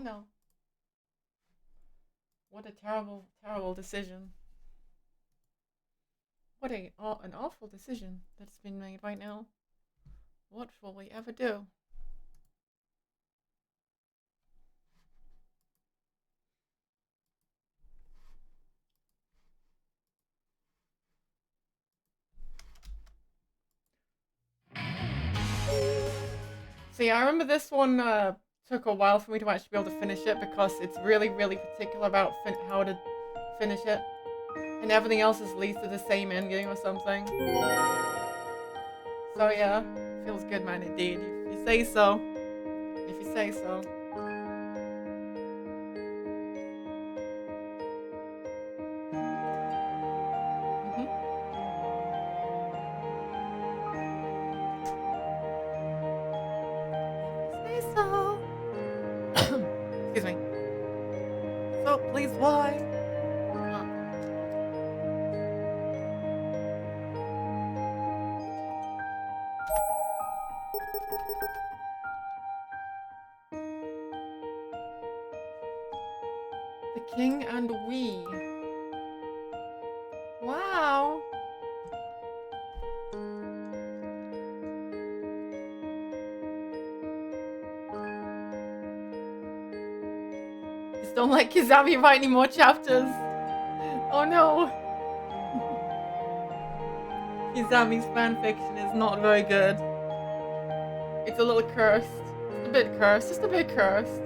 no. What a terrible, terrible decision. What an awful decision that's been made right now. What will we ever do? See, I remember this one took a while for me to actually be able to finish it because it's really, really particular about how to finish it. And everything else leads to the same ending or something. So yeah, feels good, man, indeed. If you say so. If you say so. So. Excuse me. So, please, why? The king and we. Wow. Don't let Kizami write any more chapters. Oh no. Kizami's fanfiction is not very good. It's a little cursed. Just a bit cursed. Just a bit cursed.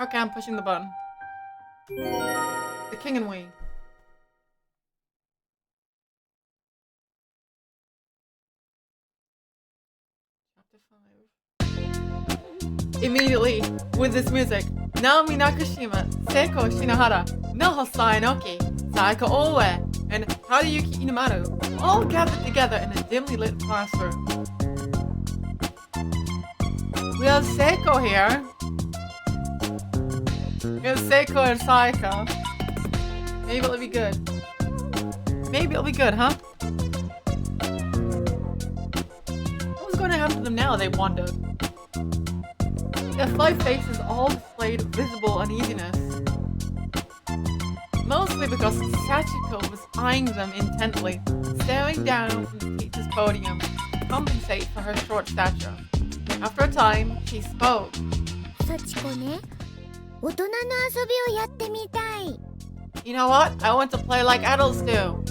Okay, I'm pushing the button. The king and we. Immediately, with this music, Naomi Nakashima, Seiko Shinohara, Noho Sainoki, Saika Owe, and Haruyuki Inamaru all gathered together in a dimly lit classroom. We have Seiko here. We have Seiko and Saika. Maybe it'll be good. Maybe it'll be good, huh? What was going to happen to them now, they wondered. Their 5 faces all displayed visible uneasiness. Mostly because Sachiko was eyeing them intently, staring down from the teacher's podium to compensate for her short stature. After a time, she spoke. Sachiko ne, 大人の遊びをやってみたい. You know what? I want to play like adults do.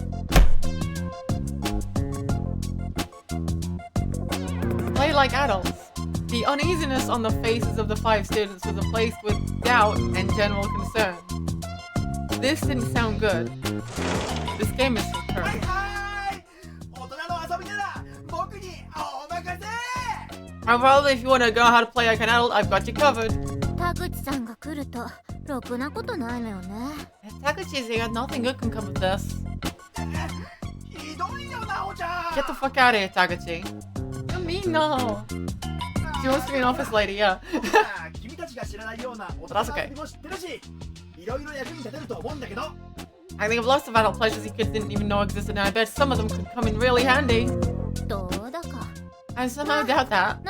Play like adults. The uneasiness on the faces of the 5 students was replaced with doubt and general concern. This didn't sound good. This game is so cursed. However, if you want to know how to play like an adult, I've got you covered. Taguchi-sanが来るとろくなことないのよね. Taguchi's here. Nothing good can come of this. Get the fuck out of here, Taguchi. You're mean, no. She wants to be an office lady, yeah. But that's okay. I think of lots of adult pleasures you kids didn't even know existed, and I bet some of them could come in really handy. I somehow doubt that.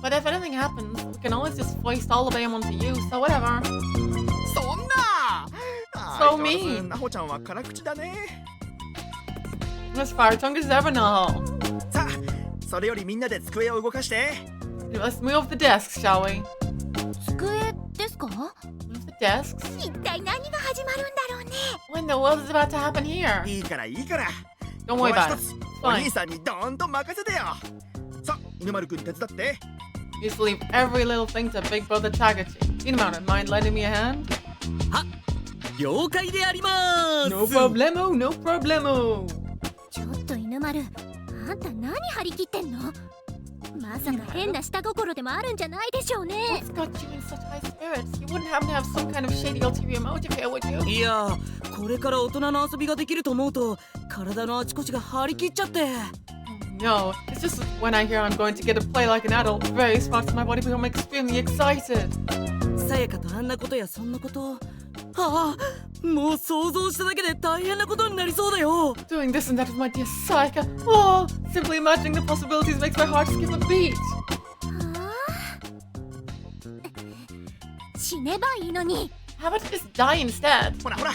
But if anything happens, we can always just foist all the blame onto you, so whatever. So mean. As far tongue as ever now. Let's move the desks, shall we? Move the desks? What in the world is about to happen here? Don't worry about it. It's fine. You just leave every little thing to Big Brother Taguchi. Inamaru, mind lending me a hand? No problemo, no problemo. ちょっと犬丸、あんた何張り切ってんの？まさか変な下心でもあるんじゃないでしょうね。What's got you in such high spirits? You wouldn't happen to have some kind of shady ulterior motive here, would you? いや、これから大人の遊びができると思うと、体のあちこちが張り切っちゃって。No, it's just when I hear I'm going to get to play like an adult, various parts of my body become extremely excited. さやかとあんなことやそんなこと、ああ、もう想像しただけで大変なことになりそうだよ。 Doing this and that with my dear Sachiko. Oh, simply imagining the possibilities makes my heart skip a beat. はあ死ねばいいのに。 How about you just die instead? ほらほら、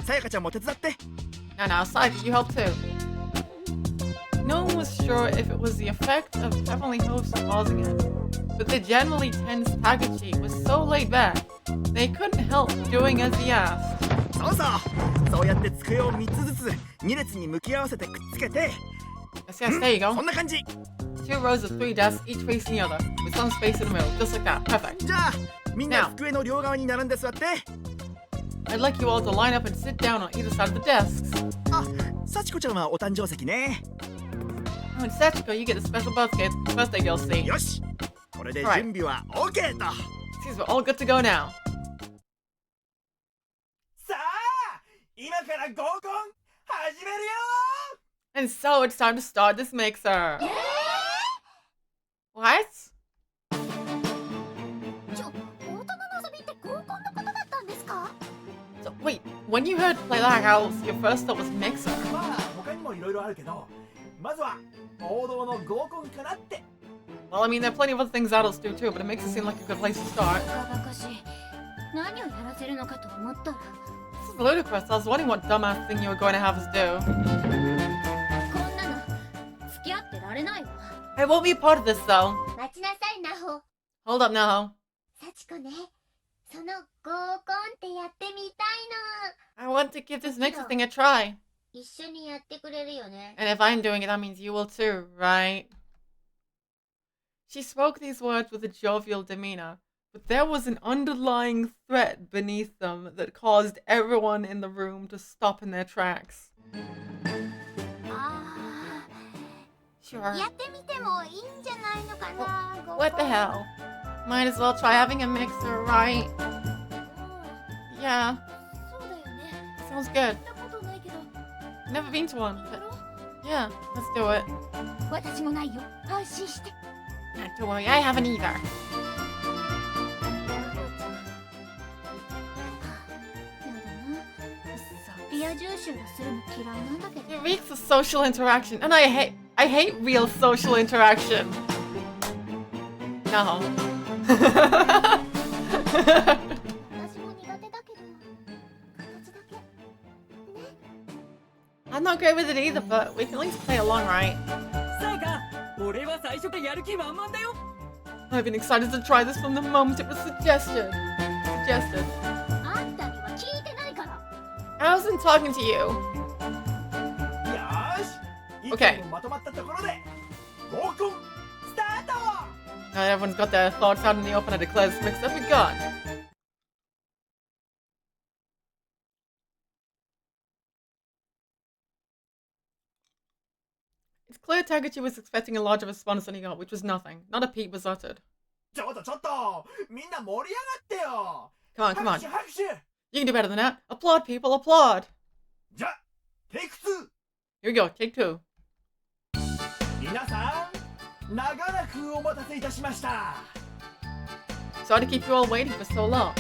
さやかちゃんも手伝って。 Now, Sachiko, you help too. No one was sure if it was the effect of Heavenly Host causing it, but the generally tense Taguchi was so laid back, they couldn't help doing as he asked. そうそう、そうやって机を3つずつ2列に向き合わせてくっつけて、 Yes, yes, there you そ go. んな感じ。 Two rows of 3 desks, each facing the other, with some space in the middle, just like that. Perfect. じゃあみんな Now. 机の両側に並んで座って。 I'd like you all to line up and sit down on either side of the desks. あ、幸子ちゃんはお誕生席ね。 Oh, and Sachiko, you get the special birthday girl seat. よし、これで準備は OK と。 Seems we're all good to go now. さあ、今から合コン始めるよ。 And so it's time to start this mixer. What? 大人の遊びって合コンのことだったんですか？ So, wait, when you heard Play Like Adults, your first thought was mixer. まあ他にもいろいろあるけど、まずは王道の合コンかなって。 Well, I mean, there are plenty of other things adults do too, but it makes it seem like a good place to start. バカバカしい。何をやらせるのかと思ったら、 This is ludicrous. I was wondering what dumbass thing you were going to have us do. こんなの付き合ってられないわ。 I won't be a part of this, though. 待ちなさい、ナホ。 Hold up, Naho. 幸子ね、その合コンってやってみたいの。 I want to give this mixer thing a try. 一緒にやってくれるよね。 And if I'm doing it, that means you will too, right? She spoke these words with a jovial demeanor, but there was an underlying threat beneath them that caused everyone in the room to stop in their tracks. あ Sure. あ、やってみてもいいんじゃないのかな。合コン What the hell? Might as well try having a mixer, right? うん Yeah, そうだよね。 sounds good. やったことないけど。 Never been to one, や but ろう。 yeah, let's do it. 私もないよ。安心して。 Not to worry, I haven't either. リア充集がするの嫌いなんだけど。 It makes a social interaction, and I hate real social interaction. No. 私も苦手だけど、形だけ。ね。 I'm not great with it either, but we can at least play along, right? さやか、俺は最初からやる気満々だよ。 I've been excited to try this from the moment it was suggested. あんたには聞いてないから。 I wasn't talking to you. よーし、 OK 意見もまとまったところで合コンスタート。 Now that everyone's got their thoughts out in the open, I declare this mix up begun. It's clear Taguchi was expecting a larger response than he got, which was nothing. Not a peep was uttered. ちょっと、みんな盛り上がってよ。 Come on, come on. 拍手拍手。 You can do better than that. Applaud, people, applaud. じゃ、テイク2。 Here we go, take two. 皆さん、長らくお待たせいたしました。 Sorry to keep you all waiting for so long.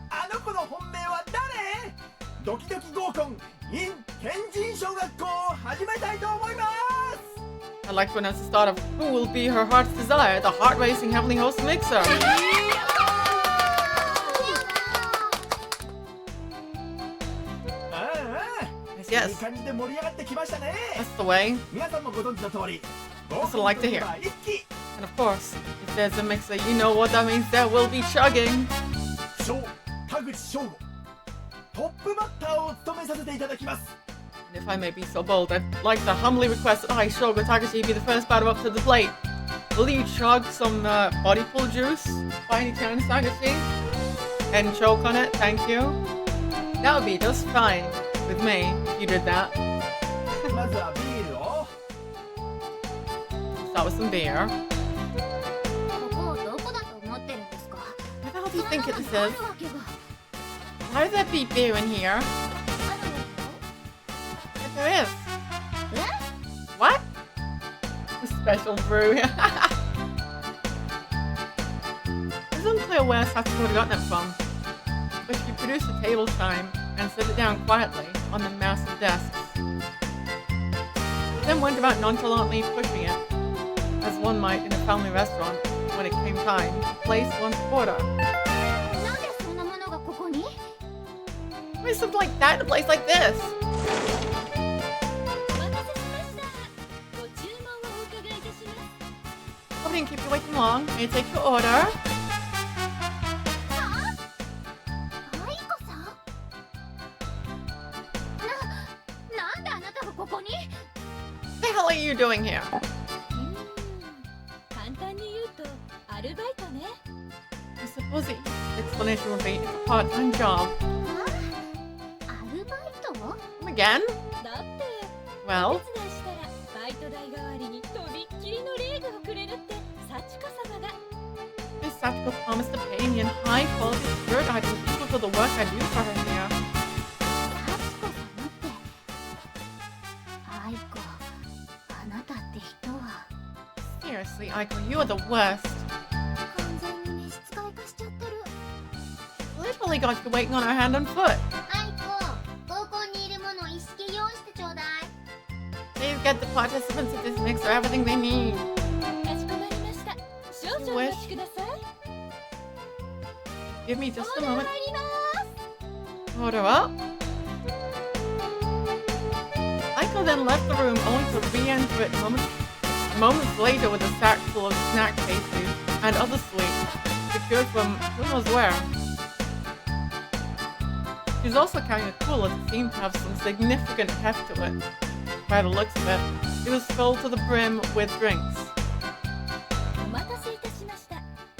あの子の本命は誰？ドキドキ合コン in 天神小学校を始めたいと思います。 I'd like to announce the start of who will be her heart's desire, the heart-racing Heavenly Host Mixer. Yes, いい yes, 感じで盛り上がってきましたね。 that's the way. 皆さんもご存知の通り、 That's what I like to hear. 合コンといえば一気 And of course, if there's a mixer, you know what that means. There will be chugging. 小田口翔吾トップバッターを務めさせていただきます。 And if I may be so bold, I'd like to humbly request that I, Shogo Takashi, be the first batter up to the plate. Will you chug some body pool juice by any chance, Takashi? And choke on it, thank you. That would be just fine with me if you did that. まずはビールを Start with some beer. ここをどこだと思ってるんですか？ Where the hell do you think it あ this る is? わけが。 Why would there be beer in here? ある If there is. わよ。 What? A special brew. It's unclear where Sachiko would have gotten it from. but she produced a table chime and set it down quietly on the massive desks. Then went about nonchalantly pushing it, as one might in a family restaurant when it came time to place one's order. なんでそんなものがここに？ Why is something like that in a place like this? お待たせしました。ご注文をお伺いいたします。 Hope I didn't keep you waiting long. May I take your order? はあ？愛子さん？なんであなたがここに？ What the hell are you doing here? 簡単に言うとアルバイトね。 I suppose the explanation would be it's a part-time job. アルバイト？ Again? だって Well, お手伝いしたらバイト代代わりにとびっきりのレーグをくれるって幸子様が。 Miss Sachiko promised to pay me in high-quality spirit items equal to the work I do for her here. 幸子様って愛子、あなたって人は Seriously, Aiko, you are the worst. 完全に召使い化しちゃってる。 Literally got you waiting on her hand and foot. 愛子、合コンにいるもの一式用意してちょうだい。 Please get the participants of this mixer everything they need. かしこまりました。少々お待ちください。 Give me just オ a ーダー moment. 入ります。 Order up. Aiko then left the room only to re-enter it moments later with a sack full of snack pastries and other sweets, secured from who knows where. She was also carrying a cooler that seemed to have some significant heft to it. By the looks of it, it was filled to the brim with drinks. お待たせいたしました。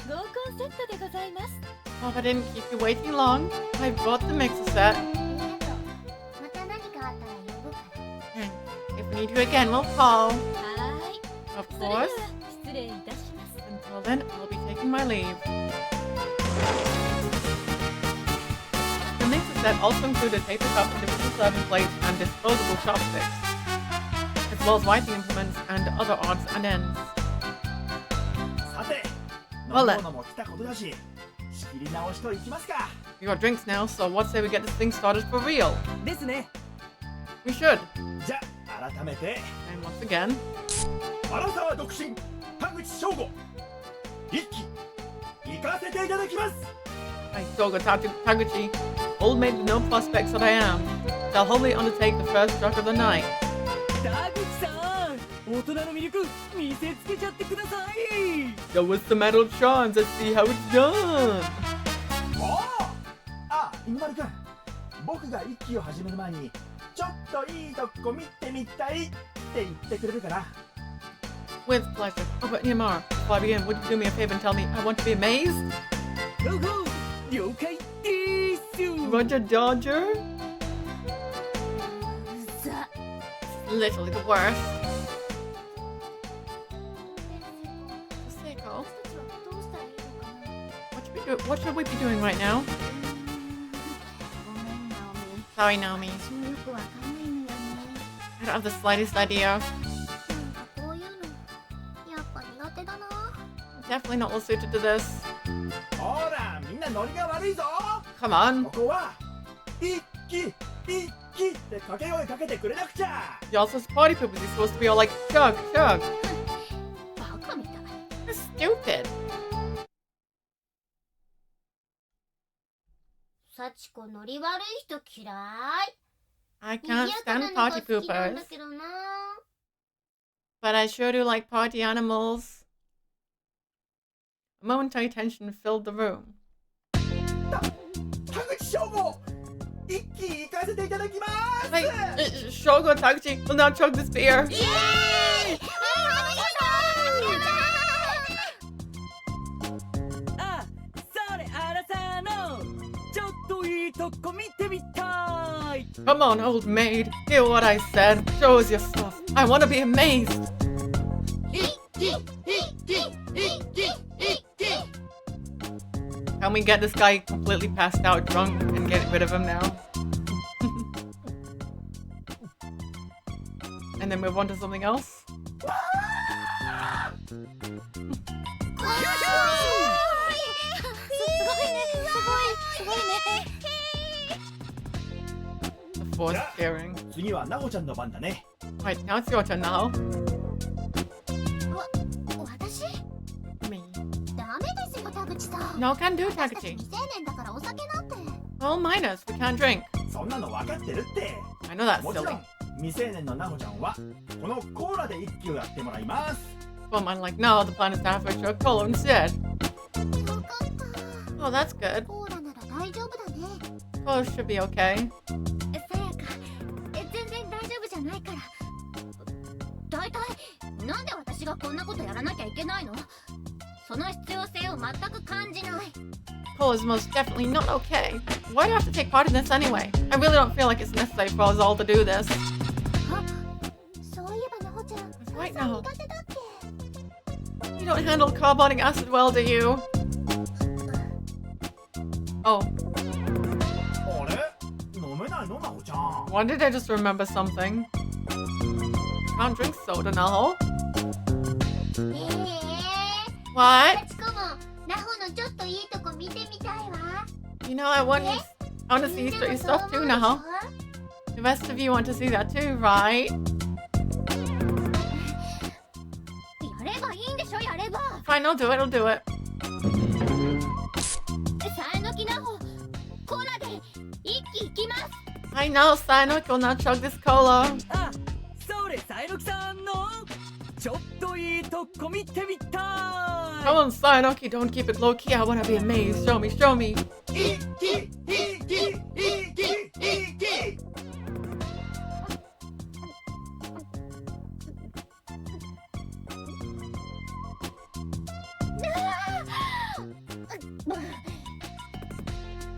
合コンセットでございます。 Hope I didn't keep you waiting long. I brought the mixer set. ありがとう。また何かあったら呼ぶから。 And if we need you again, we'll call. はーい。 Of それでは course. 失礼いたします。 Until then, I'll be taking my leave. The mixer set also included paper cups, individual serving plates, and disposable chopsticks, as well as writing implements and other odds and ends. さて、 Well 飲み物も来たことだし、仕切り直しといきますか。 We got drinks now, so what say we get this thing started for real? ですね。 We should. じゃあ改めて、 And once again, 荒沢独身田口翔吾一期行かせていただきます。 I Soga Taguchi, old maid with no prospects that I am, shall humbly undertake the first drug of the night. 田口さん、大人の魅力見せつけちゃってください。 Show us the metal of charms, let's see how it's done. おお、あ、犬丸くん、僕が一期を始める前にちょっといいとこ見てみたいって言ってくれるかな。 With pleasure. Oh, but Niyamara, before I begin, would you do me a favor and tell me I want to be amazed? ほうほう、了解です。 Roger Dodger? うざ。 Literally the worst. Sachiko, 私たちはどうしたらいいのかな。 what should we be doing right now? ごめん、ナオミ。 Sorry, Naomi. 私もよくわかんないのよね。 I don't have the slightest idea. なんかこういうの、やっぱ苦手だな。 Definitely not well suited to this. ほら、みんなノリが悪いぞ。 Come on. ここは一期って掛け声かけてくれなくちゃ。 You're also party poopers. You're supposed to be all like, chug, chug. バカみたい。 That's stupid. 幸子ノリ悪い人嫌い。 I 賑 can't やかな stand のが party 好きなん poopers. だけどな。 But I sure do like party animals. A momentary tension filled the room. 田口翔吾一期行かせていただきます。 Hey, Shogo Taguchi will now chug this beer. イエーイ。あ、それあらさのちょっといいとこ見てみたい。 Come on, old maid. Hear what I said. Show us your stuff. I want to be amazed. Can we get this guy completely passed out drunk and get rid of him now? And then move on to something else? すごいね、すごい。すごいね。 The forced hearing. 次はなほちゃんの番だね。 Right, now it's your turn now. 私 Me. ダメですよ田口さん。 No can do, 私たち Takuchi. 未成年だからお酒なんて。 All minors, we can't drink. そんなの分かってるって。 I know that's もちろ silly. ん未成年のなほちゃんはこのコーラで一気をやってもらいます。 Well, mine like, no, the plan is to have a short cola instead. よかった。 Oh, that's good. コーラなら大丈夫だね。 Cola should be okay. さやか、全然大丈夫じゃないから。だいたいなんで私がこんなことやらなきゃいけないの？その必要性を全く感じない。 Cola is most definitely not okay. Why do I have to take part in this anyway? I really don't feel like it's necessary for us all to do this. あ、そういえばなほちゃん、 Right 炭 now. 酸苦手だっけ？ You don't handle carbonic acid well, do you? Oh, あれ飲めないのなほちゃん。 why did I just remember something? Can't drink soda now. What? 幸子もなほのちょっといいとこ見てみたいわ。 You know, I want to see your stuff too now. The rest of you want to see that too, right? やればいいんでしょ、やれば。 Fine, I'll do it, I'll do it. さえのきなほ、コーラで一気いきます。 I know, Sinoc will now chug this cola. あ、それさえのきさんのちょっといいとこ見てみたい。 Come on, Sinoc, you don't keep it low key. I want to be amazed. Show me, show me. 一気一気一気一気。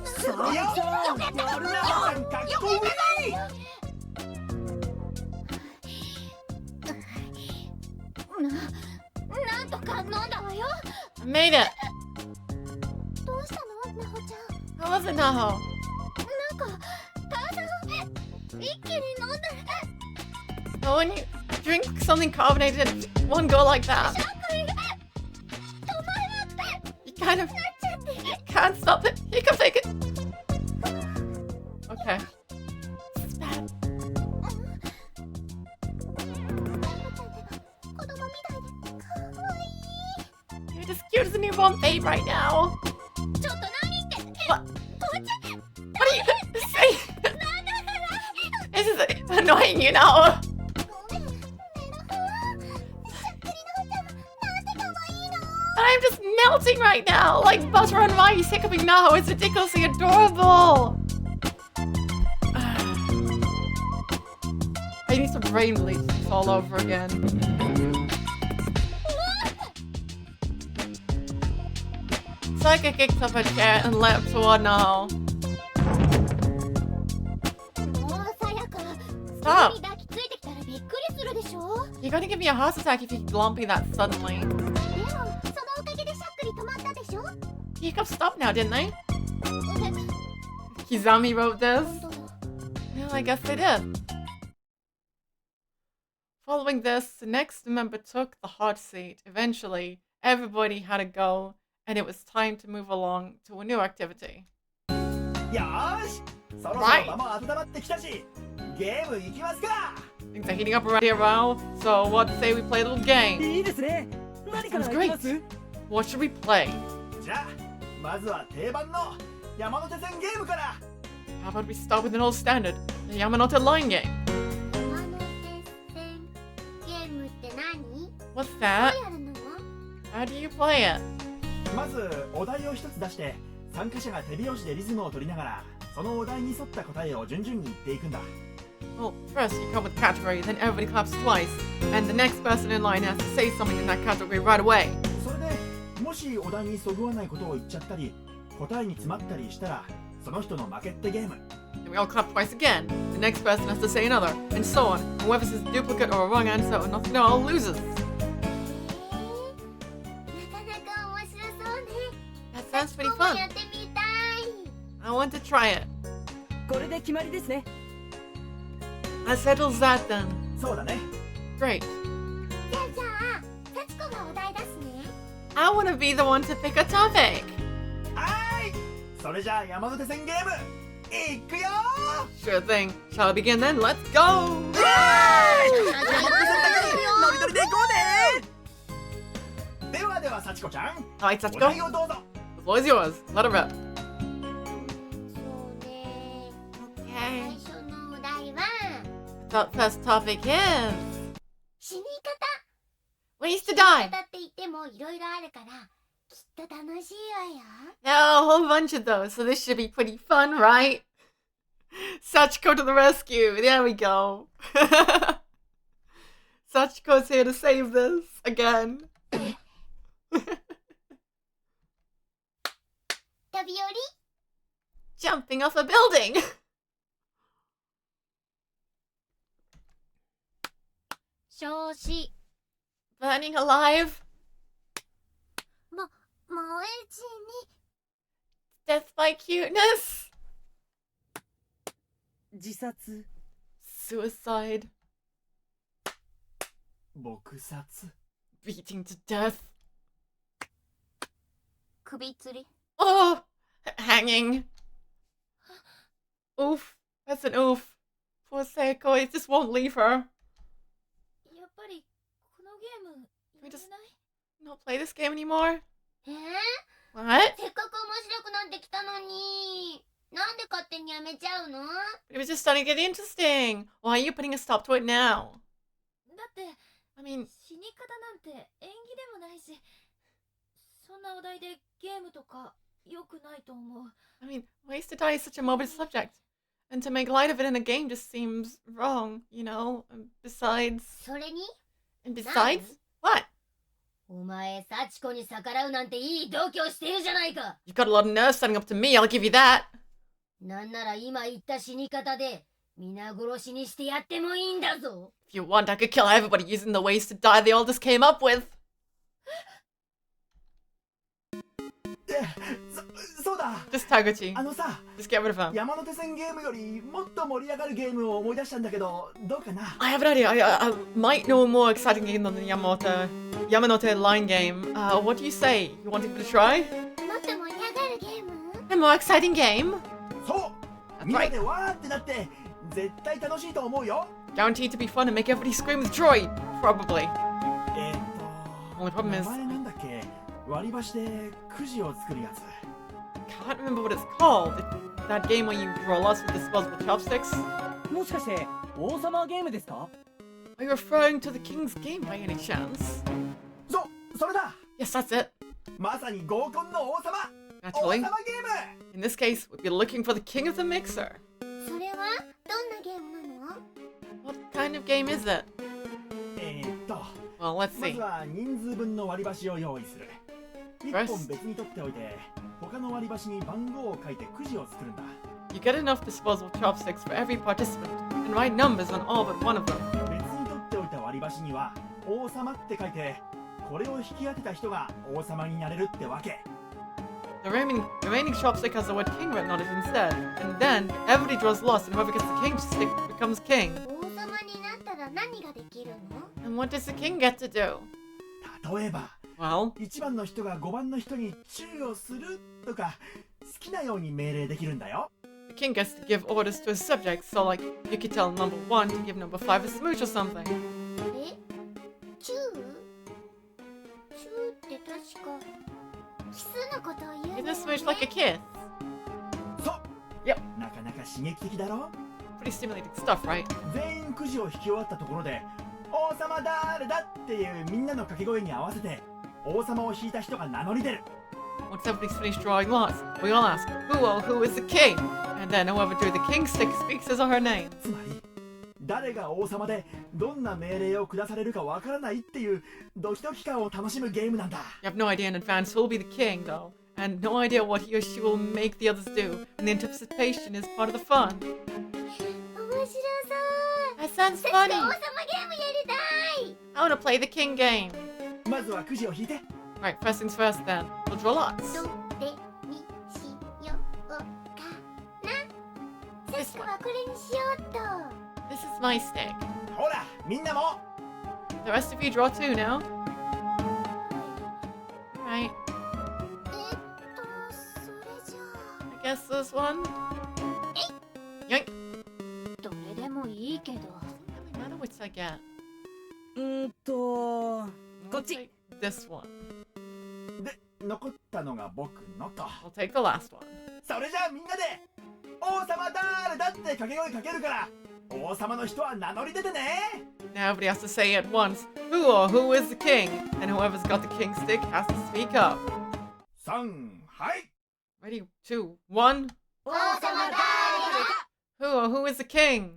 さえのきさん、やるな。かっこいい。なんとか飲んだわよ。 I made it. どうしたの、なほちゃん。 How was it, Naho? なんか炭酸一気に飲んだら Oh, when you drink something carbonated in one go like that, シャンクリが止まらなくて you kind of なっちゃって。 can't stop it. You can take it. Okay. This is bad. なほちゃんって子供みたいでかわい You're as cute as a newborn babe right now. い。ちょっと何言って。 What? こっち。 What are you saying? This is annoying you now. ごめん、ねなほ。しゃっくりなほちゃん、なんてかわいいの。 I'm just melting right now, like butter on rice. Hiccuping Naho. It's ridiculously adorable. I need some brain bleach this all over again. Sachiko kicked up a chair and leapt toward Naho. もうさやか、 Stop. に抱きついてきたらびっくりするでしょ。 You're gonna give me a heart attack if you glomp me that suddenly. でも、そのおかげでしゃっくり止まったでしょ。 Hiccup stopped now, didn't they? え、 Kizami wrote this. 本当だ。 Well, I guess they did. Following this, the next member took the hot seat. Eventually, everybody had to go, and it was time to move along to a new activity. よーし、そろそろ場も温まってきたし、ゲーム行きますか。 Things are heating up around here now, so what say we play a little game? いいですね。何からいきます？ What should we play? じゃあ、まずは定番の山手線ゲームから。 How about we start with an old standard, the Yamanote line game? 山手線ゲームって何？ What's どう that? やるの？ How do you play it? まずお題を一つ出して、参加者が手拍子でリズムを取りながら、そのお題に沿った答えを順々に言っていくんだ。 Well, first you come with category, then everybody claps twice, and the next person in line has to say something in that category right away. それでもしお題にそぐわないことを言っちゃったり、答えに詰まったりしたら、その人の負けってゲーム。 Then we all clap twice again. The next person has to say another, and so on. Whoever says duplicate or a wrong answer or nothing at all loses. なかなか面白そうね。 That sounds pretty 僕も fun. やってみたい。 I want to try it. これで決まりですね。 That settles that then. そうだね。 Great. じゃあ、幸子がお題出すね。 I want to be the one to pick a topic. はーい。それじゃあ山手線ゲームいくよ Sure thing. Shall we begin then? Let's go! 山手線だけノリノリで行こうねではでは幸子ちゃん Alright, お Sachiko. 題をどうぞ The floor is yours. Let her rip. そうね Okay. 最初のお題は First topic is 死に ways to 方 die. って言ってもいろいろあるからきっと楽しいわよ Now, a whole bunch of those, so this should be pretty fun, right? Sachiko to the rescue. There we go. Sachiko's here to save this again. 飛び降り Jumping off a building. 焼死 Burning alive. 燃え死に Death by cuteness. 自殺 Suicide. 撲殺 Beating to death. 首吊り Oh! Hanging. Oof. That's an oof. Poor Seiko, it just won't leave her. やっぱりこのゲームやめない Not play this game anymore? え What? せっかく面白くなってきたのになんで勝手にやめちゃうの It was just starting to get interesting. Why are you putting a stop to it now? だって I mean, 死に方なんて演技でもないし、そんなお題でゲームとか良くないと思う。ways to die is such a morbid subject. And to make light of it in a game just seems wrong, you know? And besides... それに And besides? What? お前幸子に逆らうなんていい度胸してるじゃないか You've got a lot of nerve standing up to me, I'll give you that. なんなら今言った死に方で皆殺しにしてやってもいいんだぞ If you want, I could kill everybody using the ways to die they all just came up with. そうだ Just Taguchi. あのさ Just get rid of him. 山手線ゲームよりもっと盛り上がるゲームを思い出したんだけどどうかな I have an idea. I might know a more exciting game than the Yamanote line game. What do you say? You want to give it a try? もっと盛り上がるゲーム A more exciting game? そうみんなでわーってなって絶対楽しいと思うよ Guaranteed to be fun and make everybody scream with joy. Probably. Only problem 名 is, 前なんだっけ割り箸でくじを作るやつ can't remember what it's called. It's that game where you draw lots with disposable chopsticks. もしかして王様ゲームですか Are you referring to the King's Game by any chance? それだ Yes, that's it. まさに合コンの王様王 Naturally. 様ゲーム In this case, we'd be looking for the King of the Mixer. それはどんなゲームなの What kind of game is it? Well, let's ま see. ずは人数分の割り箸を用意する一 First- 本別に取っておいて他の割り箸に番号を書いてくじを作るんだ You get enough disposable chopsticks for every participant and write numbers on all but one of them. 別に取っておいた割り箸には王様って書いてこれを引き当てた人が王様になれるってわけ The remaining chopstick has the word king written on it instead. And then, everybody draws lots and whoever gets the king stick becomes king. 王様になったら何ができるの And what does the king get to do? 例えば Well, 1番の人が5番の人にチューをするとか好きなように命令できるんだよ the king gets to give orders to his subjects, so like, you could tell number 1 to give number 5 a smooch or something. えチューチューって確かキスのことを言う Isn't んだ a よ smooch like a kiss? そう Yep. なかなか刺激的だろ Pretty stimulating stuff, right? 全員くじを引き終わったところで王様誰だっていうみんなの掛け声に合わせて王様を引いた人が名乗り出る Once everybody's finished drawing lots, we all ask, who is the king? And then whoever drew the king stick speaks his or her name. つまり誰が王様でどんな命令を下されるかわからないっていうドキドキ感を楽しむゲームなんだ You have no idea in advance who'll be the king, though, and no idea what he or she will make the others do, and the anticipation is part of the fun. 面白そう That sounds 私 funny! と王様ゲームやりたい I wanna play the king game! まずはくじを引いて Right, first things first then. We'll draw lots. どれにしようかな This 確 one. かはこれにしようっと This is my stick. ほらみんなも The rest of you draw too now. Right. それじゃあ I guess this one? Yoink! どれでもいいけど。 Doesn't really matter which I get. こっ I'll ち。 take this one. で、残ったのが僕のと。 I'll take the last one. それじゃあみんなで王様誰だって掛け声かけるから王様の人は名乗り出てね。 Now everybody has to say at once, who is the king? And whoever's got the king stick has to speak up. 3、はい。 Ready? 2, 1. 王様誰 Who is the king? っ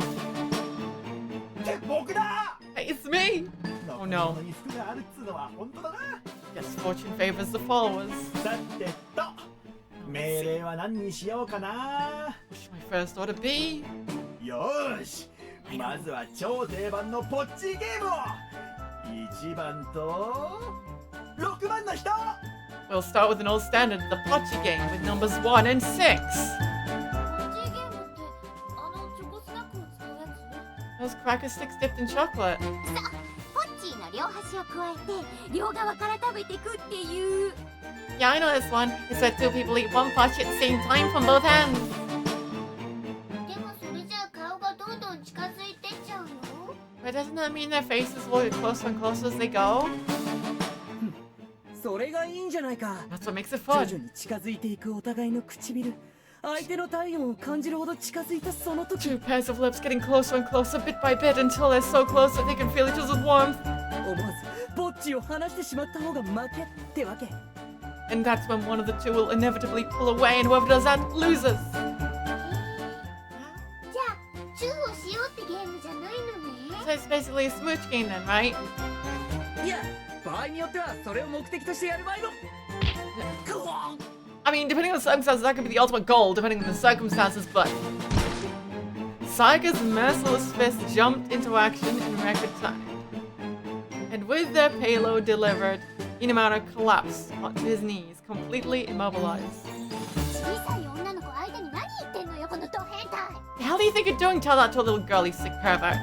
て僕だ。 Hey, it's me! 残 Oh り no. 物に服があるっつうのは本当だな。 Guess fortune favors the followers. さてと命令は何にしようかな。 Should my first order be? よーし、まずは超定番のポッチーゲームを。1番と6番の人。 We'll start with an old standard, the Pochi game, with numbers 1 and 6. ポッチーゲームってチョコスナックを使うやつ？ Those cracker sticks dipped in chocolate. ポッチーの両端を加えて両側から食べてくっていう。 Yeah, I know this one. It's where two people eat one Pochi at the same time from both ends. でもそれじゃあ顔がどんどん近づいてっちゃうよ。 But doesn't that mean their faces will get closer and closer as they go? それがいいんじゃないか。 That's what makes it 徐 fun. 々に近づいていくお互いの唇。相手の体温を感じるほど近づいたその時、 Two pairs of lips getting closer and closer bit by bit until they're so close that they can feel each other's warmth. 思わずポッチを離してしまった方が負けってわけ。 And that's when one of the two will inevitably pull away, and whoever does that loses. じゃあチューをしようってゲームじゃないの So ね。 it's basically a smooch game then, right? いや、場合によってはそれを目的としてやる場合も。グワン I mean, depending on the circumstances, that could be the ultimate goal, depending on the circumstances, but... Saiga's merciless fist jumped into action in record time. And with their payload delivered, Inamata collapsed onto his knees, completely immobilized. 小さい女の子相手に何言ってんのよこのド変態。 The hell do you think you're doing? Tell that to a little girly sick pervert.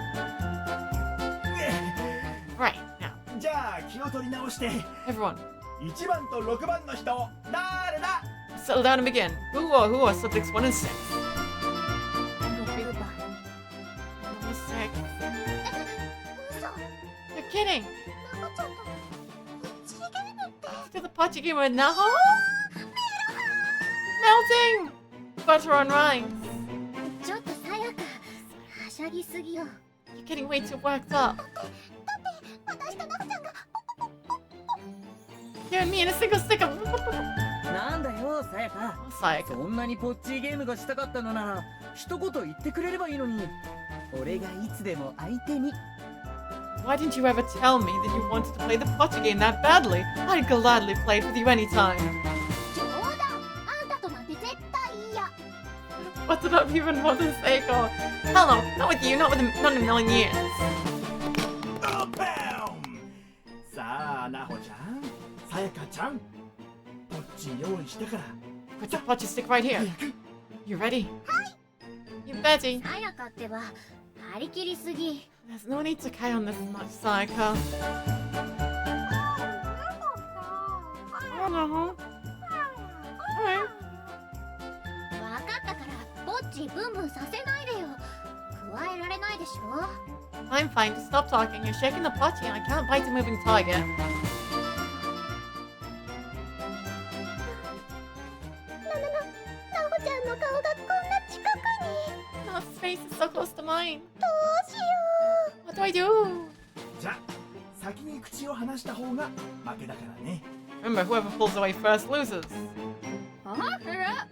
Right, now, じゃあ気を取り直して everyone, 1番と6番の人誰だ。 settle down and begin. Who are subjects 1 and 6? 6番。 Number 6. 嘘。 You're kidding. ナホちゃんとポッチーゲームって。 To the Pochi game with Naho? Melting! Butter on rhymes. ちょっとさやかはしゃぎすぎよ。 You're getting way too worked up. 私とナホちゃんが You and me in a single stick of... なんだよ、さやか。 Sayaka. そんなにポッチーゲームがしたかったのなら一言言ってくれればいいのに。俺がいつでも相手に。 Why didn't you ever tell me that you wanted to play the Pochi game that badly? I'd gladly play it with you anytime. 冗談。あんたとなんて絶対嫌。 What did I even want to say? Go. Hell no, not with you, not in a million years. あパン。さあなほちゃんさやかちゃんポッチ用意したから Put your Pochi stick right here. 早く。 You ready? You Betty. さやかってば張り切りすぎ。 There's no need to carry on this much, Sayaka. Oh no. Alright. わかったからぼっちブンブンさせないでよ。加えられないでしょ。 I'm fine, just stop talking. You're shaking the Pochi and I can't bite a moving target. なほちゃんの顔がこんな近くに。 Oh, his face is so close to mine. どうしよ What do I do? じゃあ先に口を離した方が負けだからね。 Remember, whoever pulls away first loses. う。あら。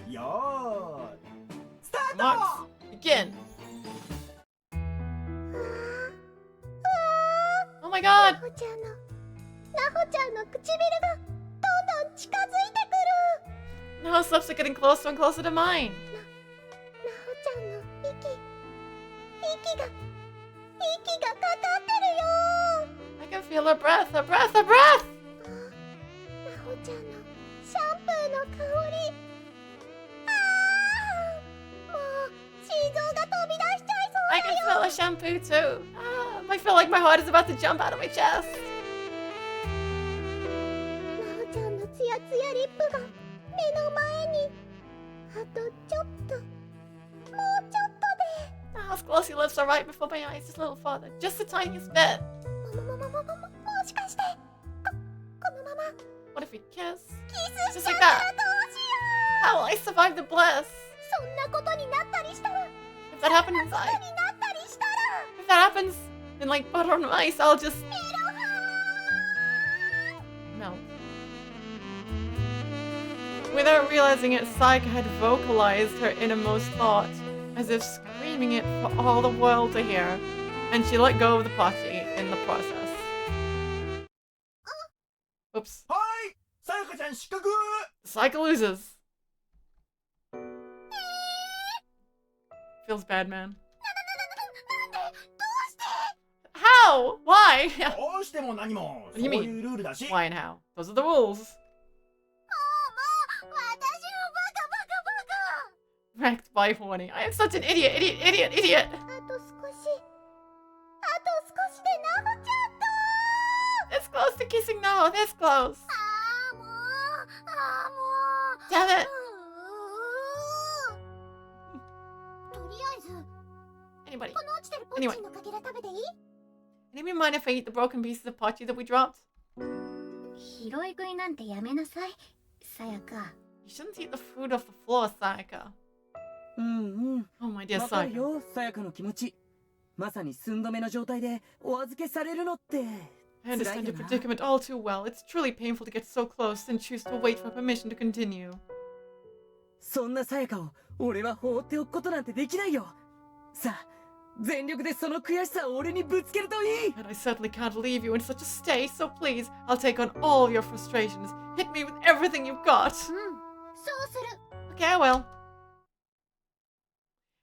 よーいスター Marks, ト。 begin. Oh my god! なほちゃんの唇がどんどん近づいてくる。 Now his lips are getting closer and closer to mine. なほちゃんの息がかかってるよ。 I can feel her breath, her breath, her breath! なほちゃんのシャンプーの香り。もう心臓が飛び出しちゃいそう I だ can よ。 smell her shampoo too. I feel like my heart is about to jump out of my chest. なほちゃんのツヤツヤリップが目の前に。あとちょっと、もうちょっとで。 How close he lifts are right before my eyes, just a little farther. Just the tiniest bit. もしかしてこのまま What if we kiss? キスし Just ちゃ like ったら that. どうしよ How will I survive the bliss? う。そんなことになったりしたら、 If that happens, になったりしたら if that happens, then like butter on ice, I'll just melt. Without realizing it, Sachiko had vocalized her innermost thought, as if screaming it for all the world to hear, and she let go of the potty in the process. Oops. はい、さやかちゃん失格。 Sachiko loses. Feels bad, man. なんでどうして How? Why? どうしても何も、そう you mean? いうルールだし。 Why and how? Those are the rules. 私のバカ Wrecked by horny. I am such an idiot, idiot, idiot, idiot. あと少しでなほちゃんと。 This close to kissing now. This close. もう Damn it. とりあえず Anybody? この落ちてるポッチンのかけら食べていい？ Anybody mind if I eat the broken pieces of pottery that we dropped? 拾い食いなんてやめなさい、さやか。 You shouldn't eat the food off the floor, Sachiko. うんうん Oh, my dear わかる Sachiko. よさやかの気持ち。まさに寸止めの状態でお預けされるのって I understand your predicament all too well. It's truly painful to get so close and choose to wait for permission to continue. そんなさやかを俺は放っておくことなんてできないよ。さあ全力でその悔しさを俺にぶつけるといい。 And I certainly can't leave you in such a state, so please, I'll take on all of your frustrations. Hit me with everything you've got. そうする。 Okay, I will.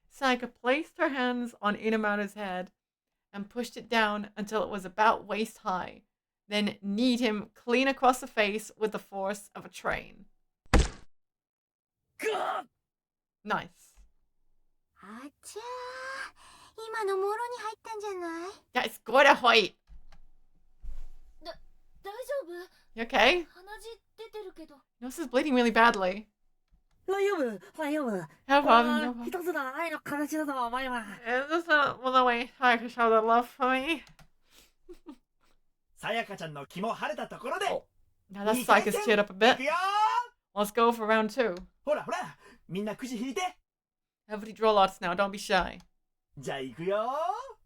Sachiko placed her hands on Inamaru's head and pushed it down until it was about waist high, then kneed him clean across the face with the force of a train. グー Nice. あちゃー、今のもろに入ったんじゃない？ Guys, go to Hoyt. 大丈夫？ You okay? 鼻血出てるけど。 Nose is bleeding really badly. 大丈夫大丈夫 No problem, no problem. 一つの愛の形だと思います。 Is this one way I can show the love for me? さやかちゃんの気も晴れたところで。 Oh, now that psych is cheered up a い bit. くよ Let's go for round 2. ー。ほらほら、みんなくじ引いて。 Everybody draw lots now, don't be shy. じゃあいくよ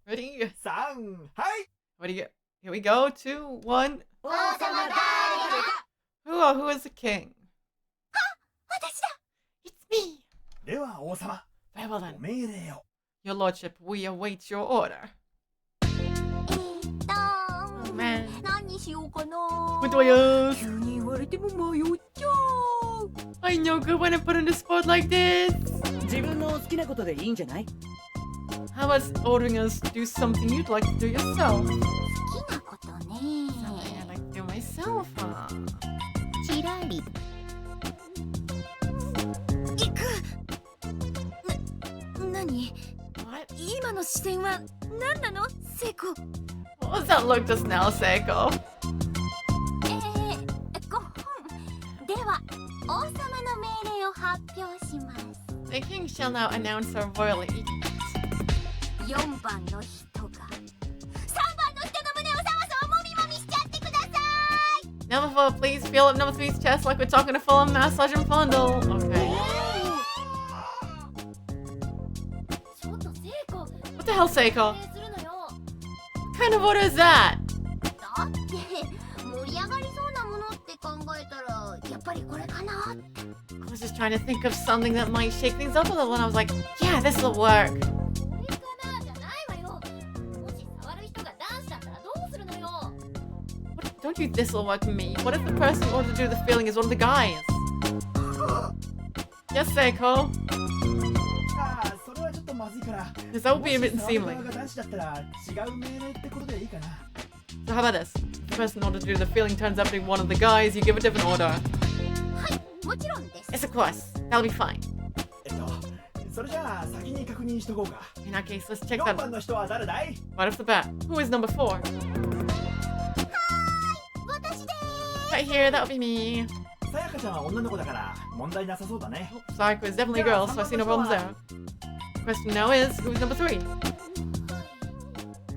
Ready? ー。3、はい。 Ready? Here we go. 2, 1. 王様誰だ？ Who is the king? 私だ。 It's me. では王様、 Very well ご then. 命令を。 Your lordship, we await your order. Oh man. 何にしようかな。 What do I use? 急に言われても迷っちゃう。 I know good when I put in a spot like this. 自分の好きなことでいいんじゃない？ How about ordering us to do something you'd like to do yourself? 好きなことね。 Something I'd like to do myself, huh? ちらり。行く。何？ What? 今の視線は何なの？セコ。 What was that look just now, Sachiko? 5本。では、王様の命令を発表します。 The king shall now announce our royal edict. 4番の人が3番の人の胸をさわさわもみもみしちゃってください。 Number 4, please feel up number 3's chest like we're talking to full massage and fondle. Okay. ちょっと聖子。 What the hell, Sachiko? 命令するのよ。 What kind of order is that? だって盛り上がりそうなものって考えたらやっぱりこれかな。 I was just trying to think of something that might shake things up a little, and I was like, yeah, this will work. これかなじゃないわよ。もし触る人が男子だったらどうするのよ。 What, don't you this will work me? What if the person in order to do the feeling is one of the guys? Yes, Sachiko. ああ、それはちょっとまずいから。 Because that would be a bit もし触る unseemly. 側が男子だったら違う命令ってことでいいかな。 So how about this? If the person in order to do the feeling turns out to be one of the guys, you give a different order. はいもちろんです。 Yes, of course. That'll be fine. それじゃあ先に確認しとこうか。 In that case, let's check 4 that 番の人は誰だい？ right off the bat. Who is number 4? 私で Right here, that would be me. す。さやかちゃんは女の子だから問題なさそうだね。 Sachiko is definitely a girl, so I see no problems there. Question now is, who's number 3?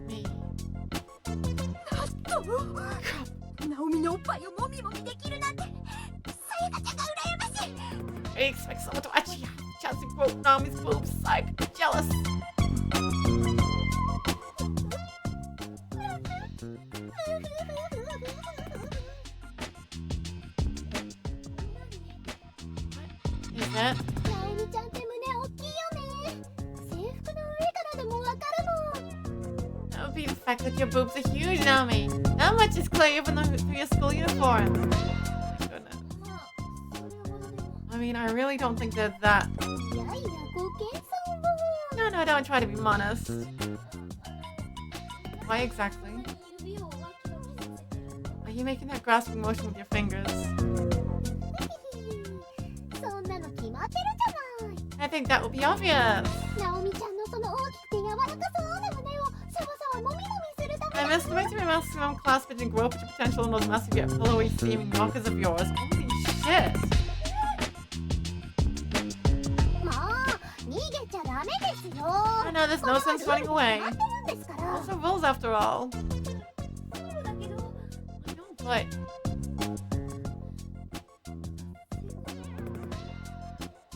Me. ナオミのおっぱいをもみもみできるなんてさやかちゃんが羨ましい。 I expect someone to actually chance to grow Naomi's boobs. Psych, jealous. Is it? ナオミちゃんって胸大きいよね。制服の上からでもわかるもん。 That would be the fact that your boobs are huge, Naomi. That much is clear even through your school uniform. Oh my goodness. まあそれほどでも。 I mean, I really don't think they're that. いやいやご謙遜を。 No, don't try to be modest. Why exactly? 指をワキワキさせてる。 Are you making that grasping motion with your fingers? そんなの決まってるじゃない。 I think that would be obvious. ナオミちゃんのその大きくて柔らかそうな胸をサバサバもみもみするため I'm estimating my maximum class fit and grow up to potential in those massive yet pillowy steaming knockers of yours. Holy shit. もう逃げちゃダメですよ。 I know there's no sense running away. 決まってるんですから。 Those are rules after all. そうだけど。 I know, but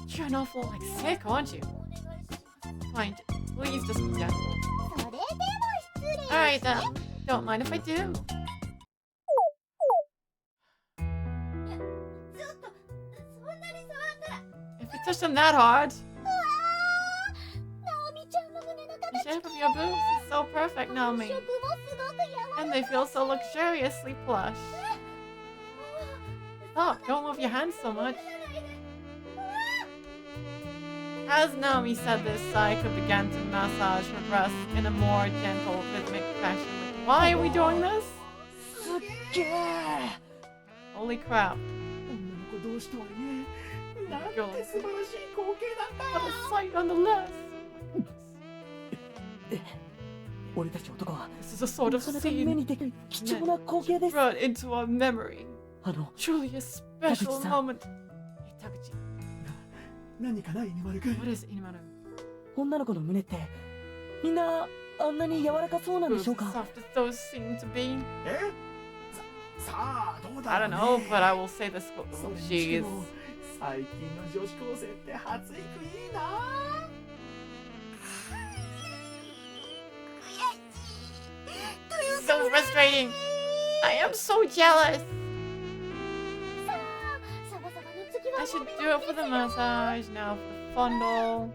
you're an awful like sick, aren't you? お願いします。 Fine, please just be gentle. それでも失礼。 Alright then. Don't mind if I do. いや、ちょっと、そんなに触ったら。 If you touch them that hard, ナオミちゃんの胸の the 形 shape of your boobs is so perfect, 感 Naomi. 触もすごく柔らかい。 And they feel so luxuriously plush. Stop, don't move your hands so much. As Naomi said this, Sachiko began to massage her breasts in a more gentle, rhythmic fashion. Why are we doing this? すっげえ。 Holy crap. 女の子同士とはいえ、なんて素晴らしい光景なんだ。 What a sight nonetheless. 俺たち男は This is a sort な of かなか目 scene にできる貴重な光景です brought into our memory. あの Truly a special Taguchi-san. moment. Hey, Taguchi, 何かない、犬丸くん。 what is Inimaru? 女の子の胸ってみんなあんなに柔らかそうなんで Boobs しょう as か soft as those seem to be. え？さあ、どうだ I ろう don't ね。 know, but I will say this. それにして Jeez. も最近の女子高生って発育いいな。 So frustrating. I am so jealous. サバサバの次は I should do it for the massage, now for the fondle.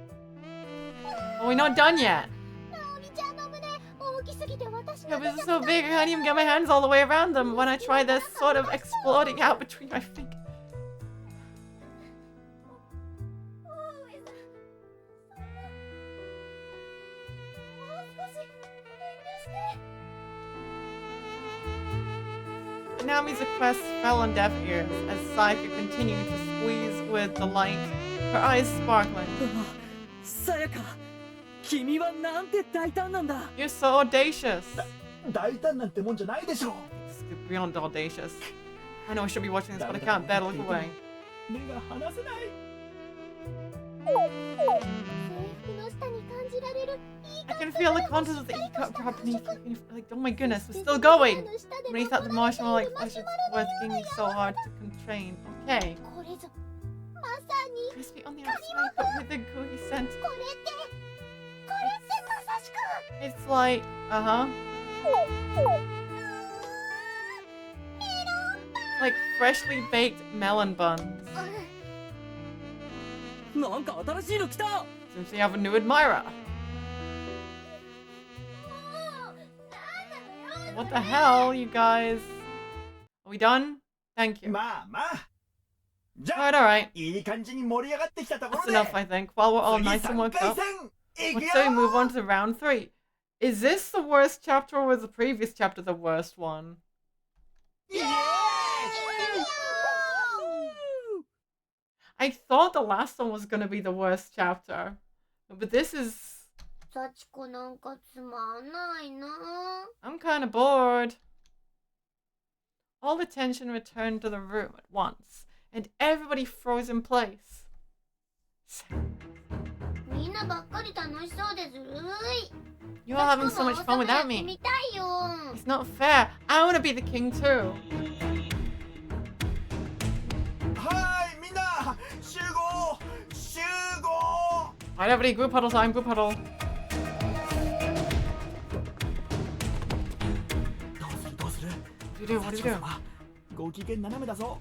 Oh, we're not done yet. ナオミちゃんの胸大きすぎて私 Your の boobs are so big, I can't even get my hands all the way around them when I try this sort of exploding out between my fingers. 大上さん。もう少し遠慮して。 Naomi's request fell on deaf ears as Sachiko continued to squeeze with delight, her eyes sparkling. さやか君はなんて大胆なんだ You're so audacious. 大胆なんてもんじゃないでしょ。 It's beyond audacious. I know I should be watching this, but I can't bear to look away. 目が離せない。制服の下に感じられるいい I can feel the contents of the E-cup drop beneath. Like, oh my goodness, we're still going. Beneath that, the marshmallow like flesh is working so hard to constrain. Okay. これぞまさに Crispy on the outside, but with a gooey scent. これってまさしく It's like, like freshly baked melon buns. なんか新しいの来た Since we have a new admirer. もうなんなのよ。 What the hell, you guys? Are we done? Thank you. まあまあ。じゃ Alright, あ、 alright. いい感じに盛り上がってきたとこ That's ろで。 enough, I think. While we're all 次 nice and 3 worked 回 up, 戦いく what よ。 say we move on to round 3? Is this the worst chapter or was the previous chapter the worst one? イエーイ I thought the last one was gonna be the worst chapter. But this is... サチコなんかつまんないな I'm kind of bored. All attention returned to the room at once. and everybody froze in place. みんなばっかり楽しそうでずるい。 You're all having so much fun や without って me. みたいよ。 It's not fair. I want to be the king too. はいみんな集合集合。 Alright, everybody, group huddle time, group huddle. どうする What do you do? What do you do? ご機嫌斜めだぞ。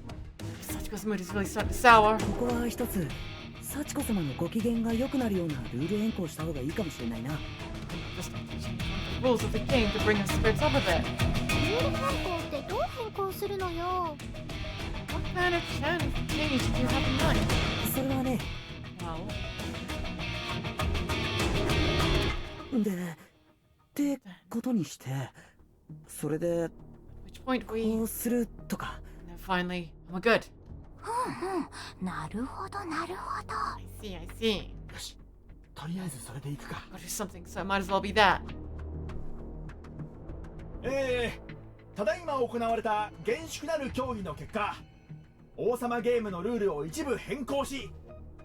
Sachiko's mood is really starting to sour. ここは一つ幸子様のご機嫌が良くなるようなルール変更した方がいいかもしれないな。 Just change the rules of the game to bring us spirits up a bit. ルール変更ってどう変更するのよ。 What kind of change do you have in mind? それはね、 Well, でってことにして、それで which point こ we... うするとか。 And then finally, we're good. なるほどなるほど。 I see, I see. よしとりあえずそれでいくか。 Gotta do something, so it might as well be that. ただいま行われた厳粛なる協議の結果、王様ゲームのルールを一部変更し、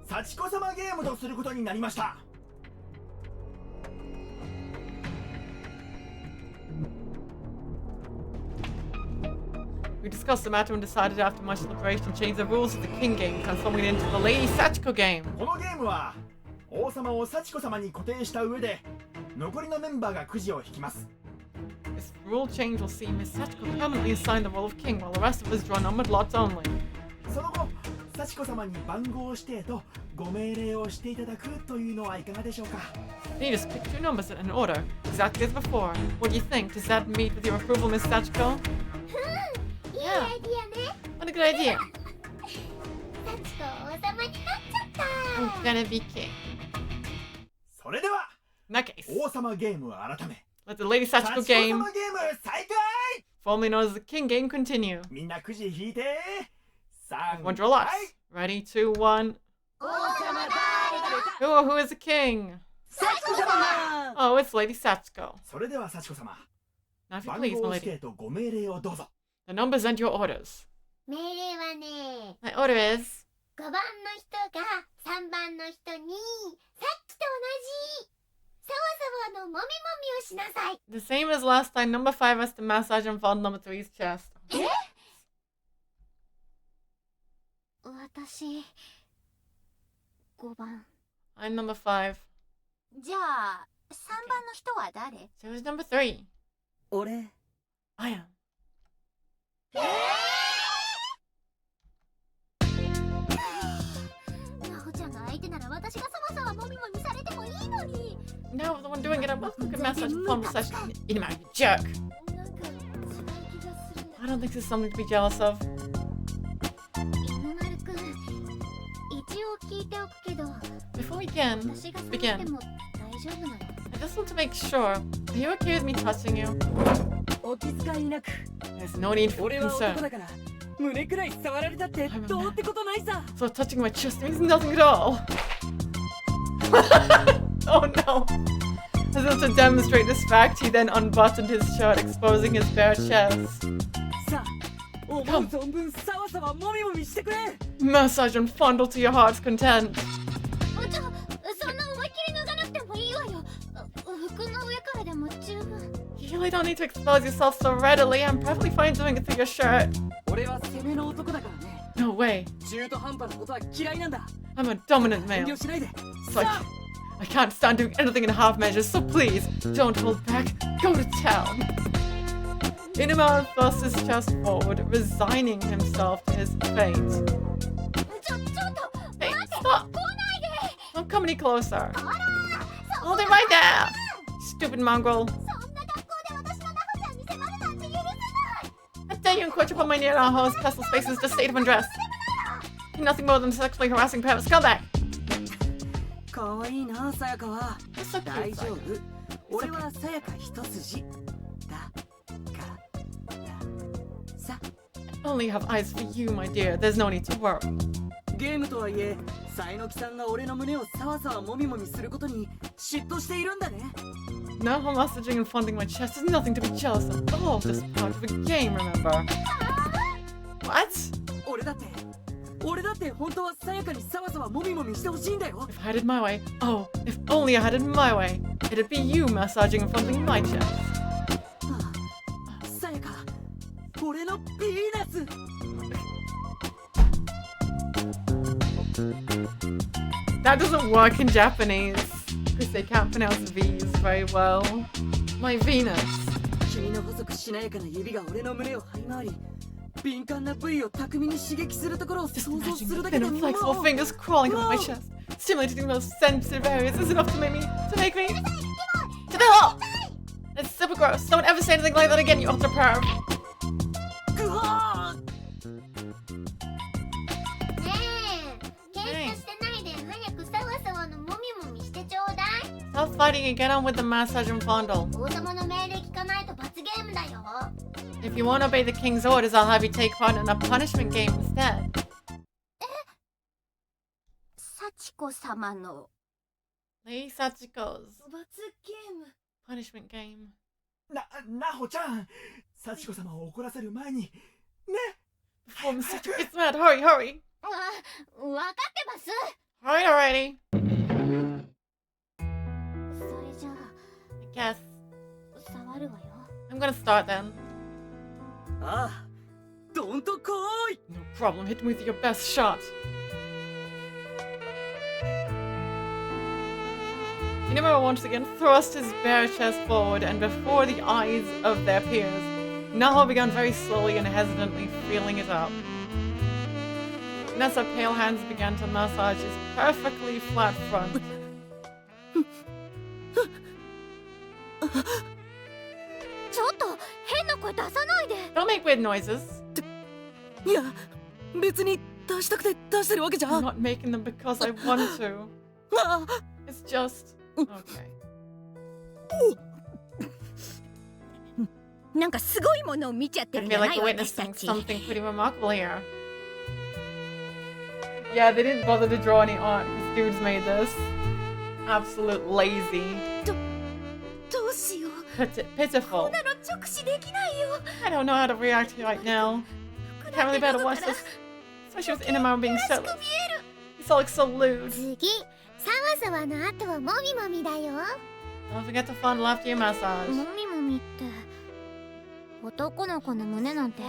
幸子様ゲームとすることになりました。 We discussed the matter and decided after much deliberation to change the rules of the king game, transforming it into the Lady Sachiko game. このゲームは王様を幸子様に固定した上で、残りのメンバーがくじを引きます。 This rule change will see Miss Sachiko permanently assigned the role of king, while the rest of us draw numbered lots only. その後、幸子様に番号指定とご命令をしていただくというのはいかがでしょうか。 Then you just pick two numbers in order, exactly as before. What do you think? Does that meet with your approval, Miss Sachiko? いいアイディアね。 What a good idea. 幸子王様になっちゃった。 I'm gonna be king. それでは In that case, 王様ゲームを改め、 let the Lady 幸 Sachiko 子様ゲー game, ム再開。 formerly known as the king game, continue. みんなくじ引いて。3 One draw lots. はい Ready, 2, 1. 王様だ。 Who is the king? 幸子様 Oh, it's Lady Sachiko. それでは幸子様、 Now, if you 番 please, 号 my 指 lady. 定とご命令をどうぞ。 The numbers and your orders. 命令はね、 My order is 5番の人が3番の人にさっきと同じサワサワのもみもみをしなさい。 the same as last time. Number 5 has to massage and fondle number 3's chest. 私5番。 I'm number 5. じゃあ3番の人は誰？ So who's number 3? 俺 I am. なほちゃんが相手なら私がサワサワもみもみされてもいいのに。 No, the one doing it. I'm welcome to massage and fondle session. In my jerk. なんか違う気がする。 I don't think this is something to be jealous of. 犬丸くん、一応聞いておくけど、 Before we begin, 私が触って begin. も大丈夫なの？ I just want to make sure. Are you okay with me touching you? お気遣いなく There's no need for 俺は男 concern. だから胸くらい触られたってどうってことないさ。 So touching my chest means nothing at all. Oh no. As if to demonstrate this fact, he then unbuttoned his shirt, exposing his bare chest. さあ思う存分サワサワもみもみしてくれ。 Massage and fondle to your heart's content. そんな思いっきり脱がなくてもいいわよ。服の上からでも十分。 You really don't need to expose yourself so readily. I'm perfectly fine doing it through your shirt. 俺は攻めの男だからね。 No way. 中途半端なことは嫌いなんだ。 I'm a dominant 遠 male. 慮しないで。 It's like I can't stand doing anything in half measures, so please don't hold back. Go to town. Inamon thrust his chest forward, resigning himself to his fate. ちょっと Hey, 待って stop! 来ないで。 Don't come any closer. そ Hold it right there! Stupid mongrel. んな格好で私のナホちゃんに迫るなんて許せない。 I dare you encroach upon my near our host's personal space in just state of undress. You're nothing more than a sexually harassing pair of scumbag. 可愛いなさやかは。 You're so 大 cute. 丈夫。俺はさやか一筋。だからさ。 I only have eyes for you, my dear. There's no need to worry. ゲームとはいえ、さえのきさんが俺の胸をさわさわもみもみすることに嫉妬しているんだね。 Now her massaging and fondling my chest is nothing to be jealous of. Oh, just part of a game, remember? What? 俺だって俺だって本当はさやかにさわさわもみもみしてほしいんだよ。 If I had it my way. Oh, if only I had it my way. It'd be you massaging and fondling my chest. さやか、俺のピーナス。 That doesn't work in Japanese. Because they can't pronounce V's very well. My Venus. 君の細くしなやかな指が俺の胸を這い回り、敏感な部位を巧みに刺激するところを想像す Imagine る the だけ thin で and もう flexible fingers crawling up my chest, stimulating the most sensitive areas is enough to make me. Get the hell! That's super gross. Don't ever say anything like that again, you ultra perv. ぐわー。ねえ、喧嘩してないで早くさわさわのもみもみしてちょうだい。 Stop fighting and get on with the massage and fondle. 王様の命令聞かないと罰ゲームだよ。 If you won't obey the king's orders, I'll have you take part in a punishment game instead. 幸子様の Lady Sachiko's 罰ゲーム。 punishment game. なほちゃん、幸子様を怒らせる前にね。 Before Mr. gets mad, hurry, hurry. わかってます。 Hurry already. それじゃ I guess. あ触るわよ。 I'm gonna start then. ああ、どんとこーい。 No problem, hit me with your best shot. Inamura once again thrust his bare chest forward, and before the eyes of their peers, Naho began very slowly and hesitantly feeling it up. Nessa pale hands began to massage his perfectly flat front. ちょっと変な声出さないで。 Don't make weird noises. いや、別に出したくて出してるわけじゃ。 I'm not making them because I want to. あ It's just... Okay. なんかすごいものを見ちゃって I るじ feel ゃな like い we're 私た witnessing ち。 something pretty remarkable here. Yeah, they didn't bother to draw any art because dudes made this. Absolute lazy. どうしよう。 Pitiful. なの直視できないよ。 I don't know how to react right now. I can't really bear to watch this. Especially with Inamura being so... He's all like so lewd. 次、さわさわの後はもみもみだよ。 Don't forget to fondle after your massage. もみもみって男の子の胸なんて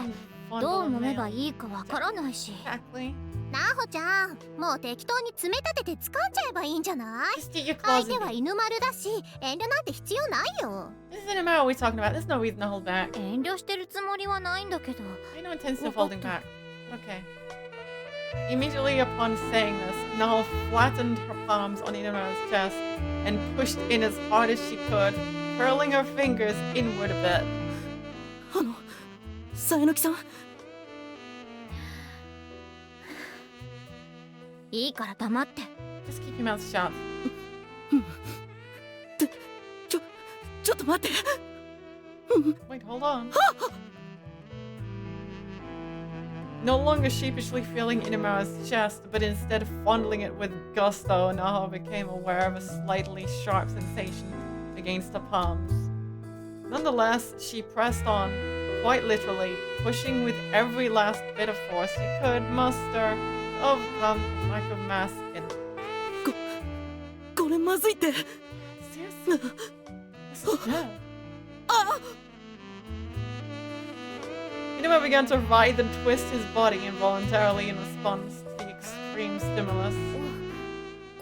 Fondle どう and 揉め nail. ばいいかわからないし。 Exactly. なほちゃん、もう適当に詰め立てて掴んじゃえばいいんじゃない？ Just get your 相 claws 手 in は it. 犬丸だし遠慮なんて必要ないよ。 This is Inamura we're talking about. There's no reason to hold back. 遠慮してるつもりはないんだけど。 I know intention of holding back. Okay. Immediately upon saying this, Nahal flattened her palms on Inamura's chest and pushed in as hard as she could, curling her fingers inward a bit. さえのきさん。いいから黙って。 Just keep your mouth shut. ちょっと待って。 Wait, hold on. No longer sheepishly feeling Inamura's chest, but instead fondling it with gusto, Nahal became aware of a slightly sharp sensation against her palms. Nonetheless, she pressed on, quite literally, pushing with every last bit of force she could muster to overcome the lack of mass in it. これまずいって。 Seriously? This is bad. Inamura began to writhe and twist his body involuntarily in response to the extreme stimulus.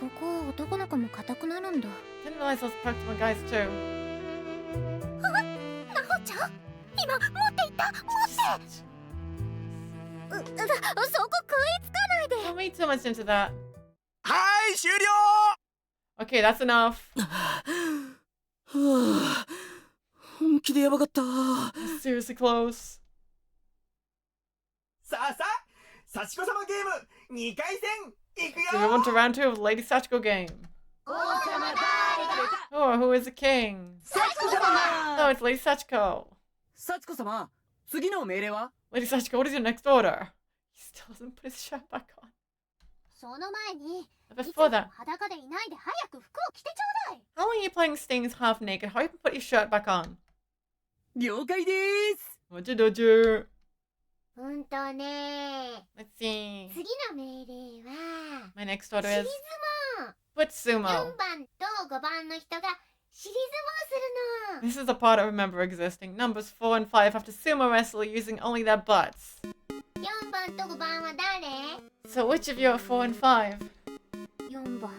ここは男の子も硬くなるんだ。 Didn't realize those practical guys too. なほちゃん、今持っていった。持って。そこ食いつかないで。 Don't read too much into that. はい終了。 Okay, that's enough. はあ、本気でやばかった。 That's seriously close. さあさあ、幸子様ゲーム2回戦いく So we よ。 went to round 2 of the Lady Sachiko game. 王様誰だ。 Oh, who is the king? 幸子様。 Oh, it's Lady Sachiko. 幸子様、次の命令は？ Lady Sachiko, what is your next order? He still hasn't put his shirt back on. その前に、 But いつ before も that, 裸でいないで早く服を着てちょうだい。 how long are you playing Stings half naked? How you can put your shirt back on? 了解でーす。 Doju. ね。 Let's see. 次次の命令は My next order 尻 is 相撲 foot 4 sumo. 番と5番の人が尻相撲するの This is the part I remember existing. Numbers 4 and 5 have to sumo wrestle using only their butts. 4番と5番は誰 So which of you are 4 and 5? 4番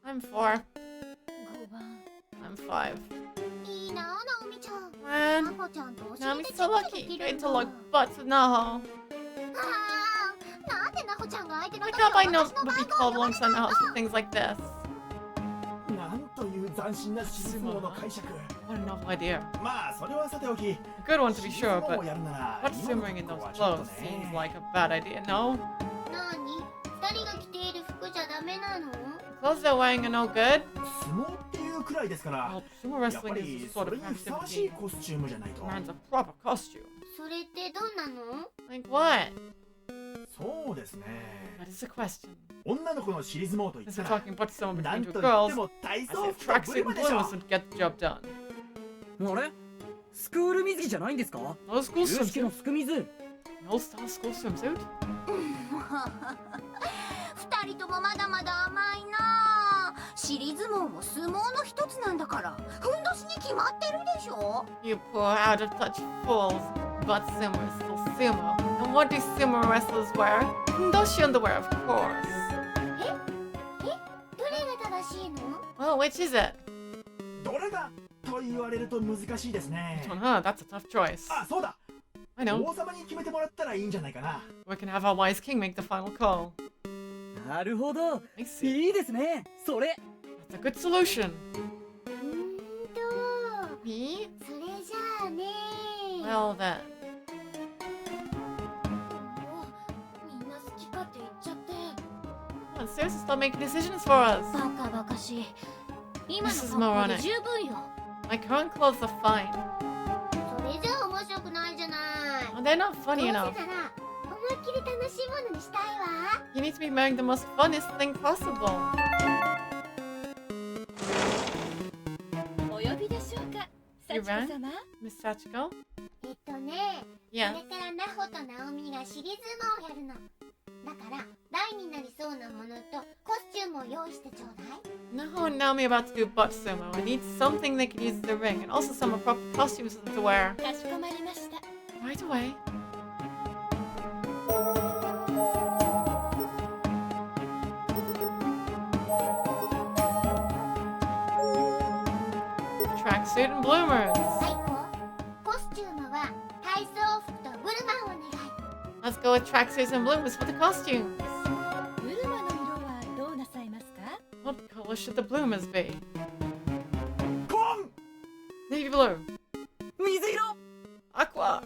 I'm 4. 5番 I'm 5. いいなナオミちゃん Man, ナホちゃんと教え Nami's て so ちょっと lucky. できる Getting ん to だ lock butts with Naho. なんでナホちゃんが相手の Why 時 can't は I not 私の be 番 called 号を呼ば alongside れる Naho の for things like this? なんという斬新な尻相撲の解釈。 What a novel idea. まあそれはさておき、 A good one to be 尻 sure, 相撲 but をやるなら butt 今の simmering in 格 those 好はちょっと clothes ね seems like a bad idea, no? なに2人が着ている服じゃダメなの Clothes they're wearing are no good? 相撲っていうくらいですから Well, sumo やっぱ wrestling り is a そ sort れ of にふさわしい activity. コスチュームじゃないと。 Demands a proper costume. それってどんなの Like what? そうですね。 That is the question. 女の子の尻相撲と言っ Since た we're ら talking butt sumo な between ん two と言っ girls, ても体 I 操 say 服と tracksuit ブル and マでしょ。 bloomers would get the job done. あれスクール水着じゃないんですか No school 旧式の swimsuit? すく水 No style school swimsuit? 2人ともまだまだ甘いな尻相撲も相撲の一つなんだからふんどしに決まってるでしょ You poor out of touch fools. Butt sumo is still sumo. And what do sumo wrestlers wear? Fundoshi underwear, of course. どれが正しいの Well, which is it? どれだと言われると難しいですね。 That's a tough choice. あ、そうだ。 I know. 王様に決めてもらったらいいんじゃないかな。 We can have our wise king make the final call. なるほど I see. いいですねそれ That's a good solution. そ Me? れじゃあね Well then. みんな好き勝手言っちゃって Come on, seriously, stop making decisions for us. バカバカしい今の This is 格好 moronic. で十分よ My current clothes are fine. それじゃあ面白くないじゃない Oh, they're not どう funny せな enough. ら思いっきり楽しいものにしたいわ You need to be wearing the most funnest thing possible. お呼びでしょうか You 幸 rang? 子様 Miss Sachiko? ね Yeah. これからナホとナオミが尻相撲をやるのだから台になりそうなものとコスチュームを用意してちょうだい Naho and Naomi are about to do butt sumo. I need something they can use as a ring and also some appropriate costumes for them to wear. かしこまりました Right away. Tracksuit and bloomers. はいコスチュームは体操服とブルマンをお願い Let's go with tracksuits and bloomers for the costumes. ブルマの色はどうなさいますか What color should the bloomers be? コン Navy blue. 水色 Aqua.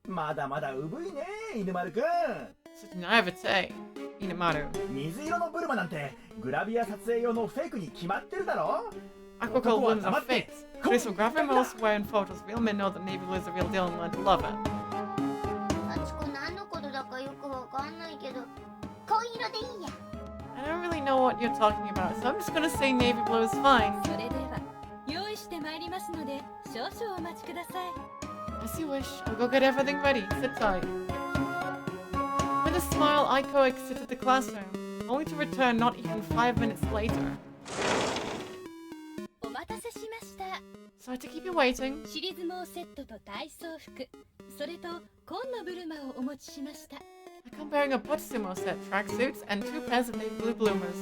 まだまだうぶいね、犬丸くん。 Such naivete. Inamaru. 水色のブルマなんてグラビア撮影用のフェイクに決まってるだろ。 Aqua color bloomers are fakes. Produce from graphic models wearing photos. Real men know that navy blue is the real deal and learn to love it. あちこ何のことだかよくわかんないけど紺色でいいや I don't really know what you're talking about, so I'm just gonna say navy blue is fine. それでは用意してまいりますので少々お待ちください As you wish. I'll go get everything ready. Sit tight. With a smile, Aiko exited the classroom, only to return not even 5 minutes later. お待たせしました Sorry to keep you waiting. 尻相撲セットと体操服それと紺のブルマをお持ちしました I come bearing a butt sumo set, tracksuits, and 2 pairs of navy blue bloomers.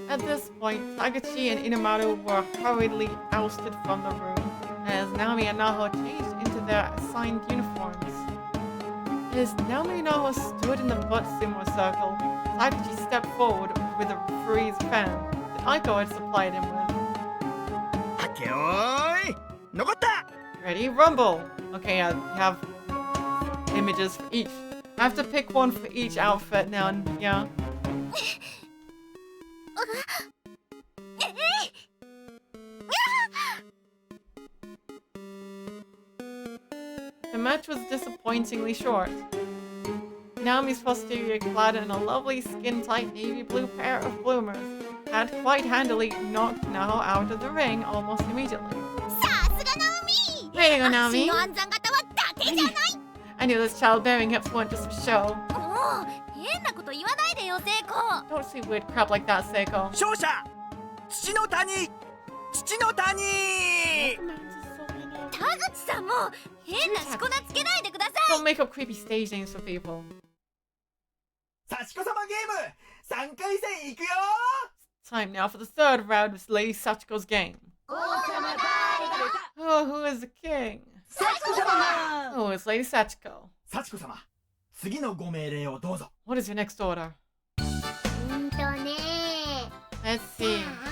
At this point, Tagachi and Inamaru were hurriedly ousted from the room, as Naomi and Naho changed into their assigned uniforms. As Naomi and Naho stood in the butt sumo circle, Tagachi stepped forward with a referee's fan that Aiko had supplied him with. はっけよーい残った Ready? Rumble! Okay, you have images for each. I have to pick one for each outfit now, yeah. The match was disappointingly short. Naomi's posterior, clad in a lovely skin-tight navy blue pair of bloomers, had quite handily knocked Naho out of the ring almost immediately. さすがナオミ Way to go, 足 Naomi! の暗算型は伊達じゃない I knew those childbearing hips weren't just for show. もう変なこと言わないでよ成功 Don't say weird crap like that, Seiko. 勝者土の谷土の谷 田口さんも変なしこ名つけないでください Don't make up creepy stage names for people. 幸子様ゲーム3回戦いくよ Time now for the third round of Lady Sachiko's game. 王様誰 Oh, who is the king? 幸子様 Oh, it's Lady Sachiko. 幸子様次のご命令をどうぞ What is your next order? ね Let's じ see. ゃあ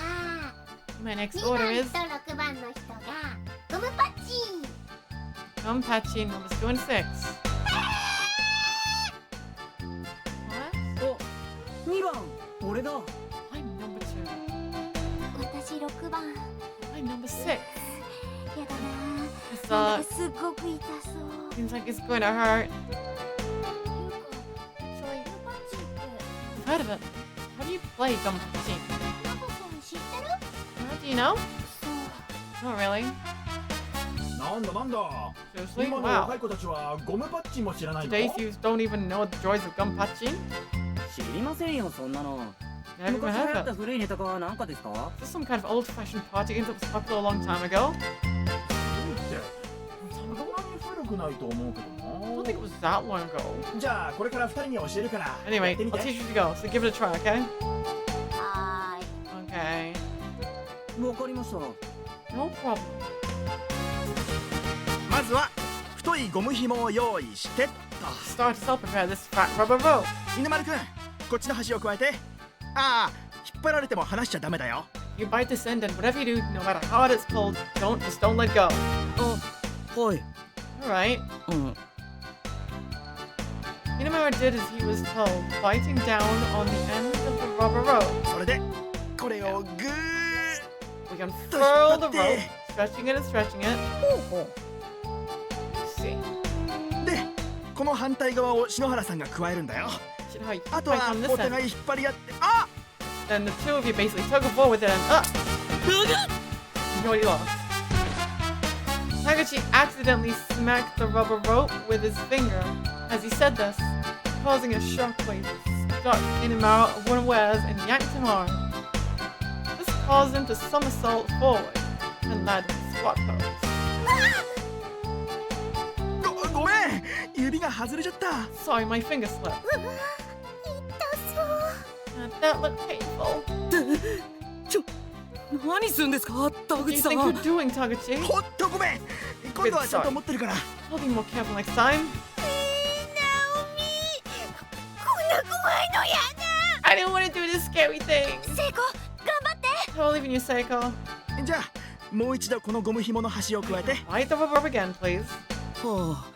My next 2 order 番 is と6番の人がゴムパッチン Gum Patchy numbers 2 and 6. What? お2番俺だ I'm number 2. 私6番 I'm number 6. やだな This なんだかすっごく痛そう seems like it's going to hurt. そういうパッチって I've heard of it. How do you play Gum Patchy? ナコさん知ってる How do you know? そう Not really. なんだなんだ Seriously? 今の若 Wow. い子たちはゴムパッチンも知らないの Today's youth don't even know the joys of Gum Patchy? 知りませんよそんなの Never even 昔流 heard 行 of った it. 古いネタかなんかですか Is this some kind of old-fashioned party game that was popular a long time ago? そんなに古くないと思うけ I ど don't な think it was that long ago. じゃあこれから2人に教えるから Anyway, やってみ I'll て teach you to go, so give it a try, okay? は Okay. わかりました No problem. まずは太いゴム紐を用意してと Start to self-prepare this fat rubber rope. 犬丸くんこっちの端を加えてああ引っ張られても離しちゃダメだよ You bite this end, and whatever you do, no matter how hard it's pulled, don't let go. あはい Alright. うん Inamura did as he was told, biting down on the end of the rubber rope. それでこれをグー We unfurl the rope, stretching it and stretching it. Let's see. でこの反対側を篠原さんが加えるんだよ Should how you あと bite は on this お互 end. い引っ張り合ってあ Then the two of you basically tug a ball with it and you know what he lost. Tagachi accidentally smacked the rubber rope with his finger as he said this, causing a shockwave stuck Inamura unawares and yanked him hard. This caused him to somersault forward and land in a squat pose. ごめん指が外れちゃった Sorry, my finger slipped. 痛そう That looked painful. 何するんですか田 What do 口 you さ think ん you're doing, Tagachi? ほんとごめん今度はちゃんと持ってるから I'll be more careful next time. こんな怖いのや I didn't want to do this scary thing. だ成功頑張って I'll leave you, Seiko. じゃあもう一度このゴム紐の端を加えて Bite the rubber again, please. はあ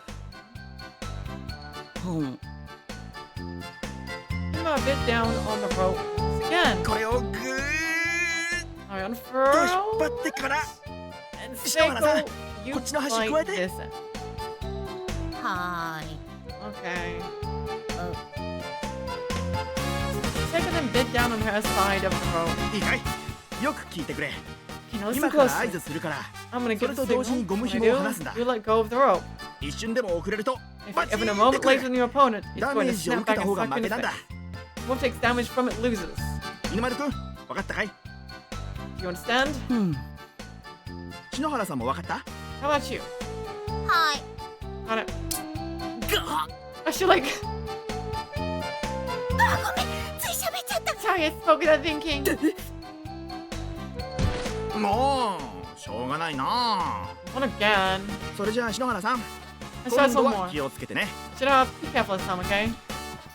うん Inamura bit down on the rope once again. これをグー I ッ unfurl. と引っ張ってから And Seiko, Seiko, you こっちの端 bite 加えて this end. はーい Okay. Seiko then bit down on her side of the rope. いいかいよく聞いてくれ Okay, now 今 listen から合 closely. 図するから I'm gonna そ give れ the と同時に signal. ゴム When I 紐を離すん do, だ you let go of the rope. 一瞬でも遅れると If バチ even a ンって moment くる later than your opponent, it's ダ going メ to ージを snap 受け back た and 方が suck 負 in け the なんだ face. Whoever takes damage from it loses. 犬丸くん分かったかい Do you understand? うん 篠原さんも分かった How about you? はい Got it. I should like. あごめんつい喋っちゃった Sorry, I spoke without thinking. もうしょうがないな Not again. それじゃあ篠原さん Let's 今 try 度 some は more. 気をつけてね Should be careful this time, okay?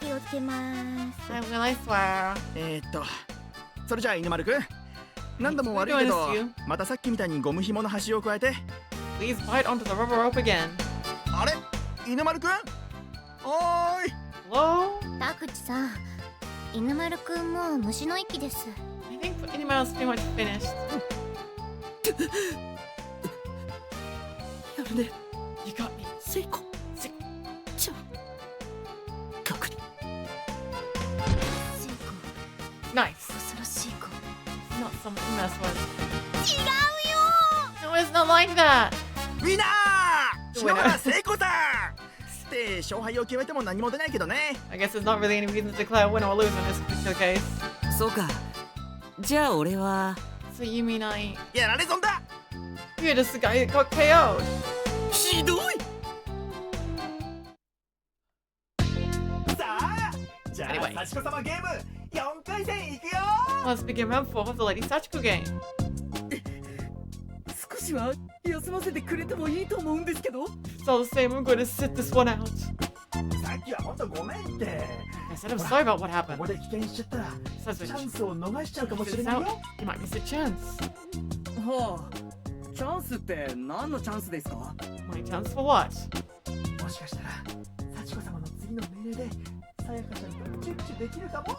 気をつけます I will, I swear. それじゃあ犬丸くん何度も悪いけど We're doing this, you. またさっきみたいにゴム紐の端を加えて Please bite onto the rubber rope again. あれ犬丸くんおーい Hello? 田口さん犬丸くんもう虫の息です I think Inima's pretty much finished. やるね You got me. 成功 Sick. じゃあ確認成功 Nice. 恐ろしい子 Not some mess was. 違うよ No, it's not like that. ウィナー篠原聖子さん素って勝敗を決めても何も出ないけどね。 I guess there's not really any reason to declare win or lose in this particular case. そうか。じゃあ俺は So you mean I... やられ損だ。 You're just the guy that got KO'd. ひどい。さあじゃあ Anyway. 幸子様ゲーム4回戦いくよ。 Let's begin round 4 of the Lady Sachiko game. 少しは休ませてくれてもいいと思うんですけど。 It's all the same, I'm going to sit this one out. さっきはほんとごめんって。 I said I'm sorry about what こ happened. こで棄権しちゃったら Says チ when ャン you スを逃しちゃうかもし sit れ this ない out, よ。 you might miss a chance. はあ。チャンスって何のチャンスですか？ My chance for what? もしかしたら幸子様の次の命令でさやかちゃんとチュッチュできるかも。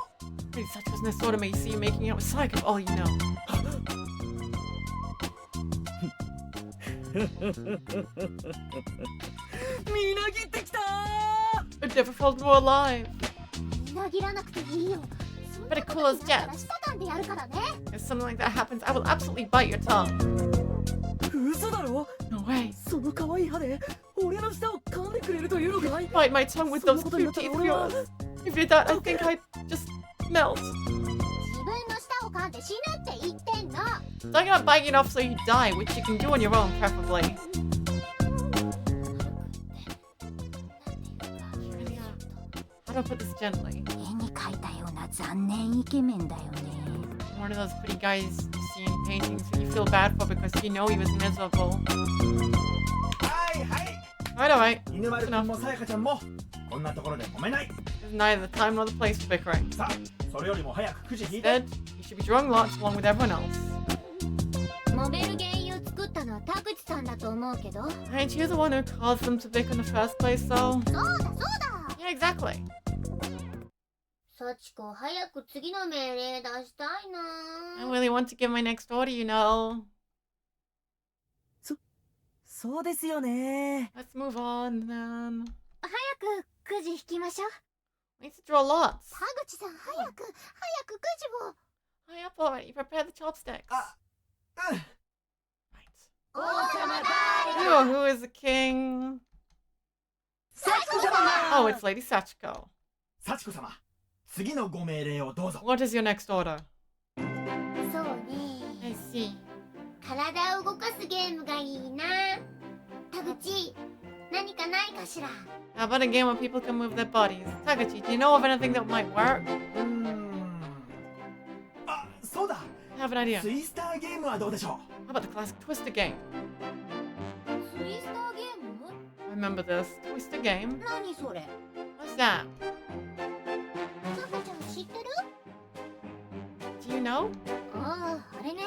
Lady Sachiko's next door to me, see you making out with Psycho, all you know. みなぎってきた I never felt more alive. みなぎらなくていいよ。そんな But こ it と cool に as なったら jets. 舌噛んでやるからね。 If something like that happens, I will absolutely bite your tongue. 嘘だろ？ No way. その可愛い歯で俺の舌を噛んでくれるというのかい？ Bite my tongue with those cute teeth of yours. If you did that, I think I'd just melt. 自分の舌を噛んで死ぬって言ってんの。 So I'm gonna bite you off so you die, which you can do on your own, preferably. How do I put this gently? 絵に描いたような残念イケメンだよね。 One of those pretty guys you see in paintings who you feel bad for because you know he was miserable. はいはい。 Alright, alright. 犬丸くんもさやかちゃんもこんなところで揉めない。 There's neither the time nor the place for bickering. さあそれよりも早くくじ引いて。 Instead, you should be drawing lots along with everyone else. 揉める原因を作ったのは田口さんだと思うけど。 Ain't you the one who caused them to bicker in the first place, though? そうだそうだ。 Yeah, exactly. 幸子早く次の命令出したい I な。 really want to give my next order, you know. そうですよね。 Let's move on then. 早くくじ引きましょう。 We need to draw lots. 田口さん早くくじを。 Hurry up already. Prepare the chopsticks. あ、うん。 Right. 王様だ。 Who is the king? 幸子様。 Oh, it's Lady Sachiko. 幸子様、次のご命令をどうぞ。 What is your next order? そうね。 I see. 体を動かすゲームがいいな。田口、何かないかしら。 How about a game where people can move their bodies? Tagachi, do you know of anything that might work? あ、そうだ。 I have an idea. ツイスターゲームはどうでしょ How about the classic Twister game? ツイスターゲーム？ Remember this Twister game? 何それ？ What's that? タカちゃん知ってる？ Do you know? ああ、あれね。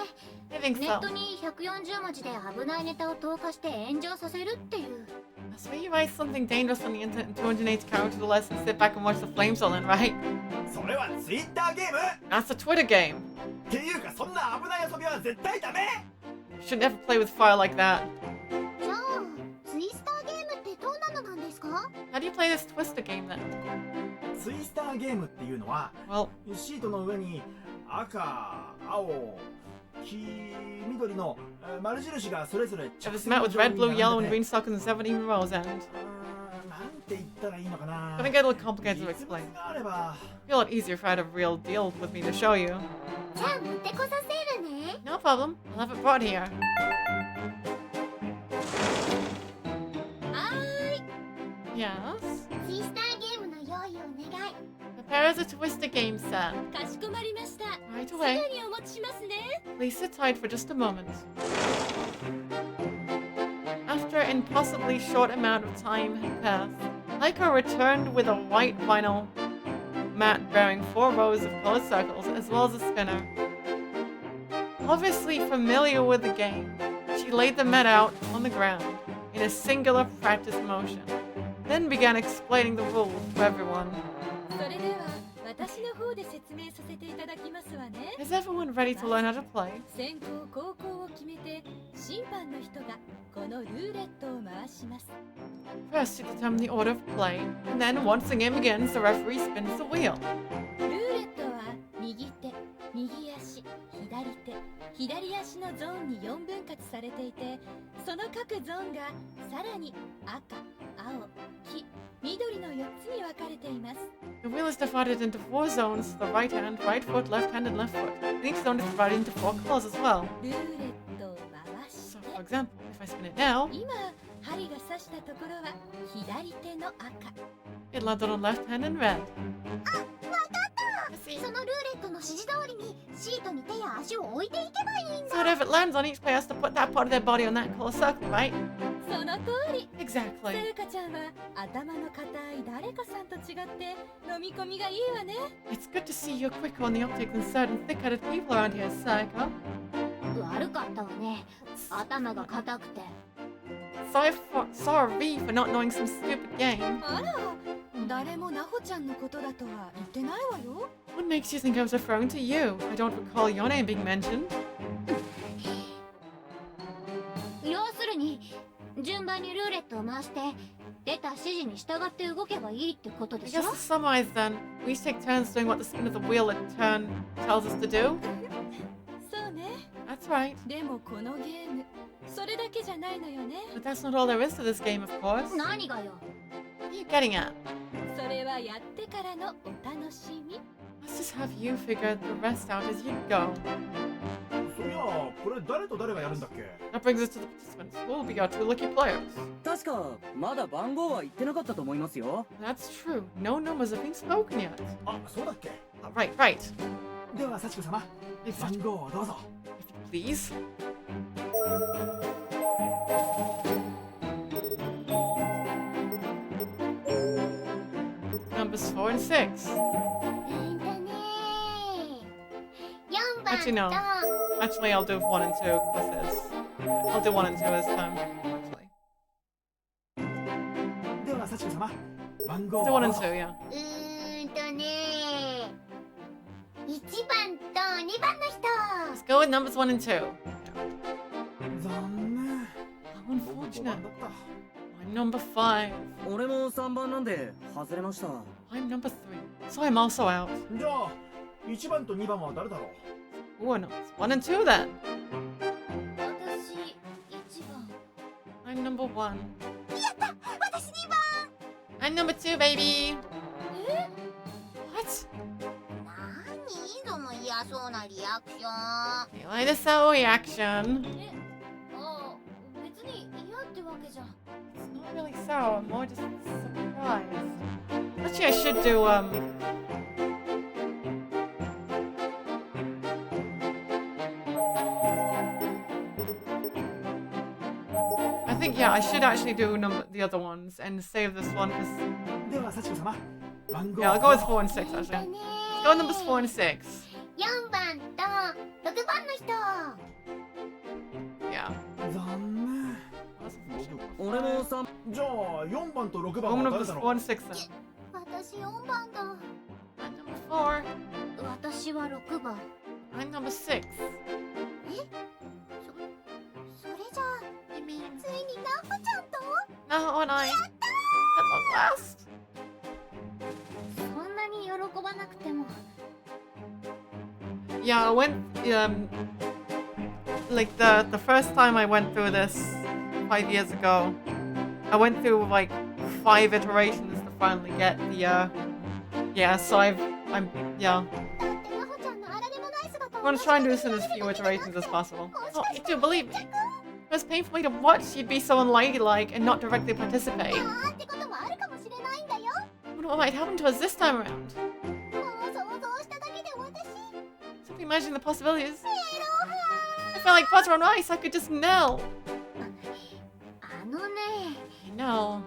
I think ネ so. ットに140文字で危ないネタを投下して炎上させるっていう。 That's where you write something dangerous on the internet in 280 characters or less and sit back and watch the flames all in, right? う。それはツイッターゲーム That's a Twitter game. っていうか、そんな危ない遊びは絶対ダメ。 You should never play with fire like that. じゃあ、ツイスターゲームってどんなのなんですか？ How do you play this Twister game then? ツイスターゲームっていうのは Well, シートの上に赤、青、黄、緑の丸印がそれぞれ if it's met with red, blue, yellow, and green stockings in 17 rows, and なんて言ったらいいのかな。 it's gonna get a little complicated to 実 explain. 物があれば It'd be a lot easier if I had a real deal with me to show you. じゃあ持ってこさせるね。 No problem. I'll have it brought here. はーい。 Yes? ツイスターゲームの用意をお願い。 Prepare as a Twister game set. かしこまりました。 Right す away. ぐにお持ちしますね。 Please sit tight for just a moment. After an impossibly short amount of time had passed, Heiko returned with a white vinyl mat bearing 4 rows of colored circles as well as a spinner. Obviously familiar with the game, she laid the mat out on the ground in a singular practice motion, then began explaining the rules to everyone. それでは私の方で説明させていただきますわね。 Is everyone ready to learn how to play? 先攻後攻を決めて審判の人がこのルーレットを回します。 First, you determine the order of play, and then, once the game begins, the referee spins the wheel. ルーレットは右手、右足、左手、左足のゾーンに4分割されていて、その各ゾーンがさらに赤、青、黄、緑の4つに分かれています。 The wheel is divided into 4 zones: the right hand, right foot, left hand, and left foot. And each zone is divided into 4 colors as well. ルーレットを回し So, て、 for example, if I spin it now, 今針が刺したところは左手の赤。 it landed on left hand and red. そのルーレットの指示通りにシートに手や足を置いていけばいいんだ。 So if it lands on each player has to put that part of their body on that color circle, right? その通り。 Exactly. さやかちゃんは頭の硬い誰かさんと違って飲み込みがいいわね。 It's good to see you're quicker on the uptake than certain thick-headed people around here, Sachiko. 悪かったわね。頭が硬くて。 Sorry for not knowing some stupid game. あら、誰もなほちゃんのことだとは言ってないわよ。 What makes you think I was referring to you? I don't recall your name being mentioned. 要するに順番にルーレットを回して出た指示に従って動けばいいってこと I でしょ。 guess to summarize then, we each take turns doing what the spin of the wheel at turn tells us to do. そうね。 That's right. でもこのゲーム、それだけじゃないのよね。 But that's not all there is to this game, of course. 何がよ。 What are you getting at? それはやってからのお楽しみ。 Let's just have you figure the rest out as you go. そりゃこれ誰と誰がやるんだっけ？ That brings us to the participants. Who will be our 2 lucky players? 確かまだ番号は言ってなかったと思いますよ。 That's true. No numbers have been spoken yet. あ、そうだっけ？ Right, right. では幸子様、 If 番号をどうぞ。 you please. Numbers 4 and 6. 4番 Actually, no. と Actually, I'll do 1 and 2 with this. I'll do 1 and 2 this time. Actually. では幸子様、番号 Do 1をど and うぞ。 2, yeah. 1番と2番の人。 Let's go with numbers 1 and 2. 残念。 How 僕 unfortunate. 5番だった。 I'm number 5. 俺も3番なんで外れました。 I'm number 3. So I'm also out. じゃあ1番と2番は誰だろう？ Who are numbers 1 and 2 then? 私、1番。 I'm number 1. 私2番。 I'm number 2, baby. え？ What? 何その嫌そうなリアクション。 You like the sour reaction? え、ああ、別に嫌ってわけじゃ。 It's not really sour, more just surprised. Actually, I should do, I think, yeah, I should actually do the other ones and save this one because, では幸子様、番号 yeah, を I'll ど go う with ぞ。 4 and 6 actually. Let's go with numbers 4 and 6. 4番と6番の人。 Yeah. 残念。 That's unfortunate. 俺も3じゃあ4番と6 Go 番 with は誰 numbers だろ 4 う？ and 6 then. 私4番だ。 I'm number 4. 私は6番。 I'm number 6. それじゃあついにナホちゃんと No, and I. At long last. そんなに喜ばなくても。 Yeah, I went, like the first time I went through this 5 years ago, I went through like 5 iterations to finally get the, yeah, so I'm, yeah. だってナホちゃんのあられもない姿 I'm gonna try and do this in as few iterations as possible. Oh, you do believe me. It was painful for me to watch you'd be so unladylike and not directly participate. あーってこともあるかもしれないんだよ。 I wonder what might happen to us this time around. もう想像しただけで私 Simply imagining the possibilities. エロ I felt like butter on ice, I could just melt. あのね I know.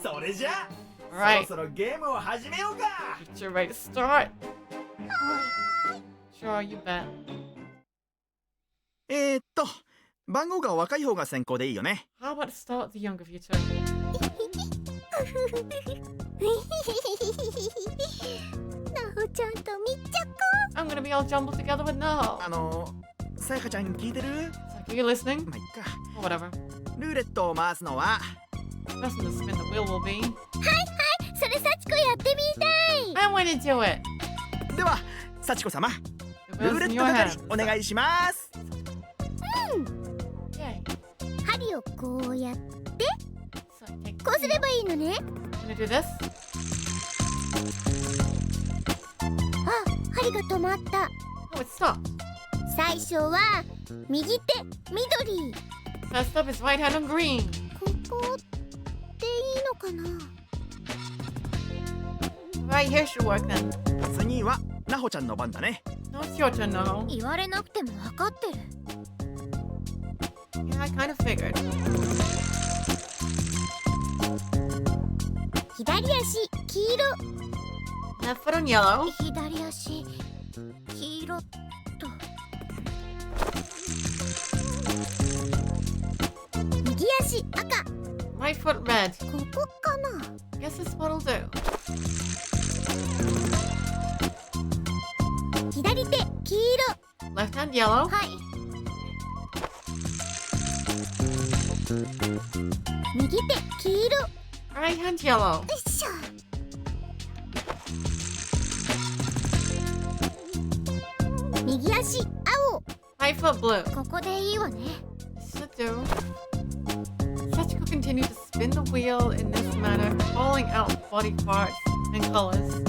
それじゃあ、 Right. そろそろゲームを始めようか。 Get you ready to start. Sure, you bet. 番号が若い方が先行でいいよね。 How about to start the younger of you two? ナホちゃんと密着 I'm gonna be all jumbled together with no. さやかちゃん聞いてる？ It's like, are you listening? まあいっか。 Or whatever. ルーレットを回すのは The best one to spin the wheel will be. それサチコやってみたい I'm going to do it. では幸子様、 The ルー wheel's レ in ッ your ト係 hands. お願いします。わこうやって So I take こうすればいいのね。 I'm gonna do this. あ、針が止まった。 Oh, it stopped. 最初は右手緑。 First up is right hand on green. ここでいいのかな。 Right here should work then. 次はなほちゃんの番だね。 Now it's your turn, Naho. 言われなくても分かってる。 Yeah, I kind of figured. 左足黄色。 Left foot on yellow. 左足黄色っと。右足赤。 Right foot red. ここかな。 Guess this what'll do. 左手黄色。 Left hand yellow. はい。右手黄色。 Right hand yellow. よいしょ。右足青。 Right foot blue. ここでいいわね。 This should do. Sachiko continued to spin the wheel in this manner, calling out body parts and colors.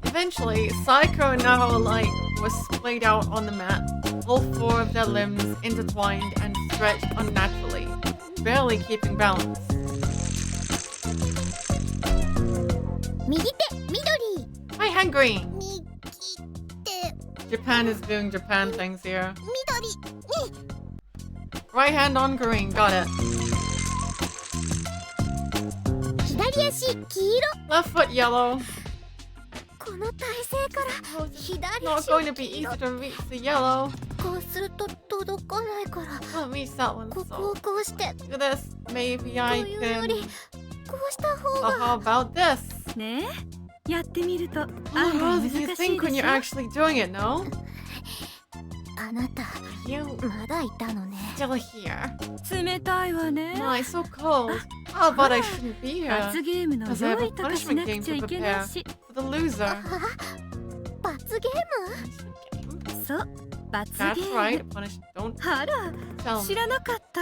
Eventually, Sachiko and Naho alike were splayed out on the mat, all four of their limbs intertwined and stretched unnaturally, barely keeping balance. 右手緑。 Right hand green. 右手 Japan is doing Japan things here. 緑に。 Right hand on green, got it. 左足黄色。 Left foot yellow. この体勢から Oh, it's 左 not 足 going to を be 黄 easy 色。 to reach the yellow. こうすると届かないから Let me start one. ここ So をこうして do this. Maybe と I いうより can. こうした方 So が how about this? ねえ、やってみると Oh, 案 how 外 do 難 you しい think when でし you're ょ。 actually doing it? No, あなた you まだいたのね。 still here. 冷たいわね。 No, it's so cold. Oh, but I shouldn't be here 罰ゲームの because I have 用 a 意とかしな punishment くちゃ game い to けない prepare し。 for the loser. 罰ゲーム Punishment game. そう、罰ゲ That's ー right. ム。 Punish. Don't あら、 tell 知 me らなかった？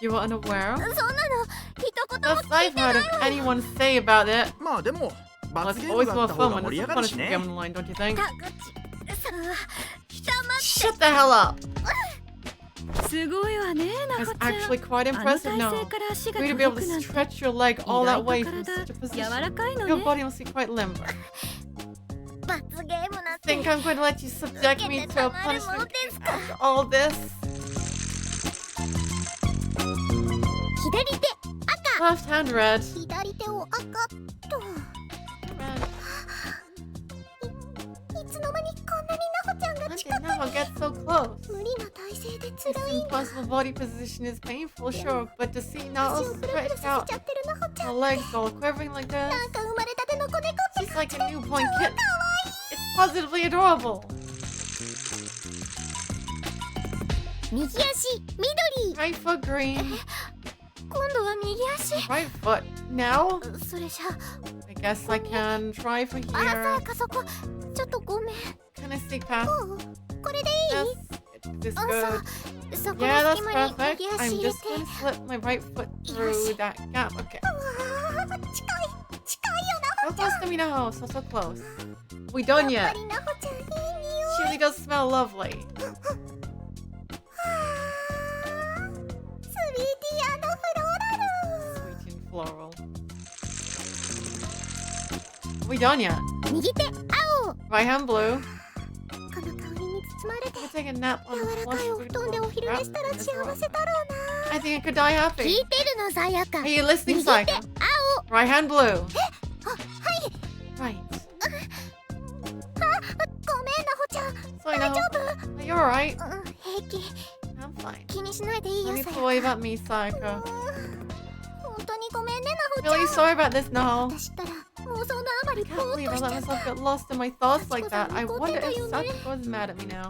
you were unaware. そんなの一言も Best I've heard of anyone say about it. まあでも Well, 罰 it's ゲーム always があ more った方 fun が when 盛り there's 上 a がるし punishment ね。 game online, don't you think? 田口さん黙 Shut the hell up. すごいわね、な That's こちゃん。 actually quite あの impressive 体 now. 勢から足が For you to be able 届 to くなんて stretch your leg 意 all 外 that と way from 体 such a 柔 position. らかいの Your ね。 body must be quite limber. 罰ゲームなんて Think I'm going to let you subject me to a punishment after all this? 左手 Left hand red. 左手を赤っと Red. いつの間にこんなになほちゃんが How 近 did Naho get so close? 無理な体勢で This 辛いんだ impossible body position is painful, sure, but to see Naho 足をプルプル stretched させ out, ちゃってるなほちゃ her ん legs all quivering like this. なんか生まれたての子猫って She's like a newborn kitten. It's positively adorable. 右足緑 Right foot green. 今度は右足 Right foot. Now, それじゃ I guess I can try for あさ here. やかそこちょっとごめん Can I sneak past おうこれでい this? Is this あ good? さそこの Yeah, that's 隙間に perfect. 右 I'm 足入れ just て gonna slip my right foot through that gap. Okay. うわー近いよ So close to me now. So close. We な done や yet? っぱりなほちゃんいい She 匂い really does smell lovely. はースウィーティーフローラル Sweet and floral. We done yet? 右手青 Right hand blue. この香りに包まれて We'll take a nap on 柔 the ら plush かいお布団でお昼寝したら wrap in this 幸 robe. せだろう I な think I could die 聞 happy. いてるのさやか Are you listening, 右手 Psycho? 青 Right hand blue. あはい Right. ごめんなほちゃん So I 大 know. 丈 Are you alright? 夫うん平気 I'm fine. 気にしないでいい No よ need さ to や worry か about me, Psycho. 本当にごめんねなほち Really ゃん sorry about this, no. 私ったら妄想のあまりぼ Can't ーっ believe と I しちゃ let った myself get lost in my thoughts like that. I Sachiko-san, wonder if 怒ってたよね。 Sachiko is mad at me now.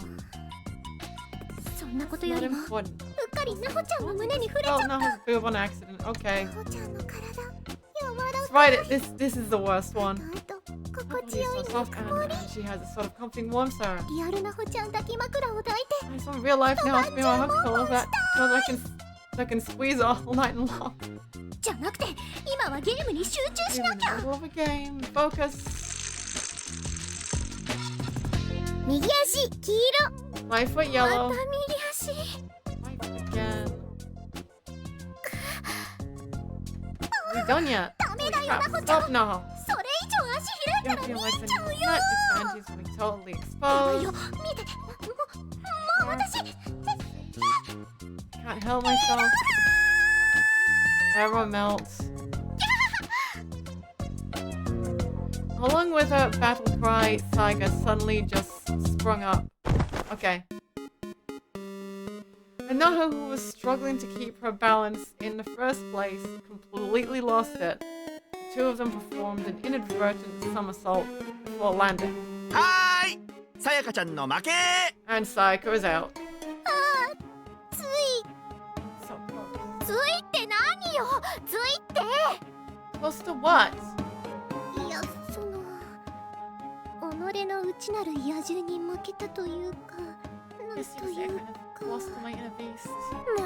そんなこと It's よ not りも important. うっかりなほちゃんの胸に触れちゃ Oh, った no, his boob on accident. Okay. なほちゃんの体柔ら That's かい right. This is the worst one. あと Her 心 body 地 is よい so ぬ soft くも and り she has a sort of comforting warmth to her. リアルなほちゃん抱き枕を抱いて I have some real life now. It's me my hug pillow that I can squeeze it all night long. じゃなくて今はゲームに集中し In な the きゃ。 middle of a game. Focus. 右足黄色。 My foot また yellow. 右足。 My foot again. Are we done yet? ダメだよ Crap, なこちゃん。 stop now. それ以上足開い You た have ら to 見 like え the ちゃう net. よ。 Your panties will be totally やばいよ exposed. 見てて。もう私。 Can't help myself. Arrow melts. Along with her battle cry, Saiga suddenly just sprung up. Okay. And Naho, who was struggling to keep her balance in the first place, completely lost it. The two of them performed an inadvertent somersault before landing. はーい、さやかちゃんの負け。 And Saika is out. あーつい So close. ついって何よ。ついって。 Close to what? いやその己の内なる野獣に負けたというかなん Yes, と you say い I う kind of lost to my inner beast. も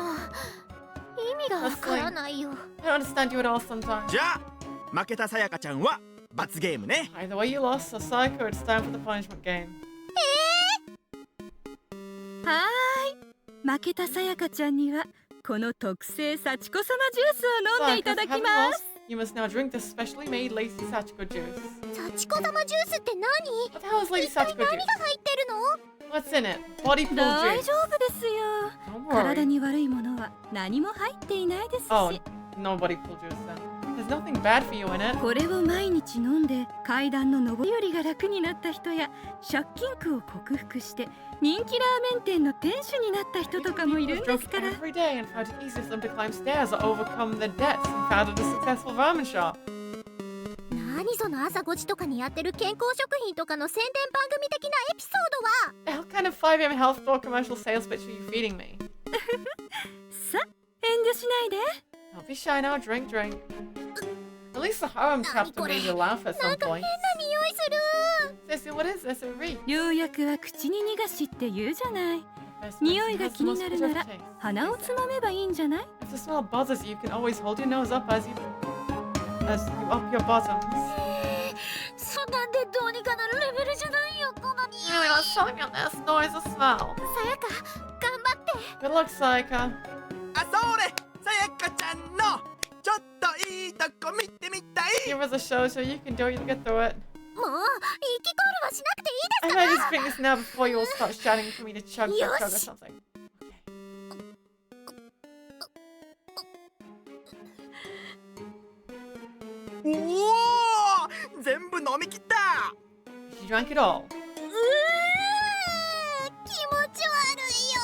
う意味がわからないよ。 I don't understand you at all sometimes. じゃあ負けたさやかちゃんは罰ゲームね。 Either way you lost, so Saika, it's time for the punishment game. はーい、負けたさやかちゃんにはこの特製幸子様ジュースを飲んでいただ Saika, き having ま lost, す。 you must now drink this specially made Lacey Sachiko juice. 幸子様ジュースって何？ What the hell is Lady 一体 Sachiko 何が juice? 入ってるの？ What's in it? Body pool 大 juice. 丈夫ですよ。 Don't 体 worry. に悪いものは何も入っていないですし。 Oh, no body pool juice then. There's nothing bad for you in it. これを毎日飲んで階段の上り下りが楽になった人や借金苦を克服して人気ラーメン店の店主になった人とかもいるん People で drove すから。 every day and found it easier for them to climb stairs or overcome their debts and founded a successful ramen shop. 何その朝5時とかにやってる健康食品とかの宣伝番組的なエピソードは？ What kind of 5 a.m. health store commercial sales pitch are you feeding me? さ、遠慮しないで。 Don't be shy now, drink, drink. At least the harem chapter made you laugh at な some んか変 point. な匂いする。 Sissy, what is this? It reeks. 良薬は口に逃がしって言うじゃない。 Best 匂い medicine が has the 気に most なるな bitter ら taste. 鼻をつまめばいいんじゃない？ If the smell bothers you, you can always hold your nose up as you up your bottoms. そんなんでどうにかなるレベルじゃないよこの匂い。 Really not selling on this noise or smell. さやか頑張って。 Good luck, Saika. あ、それさやかちゃんのちょっといいとこ見てみたい。 Give us a show so you can do it, you get through it. もう息コールはしなくていい I です might か just drink this now before you all start shouting for me to chug, chug, chug or Yosh. something. おお、全部飲み切った。 She drank it all. 気持ち悪いよ。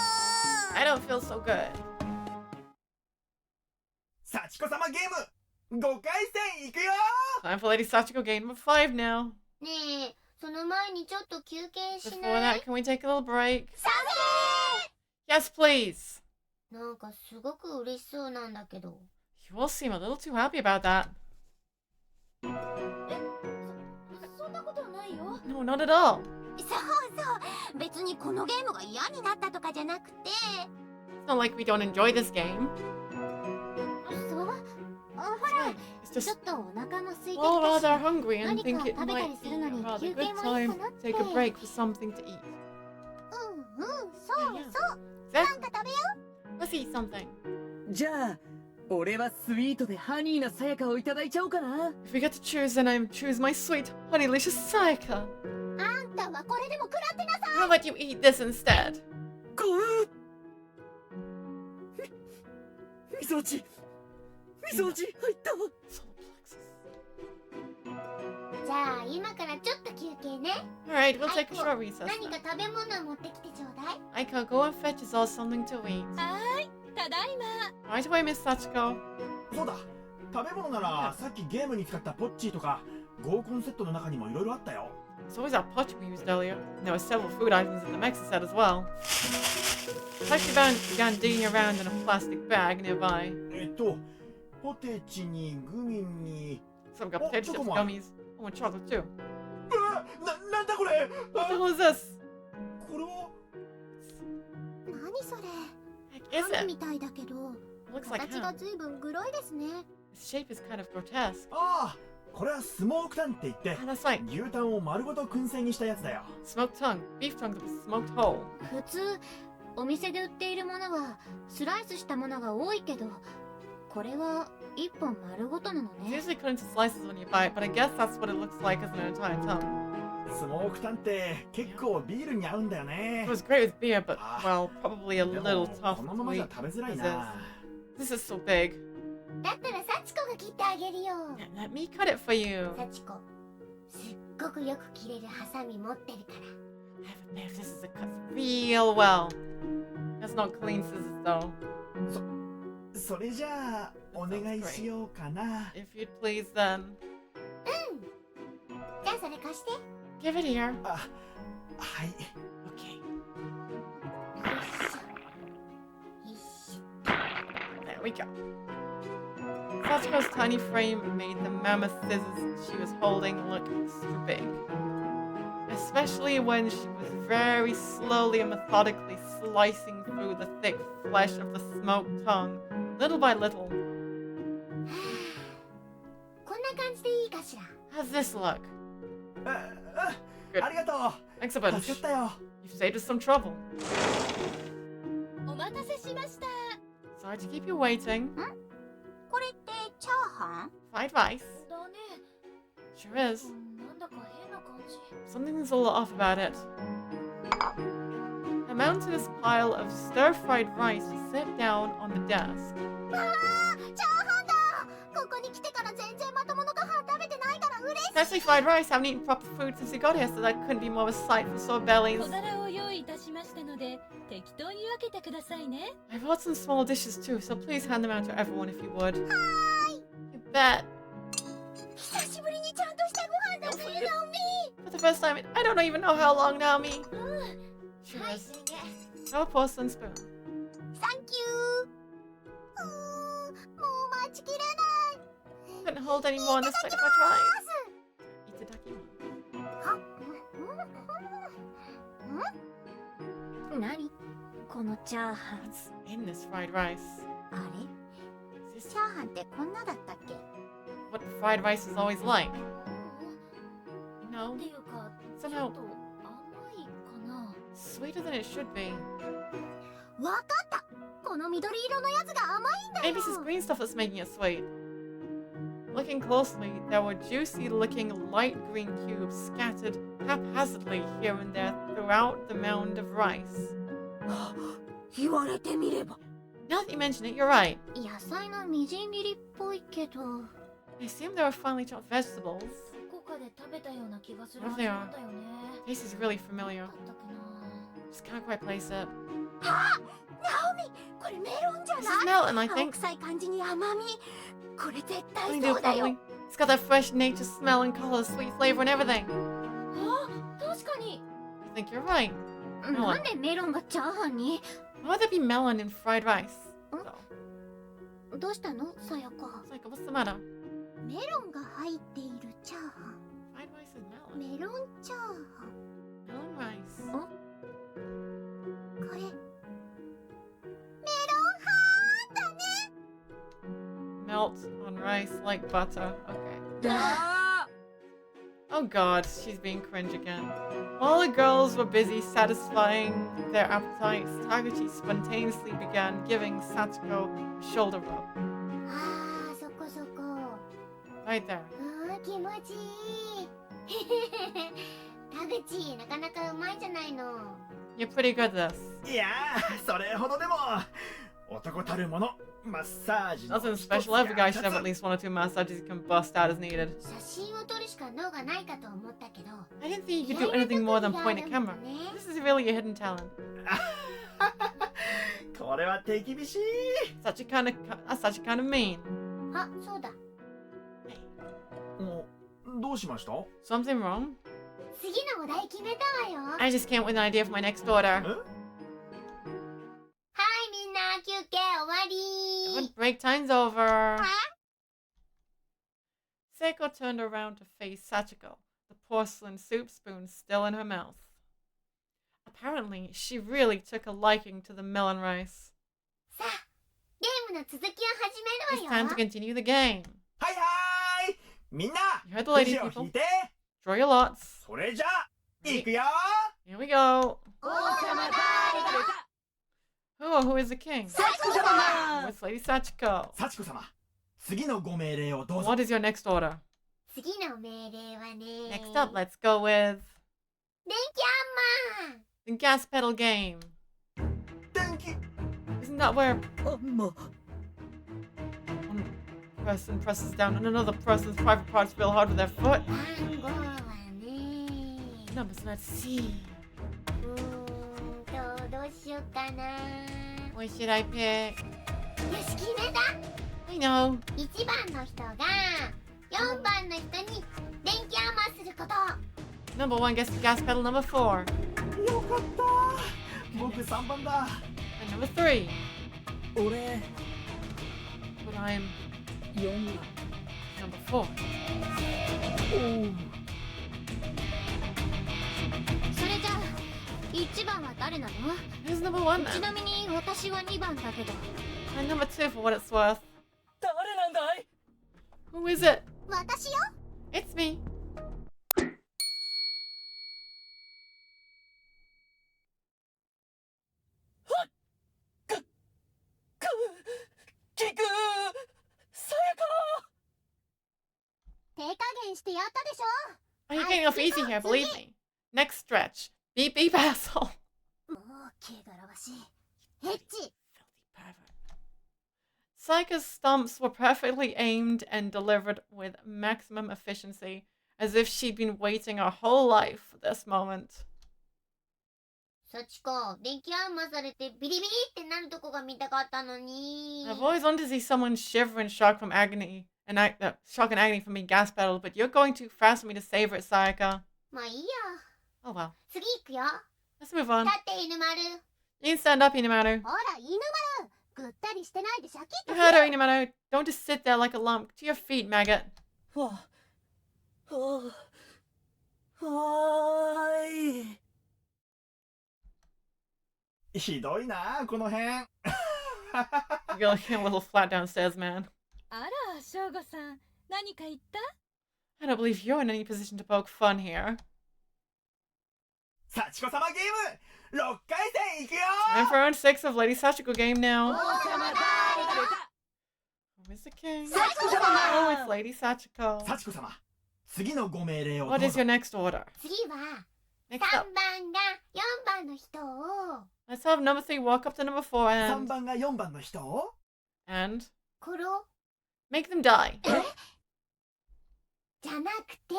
I don't feel so good. さちこ様ゲーム5回戦いくよ。 Time for Lady Sachiko game number 5 now. ねえ、その前にちょっと休憩し Before ない？ that, can we take a little break? 賛 Yes, please. 成。なんかすごく嬉しそうなんだけど。 You all seem a little too happy about that. そんなことはないよ。 No, not at all. そうそう、別にこのゲームが嫌になったとかじゃなくて。 It's not like we don't enjoy this game. そう？ほら、 It's ちょ just っとお腹も空いてき all たし。 rather hungry and 何 think か it 食べたり might す be るの a に rather 休 good 憩もいい time かなっ to て。 take a break for something to eat. そう Yeah. そう。 Exactly. なんか食べよ Let's eat something. じゃあ俺はスイートでハニーなさやかをいただいちゃおうかな。 If we get to choose, then I choose my sweet, honeylicious Saika. う。あんたはこれでも食らってなさ How about you eat this instead? ごうみそじみそじ入った。 Solar plexus. い。じゃあ今からちょっと休憩ね。 Alright, we'll take a short recess 何 then. か食べ物持ってきてちょうだい。 Aiko, go and fetch us all something to eat. はーい、ただいま。 Right away, Miss Sachiko. そうだ、食べ物ならさっきゲームに使ったポッチーとか合コンセットの中にもいろいろあったよ。 It's always that potch we used earlier. And there were several food items in the Mexa set as well. Taxi began digging around in a plastic bag nearby. ポテチにグミに Some got Oh, potato chips, come on. gummies. I want chocolate too. なんだこれ。 What the hell is this? これは何それ？ Heck is ハム it? みたいだけど。 What Looks like 形が ham. 随分グロいですね。 Its shape is kind of grotesque. ああ、これはスモークタンって言って Ah, that's right. 牛タンを丸ごと燻製にしたやつだよ。 Smoked tongue. Beef tongue that was smoked whole. 普通お店で売っているものはスライスしたものが多いけど、これは一本丸ごとなの It's ね。 usually cut into slices when you buy it, but I guess that's what it looks like as an entire tongue. スモークタンって結構ビールに合うんだよね It。was great with beer, but, Ah. well, probably a で little も tough この to ままじゃ eat. 食べづらい This な。 This is so big. だったらサチコが切ってあげるよ。 Let me cut it for you. サチコ、すっごくよく切れるハサミ持ってるから。 I have a pair of scissors that cuts real well. That's not clean scissors, though. それじゃあお願いしようかな。 If you'd please, then. じゃあそれ貸して。 Give it here. あ、はい。 Okay. よいしょ。 There we go. Sachiko's tiny frame made the mammoth scissors she was holding look extra big. Especially when she was very slowly and methodically slicing through the thick flesh of the smoked tongue, little by little. こんな感じでいいかしら。 How's this look? ありがと Thanks a う。 bunch. 助かったよ。 You've saved us some trouble. お待たせしました。 Sorry to keep you waiting. これってチャーハン Fried rice. だね。 Sure is. なんだか変な感じ。 Something's a little off about it. A mountainous pile of stir-fried rice was set down on the desk. あー、チャーハンだ。ここに来てから全然まとものご飯食べてないから嬉しい。 It's actually fried rice. I haven't eaten proper food since we got here, so that couldn't be more of a sight for sore bellies. 小皿を用意いたしましたので、適当に分けてくださいね。 I brought some small dishes too, so please hand them out to everyone if you would. はーい。 You bet. 久しぶりにちゃんとしたご飯だぜ、ナオミ。 For the first time in I don't even know how long, Naomi. うん。 Sure はい、 is. それで。 Have a porcelain spoon. サンキュー。もう待ちきれない。 Couldn't hold any more on this plate if I tried. Itadakimasu. は何このチャーハン。 What's in this fried rice? あれ Is チ this ャーハンってこんなだったっけ what fried rice is always like? っ No. ていうか、ちょ Somehow っと甘いかな。 sweeter than it should be. わかった。この緑色のやつが甘いんだよ。 Maybe it's this green stuff that's making it sweet. Looking closely, there were juicy-looking light green cubes scattered haphazardly here and there throughout the mound of rice. 言われてみれば。 Now that you mention it, you're right. 野菜のみじん切りっぽいけど、 I assume they were finely chopped vegetables. どこかで食べたような気がする What は if ず they な are? んだよね。 Taste is really familiar. だったっけな。 Just can't quite place it. あ、ナオミ、これメロンじゃ This な is い melon, I 青 think. 臭い感じに甘み。これ絶対 I そ do うだよ。 probably. It's got that fresh nature smell and color, sweet flavor and everything. あ、確かに。 I think you're right. なんでメロンがチャーハンに Why would there be melon in fried rice? Huh? So, どうしたのさやか。 it's like, what's the matter? メロンが入っているチャーハ Fried rice is ン。 melon. メロンチャーハン。 Melon rice. これ。メロンハーンだね。 Melt on rice like butter. Okay. Oh god, she's being cringe again. While the girls were busy satisfying their appetites, Taguchi spontaneously began giving Sachiko a shoulder rub. あー、そこそこ。 Right there. あー、気持ちいい。田口、なかなかうまいじゃないの。 You're pretty good at this. いやー、それほどでも男たるものマッサージの Nothing 一つ special. や Every guy should 二 have つ at least one or two massages you can bust out as needed. 写真を撮るしか能がないかと思ったけど。 I didn't think you could do anything more than point a camera. This is really a hidden talent. これは手厳しい。 Such a kind of mean. あ、そうだ。どうしました？ Something wrong? 次のお題決めたわよ。 I just came up with an idea for my next order. はい、みんな休憩終わり。 Everyone, break time's over. Seiko turned around to face Sachiko, the porcelain soup spoon still in her mouth. Apparently, she really took a liking to the melon rice. さあ、ゲームの続きを始 It's める time わ to よ。 continue the game. はいはーい、みんな You heard the く lady じを people. 引いて。 Draw your lots. それじゃあいくよ。 Here we go. 王様誰か。 Who is the king? 幸子様 It's Lady Sachiko. 幸子様、次のご命令をどうぞ。 What is your next order? 次の命令はね。 Next up, let's go with 電気アンマン。 the gas pedal game. 電気 Isn't that where あんま one person presses down and another person's private parts feel hard with their foot? 番号はね。 Numbers, let's see. どうしようかな。 What should I pick? よし、決めた。 I know. 1番の人が4番の人に電気アンマンすること。 Number 1 gets the gas pedal. Number 4. よかったー、僕3番だ。 And number 3. 俺 But I'm 4 number 4. おうそれじゃあ1番は誰なの？ Who's number 1ち then? なみに私は2番だけど。 And number 2 for what it's worth. 誰なんだい Who is it? 私よ。 It's me. キクさやか手加減してやったでしょ。 Oh, you're getting off easy here, believe me. Next stretch. Beep beep asshole. もう汚らわしい。ヘッチ。 Filthy pervert. Psycho's stomps were perfectly aimed and delivered with maximum efficiency, as if she'd been waiting her whole life for this moment. サチコ、電気アンマンされてビリビリってなるとこが見たかったのに。 I've always wanted to see someone shiver in shock from agony, and shock and agony from being gas pedaled, but you're going too fast for me to savor it, Sayaka. まあいいや。 Oh well. 次行くよ。 Let's move on. 立って犬丸。 You can stand up, Inamaru. ほら犬丸。ぐったりしてないでシャキッと You heard her, Inamaru. Don't just sit there like a lump. To your feet, maggot. はあはーいひどいなこの辺。 You're looking a little flat downstairs, man. あら、ショウゴさん、何か言った？ I don't believe you're in any position to poke fun here. 幸子様ゲーム6回戦いくよ。 Time for round 6 of Lady Sachiko game 王 now. 様誰か。 Who is the king? 幸子 Oh, 様 it's Lady Sachiko. 幸子様、次のご命令をど What う is ぞ。 your next order? 次は Next 3 up, 番が4番の人を let's have number 3 walk up to number 4 3 and 番が4番の人を 殺 make them die じゃなくて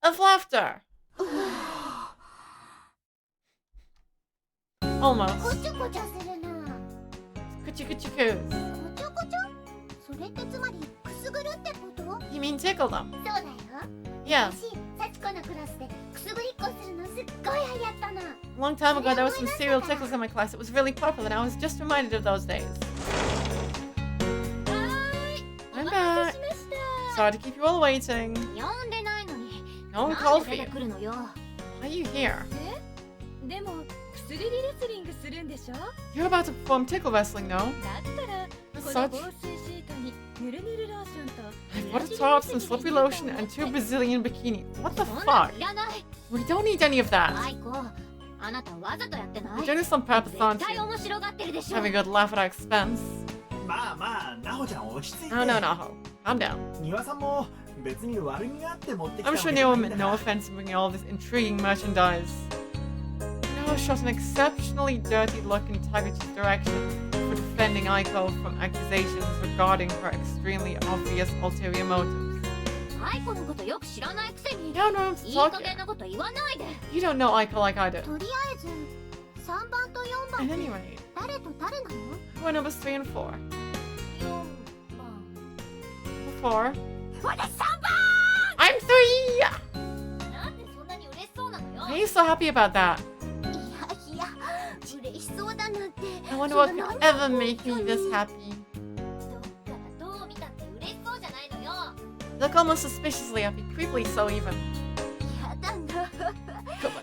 of laughter. こ Almost. ちょこちょするな。 Kuchi kuchi koos. こちょこちょそれってつまりくすぐるってこと？ You mean tickle them? そうだよ。 Yeah. 私、サチコのクラスでくすぐりっこするのすっごい流行ったの。 A long time ago, there was some serial tickles in my class. It was really popular, and I was just reminded of those days. お I'm 待 back. たせしました。 Sorry to keep you all waiting. 呼んでないのに。 No one な called ん for で you. 出てくるのよ。 Why are you here? でも、薬リレスリングするんでしょ？だ You're about to perform tickle wrestling, no? ったら、 As この such, 防水シートにぬるぬるローションと I've bought a top, some slippery lotion, and 2 Brazilian bikinis. What the そんな fuck? のいらない。 We don't need any of that. アイコ、あなたわざとやってな You're い？ doing this on purpose, 絶 aren't 対 you? 面白がってるでしょ。 Having a good laugh at our expense. まあまあ、なほちゃん落ち着いて。 No, no, no. Calm down. 庭さんも別に悪気があって持ってきた I'm わけ sure じゃ Neo ないんだ meant no から。 offense in bringing all this intriguing merchandise. Noah shot an exceptionally dirty look in Tagachi's direction for defending Aiko from accusations regarding her extremely obvious ulterior motives. アイコのことよく知らないくせに。 You don't know what い I'm い加 talking 減なこと言わないで。 You don't know Aiko like I do. とりあえず3番と4番 And って anyway, 誰と誰なの？ who are numbers 3 and 4? 4番。 4. 私3番。 I'm 3! なんでそんなに嬉しそうなのよ。 Why are you so happy about that? いや嬉しそうだなんて。 I wonder what could ever make you this happy. どっからどう見たって嬉しそうじゃないのよ。 Look almost suspiciously happy, creepily so even. やだな。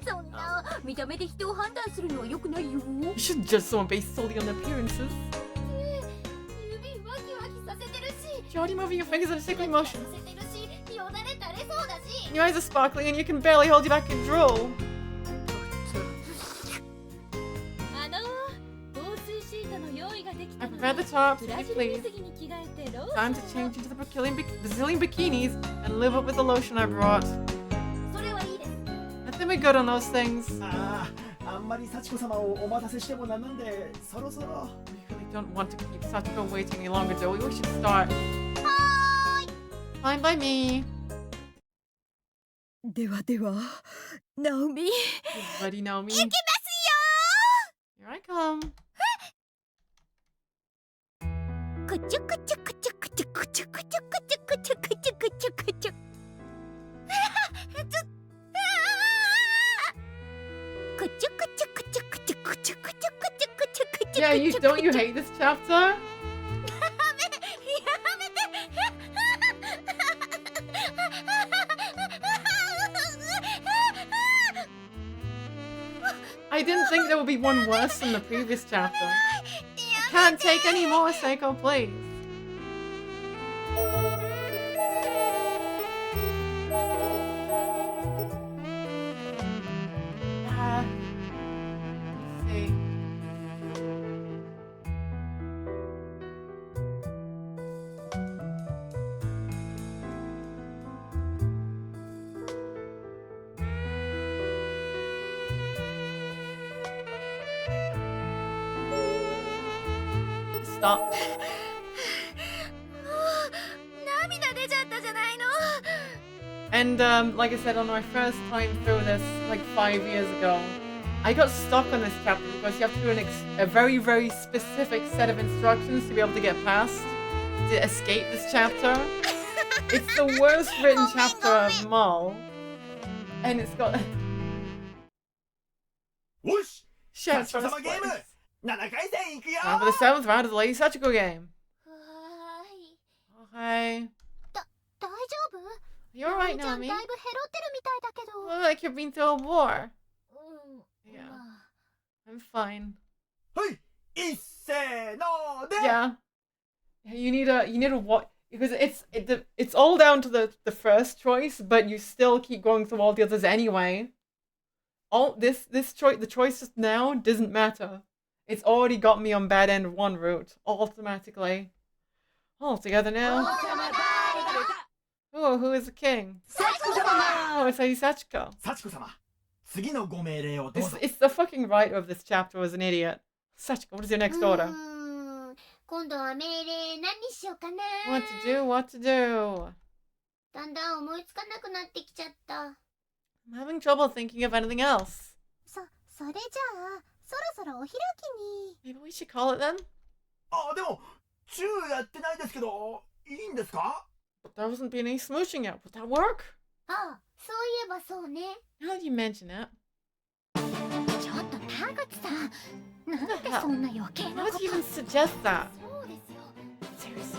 そんな見た目で人を判断するのは良くないよ。 You shouldn't judge someone based solely on appearances. 指は god, you're moving your fingers in a tickling motion. させてるし、よだれ垂れそうだし。 Your eyes are sparkling and you can barely hold your back and drool. 防水シートの用意ができた I の prepared the で top, ブラ pretty ジル please. 水着に着替えてロー Time to change into the bazillion bikinis and live up with the lotion I brought. それはいいです。 I think we're good on those things. ああ、あんまり幸子様をお待たせしてもなんなんで、そろそろ。 We really don't want to keep Sachiko waiting any longer, do we? We should start. Fine by me. ではではナオミ You already know me. Here I come. くちゅくちゅくちゅくちゅくちゅくちゅくちゅくちゅくちゅくちゅくちゅ。くちゅくちゅくちゅくちゅくちゅくちゅくちゅくちゅくちゅ。 Yeah, don't you hate this chapter? I didn't think there would be one worse than the previous chapter. I can't take any more, Seiko, please. Let's see. Stop. 涙出ちゃったじゃないの。 And like I said, on my first time through this, like 5 years ago, I got stuck on this chapter because you have to do a very, very specific set of instructions to be able to get past, to escape this chapter. It's the worst written chapter of them all. And it's got... よし、 Shit, 幸子様ゲーム place. 7回戦いくよ。 Time for the 7th round of the Lady Sachiko game. はーい。 Okay. 大丈夫？ You're alright, ちゃん Naomi. だいぶヘロってるみたいだけど。 Look like you've been through a war. うん。 Yeah. まあ I'm fine. はい、一せーので。 Yeah. You need a what? Because it's all down to the first choice, but you still keep going through all the others anyway. All the choice just now doesn't matter. It's already got me on bad end one route automatically. All together now. Oh, who is the king? Oh, it's Lady Sachiko. 幸子様、次のご命令をどうぞ。 It's the fucking writer of this chapter was an idiot. Sachiko, what is your next order? 今度は命令何にしようかな。 What to do? What to do? だんだん思いつかなくなってきちゃった。 I'm having trouble thinking of anything else. それじゃあ、そろそろお開きに。 Maybe we should call it then? あ、でも、チューやってないですけど、いいんですか？ But there hasn't been any smooching yet. Would that work? ああ、そういえばそうね。 Now that you mention it. ちょっと田口さん、なんでそんな余計な Why こ would と。 you even suggest that? そうですよ。 Seriously.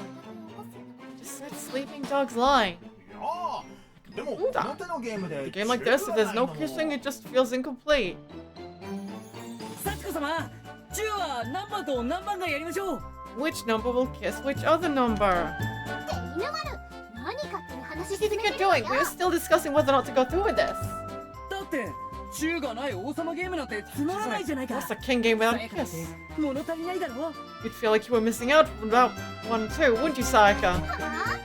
Just let sleeping dogs lie. いやー、でも、そうだ。この手のゲームで A game like this, if there's no kissing, it just feels incomplete. 幸子様、チューは何番と何番がやりましょう。 Which number will kiss which other number? って犬丸、何勝手に話 What し do you 進 think め you're てるの doing? よ。 We're still discussing whether or not to go through with this. だってチューがない王様ゲームなんてつまらないじゃないか。 What's a king game without さ a やかだって kiss? 物足りないだろ。 You'd feel like you were missing out without one too, wouldn't you, Sayaka? はあ、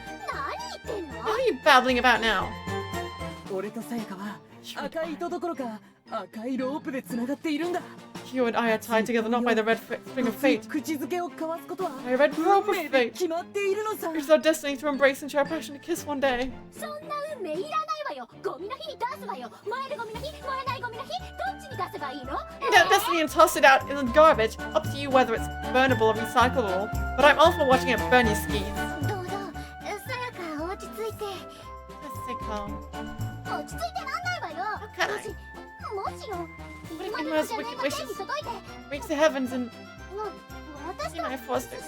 何言ってんの？ What are you babbling about now? 俺とさやかは赤い糸どころか赤いロープでつながっているんだ。 You and I are tied together not by the red string of fate, 口づけを交わすことは by a red rope of 運命で fate. 決まっているのさ。 It's our destiny to embrace and share a passion to kiss one day. そんな運命いらないわよ。ゴミの日に出すわよ。燃えるゴミの日、燃えないゴミの日、どっちに出せばいいの？ You get destiny and toss it out in the garbage. Up to you whether it's burnable or recyclable. But I'm all for watching it burn your skis. どうぞ、さやか落ち着いて。 Let's take home. 落ち着いてなんないわよ。 How can I? もしよ、 What if 今 you の must じゃない wicked が手 wishes に届いて、 reach the heavens and 私 you と know, I forced す it? る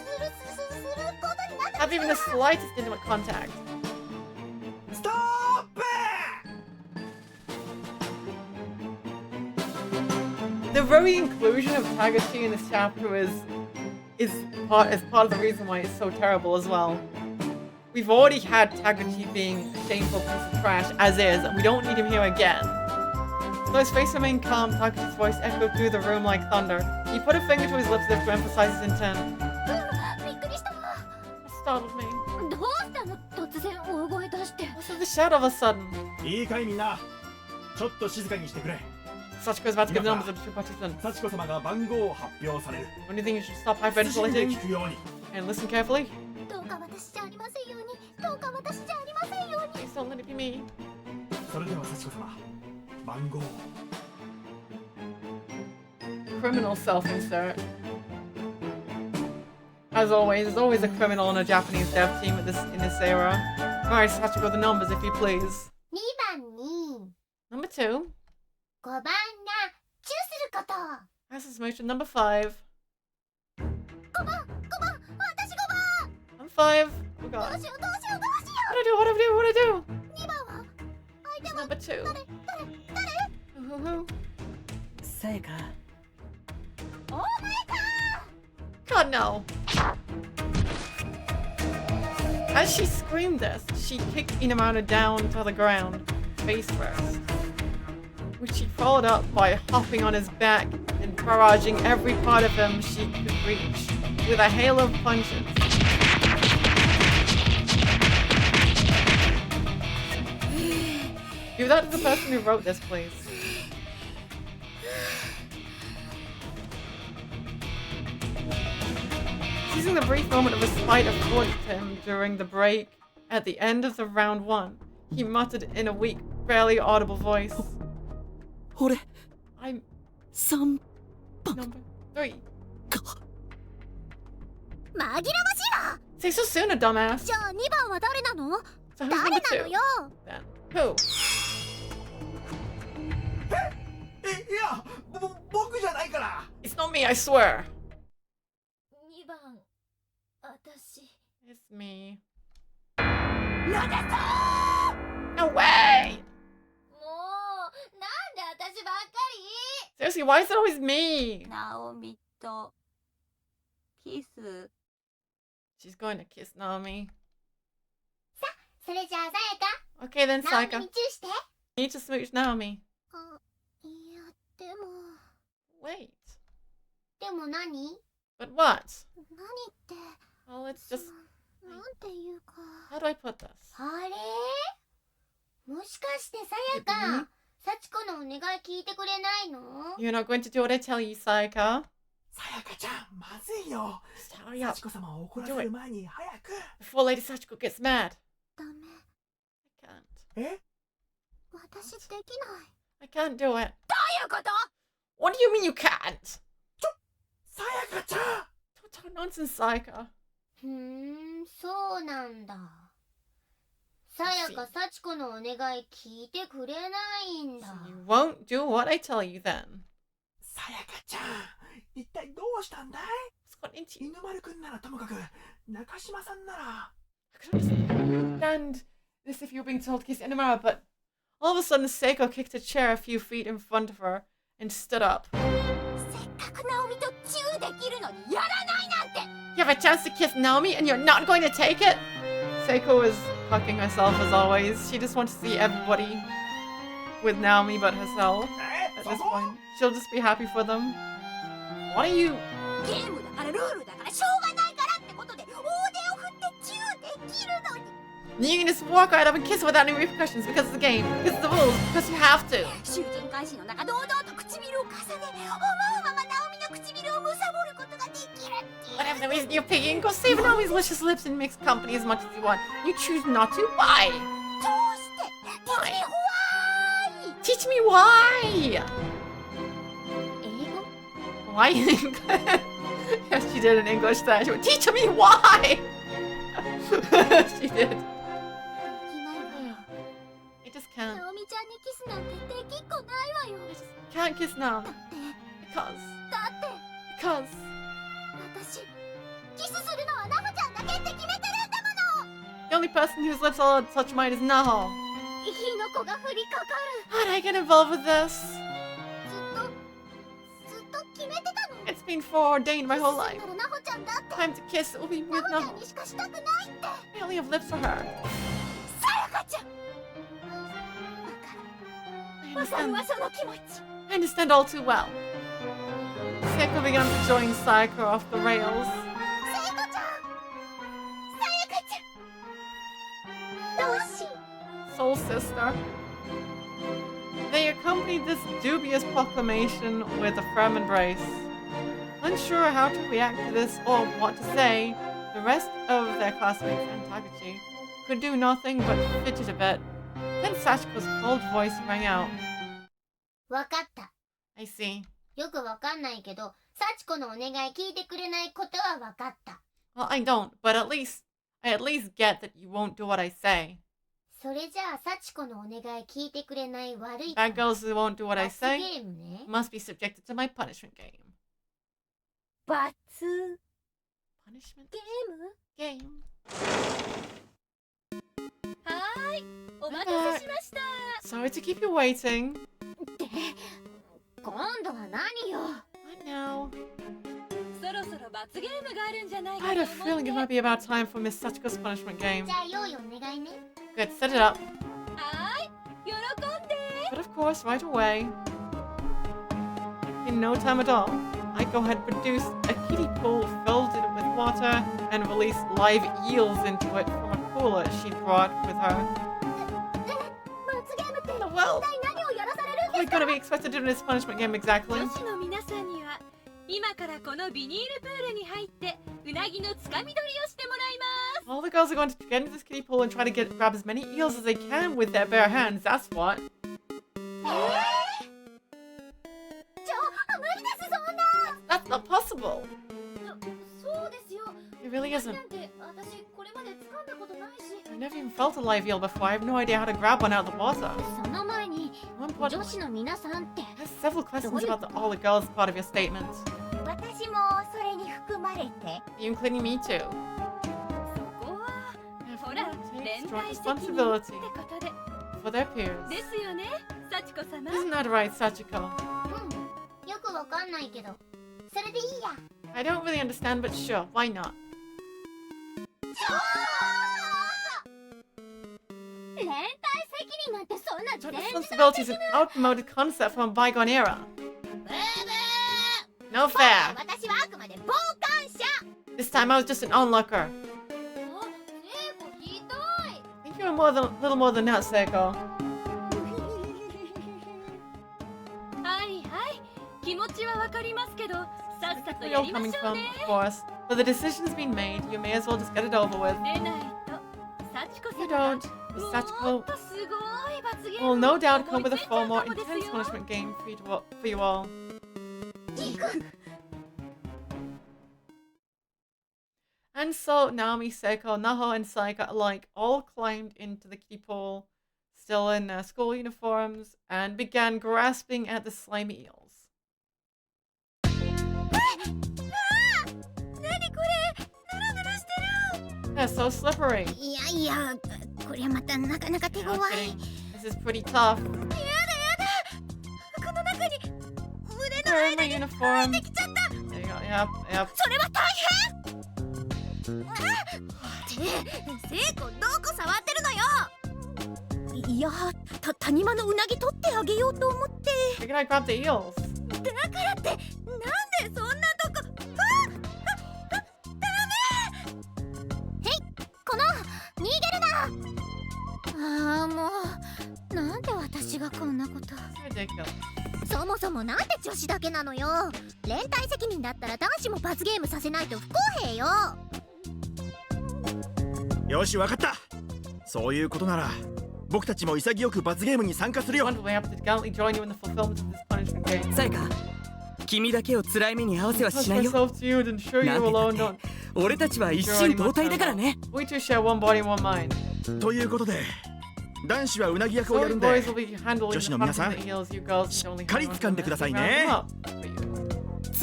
ことになった Have even the slightest intimate contact. ストップ。 The very inclusion of Tagashi in this chapter is part of the reason why it's so terrible as well. We've already had Taguchi being a shameful piece of trash as is, and we don't need him here again. Though his face remained calm, Taguchi's voice echoed through the room like thunder. He put a finger to his lips as if to emphasize his intent. びっくりした。 It startled me. どうしたの突然大声出して。 What's with the shout all of a sudden? いいかいみんな、ちょっと静かにしてくれ。 Sachiko is about to give the numbers of the two participants. 幸子様が番号を発表される。 When do you think you should stop 謹んで hyperventilating 聞くように。 and listen carefully? どうか私じゃありませんように。どうか私じゃありませんように。 Please don't let it be me. それでは幸子様、番号を。 Criminal self-insert. As always, there's always a criminal on a Japanese dev team in this era. Alright, Sachiko, the numbers, if you please. 2番に Number 2. 5番がチューすること。 Access motion number 5. 5番、私5番。 I'm 5. Oh どう god. しようどうしようどうしよ What do I do? What do I do? What do I do? う。2番は相手は Number 2. 誰？ Who? さやか、お前か。 God, no. As she screamed this, she kicked Inamata down to the ground, face first, which she followed up by hopping on his back and barraging every part of him she could reach with a hail of punches. Give that to the person who wrote this, please. Seizing the brief moment of respite afforded to him during the break at the end of the round 1, he muttered in a weak, barely audible voice, 俺 I'm 3 number 3. 紛らわしいわ。 Say so soon, a dumbass. じゃあ2番は誰なの？ So who's 誰 number な 2? のよ。 Then who? いや、僕じゃないから。 It's not me, I swear. 2番、私。 It's me. なんでさ No way! もう、なんで私ばっか Seriously, why is it always me? り？ナオミとキス。 She's going to kiss Naomi. それじゃあさやか、 Okay then, ナオミ Saika. にチューして。 You need to smooch Naomi. いや、でも。 Wait. でも何？ But what? 何って。 Well, it's just... なんていうか。 How do I put this? あれ？もしかしてさやか、幸子のお願い聞いてくれないの？ You're not going to do what I tell you, Saika. さやかちゃん、まずいよ。 Just hurry up 幸子様を怒らせる前に早く。 before Lady Sachiko gets mad. ダメ。 I can't. え？私できない。 I can't do it. どういうこと？ What do you mean you can't? さやかちゃん。 Don't talk nonsense, Saika. そうなんだ。さやか、幸子のお願い聞いてくれないんだ。 So you won't do what I tell you then. さやかちゃん、一体どうしたんだい？ What's got into you? 犬丸くんならともかく、中島さんなら。 I could understand this if you were being told to kiss Inamara, but all of a sudden Seiko kicked a chair a few feet in front of her and stood up. せっかくナオミとチューできるのにやらないなんて。 You have a chance to kiss Naomi and you're not going to take it? Seiko is fucking herself as always. She just wants to see everybody with Naomi but herself. At そ this こ？ point, she'll just be happy for them. What are you? ゲームだからルールだからしょうがないからってことで大手を振ってチューできるのに。 You can just walk right up and kiss without any repercussions because it's the game, because it's the rules, because you have to. 囚人監視の中堂々と唇を重ね、思うままナオミの唇を貪ることができるっていう。 Whatever the reason you're picking, go save Naomi's luscious lips and mix company as much as you want. You choose not to. Why? どうして？Teach me Teach me why! why. 英語？ Why in English? Yes, she did in English that. She went, teach me why. She did. できないわよ。 I just can't. ナオミちゃんにキスなんてできっこないわよ。 Can't kiss Naomi だって because 私キスするのはナホちゃんだけって決めてるんだもの。 the only person whose lips I'll touch mine is Naho. 火の粉が降りかかる。 How did I get involved with this? ずっと決めてたの。 It's been foreordained my whole life. キスするならナホちゃんだって。time to kiss, it will be with ナホちゃん Naho. にしかしたくないって。 I only have lips for her. さやかちゃん。わかる。わかるわその気持ち。 I understand all too well. Sachiko began throwing Sayaka off the rails. さやかちゃん。さやかちゃん。どうし。 Soul sister. They accompanied this dubious proclamation with a firm embrace. Unsure how to react to this or what to say, the rest of their classmates and Taguchi could do nothing but fidget a bit. Then Sachiko's cold voice rang out. わかった。 I see. よくわかんないけど、幸子のお願い聞いてくれないことはわかった。 Well, I don't, but I at least get that you won't do what I say. それじゃあ、幸子のお願い聞いてくれない悪い Bad girls who won't do what I 罰 say ゲームね。 must be subjected to my punishment game. 罰 Punishment ゲーム game? はーい、お待たせしました。 Sorry to keep you waiting. って今度は何よ。 What now? そろそろ罰ゲームがあるんじゃない I か had と a 思っ feeling て。 it might be about time for Miss Sachiko's punishment game. じゃあ用意お願いね。 Good, set it up. はーい、喜んで。 But of course, right away. In no time at all, I go ahead and produce a kiddie pool filled it with water and release live eels into it from a cooler she brought with her. 罰ゲームって一 Well, 体何をやらされるん what are で we すか。 gonna be expected to do in this punishment game exactly? 女子の皆さんには今からこのビニールプールに入ってうなぎのつかみ取りをしてもらいます。 All the girls are going to get into this kiddie pool and try to grab as many eels as they can with their bare hands, that's what. 無理ですそんな。 That's not possible. そうですよ。 It really な isn't. んて私これまで掴んだことないし。 I've never even felt a live eel before. I have no idea how to grab one out of the water. その前に More 女 importantly, 子の皆さんって I have several questions about all the girls part of your statement. 私もそれに含まれて。 Are you including me too? そこは Everyone ほら takes 連 strong 帯責任って responsibility ことで for their peers. ですよね、幸子様。 Isn't that right, Sachiko? うん。よくわかんないけど、それでいいや。 I don't really understand, but sure, why not? 連帯責任なんてそんな Joint 全然 responsibility is an outmoded concept from a bygone era. ブーブ No ー。 fair. 私はあくまで傍観者。 This time I was just an onlooker. あ、聖子ひどい。 I think you were little more than that, Seiko. はいはい、気持ちはわかりますけど、さっさと Where や you're りま coming しょう from, ね。 of course. But the decision's been made. You may as well just get it over with. でないと、幸子 You 様が don't. も The っ Sachiko とすごい罰ゲー will ム no を doubt 思 come い with つ a いちゃ far う more かもです intense よ。 punishment game for you all. 行く。 And so Naomi, Seiko, Naho, and Saika alike all climbed into the kiddie pool, still in their school uniforms, and began grasping at the slimy eels. 何これ。ヌルヌルしてる。 They're so slippery. いやいや、これはまたなかなか手 No 強い。 kidding. This is pretty tough. やだやだ。この中に胸の They're in my 間に uniform. できちゃった。 There you go. Yep. それは大変。聖子どこ触ってるのよ。いや、谷間のうなぎ取ってあげようと思って。 Where can I grab the eels? だからってなんでそんなとこ。ダメ。へい、この逃げるな。ああ、もうなんで私がこんなこと。 It's ridiculous. そもそもなんで女子だけなのよ。連帯責任だったら男子も罰ゲームさせないと不公平よ。よし、わかった。そういうことなら僕たちも潔く罰ゲームに参加するよ。 One way up to gallantly join you in the fulfillment of this punishment game. さやか、君だけを辛い目に合わせは Trust しないよ。 myself to you and ensure な you んて alone だ don't. って俺たちは一心同体だからね。 We two share one body and one mind. ということで男子はうなぎ役を So やる we んで boys will be handling 女 the 子の皆 fun さん of the eels. You girls し should only っかり handle 掴んでください round ね。 them up for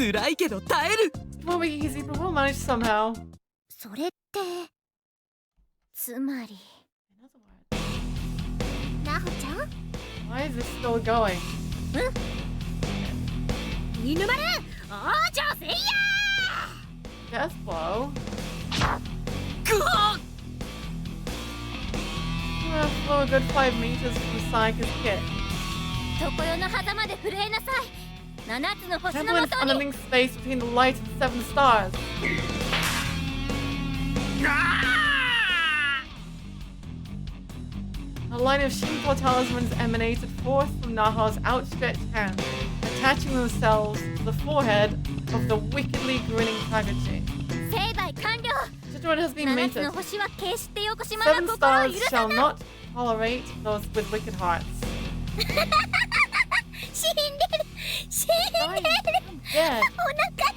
you. 辛いけど耐える。 It won't be easy, but we'll manage somehow. それってつまり In other words, なほちゃん。 why is this still going? 犬丸王女せいや。Death blow. Flew a good 5 meters from Sachiko's kit. 常世の狭間で震えなさい。7つの星の Temple も in とに summoning space between the light and 7 stars. A line of Shinto talismans emanated forth from Naha's outstretched hand, attaching themselves to the forehead of the wickedly grinning Tagachi. 成敗完了。 Judgment has been 7つ mated. の星は決して横島な 7心を stars 許さ shall ない。 not tolerate those with wicked hearts. 死んでる。死んでる。 Dead. お腹痛い。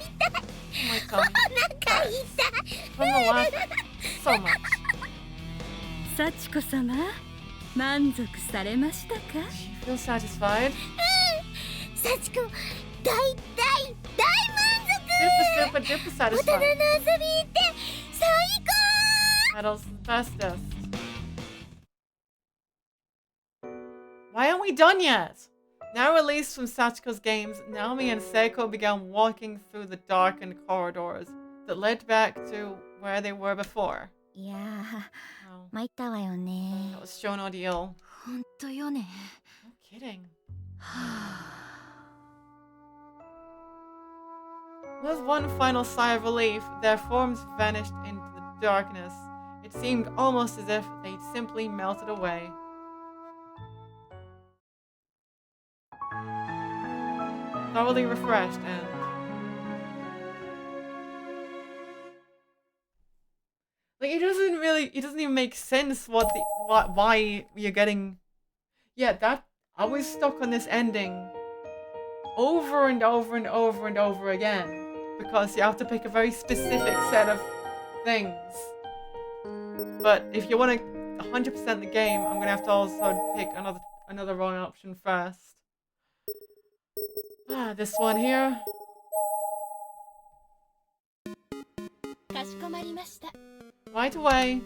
Oh my お god. 腹痛い。 From the laugh so much. 幸子様、満足されましたか？ Feel satisfied? 幸子、大満足。 Super, super, duper 大人の satisfied. 遊びって最高。 Medals the bestest. Why aren't we done yet? Now released from Sachiko's games, Naomi and Seiko began walking through the darkened corridors that led back to where they were before. いやー、 Oh, 参ったわよね that。was shown ordeal. ほんとよね。 No kidding. With one final sigh of relief, their forms vanished into the darkness. It seemed almost as if they'd simply melted away. Thoroughly refreshed and... Like, it doesn't even make sense why you're getting... Yeah, I was stuck on this ending over and over and over and over again because you have to pick a very specific set of things. But if you want to 100% the game, I'm gonna have to also pick another wrong option first. This one here. かしこまりました。 Right away.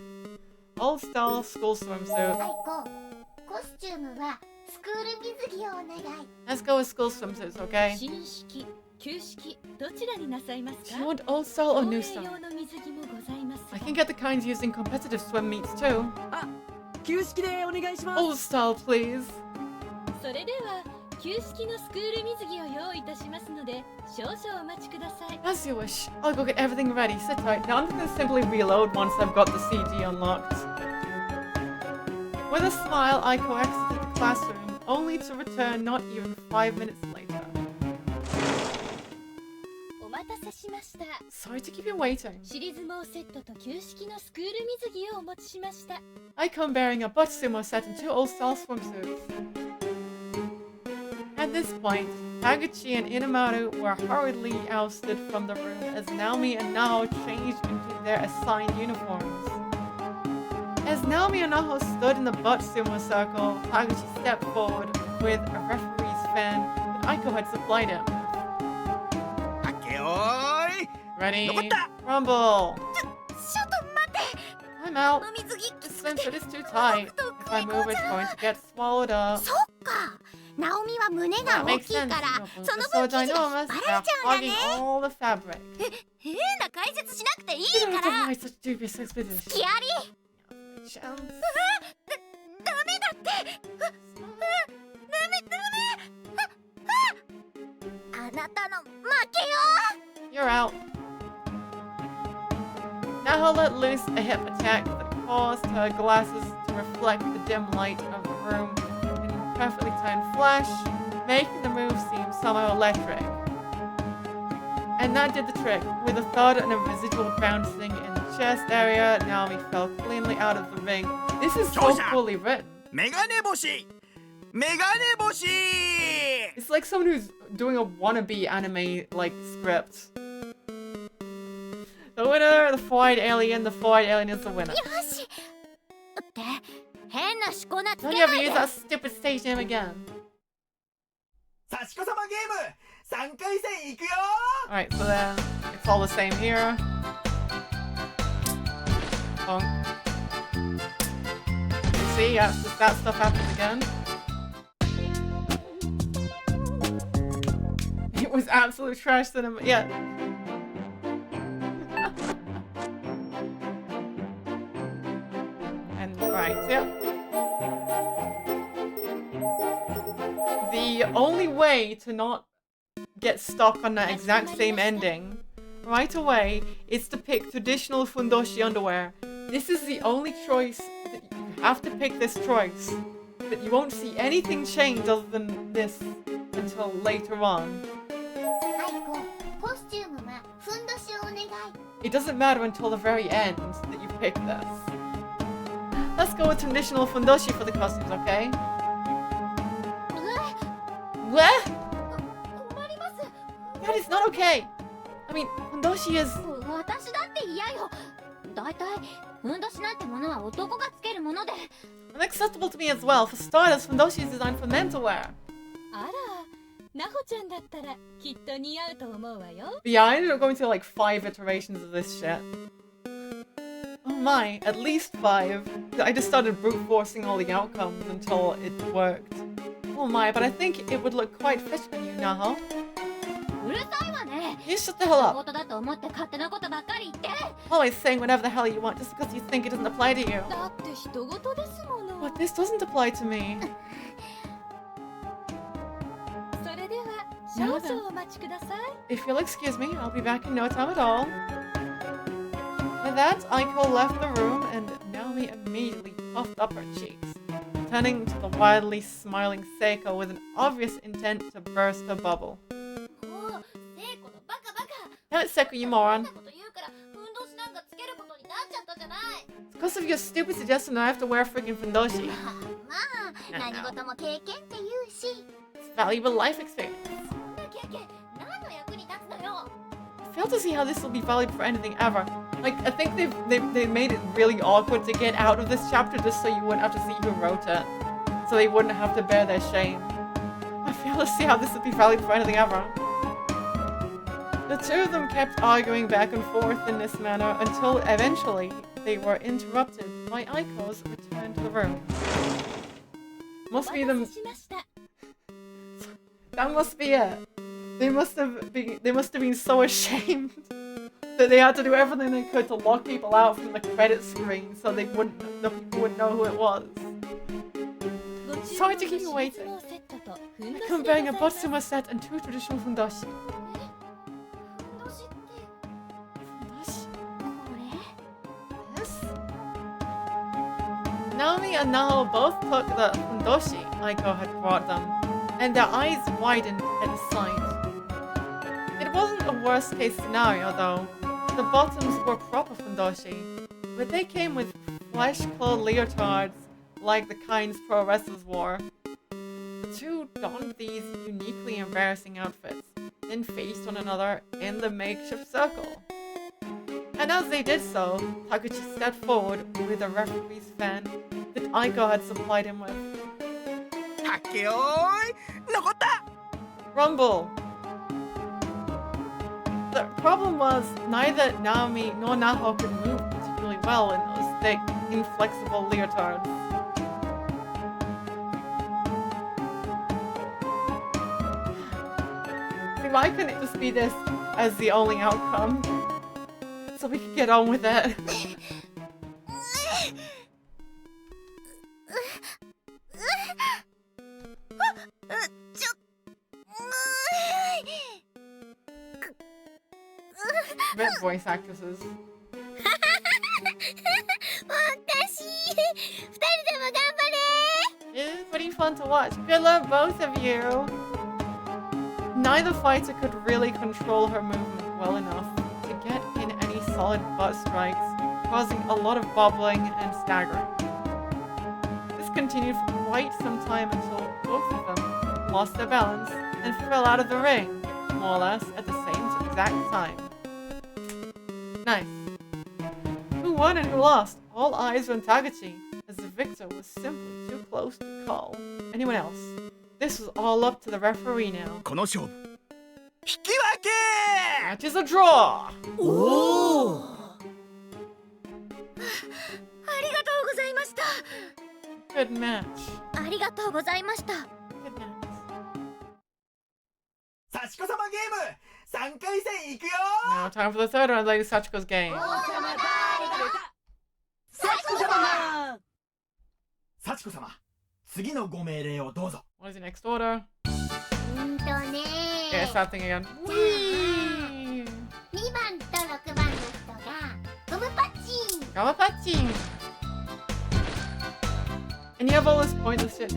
Old style school swimsuit. はいこう。コスチュームはスクール水着をお願い。 Let's go with school swimsuits, okay? 新式、旧式、どちらになさいます Do か？ you want old style or 公 new 営 style? 用の水着もございます I が can get the kinds used in competitive swim meets too. 旧式でお願いします。 Old style, please. それでは旧式のスクール水着を用意いたしますので少々お待ちください。 As you wish. I'll go get everything ready. Sit tight. Now I'm just gonna simply reload once I've got the CD unlocked. With a smile, I exited the classroom, only to return not even 5 minutes later. お待たせしました。 Sorry to keep you waiting. 尻相撲セットと旧式のスクール水着をお持ちしました。 I come bearing a butt sumo set and 2 old style swimsuits. At this point, Tagachi and Inamaru were hurriedly ousted from the room as Naomi and Nao changed into their assigned uniforms. As Naomi and Nao stood in the butt sumo circle, Tagachi stepped forward with a referee's fan that Aiko had supplied him. はっけよーい Ready? 残った Rumble! ちょっと待って。 I'm out. お水着き This つくて。 swimsuit is too tight. If I move, it's going to get swallowed up. そっか。ナオミは胸が That 大 makes きい sense. から、 No, その it's 分 so 生地が ginormous. バレ They're ちゃうんだ hogging ね。 all the fabric. 変な解説しなくていい You か don't ら。 have such dubious expedition. キアリ。 Chance. ダメだって。ダメ。あなたの負けよ。 You're out. Naho let loose a hip attack that caused her glasses to reflect the dim light of the room in a perfectly timed flash, making the move seem somehow electric. And that did the trick. With a thud and a residual bouncing in the chest area, Naomi fell cleanly out of the ring. This is so Georgia! poorly written. メガネ星メガネ星 It's like someone who's doing a wannabe anime like script. The winner, the four-eyed alien. The four-eyed alien is the winner. よし。って変なしこ名つけ Don't な you い ever で。 use that stupid stage name again? 幸子様ゲーム3回戦いくよ Alright, so then it's all the same here. Bonk. You see, yeah, that stuff happens again. It was absolute trash cinema. Yeah. Yeah. The only way to not get stuck on that exact same ending right away is to pick traditional fundoshi underwear. This is the only choice that you have to pick this choice. But you won't see anything change other than this until later on. It doesn't matter until the very end that you pick this. Let's go with traditional fundoshi for the costumes, okay? What? That is not okay. I mean, fundoshi is... 私だって嫌よ。だいたいふんどしなんてものは男がつけるもので。 Unacceptable to me as well. For starters, fundoshi is designed for men to wear. あら、なほちゃんだったらきっと似合うと思うわよ。 But yeah, I ended up going through like 5 iterations of this shit. Oh my, at least 5. I just started brute forcing all the outcomes until it worked. Oh my, but I think it would look quite fit on you, Naho. うるさいわね。 You shut the hell 仕 up. 事だと思って勝手なことばっかり言って。 Always saying whatever the hell you want just because you think it doesn't apply to you. だって人事ですもの。 But this doesn't apply to me. それでは少々お待ちください。 If you'll excuse me, I'll be back in no time at all. With that, Aiko left the room and Naomi immediately puffed up her cheeks, turning to the wildly smiling Seiko with an obvious intent to burst a bubble. もう、聖子のバカバカ。 Now it's Seiko, you そん moron. なこと言うからふんどしなんかつけることになっちゃったじゃない。 It's because of your stupid suggestion that I have to wear friggin' fundoshi. まあ、何事も経験って言うし。 It's valuable life experience. そんな経験、何の役に立つのよ。 I fail to see how this will be valuable for anything ever. Like, I think they made it really awkward to get out of this chapter just so you wouldn't have to see who wrote it. So they wouldn't have to bear their shame. I fail to see how this would be valuable for anything ever. The two of them kept arguing back and forth in this manner until eventually they were interrupted by Aiko's return to the room. Must be them. しました。 That must be it. They must have been so ashamed that they had to do everything they could to lock people out from the credit screen so the people wouldn't know who it was. Sorry to keep you waiting. I come bearing a Botsuma set and 2 traditional fundoshi. ふんどしって、 Fundoshi? これ Yes? Naomi and Nao both took the fundoshi Aiko had brought them, and their eyes widened at the sight. It wasn't a worst case scenario though. The bottoms were proper fundoshi, but they came with flesh-colored leotards like the kinds pro wrestlers wore. The two donned these uniquely embarrassing outfits, then faced one another in the makeshift circle. And as they did so, Taguchi stepped forward with a referee's fan that Aiko had supplied him with. たけおーい残った Rumble! The problem was, neither Naomi nor Naho could move particularly well in those thick, inflexible leotards. See, why couldn't it just be this as the only outcome? So we could get on with it. Red voice actresses. 私、二人でも頑張れ。 It is pretty fun to watch. Good luck, both of you! Neither fighter could really control her movement well enough to get in any solid butt strikes, causing a lot of bobbling and staggering. This continued for quite some time until both of them lost their balance and fell out of the ring, more or less at the same exact time. Nice. Who won and who lost? All eyes were on Taguchi, as the victor was simply too close to call anyone else. This was all up to the referee now. この勝負引き分け Match is a draw! おおありがとうございました。 Good match. ありがとうございました。 Good match. 幸子様ゲーム3回戦いくよ Now time for the third round of Lady Sachiko's game. 王様誰か出た幸子様幸子様、次のご命令をどうぞ。 What is the next order? ね Yeah, start thinking again. Whee! 2番と6番の人がゴムパッチン。 Go patching. And you have all this pointless shit.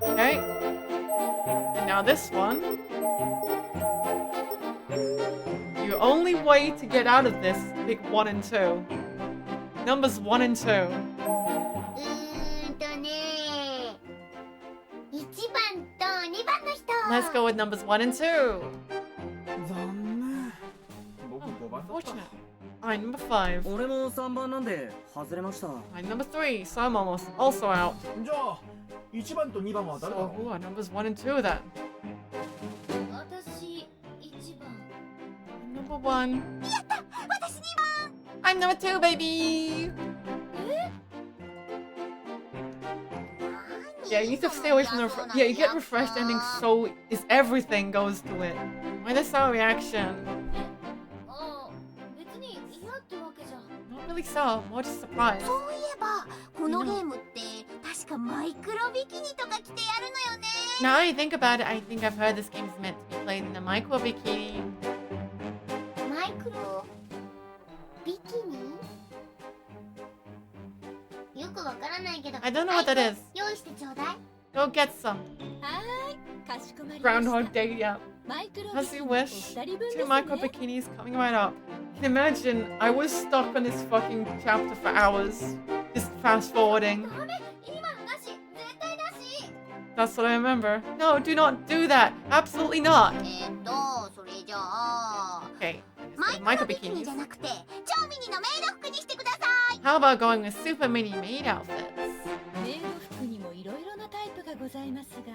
Okay. And now this one. Your only way to get out of this is to pick 1 and 2. Numbers 1 and 2. ね1番と2番の人。 Let's go with numbers 1 and 2. 残念。僕5番だった。 Fortunate. Alright, number 5. 俺も3番なんで外れました。 Alright, number 3. So I'm almost also out. じゃあ1番と2番は誰だ So ろ who う？ are numbers 1 and 2 then? 私1番。 Number 1. 私2番。 I'm number 2, baby! Yeah, you need to stay away from the yeah, you get refreshed ending so is everything goes to it. Why the sour reaction? あ、別に嫌ってわけじゃ。 Not really sour, more just surprised. そういえばこのゲームって確かマイクロビキニとか着てやるのよね。 Now I think about it, I think I've heard this game is meant to be played in a micro bikini. マイクロビキニ？よくわからないけど。 I don't know what that is. 用意してちょうだい。 Go get some. かしこまりました。 Groundhog Day, yeah. マイクロ As you wish. お二人分です Two ね。 micro bikinis coming right up. You can imagine, I was stuck on this fucking chapter for hours. Just fast forwarding. ダメ、今のなし、絶対なし。 That's what I remember. No, do not do that. Absolutely not. それじゃあ Okay. マイク Micro ロビキニ bikinis. じゃなくて超ミニのメイド服にしてください。 How about going with super mini maid outfits? メイド服にもいろいろなタイプがございますが、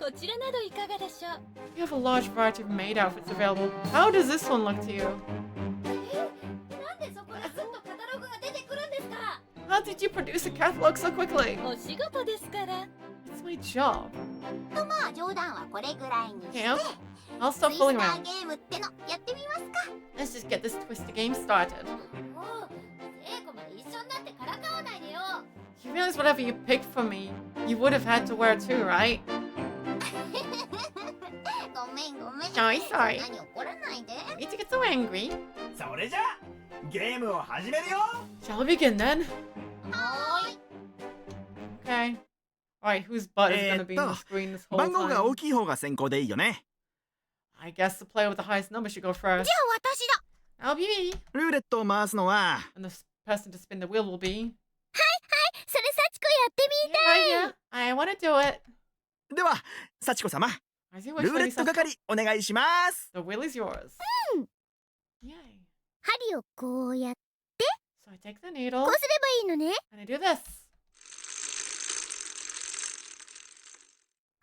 こちらなどいかがでしょう。 You have a large variety of maid outfits available. How does this one look to you? なんでそこですっとカタログが出てくるんですか。 How did you produce a catalog so quickly? お仕事ですから。 It's my job. とまあ冗談はこれぐらいにして、 Yeah. I'll ツ stop イス fooling タ around. ーゲームってのやってみますか。 Let's just get this twisted game started. もう聖子まで一緒になってからかわないでよ。 You realize whatever you picked for me, you would have had to wear too, right? ごめんごめん。 Sorry, sorry. 何怒らないで。 Need to get so angry. それじゃあゲームを始めるよ。 Shall we begin then? はーい。 Okay. Alright, whose butt is gonna be on the screen this whole 番号が大 time? きい方が先行でいいよね。 I guess the player with the highest number should go first. じゃあ私だ。 I'll be me. ルーレットを回すのは And the person to spin the wheel will be. それ幸子やってみたい。 Yeah, yeah. I wanna do it. では幸子様 As you ル wish, ーレ Lady ット Sachiko. 係お願いします。 The wheel is yours. Yay. 針をこうやって So I take the needle こうすればいいのね。 and I do this.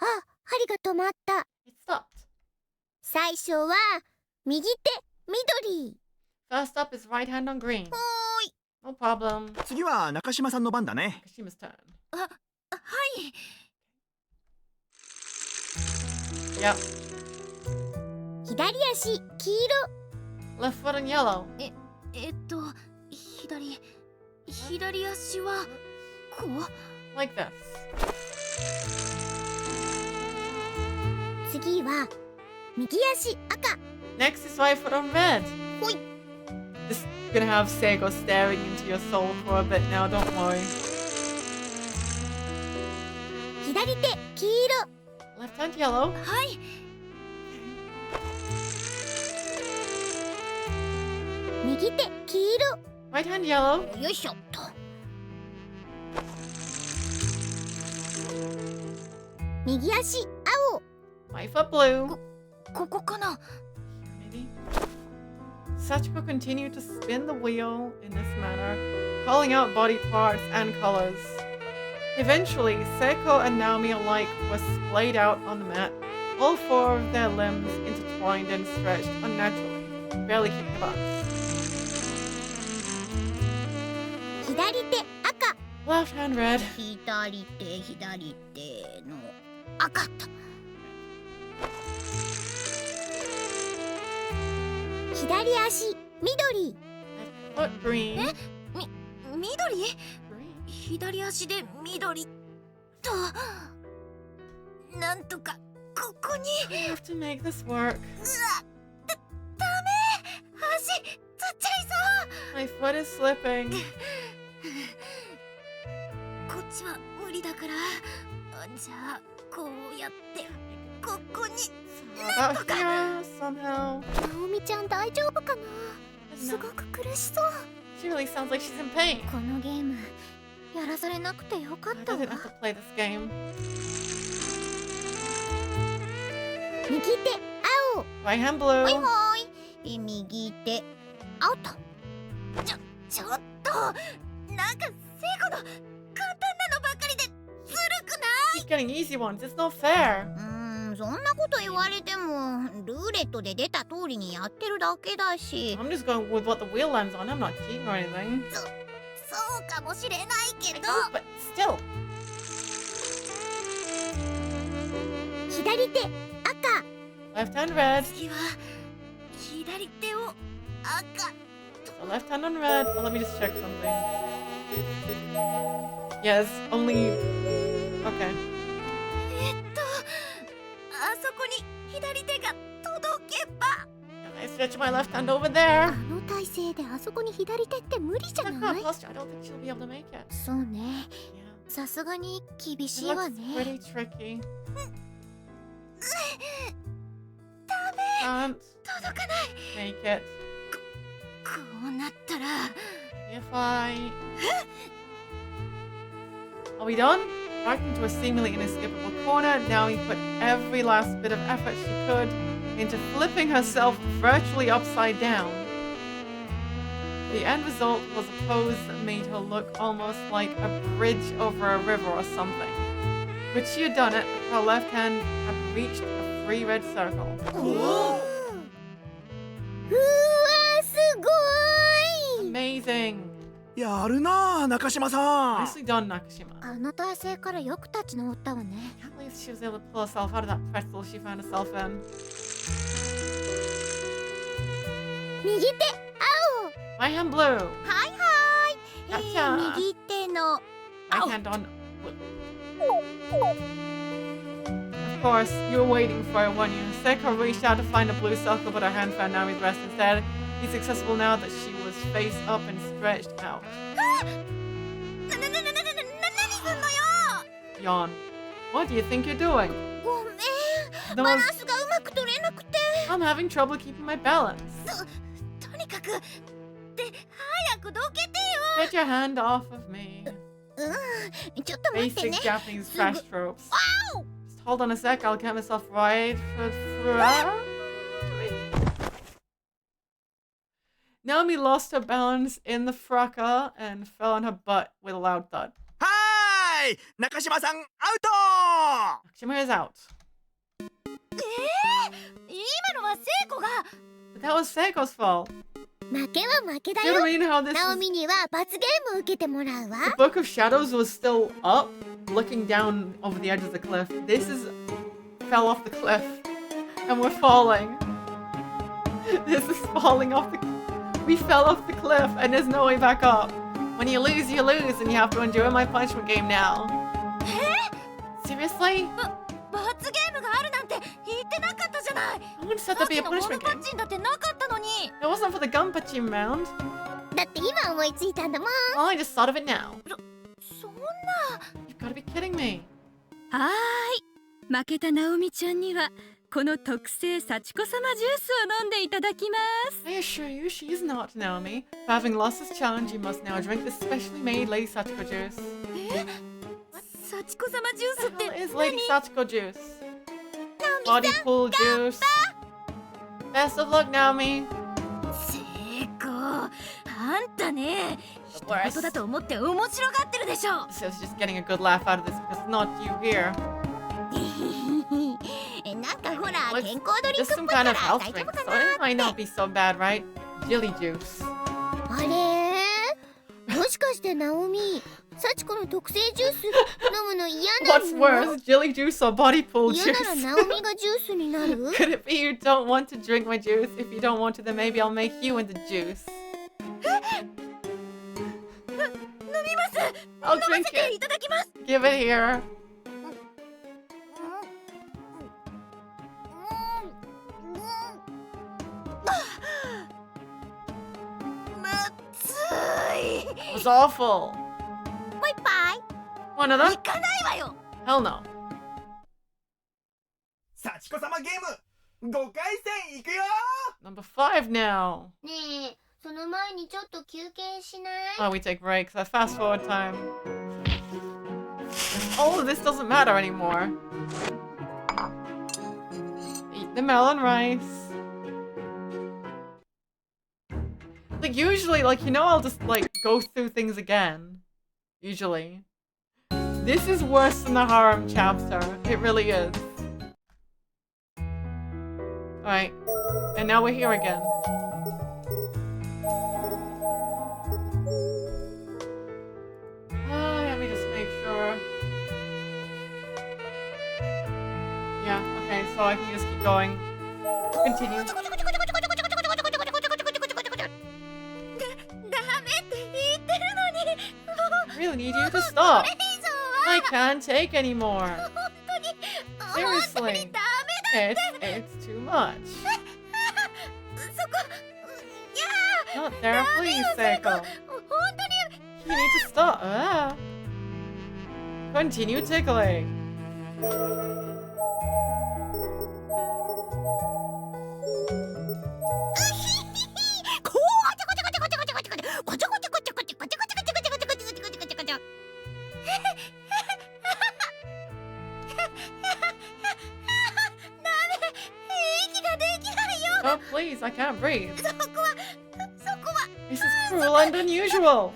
あ、針が止まった。 It stopped. 最初は右手緑。 First up is right hand on green. おーい。 No problem. 次は中島さんの番だね。 Kashima's turn. はい。 Yep. 左足黄色。 Left foot on yellow. 左足はこう。 Like this. 次は右足赤。 Next is right foot on red. Oi. This is gonna have Sego staring into your soul for a bit now, don't worry. 左手黄色。 Left hand yellow. はい。右手黄色。 Right hand yellow. よいしょっと。右足青。 Right foot blue. ここかな。 Maybe. Sachiko continued to spin the wheel in this manner, calling out body parts and colors. Eventually, Seiko and Naomi alike were splayed out on the mat, all 4 of their limbs intertwined and stretched unnaturally, barely keeping the balance. 左手赤。 Left hand red. 左手の赤と。左足緑。 Foot green. 緑？ Green. 左足で緑と、なんとかここに。 I have to make this work. ダメ、足つっちゃいそう。 My foot is slipping. こっちは無理だから、じゃあこうやってここに。 About here somehow. ナオミちゃん大丈夫かな。すごく苦しそう。 She really sounds like she's in pain. このゲームやらされなくてよかっ I たわ。 didn't have to play this game. 右手青。 Right hand はい blue. はい。右手青と。ちょっとなんか聖子の簡単なのばっかりでずるくない？ Keep getting easy ones. It's not fair. そんなこと言われてもルーレットで出た通りにやってるだけだし。 I'm just going with what the wheel lands on. I'm not cheating or anything. そうかもしれないけ I ど。 know, but still. 左手赤。 Left hand red. 次は左手を赤。 So left hand on red. Oh, let me just check something. Yes, only. Okay. あそこに左手が届けば。 I stretch my left hand over あ there. の体勢であそこに左手って無理じゃ Check な her い？ posture. I don't think she'll be able to make it. そうね。 Yeah. さすがに厳し It いわ looks ね。 pretty tricky. ダメ。 Can't 届かない。 make it. こうなったら。 If I. Are we done? Back into a seemingly inescapable corner. Now we put every last bit of effort she could into flipping herself virtually upside down. The end result was a pose that made her look almost like a bridge over a river or something. When she had done it, her left hand had reached a free red circle. うわすごい。 Amazing! やるなあ中島さん。 Nicely done, Nakashima. あの体勢からよく立ち直ったわね。 Can't believe she was able to pull herself out of that pretzel she found herself in. 右手青。 My hand blue. はいはい。やった右手の。 My hand on blue. Of course, you were waiting for it, weren't you? Sachiko reached out to find a blue circle, but her hand found Naomi's breast instead. He's accessible now that she was face up and stretched out. 何すんのよ。 Yawn. What do you think you're doing? ごめん。 The バラン most- スがうまく取れなくて。 I'm having trouble keeping my balance. とにかくで早くどけて Get your hand off of me. よ。ちょっと待ってね。 Basic Japanese Su- crash tropes. Ow! Just hold on a sec, I'll get myself right. Naomi lost her balance in the fracas and fell on her butt with a loud thud. はーい中島さんアウト。 Nakashima is out. 今のは聖子が。 But that was Seiko's fault. 負けは負けだ You よ。 know how this ナオ is? ミには罰ゲームを受けてもらうわ。 The Book of Shadows was still up, looking down over the edge of the cliff. This is fell off the cliff, and we're falling. This is falling off the. We fell off the cliff, and there's no way back up. When you lose, and you have to endure my punishment game now. Seriously? 罰ゲームがあるなんて言ってなかったじゃない。 No one said さ there'd っ be き a のゴム punishment パ game. ッチンだってなかったのに。 It wasn't for the gunpaching round. だって今思いついたんだもん。 Well, I just thought of it now. そんな。 You've got to be kidding me. はーい、負けたナオミちゃんにはこの特製幸子様ジュースを飲んでいただきます。 I assure you, she is not, Naomi. For having lost this challenge, you must now drink this specially made Lady Sachiko juice. 幸子様ジュースっ What the て hell is Lady 何？ Sachiko juice? Body pool juice. Best of luck, Naomi. 聖子、あんたね、 The 人事だ worst. と思って面白がってるでしょ。 So it's just getting a good laugh out of this because it's not you here. なんかほら、 Well, 健康ドリン Just クっ some ぽいか kind ら of health 大丈 drink, 夫か so な it might っ not て。 be so bad, right? Jelly juice. あれもしかししてナオミ、幸子の特製ジュース飲むの嫌なの？ What's worse, jelly juice or body pool 嫌 juice? ならナオミがジュースになる？ Could it be you don't want to drink my juice? If you don't want to, then maybe I'll make you into juice. 飲みます。 I'll 飲ま drink せて it. いただきます。 Give it here. まずい。 It was awful. もう一杯？ One of them? 行かないわよ。 Hell no. 幸子様ゲーム5回戦いくよ。 Number 5 now. ねえ、その前にちょっと休憩しない？ Oh, we take breaks. That's fast forward time. All of this doesn't matter anymore. Eat the melon rice. Like, usually, like, you know, I'll just, like, go through things again. Usually. This is worse than the harem chapter. It really is. Alright. And now we're here again. Let me just make sure. Yeah, okay, so I can just keep going. Continue. ダメって言ってるのに。 I really need you to stop. これ以上 I can't take anymore. は本当に Seriously. ダメだ。 It's too much. そこ、いや Not there, please, Seiko. 本当に You need to stop. Continue tickling. 息ができないよ。 Oh, please, I can't breathe. そこは This is cruel and unusual.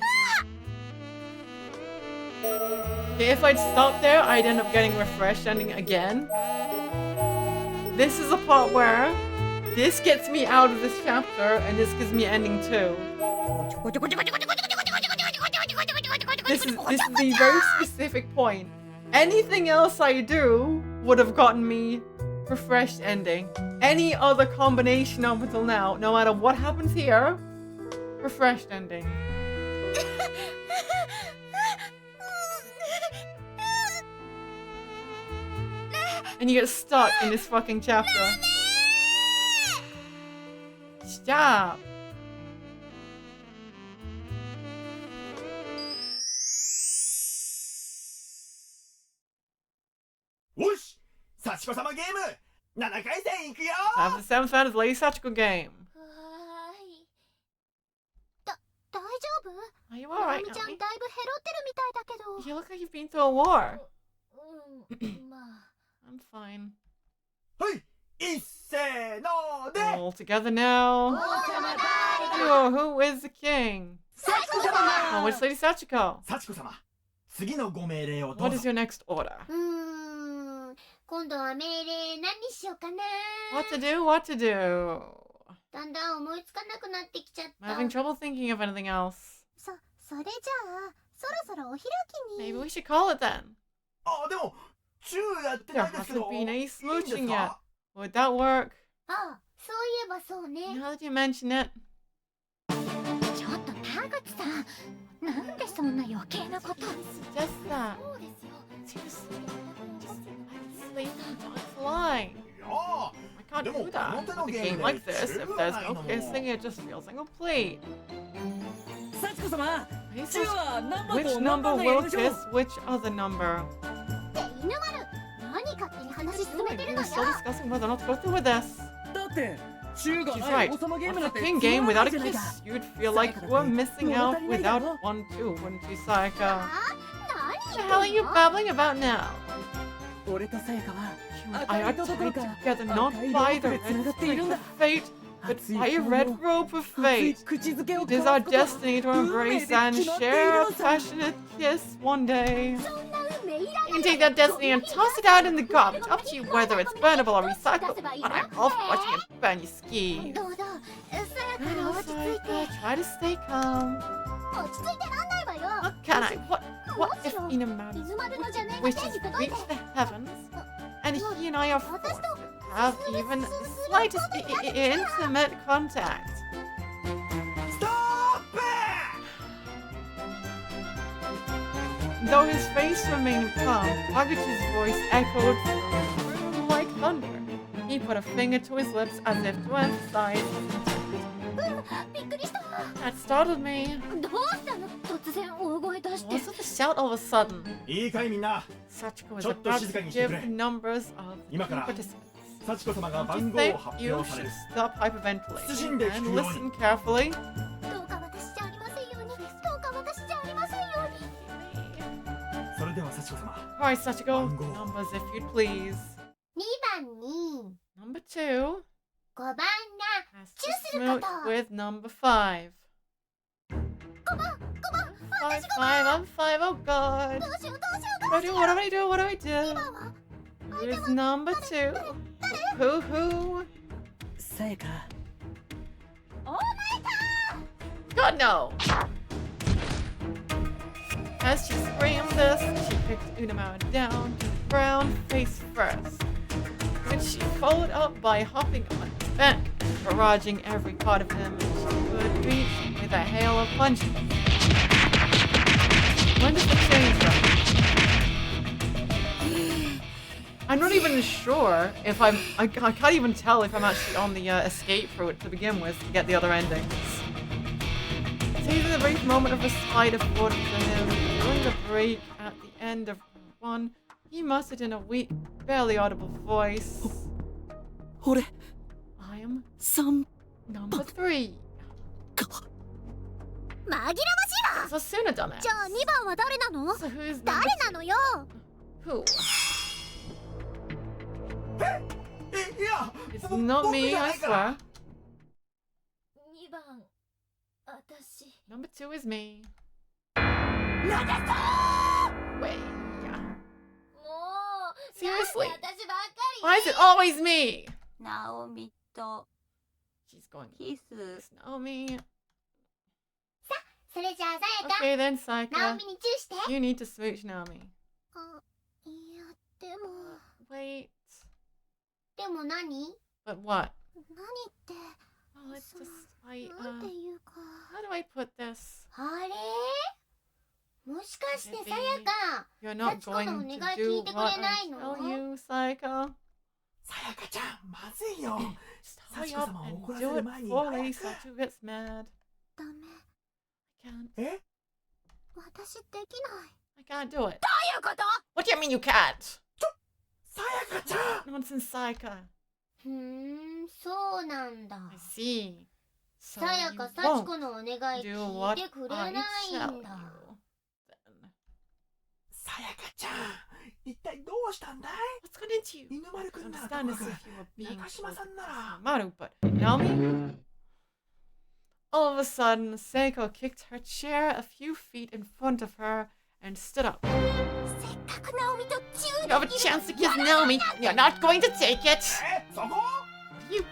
Okay, if I'd stopped there, I'd end up getting refreshed ending again. This is a part where this gets me out of this chapter, and this gives me ending too. This is the very specific point. Anything else I do would have gotten me refreshed ending. Any other combination up until now, no matter what happens here, refreshed ending. And you get stuck in this fucking chapter. Stop. Whoosh! 幸子様ゲーム7回戦いくよ。 Have the 7th round of the Lady Sachiko game. はーい。大丈夫？ Are you ナオ alright, ミちゃん Naomi? だいぶヘロってるみたいだけど。 You look like you've been through a war. まあ。 I'm fine. はい一せーので All together now. Oh, who is the king? 幸子様。 Oh, it's Lady Sachiko. 幸子様次のご命令をどう What ぞ。 is your next order? 今度は命令何にしようかな。 What to do? What to do? だんだん思いつかなくなってきちゃっ I'm た。 having trouble thinking of anything else. それじゃあ、そろそろお開きに。 Maybe we should call it then. あでもチューやってな There いですけど hasn't been any いいんです smooching yet. か？ Would that work? ああ、そういえばそうね。 Now that you mention it. ちょっと田口さん、なんでそんな余計なこと。 Just that. そうですよ。 Seriously. Just sleep and fly. いやー I can't do that. With a game like this, if there's no kissing, it just feels incomplete. 幸子様 He チュ says, ーは何番 which と何 number 番でやり will ましょう kiss which other number? って犬丸、何勝手に話進 Wait, めてる we の were よ。 still discussing whether or not to go through with this. だってチューが She's ない right. 王様ゲーム What's なん a て king つま game らない without a じゃないか kiss? You'd feel like you were missing out without one too, wouldn't you, Sachiko? あ、 What 何 the hell are 言 you ってんの？ babbling about now? 俺とさやかは You and I are 赤い糸どころ tied か together not 赤い by ロ the ープでつな red がっているん string だ of fate, but 熱い by a 心 red の rope of 熱い fate. 口づけを It is 交わ our すことは destiny to 運命 embrace で and 決まっている share a のさ passionate kiss one day. そんな運命いら You な can い take that destiny and toss it out in the garbage, up to you whether it's burnable or recyclable. But I'm all for watching it burn your skis. どうぞ、さや I か know, 落ち着い Sachiko. て。 Try to stay calm. 落ち着いてらんないわよ。 What can I? What if Inaman 水丸の邪念が wishes 天に to 届い reach て the heavens, and he and I are forced to have even the slightest intimate contact? ストップ Though his face remained calm, Aguchi's voice echoed through like thunder. He put a finger to his lips as if to emphasize. びっくりした。 That startled me. どうしたの突然大声出して。 What's with the shout all of a sudden? いいかいみんな Sachiko is ちょっと about 静か to にして give くれ。 the numbers of the 今から participants. 幸子様が Don't 番 you 号を think 発 you 表され should る stop hyperventilating 慎んで聞く and ように。 listen carefully? どうか私じゃありませんように。どうか私じゃありませんように。それでは幸子様 Alright, Sachiko, Mango. numbers if you'd please. 2番に Number 2 5番が has to チューする smooch こと with number 5. 5番 Five, I'm 5, oh god. どうしようどうしよう What do I do? What do I do? 2番は Who's number 2? Who? さやか God, no! As she screamed this, she picked Unamao down to the ground face first, which she followed up by hopping on his back, barraging every part of him she could reach with a hail of punches. When did the change from? I'm not even sure if I can't even tell if I'm actually on the escape route to begin with to get the other endings. Seizing a brief moment of respite afforded to him during the break at the end of one, he muttered in a weak, barely audible voice, 俺 I am 3 number 3. 紛らわしいわ。 So Suna dumbass. じゃあ2番は誰なの？ So who's 誰 number なのよ。 2? Who? いや It's ぼ not 僕 me, じゃな I いから swear. 2番私。 Number 2 is me. なんだと。 Wait. もう Seriously? なんで私ばっか Why is it always me? り。ナオミと She's going. キス。 It's Naomi. それじゃあさやか、 Okay then, ナオ Saika. ミにチューして。 You need to smooch Naomi. あ、いやでも Wait. でも何？ But what? 何って。 Well, it's justなんていうか。 how do I put this? あれ？もしかしてさやか、 You're not Sachiko going のお to 願い do 聞いてくれ what な I いの？ tell you, Saika. さやかちゃんまずいよ Just hurry Sachiko up 様を and 怒らせ do る it 前に before 早く。 Lisa Sachu gets mad. ダメ。 I can't. え私できない。 I can't do it. どういうこと？ What do you mean you can't? さやかちゃん Nonsense, Saika. そうなんだ。 I see. So さや you か、サチ won't コのお願い do 聞い what てくれ I ないん tell you. だ。 Then さやかちゃん一体どうしたんだい what's got into you? 犬丸くんならと Understand も as か if く you were being 中島さんなら Maru, but Naomi? All of a sudden, Seiko kicked her chair a few feet in front of her and stood up. せっかくナオミとチュー You have a できる chance to kiss Naomi, and you're not going to take it! そこ You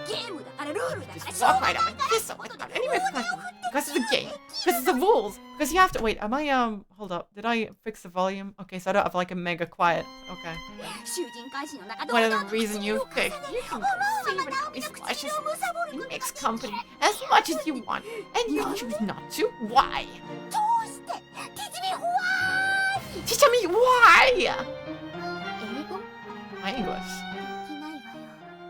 ゲームだからルールだから just walk right up and kiss her without any repercussions. Because it's a game. Because it's the rules. Because you have to wait. Am I hold up? Did I fix the volume? Okay, so I don't have like a mega quiet. Okay. 囚人改心の中 Whatever reason you pick, you can receive Naomi's flesh in mixed company as much as you want, and you choose not to. Why? どうしてティズニーホワーイ Tell me why! 英語 My English. できないわよ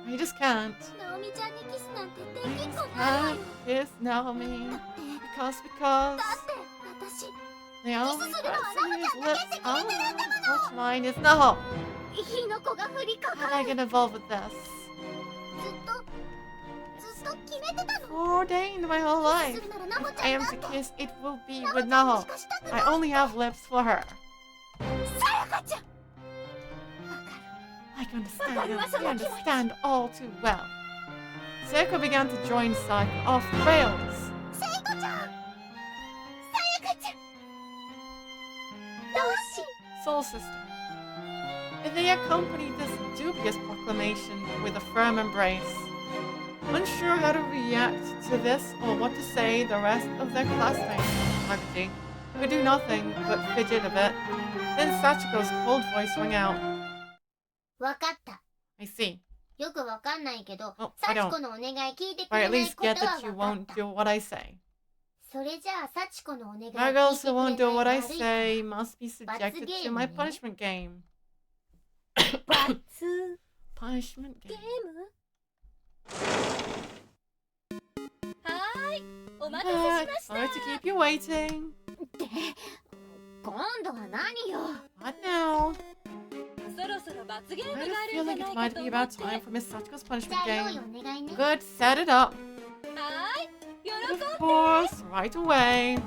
I just can't. ナオミちゃんにキスなんてできっこないわ Can't よ kiss Naomi だって because だって私 Naomi Kiss するのはナオちゃんだけって決めてるんだもの touch mine is no. 火の粉が降りか How か am I る get involved with this? ずっと決めてたの Foreordained my whole キ life. スするならナモ If ち I ゃん am だ to と kiss, it will be ナモ with ちゃんに Naho. しかしたく I ない only have lips for her. さやかちゃんわかる I can understand. I understand all too well. Seiko began to join Saika off the rails. セイコちゃんさやかちゃんどうし Soul sister. They accompanied this dubious proclamation with a firm embrace. Unsure how to react to this or what to say, the rest of their classmates could do nothing but fidget a bit. Then Sachiko's cold voice rang out. わかった。 I see. よくわかんないけど、 I 幸 don't. 子のお願い聞いてく But れ at ない least こと get は that you わかっ won't た。 do what I say. それじゃあ、幸子のお願い聞いてく My れない girls who won't do what I 悪い say must be subjected to my 罰ゲームね。 punishment game. 罰 Punishment ゲー game. ムはーい、お待た Ah, せしま sorry し to keep you waiting. って今度は何よ。 What now? た。そろそろ罰ゲーム I があ just る feel ん like じゃ it ない might かと be 思っ about て。 time for Miss Sachiko's じ punishment ゃあ、用意 game. お願いね。 Good, set it up. はーい、喜 Of んで。 course, right away.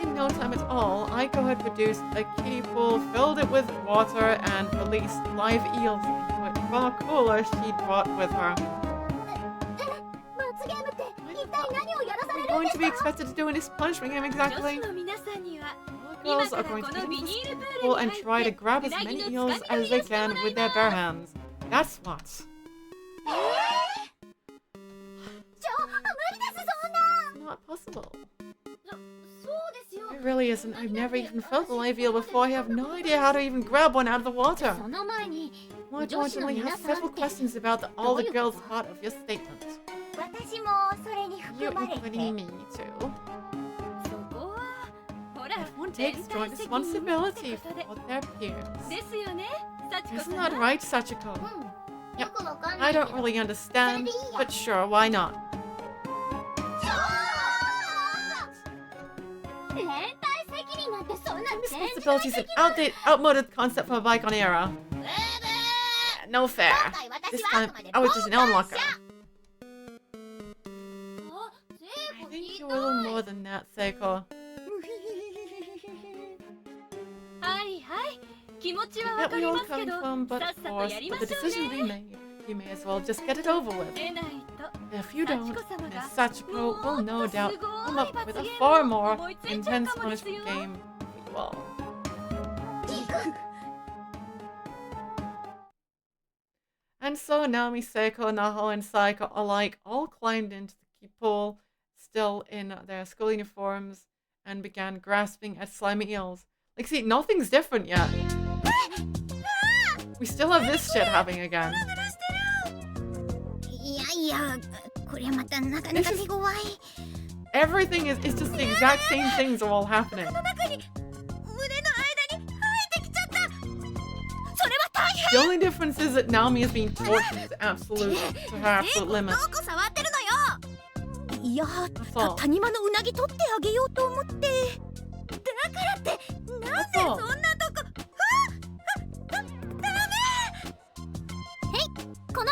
In no time at all, Aiko had produced a kiddie pool, filled it with water, and released live eels into it from a cooler she'd brought with her. 罰ゲームって一体何をやらされ We're るん going です to be か？ expected to do in this punishment game 女 exactly. 子の皆さんには All 今 girls か are ら going こ to の get ビ into ニ this ールプール pool に and 入 try っ to て grab う as なぎ many の eels つかみ as 取 they りをしても can らい with ま their す。 bare hands. That's what. 無理ですそんな。 Not possible. そうですよ。 It really isn't. I've never even felt a live eel before. I have no idea how to even grab one out of the water. その前に More 女子の importantly, 皆 have さん several って questions about all the どういう girls' こと？ part of your statement. 私もそれに You 含まれ including て。 me too. そこはほら Everyone 連 takes 帯 joint 責任って responsibility ことで for their peers. ですよね、幸子 Isn't さ that ん。 right, Sachiko? うん。よくわかんな I いけど。 don't really understand, but sure, why not? 連帯責任なんてそんな全然 Responsibility is an outmoded concept from a bygone era. No fair. 今回私 This はあ time, くまで I was just an onlooker. あ、聖 I 子 think ひ you're ど a い little more than that, Seiko. はいはい、気持ちはわ That か we り all ますけ come ど、 from, さ but っ of さと course, やりま but し the ょう decision we ね。 made, you may as well just get it over with. でないと。 If you don't, Sachiko-sama Miss が Sachiko will no doubt come up with a も far っとすごい罰ゲームを more 思いついちゃう intense かもですよ。 punishment game for you all. And so Naomi, Seiko, Naho, and Saiko alike all climbed into the key pool, still in their school uniforms, and began grasping at slimy eels. Like, see, nothing's different yet. We still have this shit happening again. いやいや、これまたなかなか手強い。 Everything is just the exact same things are all happening. 中に胸の間に生えてきちゃった。それは大変。 The only difference is that Naomi is being tortured to her absolute limit. どこ触ってるのよ。いや、 That's all. 谷間のうなぎ取ってあげようと思って。だからってなんで That's そ all. んなとこ。ダメ。へい、この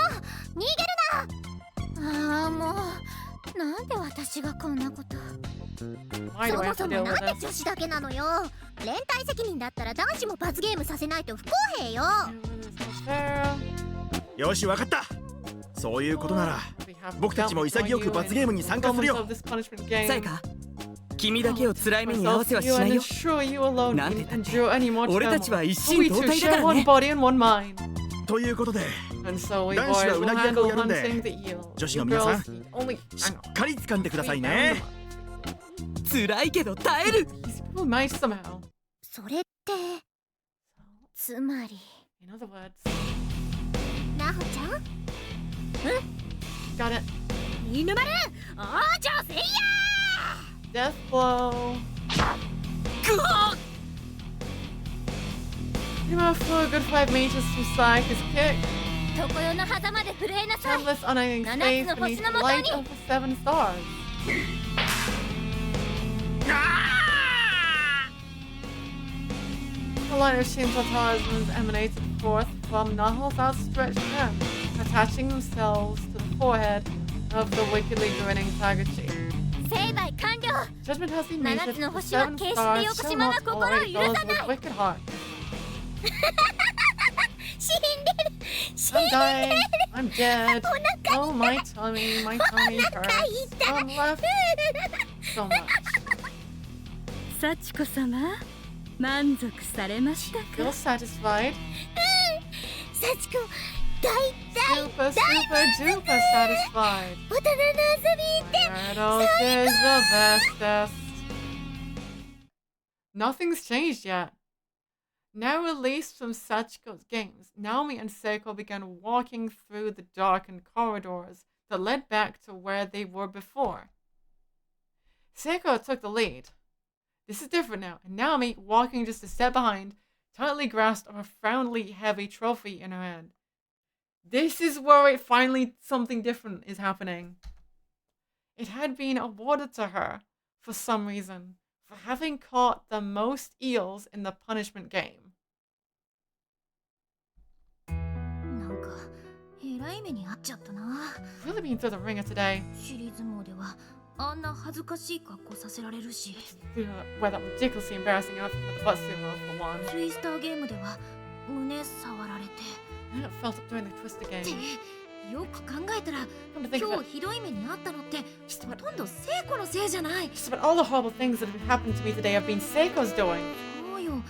逃げるな。ああ、もうなんで私がこんなこと。 Why そ do I も have そ to も deal なん with で this? 女子だけなのよ。連帯責任だったら男子も罰ゲームさせないと不公平よ。 It's fair. よし、わかった。そういうことなら We have 僕たちも潔く罰ゲームに参加するよ。 moments of this punishment game. さやか、君だけを辛い目に合わ Myself, せは you しない and よ。 ensure you alone なんで didn't だって endure any more 俺たちは turmoil. 一 We 心 two 同体だ share から one ね。 body and one mind. ということで And so we 男子は boys う will なぎ役を handle やるんで hunting the eel. 女子 You の皆さん girls need only し hang っかり掴んでくださいね。辛いけど耐える。 These people might somehow. それってつまり In other words, なほちゃん got it. 犬丸王女せいや Death blow. ぐわっ Primo flew a good 5 meters from Saika's kick. 常世の狭間で震えなさい。 Endless unending space beneath the light of the 7 stars. A line of Shinto talismans emanated forth from Naho's outstretched hand, attaching themselves to the forehead of the wickedly grinning Tagachi. 成敗完了。 Judgment has been made that 七つの the 星は seven 決して stars 横 shall 島 not な心を tolerate 許 those さない with wicked hearts. 死んでる。死ん I'm で dying. る。 I'm dead. お腹 Oh, my tummy hurts. Some left. So much. 幸子様、満足されました Feel か？ satisfied? 幸子大大 super, super duper satisfied. 大人の遊びって Gyarados is the bestest. Nothing's changed yet. Now released from Sachiko's games, Naomi and Seiko began walking through the darkened corridors that led back to where they were before. Seiko took the lead. This is different now, and Naomi, walking just a step behind, tightly grasped a profoundly heavy trophy in her hand. This is where something different is happening. It had been awarded to her, for some reason, for having caught the most eels in the punishment game. なんかえらい目に遭っちゃったな。 Really been through the ringer today. シリーズモーではあんな恥ずかしい格好させられるし、 Wear that ridiculously embarrassing outfit for the butt sumo for one. ツイスターゲームでは胸触られて。 And it felt up during the twister game. よく考えたら Come to think of 今 it, 日ひどい目に遭ったのって just ほ about, とんど聖子のせいじゃない。 just about all the horrible things that have happened to me today have been Seiko's doing. そうよ、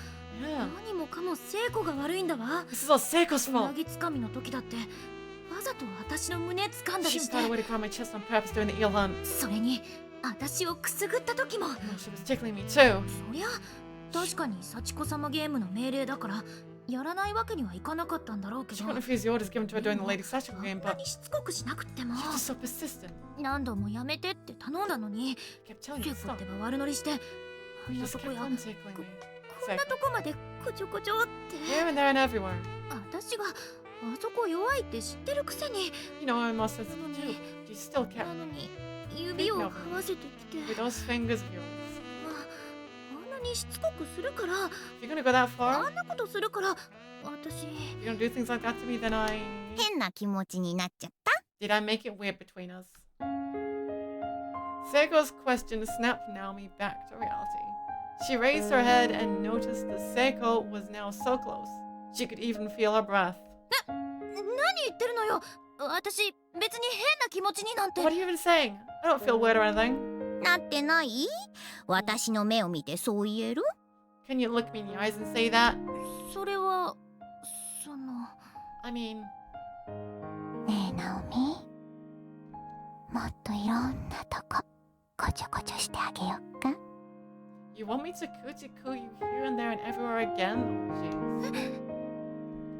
Yeah. 何もかも聖子が悪いんだわ。 This is all Seiko's うな fault. ぎつかみの時だってわざと私の胸掴んだり She して、 found a way to grab my chest on purpose during the eel hunt. それに私をくすぐった時も。 No, she was tickling me too. そりゃ確かに幸子様ゲームの命令だからやらないわけにはいかなかったんだろうけ She ど、 couldn't refuse the orders given to her during the Lady Sachiko そ game, んな but にしつこくしなくっても she was just so persistent. 何度もやめてって頼んだのに Kept telling me 結 to 構 stop. ってば悪乗りしてあ You んな just とこ kept や on こ tickling me. んなとこまでこちょこちょって Here and there and everywhere. 私があそこ弱いって知ってるくせに You know, I'm more sensitive too. She still な kept のに指を這わせてきて with those fingers of yours. あんなにしつこくするから If you're gonna go that far, あんなことするから私 if you're gonna do things like that to me, then I... 変な気持ちになっちゃった。 Did I make it weird between us? Seiko's question snapped Naomi back to reality. She raised her head and noticed that Seiko was now so close. She could even feel her breath. 何言ってるのよ。私別に変な気持ちになんて What are you even saying? I don't feel weird or anything. なってない。私の目を見てそう言える？ Can you look me in the eyes and say that? それはその I mean, ねえナオミ、もっといろんなとここちょこちょしてあげよっか。 you want me to coochie-coo you here and there and everywhere again?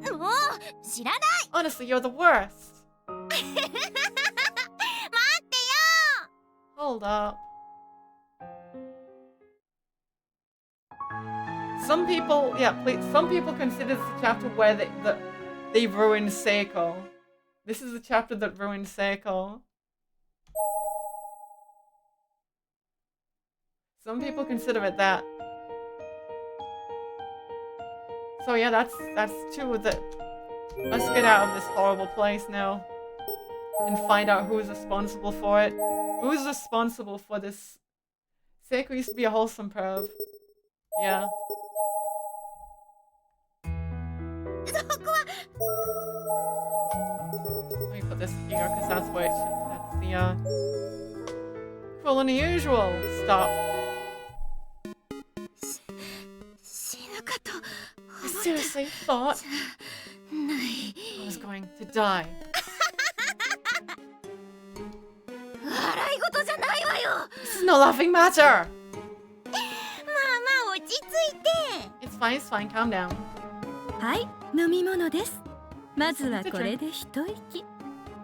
Oh, jeez. もう知らない。 Honestly, you're the worst. 待ってよ。 Hold up. Some people, yeah, please. Some people consider this the chapter where they ruined Seiko. This is the chapter that ruined Seiko. Some people consider it that. So yeah, that's two of the. Let's get out of this horrible place now and find out who's responsible for it. Who's responsible for this? Seiko used to be a wholesome perv. Yeah. そこは Let me put this here because that's where that's the cruel and unusual. Stop. 死ぬかと I seriously thought ない。 I was going to die. 笑い事じゃないわよ。 This is no laughing matter. まあまあ落ち着いて。 It's fine, it's fine. Calm down. はい飲み物です。まずはこれで一息。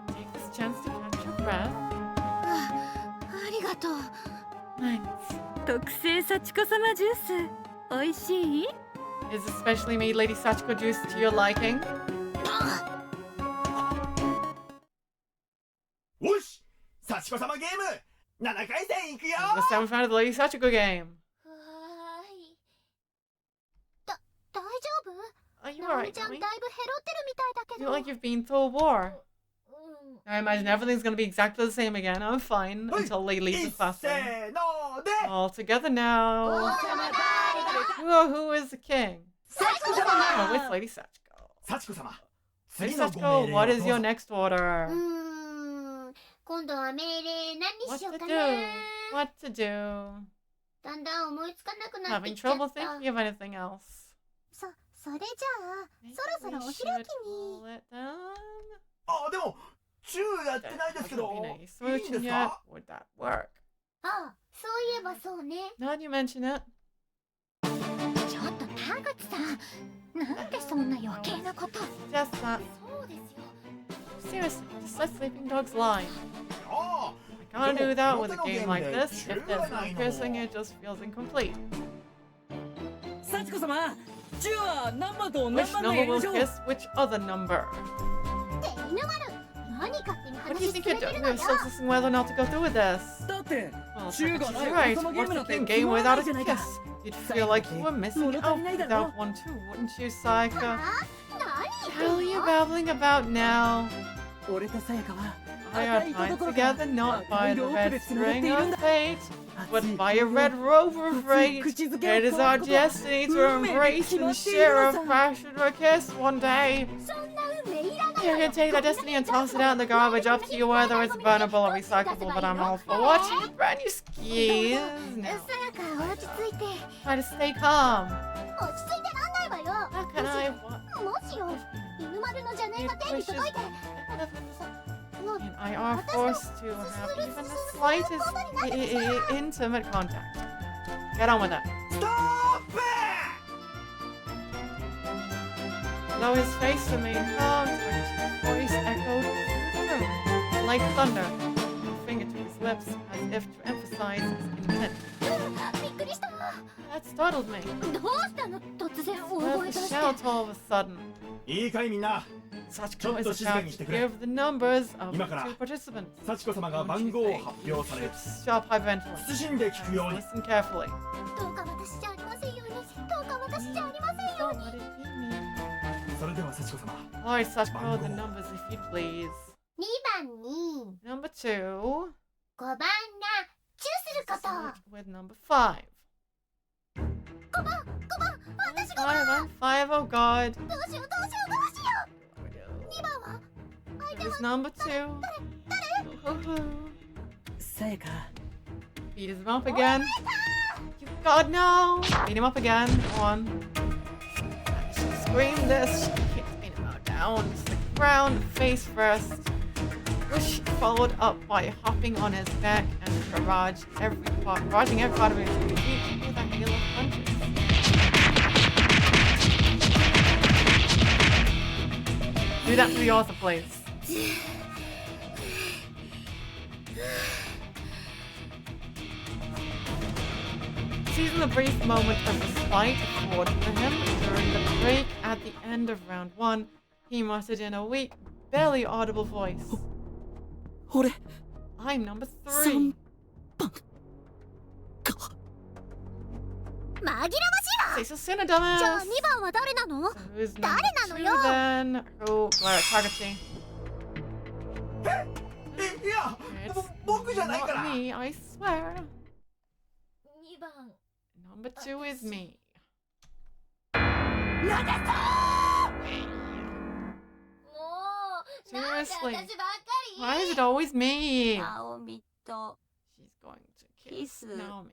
Take this chance to catch your breath. ありがとう。 Thanks. 特製幸子様ジュース美味しい？ Is this specially made Lady Sachiko juice to your liking? よし幸子様ゲーム7回戦いくよ The seventh round of the Lady Sachiko game. 大丈夫？ Are you ナオミ alright, ちゃんだい Tommy? ぶヘロってるみたいだけ You ど。 look like you've been through a war. うん。 I imagine everything's gonna be exactly the same again. I'm fine はい until they leave the 一 classroom. せーので All together now. Who is the king? 幸子様。 Oh, it's Lady Sachiko. 幸子様 Lady 次のご Sachiko, 命令 what を is どう your ぞ next order? 今度は命令何に What しよう to か do? な。 What to do? だんだん思いつかなくなって Having きちゃっ trouble た。 thinking of anything else? それじゃあ Maybe そろそろ we お開 should きに。 pull it down? あ、でもチューやってないですけど、 Hasn't been い any いん smooching です yet. か？ Would that work? ああ、そういえばそうね。 Now that you mention it. ちょっと田口さん、なんでそんな余計なこと。 Just that. そうですよ。 Seriously, just let sleeping dogs lie. あ I can't do that with a Don't game game like that this. true If there's no and I piercing, know. it just feels incomplete. 幸子様、チューは何番と Which 何番の number やりま will しょう。 kiss which other number? って犬丸、何勝手に What do 話 you 進 think め you're て doing? るの We're よ。 still discussing whether or not to go through with this. だって Well, チューが she's ない right. 王様ゲー What's ムな a んて king つ game まら without ない a じゃないか。 kiss? You'd feel like you were missing Well, out nothing without either, one too, wouldn't you, Saika? 何 Hell are you babbling about now? 俺とさやかは I 赤 are い糸 tied どころか together not 赤 by い the ロープ red でつながってい string るん of だ。 fate, 熱 but い by a 恋を red rope of 熱い fate. 口づけを It is 交わ our すことは destiny to 運命で embrace 決ま and っている share の a さ。 passion or kiss one day. そんな運命いらない You わよ。 can take that destiny and toss it out in the garbage, up to you whether it's burnable or recyclable, but I'm all for watching you brand new skis. さ Now, やか、落ち着いて。 try to stay calm. 落ち着いてらんないわよ。 How can I? もしよ、犬丸の邪念が手に届いて。 もう And I are forced to have even the slightest intimate contact. Get on with it. ストップ。 Though his face remained calm, his voice echoed through the room like thunder, and finger to his lips as if to emphasize his intent. びっくりした。 That startled me. どうしたの、突然大 Where's 声 the 出して。 shout all of a sudden? いいかいみんな。 Sachiko is ちょっと静か about にし to てくれ。 give the numbers of the 今から two participants. 幸子様が番号を発表される。 Stop hyperventilating. 謹んで聞くように。 Listen carefully. どうか私じゃありませんように。どうか私じゃありませんよう Don't に。 let it be me. それでは幸子様。 Alright, Sachiko, the numbers if you please. 2番に Number 2. 5番がチューすること。 With number 5. 5番、私5 5 番。 on 5, oh god. どうしようどうしようどうしよう。2番は There's number 2. Hoo-hoo. さやか、 Beat him up again. You god no! Beat him up again. Go on. She screamed this. She kicked me down to the ground, face first. Which followed up by hopping on his back and barraging every part of his feet with a hail of punches. Do that for the author, please. Seizing the brief moment of respite afforded to him during the break at the end of round 1, he muttered in a weak, barely audible voice. 俺 I'm number 3 3. 番か。紛らわしいわ。 Say so sooner, じゃあ dumbass. 2番は誰なの？ So who's number 誰なの 2 よ？ then? Oh, Glare Tagachi. いや、 It's 僕じゃないか not ら。 me, I swear. 2番。 Number 2 is me. なんだもう、なんで Seriously. 私ばっかり。 Why is it always me? 青みと She's going to kiss Kiss. Naomi.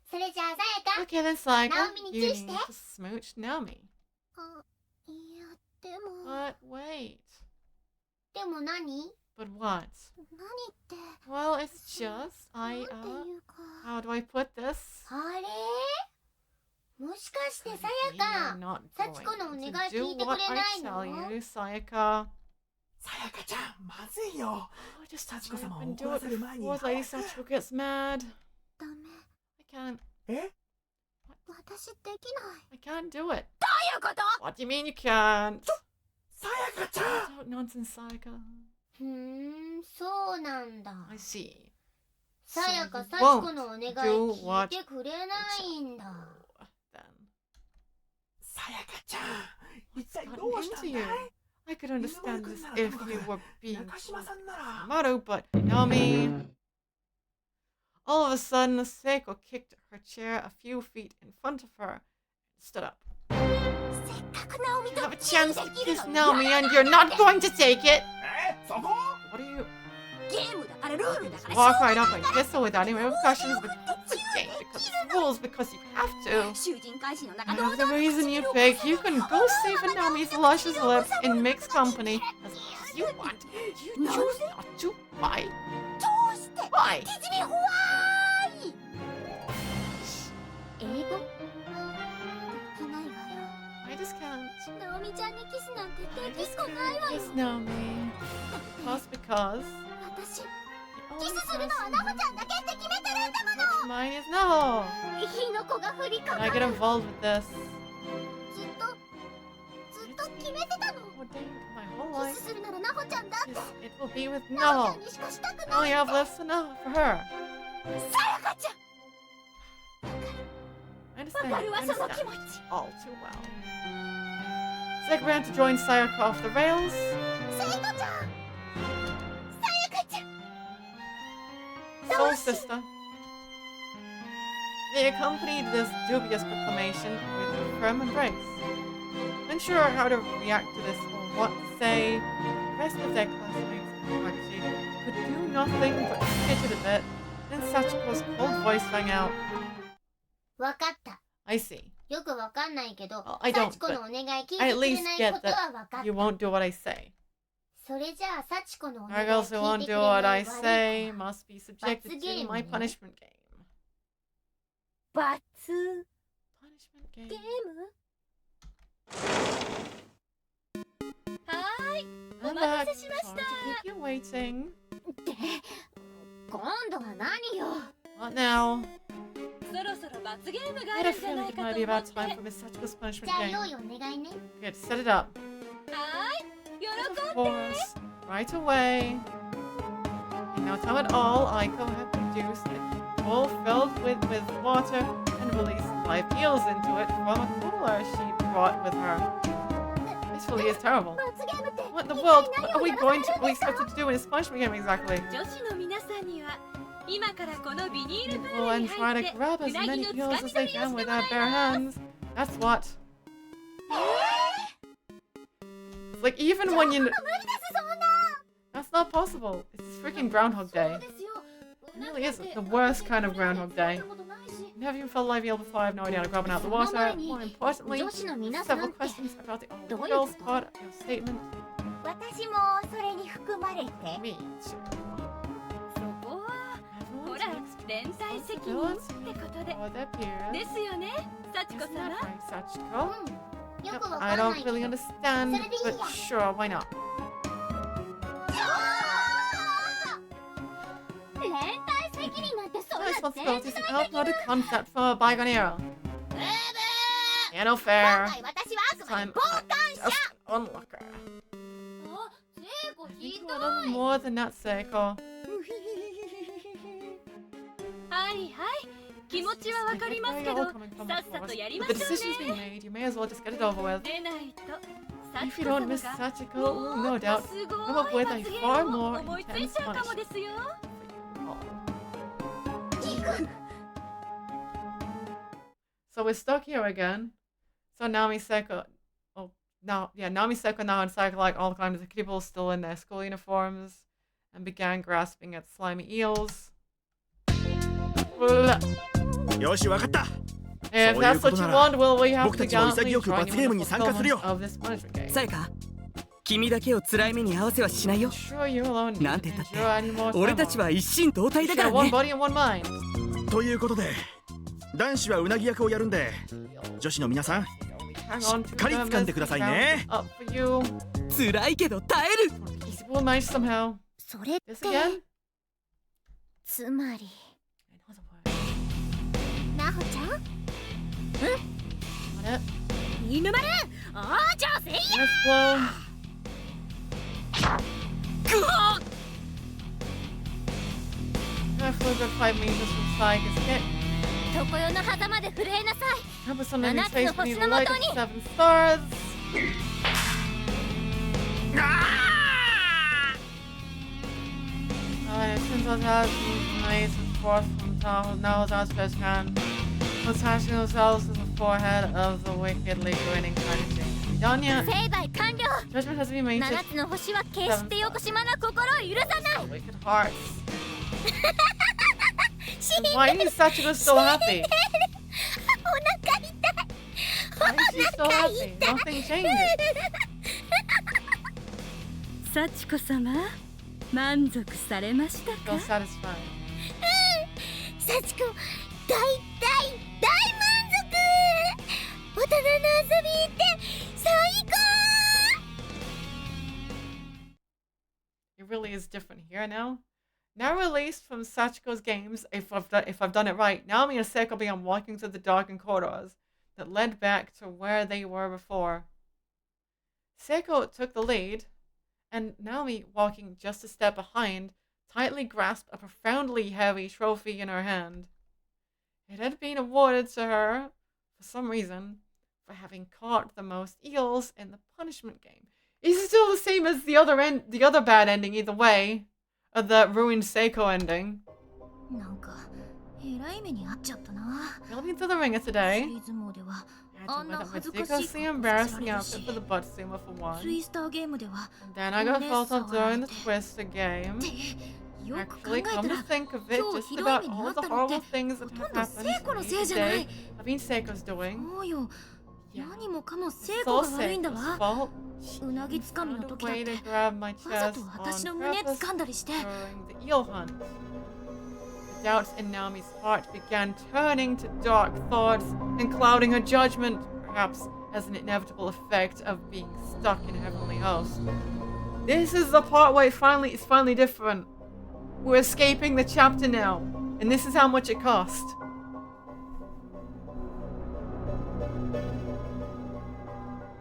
それじゃあさやか。 Okay then, Saika, Naomi you にチューして。 need to smooch Naomi. あ、いや、でも。 But wait. でも何？ But what? 何って。 Well, it's just, なん I, ていうか。 how do I put this? あれ？もしかしてさ You're やか。 not 幸子のお going 願い to do 聞いてく what れ I ないの？ tell you, Sayaka. さやかちゃん、まずいよ。 Oh, just Sachiko hurry up 様を and 怒 do ら it せる前に before Lady Sachiko gets mad. ダメ。 I can't, え？私できない。 I can't do it. どういうこと？ What do you mean you can't? さやかちゃん。 Don't nonsense, Sayaka. そうなんだ。 I see. さやか、 So 幸 you 子のお願い do 聞い what てくれないんだ。 then. さやかちゃん、一 What's 体 gotten どうしたん into だ you? い？ I could understand this if you were being 中島さんなら。 Maru, but Naomi. All of a sudden, Seiko kicked her chair a few feet in front of her and stood up. せっかくナオミ You と have a チュー chance で to きる kiss のに。 Naomi and you're not going to take it! そこ？ What are you? ゲームだからルールだから Walk right up and kiss her without any repercussions, but it's a game because it's rules because you have to. 囚人改心の中 Whatever the reason you pick, you can go savor Nami's luscious lips in mixed company as much as you want. You choose not to. Why? どうして Why? ティジミホワーイ英語できないわよ I just can't. ナオミちゃんにキスなんて I でき just っこないわよ can't kiss Nami. Just because. 私 The キ only スするのは person ナホちゃんだけって決めてるんだも what's の mine is no. 火の粉が降りか And か I る get involved with this. ずっと決めてたの Ordained my whole キ life. スするならナホちゃんだって It will be with ナホちゃ no. んにしかしたく I な only い have lips enough for her. さやかちゃん I understand. わかるわ I その understand 気持ち all too well. Zeg ran to join Sayaka off the rails. 生徒ちゃんさやかちゃん Soul sister. They accompanied this dubious proclamation with a firm embrace. Unsure how to react to this or what to say, the rest of their classmates actually could do nothing but fidget a bit. Then Sachiko's cold voice rang out. わかった I see. よくわかんないけど Well, I サ don't, チコの but お願い聞いて I at くれ least ない get ことはわかっ that you た won't do what I say. それじゃあサチコのお願い Our 聞 girls who い won't てくれ do な what い I 悪い say 子 must be subjected to my punishment game. 罰 Punishment ゲ game. ームI'm back. Sorry to keep you waiting. って今度は何よ What now? そろそろ罰ゲームが I あ had る a んじゃな feeling い it か might と be 思っ about て time for Miss Sachiko's punishment じゃあ game. 用意お願いね Good, set it up. はい喜 Of んで course. Right away. In no time at all, Aiko had produced a bowl filled with water and released live eels into it from a cooler she brought with her. This really is terrible. 罰ゲームって What in the world are we expected to do in this punishment game exactly? 女子の皆さんには今からこのビニールプー Go ルに and try 入っ to て grab as うなぎ many のつ eels か as み they 取りを can して with も their らい bare ます hands. That's what. It's like even when you... 無理ですそんな That's not possible. It's freaking Groundhog そう Day. ですよ It really is the worst kind of Groundhog Day. Never even felt live eel before. I have no idea how to grab it out of the water. More importantly, 女子の皆さん several って questions about the old どういう girl's こと part of your statement. 私もそれに含まれて Me too. そこは Everyone ほら takes 連帯責任ってことで for their peers. ですよね幸子 Isn't that 様 right, Sachiko? よ Yep, くわ I かんな don't いけど really understand, but sure, why not? 連帯責任なんてそんな全 Responsibility 然 is an outmoded concept from a bygone era. Yeah, no fair. 今回私はあ This くまで time, 傍観 I'm just an onlooker. あ聖子 I ひ think ど you're a little い more than that, Seiko. はいはい気持ちはわかりますけどさっさとやりま With し the ょう decisions ね being made, you may as well just get it over with. でないと If 幸 you 子 don't 様 miss が Sachiko, will no もっ doubt とすご come up い with a 罰ゲ far ームを more 思いつい intense ちゃうかも punishment ですよ for you all. So we're stuck here again. So Nami, Seiko, oh now, yeah, Nami, Seiko now and Saiko like all climbed the clickable still in their school uniforms and began grasping at slimy eels. よしわかった If that's what you want, well, we have 僕 to たちも gallantly 潔く join 罰 you ゲー in ム the に参加するよ fulfillment of this punishment game. さやか君だけを辛い目に合わせはしないよ Sure, you alone なん need て to 言ったって endure any more 俺 time たちは一心同 You 体だ should から have one ね body and one mind. ということで男子はうなぎ役をやるんで女子の皆さん Hang on しっ to かり them 掴ん as でください we ね count up for you. 辛いけど耐える Easy will manage somehow. それっ This て again? つまり Another word. なほちゃん Got it. 犬丸あーじゃあせいや Let's blow. ぐわ I flew a good 5 meters from Saiga's hit. 常世の狭間で震えなさい Remember something in 七 his つ face の when he 星の lighted 下に 7 stars. Since I had nice and forth from now God's best hand, attaching themselves to the forehead of the wickedly grinning kind of thing. Done yet? 成敗完了 Judgment has been made to 七つの星は決して横島な心を許さない wicked hearts. Why is Sachiko so happy? Why is she so happy? Nothing changes. 幸子様、満足されましたか？ Feel satisfied. 幸子、大満足。大人の遊びって最高。 It really is different here now. Now released from Sachiko's games, if I've done it right, Naomi and Seiko began walking through the darkened corridors that led back to where they were before. Seiko took the lead, and Naomi, walking just a step behind, tightly grasped a profoundly heavy trophy in her hand. It had been awarded to her, for some reason, for having caught the most eels in the punishment game. Is it still the same as the other bad ending either way? Or the ruined Seiko ending? なんかえらい目に遭っちゃったな。 Building to the ringer today. 水相撲では I あんな had to 恥 wear ず the かしい ridiculously 格好させ embarrassing られる outfit し for the butt sumo for one. ツイスターゲームでは Then I got fault of during the Twister game. よく考 Actually, えた come ら to think of it, 今日 just ひどい about 目に all 遭っ the たのって horrible things ほ that と have んど happened 聖子の to せい me じゃない。 today have been Seiko's doing. そうよ。 Yeah, 何もかも it's 聖子 all が悪いんだ Seiko's わ。 fault. She うなぎつかみの found a 時だっ way て to grab my わざ chest と on 私の胸 purpose 掴んだりして during the eel hunt. The doubts in Naomi's heart began turning to dark thoughts and clouding her judgment, perhaps as an inevitable effect of being stuck in Heavenly Host. This is the part where it's finally different. We're escaping the chapter now, and this is how much it cost.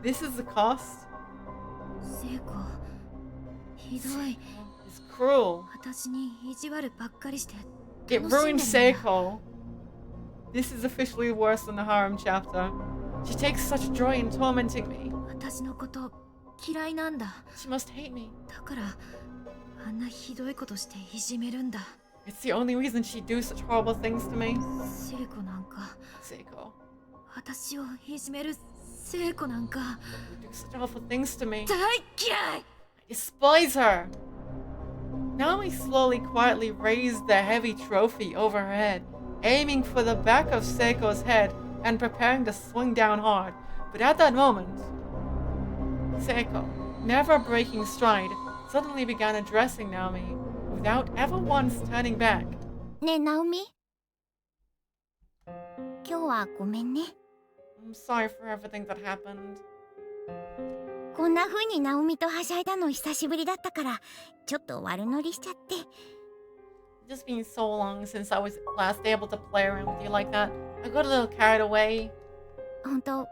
This is the cost. 聖子ひどい。 It's cruel. 私に意地悪ばっかりして It 楽しん ruined でるんだ。 Seiko. This is officially worse than the harem chapter. She takes such joy in tormenting me. 私のこと嫌いなんだ。 She must hate me. だからあんなひどいことしていじめるんだ。 It's the only reason she'd do such horrible things to me. 聖子なんか Seiko, 私をいじめる聖子なんか you do such awful things to me. 大嫌い。 I despise her. Naomi slowly, quietly raised the heavy trophy over her head, aiming for the back of Seiko's head and preparing to swing down hard. But at that moment, Seiko, never breaking stride, suddenly began addressing Naomi without ever once turning back. ねえナオミ、今日はごめんね。 I'm sorry for everything that happened. こんな風にナオミとはしゃいだの久しぶりだったからちょっと悪乗りしちゃって。 It's just been so long since I was last able to play around with you like that. I got a little carried away. 本当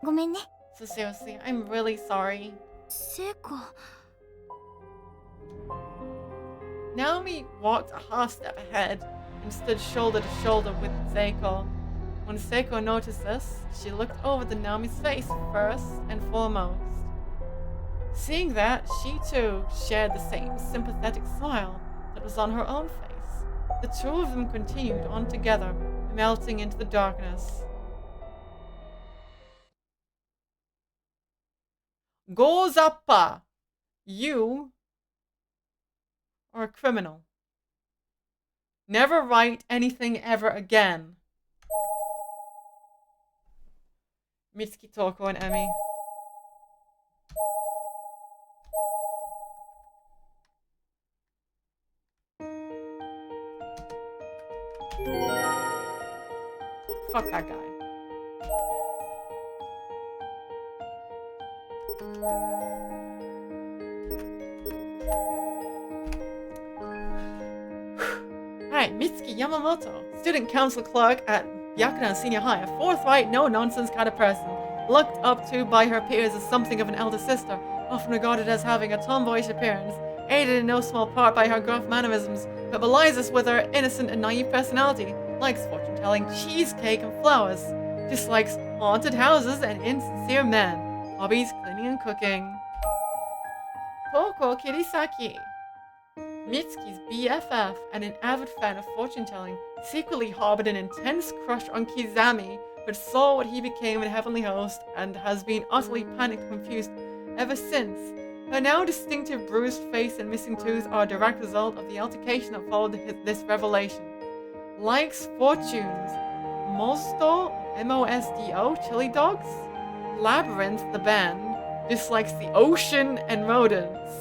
ごめんね。 So seriously, I'm really sorry. 聖子 Naomi walked a half step ahead and stood shoulder to shoulder with Seiko. When Seiko noticed this, she looked over to Naomi's face first and foremost. Seeing that, she too shared the same sympathetic smile that was on her own face. The two of them continued on together, melting into the darkness. Gozappa! You are a criminal. Never write anything ever again. Mitsuki, Toko, and Emmy. Fuck that guy. Alright, Mitsuki Yamamoto, student council clerk at Byakuran Senior High, a forthright, no-nonsense kind of person, looked up to by her peers as something of an elder sister, often regarded as having a tomboyish appearance, aided in no small part by her gruff mannerisms, but belies us with her innocent and naive personality, likes fortune-telling, cheesecake, and flowers, dislikes haunted houses and insincere men, hobbies cleaning and cooking. Toko Kirisaki, Mitsuki's BFF and an avid fan of fortune-telling, secretly harbored an intense crush on Kizami, but saw what he became in Heavenly Host and has been utterly panicked and confused ever since. Her now distinctive bruised face and missing tooth are a direct result of the altercation that followed this revelation. Likes fortunes, Mosto, M-O-S-D-O, chili dogs, Labyrinth, the band, dislikes the ocean and rodents.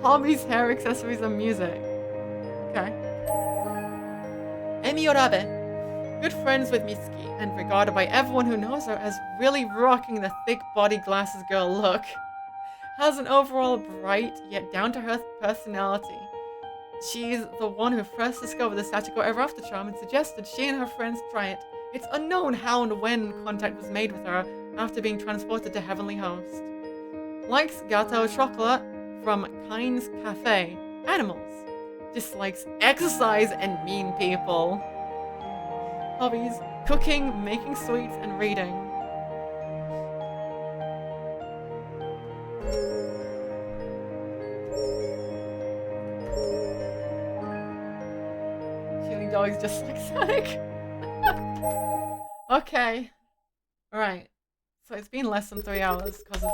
Hobbies, hair accessories, and music. Okay. Emi Orabe, good friends with Mitsuki and regarded by everyone who knows her as really rocking the thick body glasses girl look. Has an overall bright yet down-to-earth personality. She's the one who first discovered the Sachiko Ever After charm and suggested she and her friends try it. It's unknown how and when contact was made with her after being transported to Heavenly Host. Likes Gateau Chocolat from Kynes Cafe. Animals. Dislikes exercise and mean people. Hobbies: cooking, making sweets, and reading. Chili dogs just like Sonic. Okay. Alright. So it's been less than 3 hours because of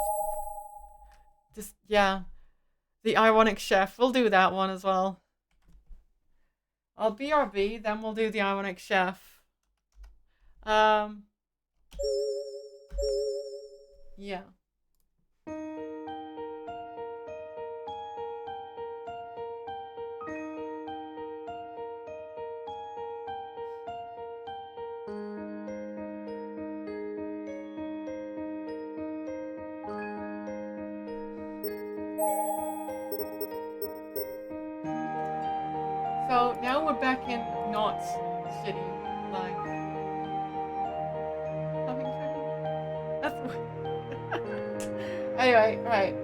just, yeah. The ironic chef. We'll do that one as well. I'll BRB, then we'll do the ironic chef. Yeah. So now we're back in not shitty life. That's anyway, right.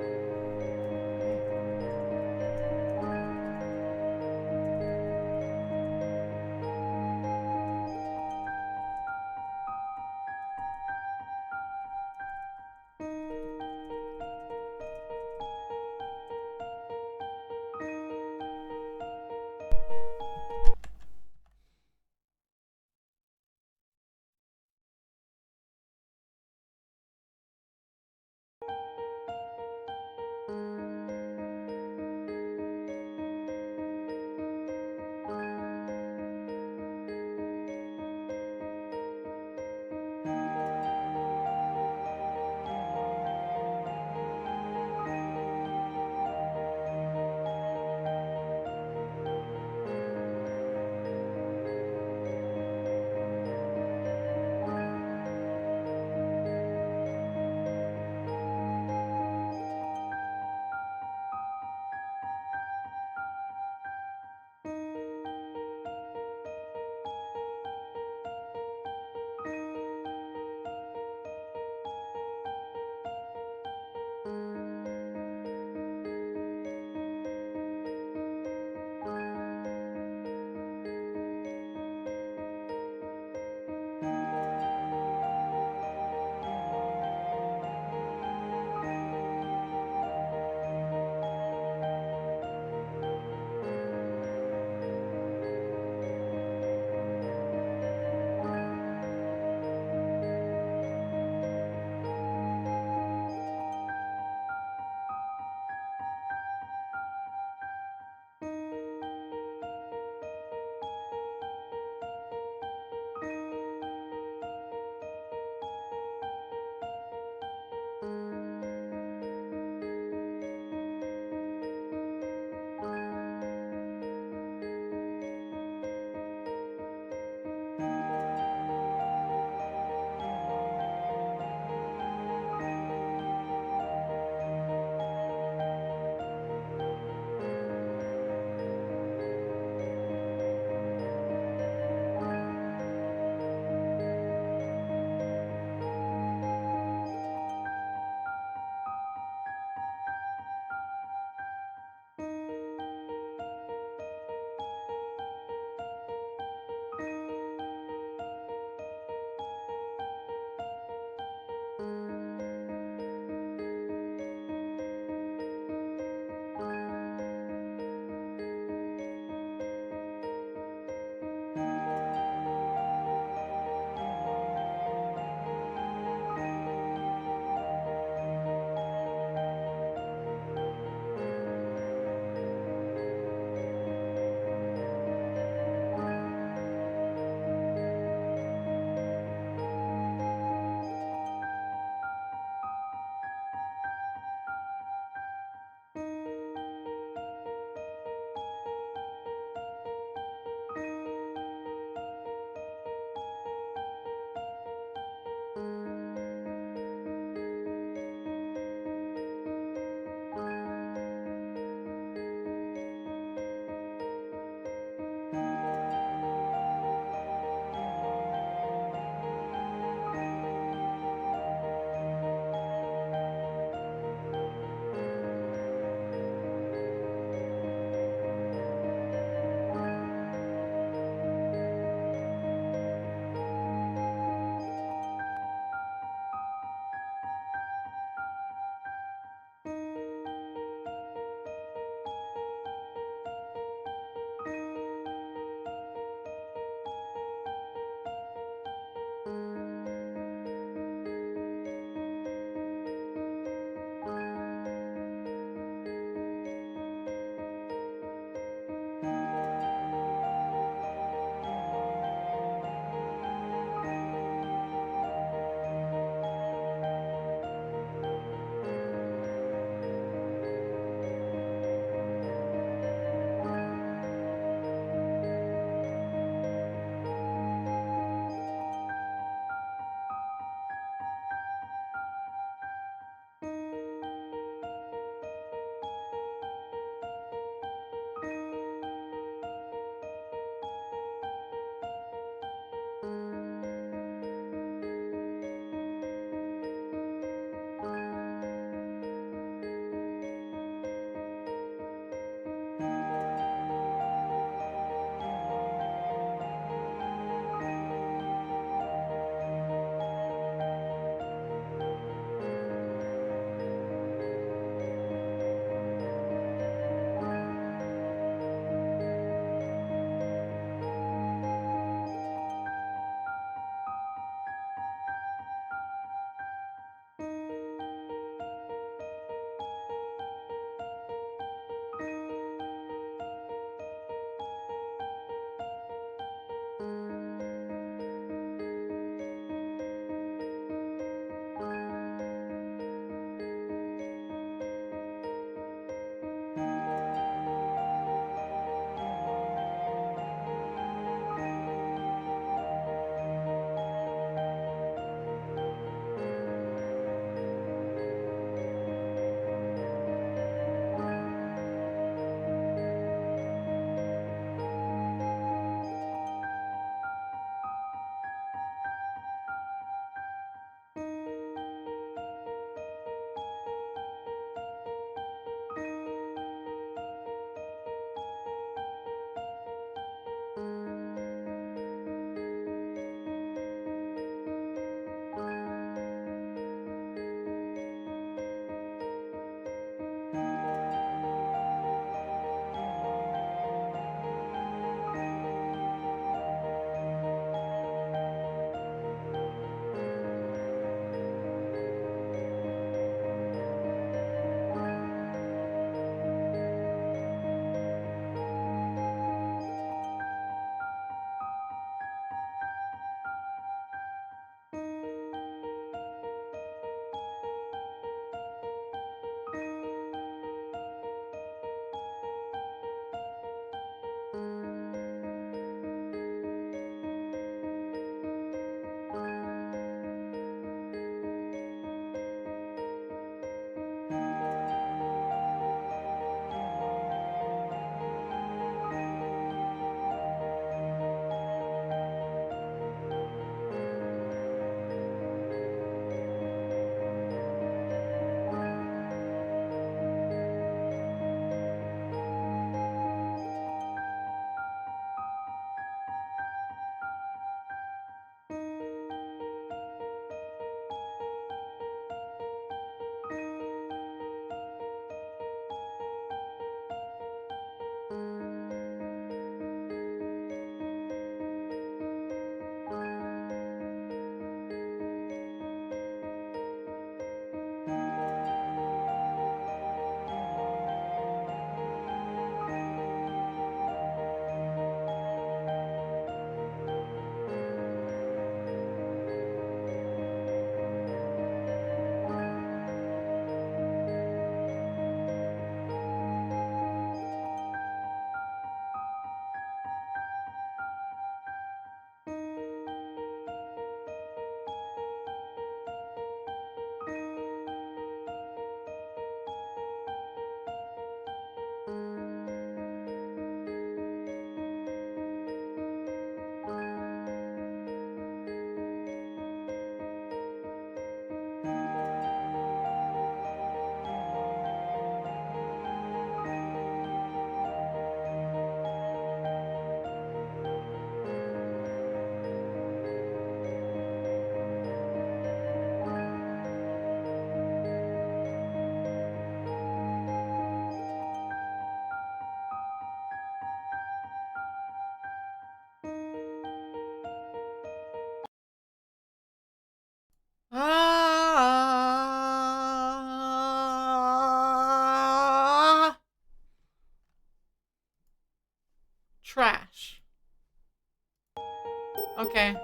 Okay.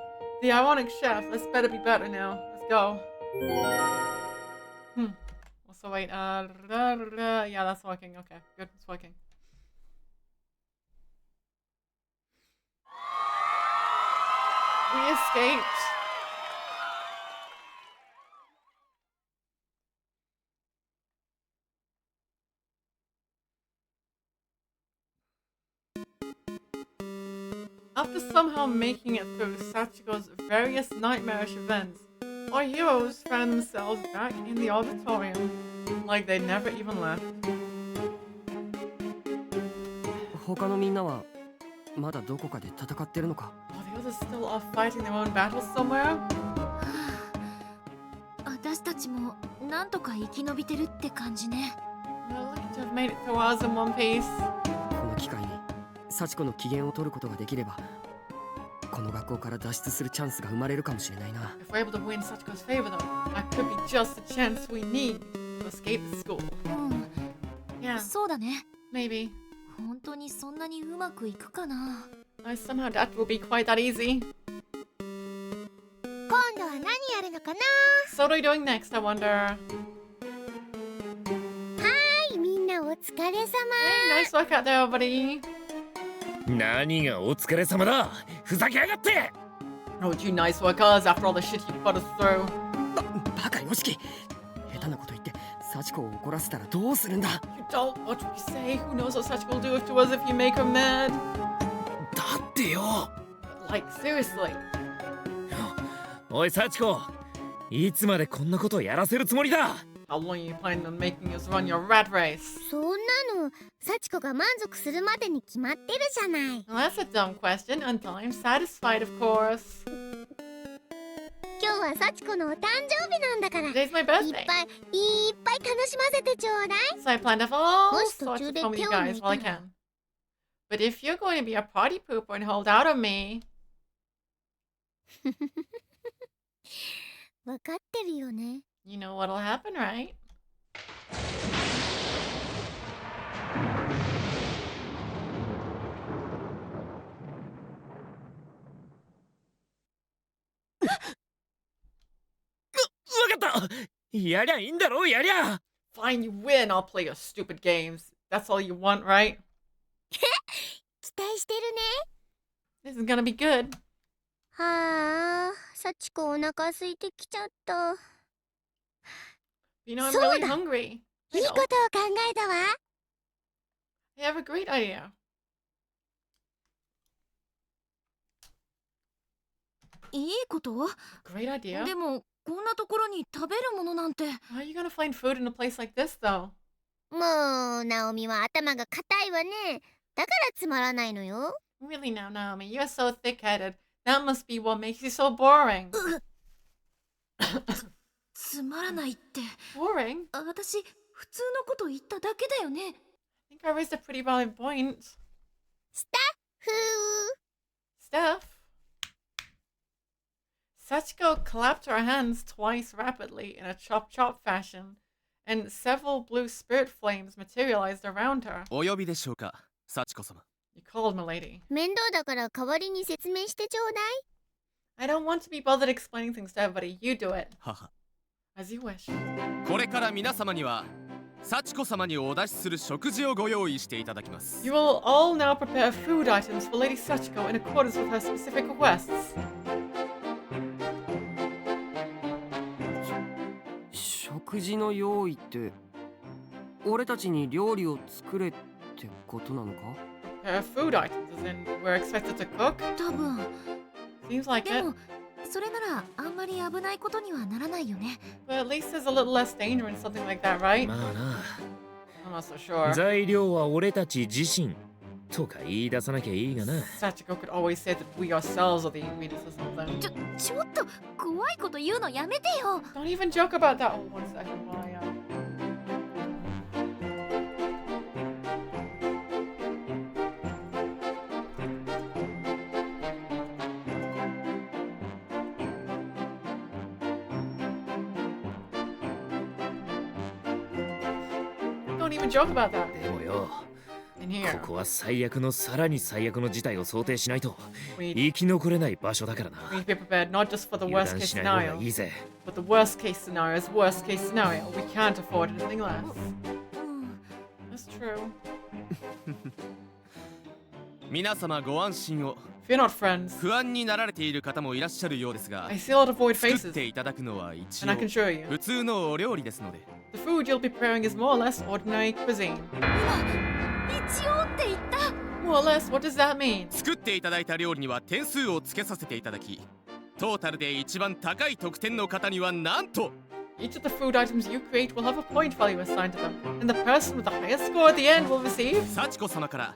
The ironic chef. This better be better now. Let's go. Also, wait. Yeah, that's working. Okay, good. It's working. We escaped. After somehow making it through Sachiko's various nightmarish events, our heroes found themselves back in the auditorium, like they never even left. 他のみんなはまだどこかで戦ってるのか Are the others still off fighting their own battles somewhere? 私たちもなんとか生き延びてるって感じね。 We're lucky to have made it through ours in one piece. この機会に幸子の機嫌を取ることができればこの学校から脱出するチャンスが生まれるかもしれないな If we're able to win Sachiko's favor though, that could be just the chance we need to escape the school. うん、 Yeah, そうだね。 maybe. 本当にそんなにうまくいくかな。 I somehow that will be quite that easy. 今度は何やるのかな。 So what are we doing next, I wonder? はい、みんなお疲れ様。 Hey, nice work out there, everybody. 何がお疲れ様だ。ふざけやがって。 Oh, you nice workers after all the shit you put us through. バカよしき下手なこと言って幸子を怒らせたらどうするんだ You don't watch what you say. Who knows what Sachiko will do to us if you make her mad? だってよ。 Like, seriously. おい幸子、いつまでこんなことやらせるつもりだ。 How long are you planning on making us run your rat race? そんなの幸子が満足するまでに決まってるじゃない。 Well, that's a dumb question until I'm satisfied, of course. 今日は幸子のお誕生日なんだから。 Today's my いっ birthday. ぱい楽しませてちょうだい。 So I plan to have all Most sorts of途中で fun with you 手を抜 guys い while I たら。 can. But if you're going to be a party pooper and hold out on me, わかってるよね。 you know what'll happen, right? Waka った。やりゃいいんだろ、やりゃ。 Fine, you win. I'll play your stupid games. That's all you want, right? 期待してるね。 This is gonna be good. はあ、幸子お腹空いてきちゃった。 You know, I'm そう really だ。 hungry. い I いことを know. 考えたわ。 I have a great idea. いいこと？ Great idea? でもこんなところに食べるものなんて。 How are you gonna find food in a place like this, though? もうナオミは頭が硬いわね。だからつまらないのよ。 Really now, Naomi, you're so thick-headed. That must be what makes you so boring. つまらないって。 Boring? 私普通のこと言っただけだよね。 I think I raised a pretty valid point. スタッフ Steph? Sachiko clapped her hands twice rapidly in a chop-chop fashion, and several blue spirit flames materialized around her. お呼びでしょうか、幸子様。 You called, milady. 面倒だから代わりに説明してちょうだい。 I don't want to be bothered explaining things to everybody. You do it. 母。 As you wish. これから皆様には幸子様にお出しする食事をご用意していただきます。 You will all now prepare food items for Lady Sachiko in accordance with her specific requests. 食事の用意って俺たちに料理を作れってことなのか Prepare food items, as in we're expected to cook? 多分。 Seems like で it. もそれならあんまり危ないことにはならないよね。 But at least there's a little less danger in something like that, right? まあな。 I'm not so sure. 材料は俺たち自身とか言い出さなきゃいいがな。 Sachiko could always say that we ourselves are the ingredients or something. ちょっと怖いこと言うのやめてよ。 Don't even joke about that. Oh, 1 second. Why, Don't even joke about that. でもよ、in here. ここは最悪のさらに最悪の事態を想定しないと We 生き残れない場所だからな。 need to be prepared not just for the 油 worst 断 case しない方が scenario, いいぜ。 but the worst case scenario is worst case scenario. We can't afford anything less. うん That's true. 皆様ご安心を。 If you're not friends, 不安になられている方もいらっしゃるようですが I see a lot of void 作っ faces, ていただくのは一 and I can 応 show you. 普通のお料理ですので The food you'll be preparing is more or less ordinary cuisine. 一応って言った More or less, what does that mean? 作っていただいた料理には点数をつけさせていただきトータルで一番高い得点の方にはなんと Each of the food items you create will have a point value assigned to them, and the person with the highest score at the end will receive. 幸子様から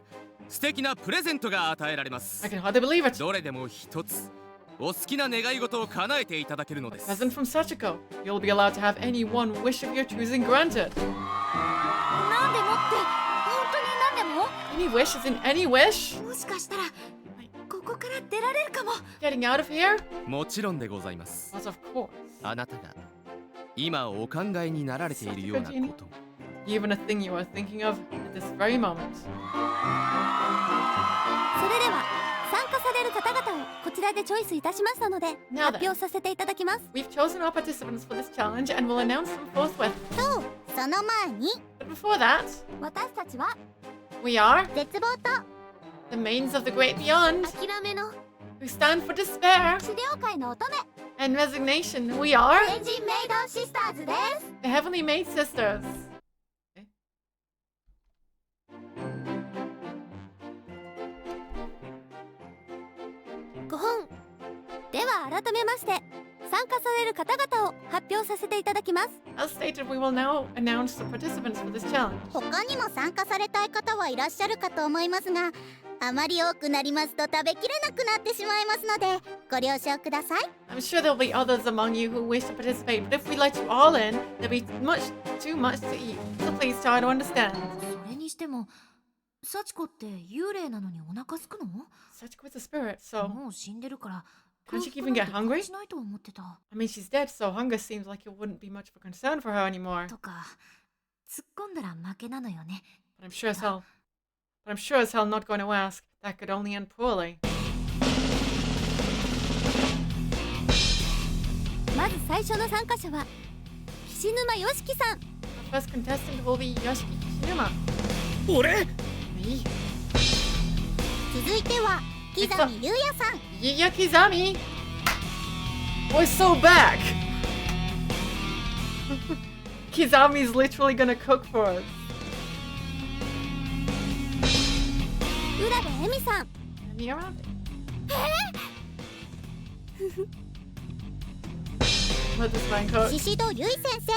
素敵なプレゼントが与えられま I す can hardly believe it. どれでも一つお好きな願い事を叶えていただけるのです Present from Sachiko. You'll be allowed to have any one wish of your choosing granted. なんでもって本当に何でも Any wish is in any wish? もしかしたらここから出られるかも Getting out of here? もちろんでございます But of course. あなたが今お考えになられているようなこと Even a thing you are thinking of at this very moment. それでは参加される方々をこちらでチョイスいたしましたので Now 発 then. 表させていただきます We've chosen our participants for this challenge and will announce them forthwith. とその前に But before that, 私たちは we are 絶望と the maidens of the great beyond, 諦めの who stand for despair 治療会の乙女 and resignation. We are エンジンメイドシスターズです the Heavenly Maid Sisters. 5本では改めまして参加される方々を発表させていただきます As stated, we will now announce the participants for this challenge. 他にも参加されたい方はいらっしゃるかと思いますがあまり多くなりますと食べきれなくなってしまいますのでご了承ください I'm sure there'll be others among you who wish to participate, but if we let you all in, there'll be too much to eat. So please try to understand. それにしても幸子って幽霊なのにお腹すくの Sachiko is a spirit, so もう死んでるから Can't she even get hungry? しないと思ってた I mean she's dead, so hunger seems like it wouldn't be much of a concern for her anymore. とか突っ込んだら負けなのよね But I'm sure as hell not going to ask. That could only end poorly. まず最初の参加者は菱沼よしきさん Our first contestant will be Yoshiki Kishinuma. 俺 Me? 続いては木南優也さん Yuya Kizami! We're so back! Kizami's literally gonna cook for us. 浦部恵美さん Let me around it. Let this man cook. 宍戸結衣先生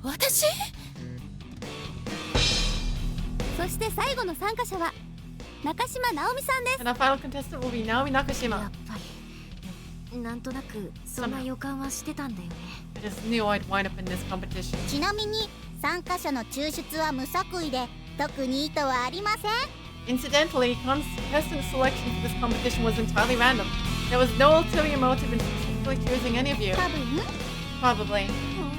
私そして最後の参加者は中島直美さんです And our final contestant will be Naomi や Nakashima. っぱりなんとなくそんな予感はしてたんだよね I just knew I'd wind up in this competition. ちなみに参加者の抽出は無作為で特に意図はありません Incidentally, contestant selection for this competition was entirely random. There was no ulterior motive in specifically choosing any of you. 多分 Probably.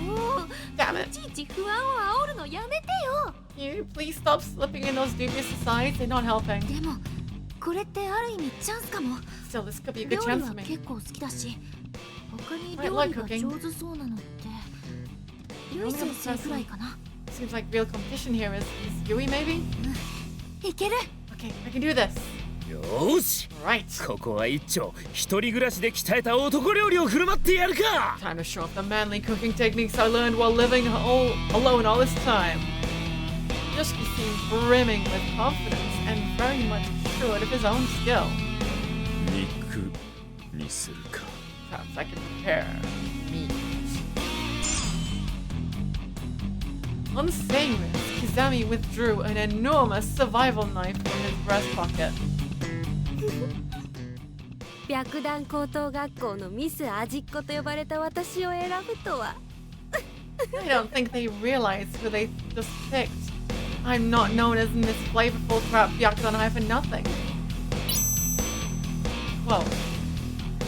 もう Damn い it. ちいち不安を煽るのやめてよ Can you please stop slipping in those dubious asides? They're not helping. でもこれってある意味チャンスかも Still, this could be a 料 good 理 chance は for me. 結構好きだし他に I 料 like 理が cooking. 上手そうなのってゆい先生くらいかな Seems like real competition here is Yui, maybe? いける Okay, I can do this. よーし Right. ここは一丁一人暮らしで鍛えた男料理を振る舞ってやるか Time to show off the manly cooking techniques I learned while living alone all this time. Yoshiki seemed brimming with confidence and very much assured of his own skill. 肉にするか Perhaps I can prepare meat. On saying this, Kizami withdrew an enormous survival knife from his breast pocket. 白檀高等学校のミス味っ子と呼ばれた私を選ぶとは I don't think they realize who they just picked. I'm not known as Miss Flavorful Crap Byakudan High for nothing. Well,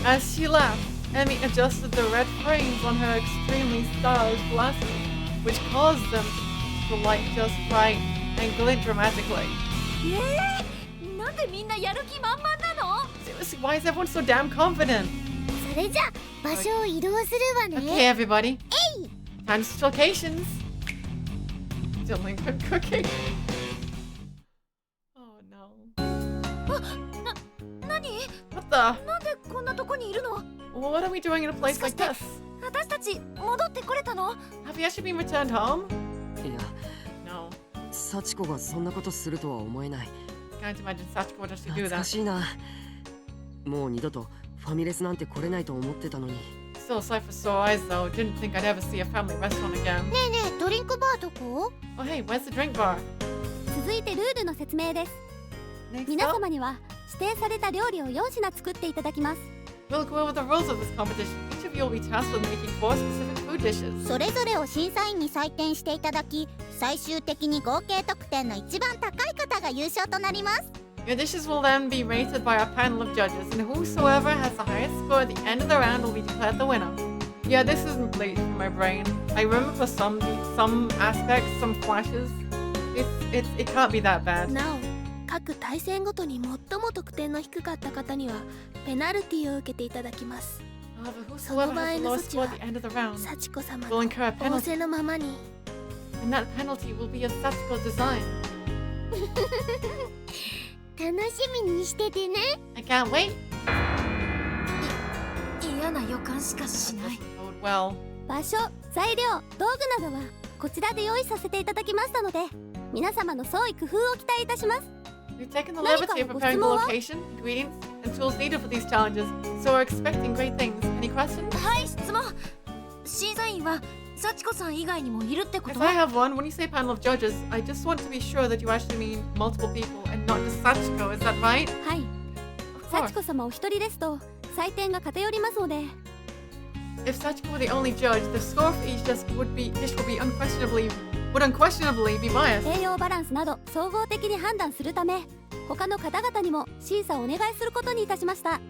as she laughed, Emmy adjusted the red frames on her extremely stylish glasses, which caused them to the light just right and glint dramatically. なんでみんなやる気満々なの？ Seriously, why is everyone so damn confident? それじゃ場所を移動するわね。 Okay, everybody. Time to switch locations. Delinquent cooking. Oh no. 何？ What the? なんでこんなとこにいるの？ What are we doing in a place like this? 私たち戻ってこれたの？ Have you actually been returned home? いや No. 幸子がそんなことするとは思えない。 Can't imagine Sachiko would actually do 懐か that. しいな。もう二度とファミレスなんて来れないと思ってたのに。 Still a sight for sore eyes though. Didn't think I'd ever see a family restaurant again. ねえねえ、ドリンクバーどこ？ Oh hey, where's the drink bar? 続いてルールの説明です。 Next 皆 up, 様には指定された料理を4品作っていただきます。 we'll go over the rules of this competition. Each of you will be tasked with making 4 specific food dishes. それぞれを審査員に採点していただき、最終的に合計得点の一番高い方が優勝となります。 Your dishes will then be rated by our panel of judges, and whosoever has the highest score at the end of the round will be declared the winner. Yeah, this isn't late for my brain. I remember some aspects, some flashes. It can't be that bad. なお、各対戦ごとに最も得点の低かった方にはペナルティを受けていただきます。 However, その whosoever 場 has 合 the の lowest 措置 score は at the end of the round 幸子様 will の incur a 仰 penalty, せのままに。 and that penalty will be of Sachiko design. 楽しみにしててね。 I can't wait. 嫌な予感しかし That ない。 doesn't bode well. 場所、材料、道具などはこちらで用意させていただきましたので、皆様の創意工夫を期待いたします。 We've taken the 何 liberty か of ご preparing 質 the 問は？ location, ingredients, and tools needed for these challenges, so we're expecting great things. Any questions? はい、質問。審査員は幸子さん以外にもいるってこ If と？ I have one, when you say panel of judges, I just want to be sure that you actually mean multiple people and not just Sachiko. Is that right? はい、 Of 幸 course. 子様お一人ですと採点が偏りますので、 If Sachiko were the only judge, the score for each dish would be unquestionably be biased. 栄養バランスなど総合的に判断するため、他の方々にも審査をお願いすることにいたしました。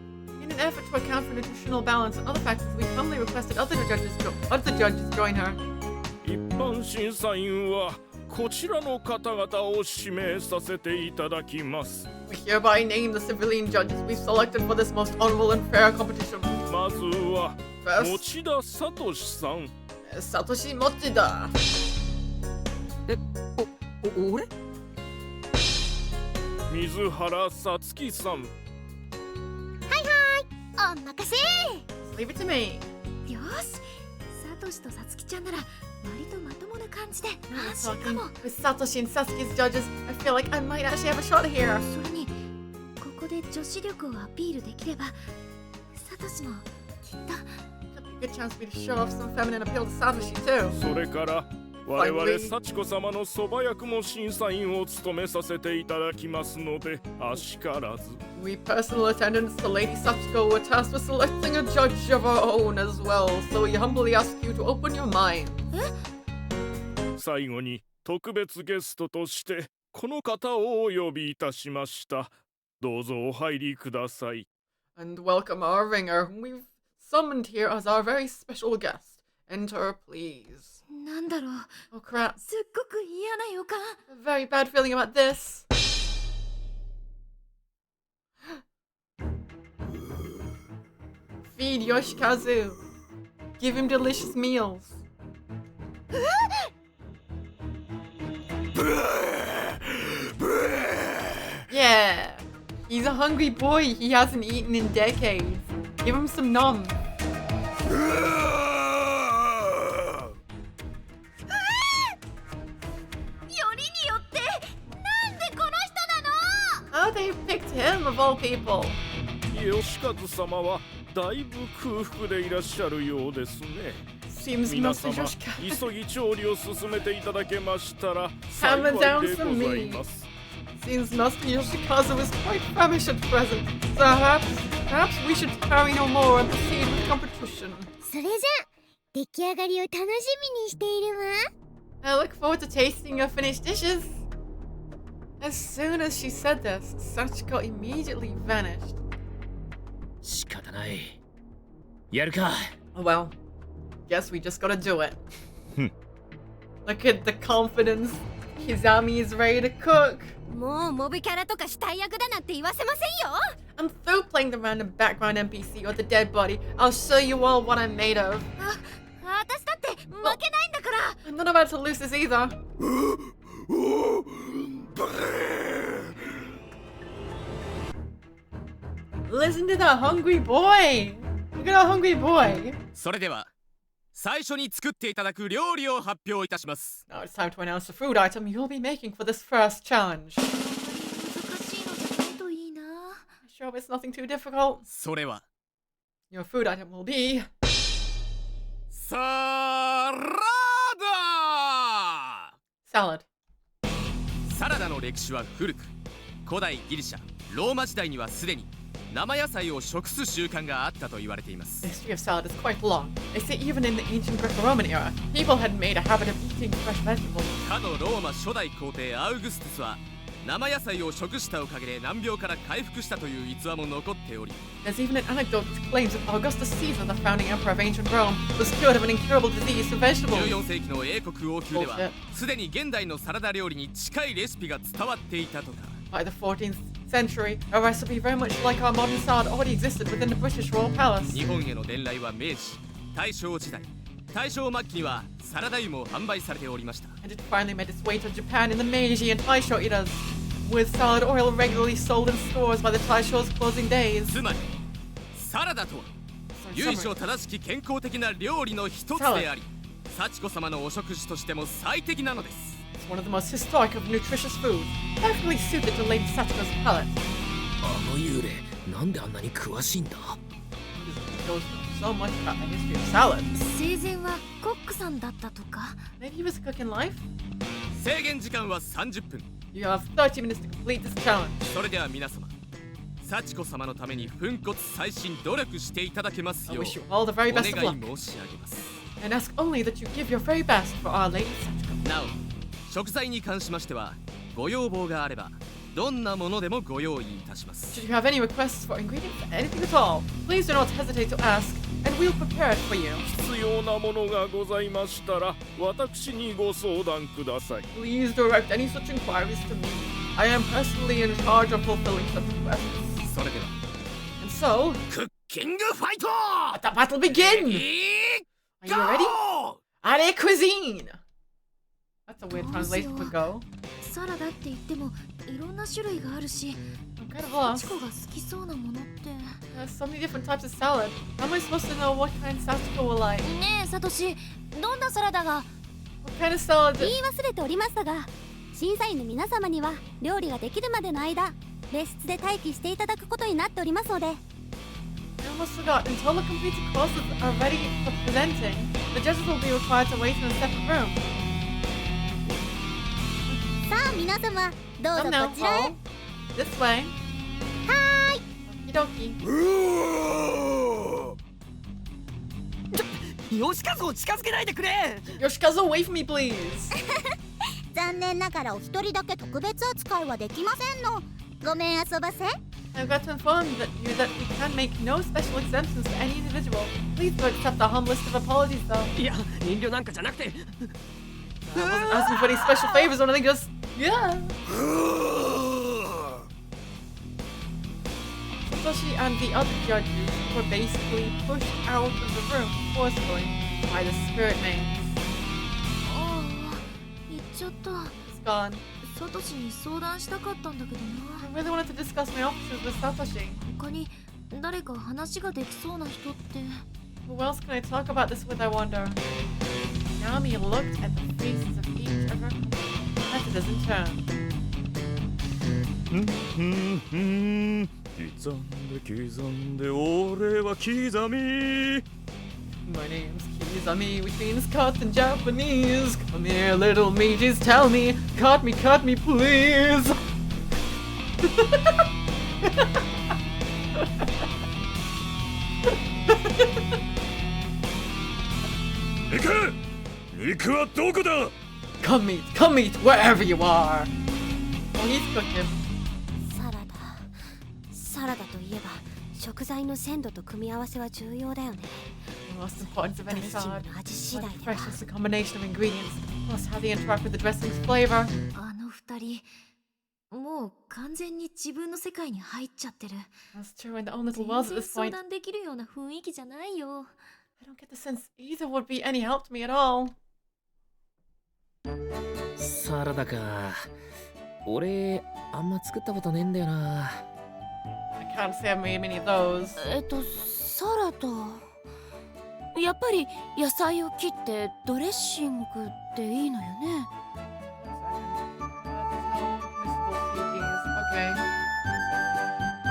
In an effort to account for nutritional balance and other factors, we humbly requested other judges join her. 一般審査員はこちらの方々を指名させていただきます。 We hereby name the civilian judges we've selected for this most honorable and fair competition. まずは First, 持田聡さん。 Satoshi Mochida. 俺？水原さつきさん。お任せ。 Leave it to me. よし。サトシとサツキちゃんなら割とまともな感じで Now 安 we're 心か talking も。 with Satoshi and Sasuke's judges. I feel like I might actually have a shot here. それにここで女子力をアピールできれば、サトシもきっと。 Could be a good chance for me to show off some feminine appeal to Satoshi too. それから我々幸子様のそば役も審査員を務めさせていただきますので、あしからず。 We personal attendants to Lady Sachiko were tasked with selecting a judge of our own as well, so we humbly ask you to open your mind. 最後に特別ゲストとしてこの方をお呼びいたしました。どうぞお入りください。 And welcome our ringer, whom we've summoned here as our very special guest. Enter, please. なんだろう。 Oh crap. すっごく嫌な予感。 A very bad feeling about this. Feed Yoshikazu. Give him delicious meals. Yeah. He's a hungry boy. He hasn't eaten in decades. Give him some nom. よりによってなんでこの人なの？ Oh, they picked him of all people. 吉和様はだいぶ空腹でいらっしゃるようですね。 Seems 皆 mostly 様 Yoshikazu. 急ぎ調理を進めていただけましたら Hammer 幸 down いで some ござい meat. ます。 Seems Master Yoshikazu is quite famished at present. So perhaps we should tarry no more and proceed with the competition. それじゃ出来上がりを楽しみにしているわ。 I look forward to tasting your finished dishes. As soon as she said this, Sachiko immediately vanished. 仕方ない。やるか。 Oh well, guess we just gotta do it. Look at the confidence. Kizami is ready to cook. もうモブキャラとか死体役だなんて言わせませんよ。 I'm through playing the random background NPC or the dead body. I'll show you all what I'm made of. 私だって負けないんだから。 I'm not about to lose this either. Listen to that hungry boy. Look at that hungry boy. それでは最初に作っていただく料理を発表いたします。 Now it's time to announce the food item you'll be making for this first challenge. 難しいのじゃないといいな。 I sure it's nothing too difficult. それは Your food item will be サラダ。 salad. サラダの歴史は古く、古代ギリシャ、ローマ時代にはすでに生野菜を食す習慣があったと言われています。 The history of salad is quite long. They say even in the ancient Greco-Roman era, people had made a habit of eating fresh vegetables. かのローマ初代皇帝アウグストゥスは生野菜を食したおかげで難病から回復したという逸話も残っており、 There's even an anecdote that claims that Augustus Caesar, the founding emperor of ancient Rome, was cured of an incurable disease through vegetables. 14世紀の英国王宮では Bullshit. すでに現代のサラダ料理に近いレシピが伝わっていたとか。 By the 14th century, a recipe very much like our modern salad already existed within the British royal palace. 日本への伝来は明治、大正時代、大正末期にはサラダ油も販売されておりました。 And it finally made its way to Japan in the Meiji and Taisho eras, with salad oil regularly sold in stores by the Taisho's closing days. つまりサラダとは So in 由緒 summary, 正しき健康的な料理の一つであり、幸子様のお食事としても最適なのです。 it's one of the most historic of nutritious foods, perfectly suited to Lady Sachiko's palate. あの幽霊なんであんなに詳しいんだ？ He knows so much about the history of salad. 生前はコックさんだったとか。 Maybe he was a cook in life? 制限時間は30分。 You have 30 minutes to complete this challenge. それでは皆様、幸子様のために粉骨細心努力していただけます I よう wish you all the very お願 best い of luck. 申し上げます。 And ask only that you give your very best for Our Lady Sachiko. なお、食材に関しましてはご要望があればどんなものでもご用意いたします。 Should you have any requests for ingredients, anything at all, please do not hesitate to ask, and we'll prepare it for you. 必要なものがございましたら私にご相談ください。 Please direct any such inquiries to me. I am personally in charge of fulfilling such requests. それでは And so, クッキングファイト let the battle begin! い Are you ready? Allez, cuisine! That's a weird translation for go. サラダって言ってもいろんな種類があるし、 I'm kind of チ lost. コが好きそうなものって。 There's so many different types of salad. How am I supposed to know what kind Sachiko will like? ねえサトシ、どんなサラダが。 What kind of salad? 言い忘れておりましたが、審査員の皆様には料理ができるまでの間別室で待機していただくことになっておりますので。 I almost forgot. Until the completed courses are ready for presenting, the judges will be required to wait in a separate room. さあ皆様どう Come ぞ now, こちらへ。 Paul. This way. Okie dokie. ヨシカズを近づけないでくれ。 Yoshikazu, away from me, please. 残念ながらお一人だけ特別扱いはできませんの。ごめん遊ばせ。 I've got to inform you that we can make no special exemptions to any individual. Please do accept the humblest of apologies, though. いや遠慮なんかじゃなくて。 I wasn't asking for any special favors or anything, just yeah. Satoshi and the other judges were basically pushed out of the room forcefully by the spirit mains. ああ、行っちゃった。 It's gone. サトシに相談したかったんだけど I な。 really wanted to discuss my options with Satoshi. 他に誰か話ができそうな人って。 Who else can I talk about this with, I wonder? Naomi looked at the faces of each of her competitors in turn. 刻んで俺は刻み。 My name's Kizami, which means cut in Japanese. Come here, little me, just tell me. Cut me, please. 肉はどこだ。 Come meet, wherever you are. Oh, he's cooking. サラダといえば食材の鮮度と組み合わせは重要だよね。 The most important of any ドレッシング salad. の味次第 But では fresh is a combination of ingredients. Plus how they interact with the dressing's flavor. あの二人もう完全に自分の世界に入っちゃってる。 That's true in their own little 全 worlds at 然 this 相 point. 談できるような雰囲気じゃないよ。 I don't get the sense either would be any help to me at all. サラダか。俺あんま作ったことねえんだよな。I can't say I've made many of those. サラダやっぱり野菜を切ってドレッシングでいいのよね。 Okay.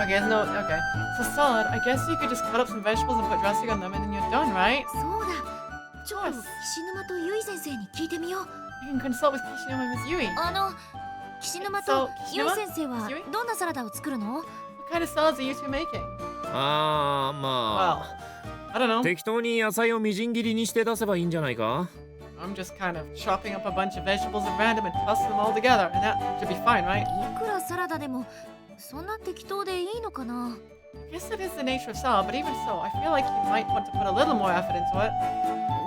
Okay, there's no. Okay. So salad, I guess you could just cut up some vegetables and put dressing on them and then you're done, right? そうだ、ちょっと岸沼とゆい先生に聞いてみよう。 You can consult with Kishinuma and Miss Yui. 岸沼と So, ゆい Kishinuma? 先生は Miss Yui? どんなサラダを作るの？ What kind of salads are you two making? ま Well, I don't know. 適当に野菜をみじん切りにして出せばいいんじゃないか。 I'm just kind of chopping up a bunch of vegetables at random and tossing them all together, and that should be fine, right? いくらサラダでもそんな適当でいいのかな？ I guess it is the nature of salad, but even so, I feel like you might want to put a little more effort into it.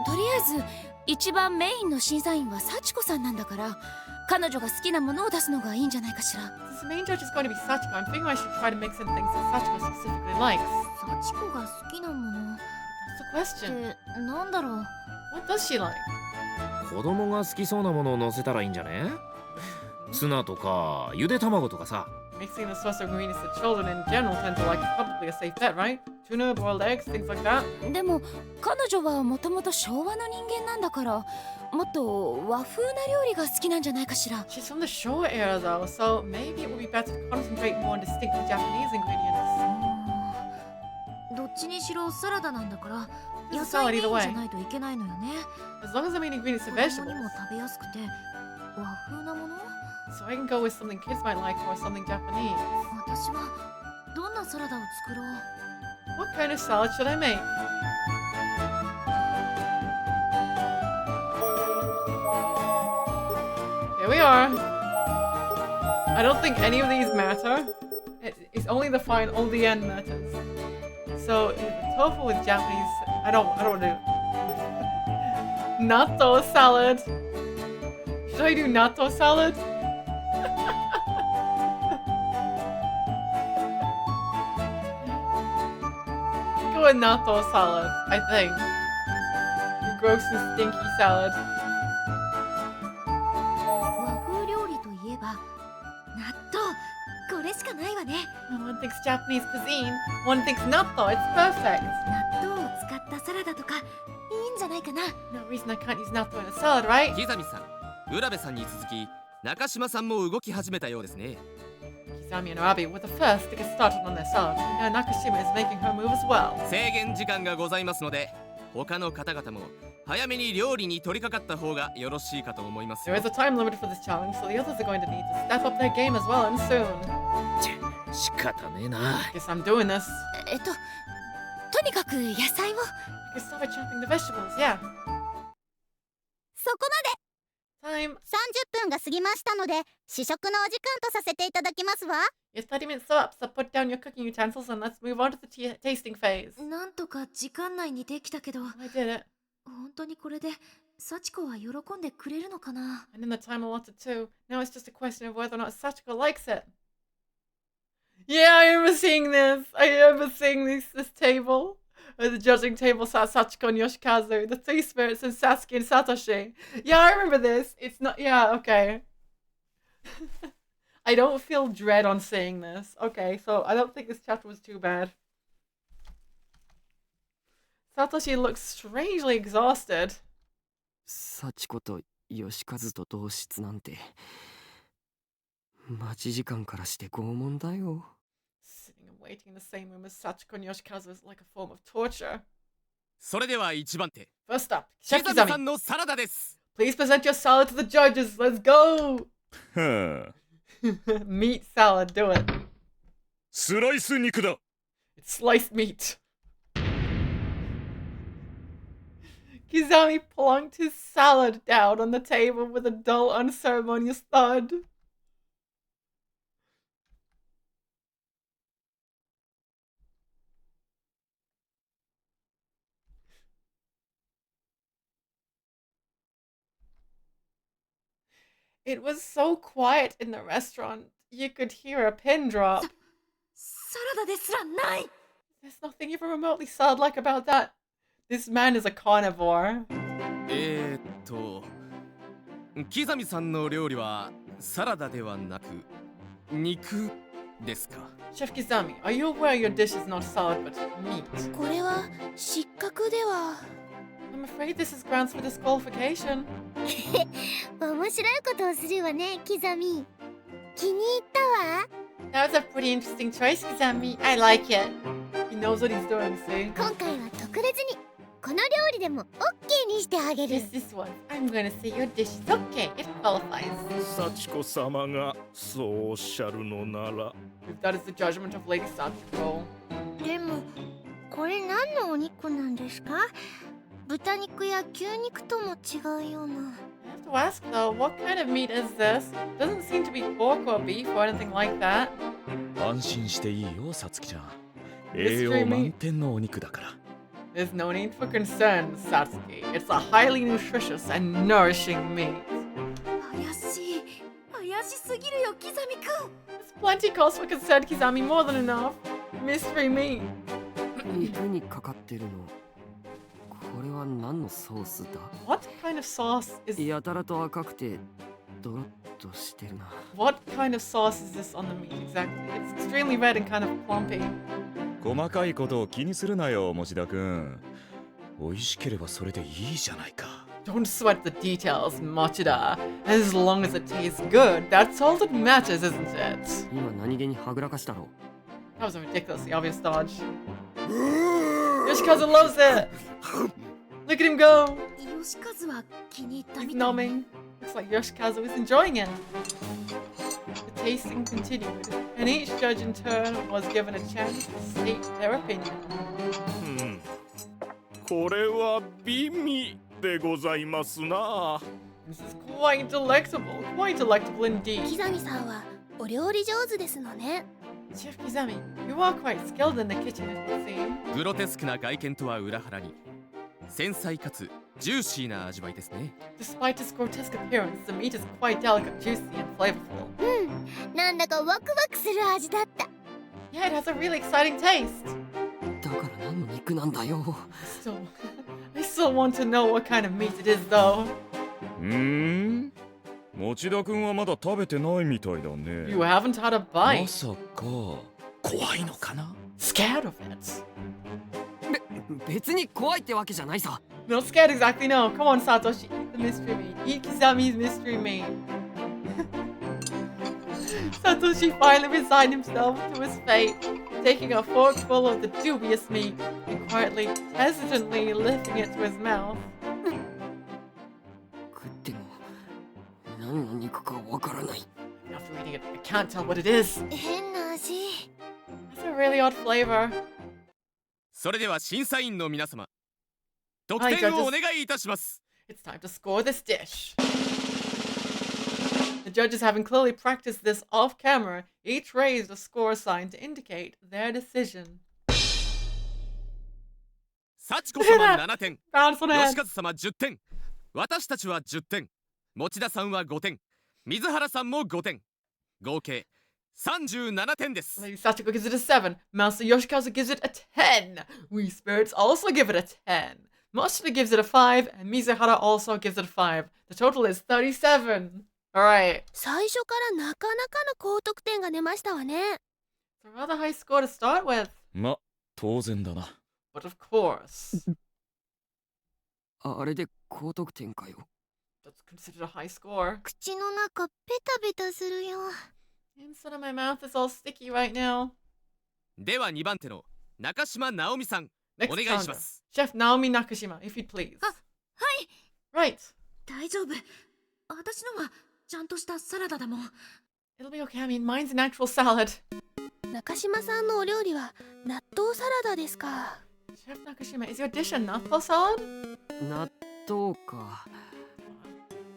とりあえず一番メインの審査員は幸子さんなんだから、彼女が好きなものを出すのがいいんじゃないかしら。 Since the main judge is going to be Sachiko, I'm thinking I should try to mix in things that Sachiko specifically likes. 幸子が好きなもの That's the っ question. てなんだろう？ What does she like? 子供が好きそうなものを乗せたらいいんじゃね。ツナとかゆで卵とかさ。 Mixing the source of ingredients that children in general tend to like is probably a safe bet, right? Tuna, boiled eggs, things like that. でも彼女はもともと昭和の人間なんだから、もっと和風な料理が好きなんじゃないかしら。 She's from the Showa era though, so maybe it would be better to concentrate more on distinctly Japanese ingredients. どっちにしろサラダなんだから This 野 is 菜 salad メイ either ン way. じゃないといけないのよね。 As long as the main ingredients 子 are 供 vegetables. にも食べやすくて和風なもの？ So I can go with something kids might like or something Japanese. 私はどんなサラダを作ろう？ What kind of salad should I make? Here we are. I don't think any of these matter. It's only the only the end matters. So tofu with Japanese. I don't want to do natto salad. Should I do natto salad? Go with natto salad, I think. Gross and stinky salad. 和風料理といえば納豆。これしかないわね。 One thinks Japanese cuisine, one thinks natto. It's perfect. 納豆を使ったサラダとかいいんじゃないかな。 No reason I can't use natto in a salad, right? 木ザさん、浦部さんに続き中島さんも動き始めたようですね。 Kizami and Arabi were the first to get started on their salad. Now Nakashima is making her move as well. 制限時間がございますので他の方々も早めに料理に取り掛かった方がよろしいかと思いますよ。 There is a time limit for this challenge, so the others are going to need to step up their game as well and soon. 仕方ねえな。 Guess I'm doing this. とにかく野菜を。 I can start by chopping the vegetables, yeah. そこまで。 Time. 30分が過ぎましたので試食のお時間とさせていただきますわ。 Your 30 minutes are up, so put down your cooking utensils and let's move on to the tasting phase. なんとか時間内にできたけど I did it. 本当にこれで幸子は喜んでくれるのかな？ And then the time allotted too. Now it's just a question of whether or not Sachiko likes it. Yeah, I remember seeing this. I remember seeing this table. At the judging table sat Sachiko and Yoshikazu, the three spirits, and Sasuke and Satoshi. Yeah, I remember this. It's not. Yeah, okay. I don't feel dread on saying this. Okay, so I don't think this chapter was too bad. Satoshi looks strangely exhausted. 幸子と吉和と同室なんて待ち時間からして拷問だよ。 Sitting and waiting in the same room as Sachiko and Yoshikazu is like a form of torture. それでは1番手 First up, 木ザさ Shekizami. んのサラダです。 Please present your salad to the judges. Let's go. はあ、 Meat salad, do it. スライス肉だ。 It's sliced meat. Kizami plunked his salad down on the table with a dull, unceremonious thud. It was so quiet in the restaurant. You could hear a pin drop. サラダですらない。 There's nothing even remotely sad-like about that. This man is a carnivore. 木ザミさんの料理はサラダではなく肉ですか？ Chef Kizami, are you aware your dish is not salad but meat? これは失格では。 I'm afraid this is grounds for disqualification. 面白いことをするわね、キザミ。気に入ったわ。 That was a pretty interesting choice, Kizami. I like it. He knows what he's doing, see? 今回は特別にこの料理でも OK にしてあげる。 Yes, this one. I'm gonna say your dish is okay. It qualifies. 幸子様がそうおっしゃるのなら。 If that is the judgment of Lady Sachiko. でもこれ何のお肉なんですか？豚肉や牛肉とも違うような。 I have to ask though, what kind of meat is this? Doesn't seem to be pork or beef or anything like that. 安心していいよ、さつきちゃん。栄養満点のお肉だから。 There's no need for concern, Satsuki. It's a highly nutritious and nourishing meat. 怪しい。怪しすぎるよ、キザミくん。 There's plenty cause for concern, Kizami, more than enough. Mystery meat. 肉にかかってるの。これは何のソースだ？ What kind of sauce is... やたらと赤くてドロッとしてるな。 What kind of sauce is this on the meat exactly? It's extremely red and kind of clumpy. 細かいことを気にするなよ、持田くん。美味しければそれでいいじゃないか。 Don't sweat the details, Machida. As long as it tastes good, that's all that matters, isn't it? 今何気にはぐらかしたろ。 That was a ridiculously obvious dodge. Yoshikazu loves it! Look at him go! ヨシカズは気に入った He's みたい。 numbing. Looks like Yoshikazu is enjoying it. The tasting continued, and each judge in turn was given a chance to state their opinion. これは美味でございますな。 This is quite quite delectable キ indeed. ザミさんはお料理上手ですのね。 Chef Kizami, you are quite skilled in the kitchen, it would seem. グロテスクな外見とは裏腹に繊細かつジューシーな味わいですね。 Despite its grotesque appearance, the meat is quite delicate, juicy, and flavorful. なんだかワクワクする味だった。 Yeah, it has a really exciting taste. だから何の肉なんだよ。 I still want to know what kind of meat it is, though. 持田くんはまだ食べてないみたいだね。 You haven't had a bite. まさか怖いのかな？ Scared of it? 別に怖いってわけじゃないさ。 Not scared exactly, no. Come on, Satoshi. Eat the mystery meat. Eat Kizami's mystery meat. Satoshi finally resigned himself to his fate, taking a forkful of the dubious meat and quietly, hesitantly lifting it to his mouth. 食っても何の肉かわからない。 After eating it, I can't tell what it is. 変な味。 It's a really odd flavor. それでは審査員の皆様、得点をお願いいたします。 It's time to score this dish. The judges, having clearly practiced this off camera, each raised a score sign to indicate their decision. 幸子様7点、 Bounce on 吉 head. 和様10点、私たちは10点、持田さんは5点、水原さんも5点、合計37点です。 Lady Sachiko gives it a 7. Master Yoshikazu gives it a 10. We Spirits also give it a 10. Mashita gives it a 5. And Mizuhara also gives it a 5. The total is 37. Alright. 最初からなかなかの高得点が出ましたわね。 It's a rather high score to start with. ま、当然だな。 But of course, あれで高得点かよ。 that's considered a high score. 口の中ペタペタするよ。 Inside of my mouth is all sticky right now. では2番手の中島直美さん、 Next お願いし contest. ます。 Chef Naomi Nakashima, if you'd please. はい。 Right. 大丈夫。私のはちゃんとしたサラダだもん。 It'll be okay. I mean, mine's an actual salad. 中島さんのお料理は納豆サラダですか。 Chef Nakashima, is your dish a natto salad? 納豆か。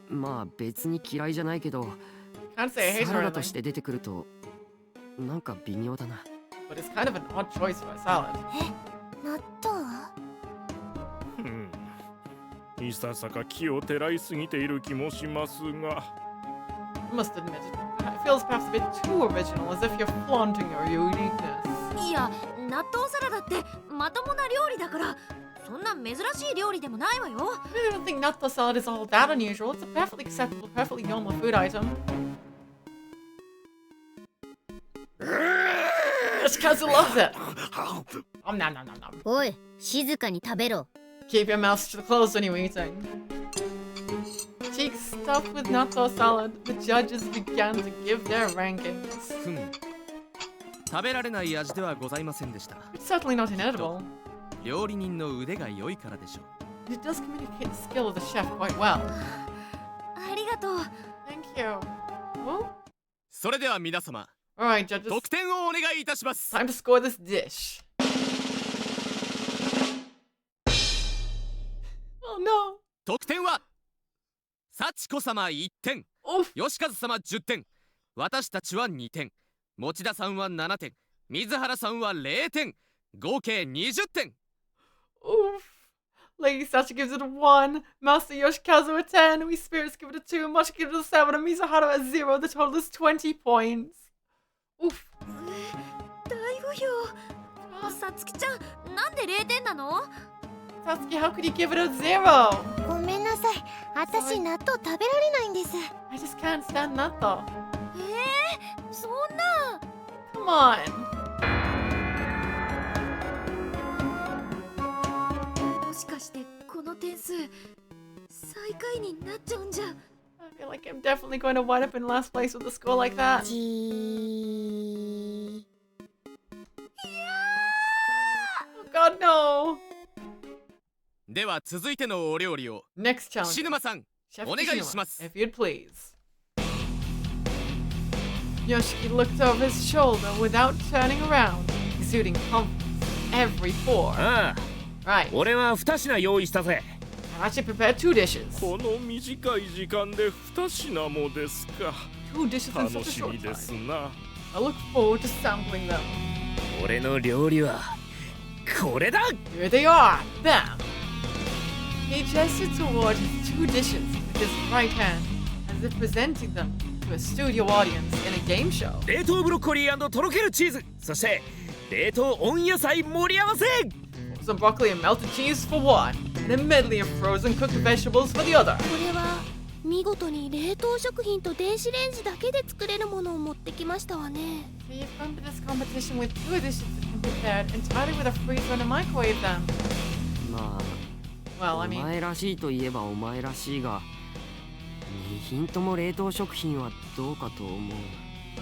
まあ別に嫌いじゃないけど、 Can't say I hate サ it ラ or ダと anything, して出てくるとなんか微妙だな。 but it's kind of an odd choice for a salad. 納豆？いささか気をてらいすぎている気もしますが。must admit, it feels perhaps a bit too original, as if you're flaunting your uniqueness. いや、納豆サラダってまともな料理だから、そんな珍しい料理でもないわよ。I don't think natto salad is all that unusual. It's a perfectly acceptable, perfectly normal food item. Kazu loves it. Nom nom nom nom nom. おい、静かに食べろ。Keep your mouth closed when you're eating. Cheeks stuffed with natto salad, the judges began to give their rankings. ふむ。食べられない味ではございませんでした。It's certainly not inedible. 料理人の腕が良いからでしょう。It does communicate the skill of the chef quite well. ありがとう。Thank you. Well, それでは皆様、 alright, judges. 得点をお願いいたします。 Time to score this dish. Oh no. 得点は幸子様1点、 Oof. 吉和様10点、私たちは2点、持田さんは7点、水原さんは0点、合計20点。 Oof. Lady Sacha gives it a 1, Master Yoshikazu a 10, We Spirits give it a 2, Mashi gives it a 7, and Mizuhara a 0. The total is 20 points. Oof. 大不評。さつきちゃん、なんで0点なの？ Satsuki, how could you give it a 0? ごめんなさい、私納豆食べられないんです。 I just can't stand natto. そんな。 Come on. もしかしてこの点数最下位になっちゃうんじゃ。 I feel like I'm definitely going to wind up in last place with a score like that. じー。 Oh god, no. では続いてのお料理を Next challenge. 岸沼さん、 Chef お願い Kishima, します。 if you'd please. Yoshiki looked over his shoulder without turning around, exuding confidence every pore. ああ、 Right, 俺は2品用意したぜ。 I've actually prepared 2 dishes. この短い時間で2品もですか。 2 dishes in 楽 such a し short みです time. な。 I look forward to sampling them. 俺の料理はこれだ。 Here they are. Bam! He gestured toward his 2 dishes with his right hand, as if presenting them to a studio audience in a game show. 冷凍ブロッコリー&とろけるチーズ、そして冷凍温野菜盛り合わせ。 Some broccoli and melted cheese for one, and a medley of frozen cooked vegetables for the other. これは見事に冷凍食品と電子レンジだけで作れるものを持ってきましたわね。 So you've come to this competition with 2 dishes that can be prepared entirely with a freezer and a microwave then. まあ Well, お I mean, 前らしいといえばお前らしいが、2品とも冷凍食品はどうかと思う。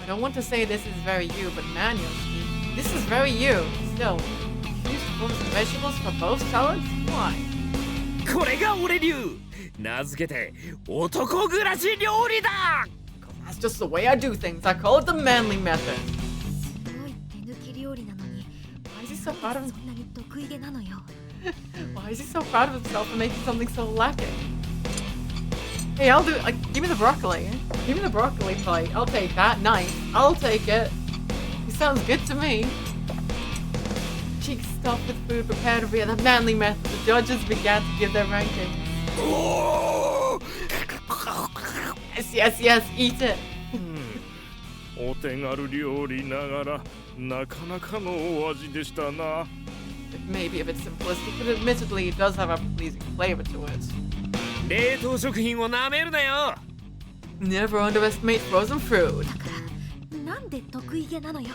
I don't want to say this is very you, but man, Yoshi, this is very you. Still, you use frozen vegetables for both salads? Why? これが俺流。名付けて男暮らし料理だ。 That's just the way I do things. I call it the manly method. すごい手抜き料理なのに、 Why is he so proud of そんなに得意げなのよ。Why is he so proud of himself for making something so lacking? Hey, I'll do it. Give me the broccoli. Give me the broccoli plate. I'll take that. Nice. I'll take it. He sounds good to me. Cheeks stuffed with food prepared via the manly method. The judges began to give their rankings. Yes, yes, yes. Eat it. お手軽料理ながらなかなかのお味でしたな。 It may be a bit simplistic, but admittedly, it does have a pleasing flavor to it. 冷凍食品をなめるなよ。 Never underestimate frozen fruit. だからなんで得意げなのよ。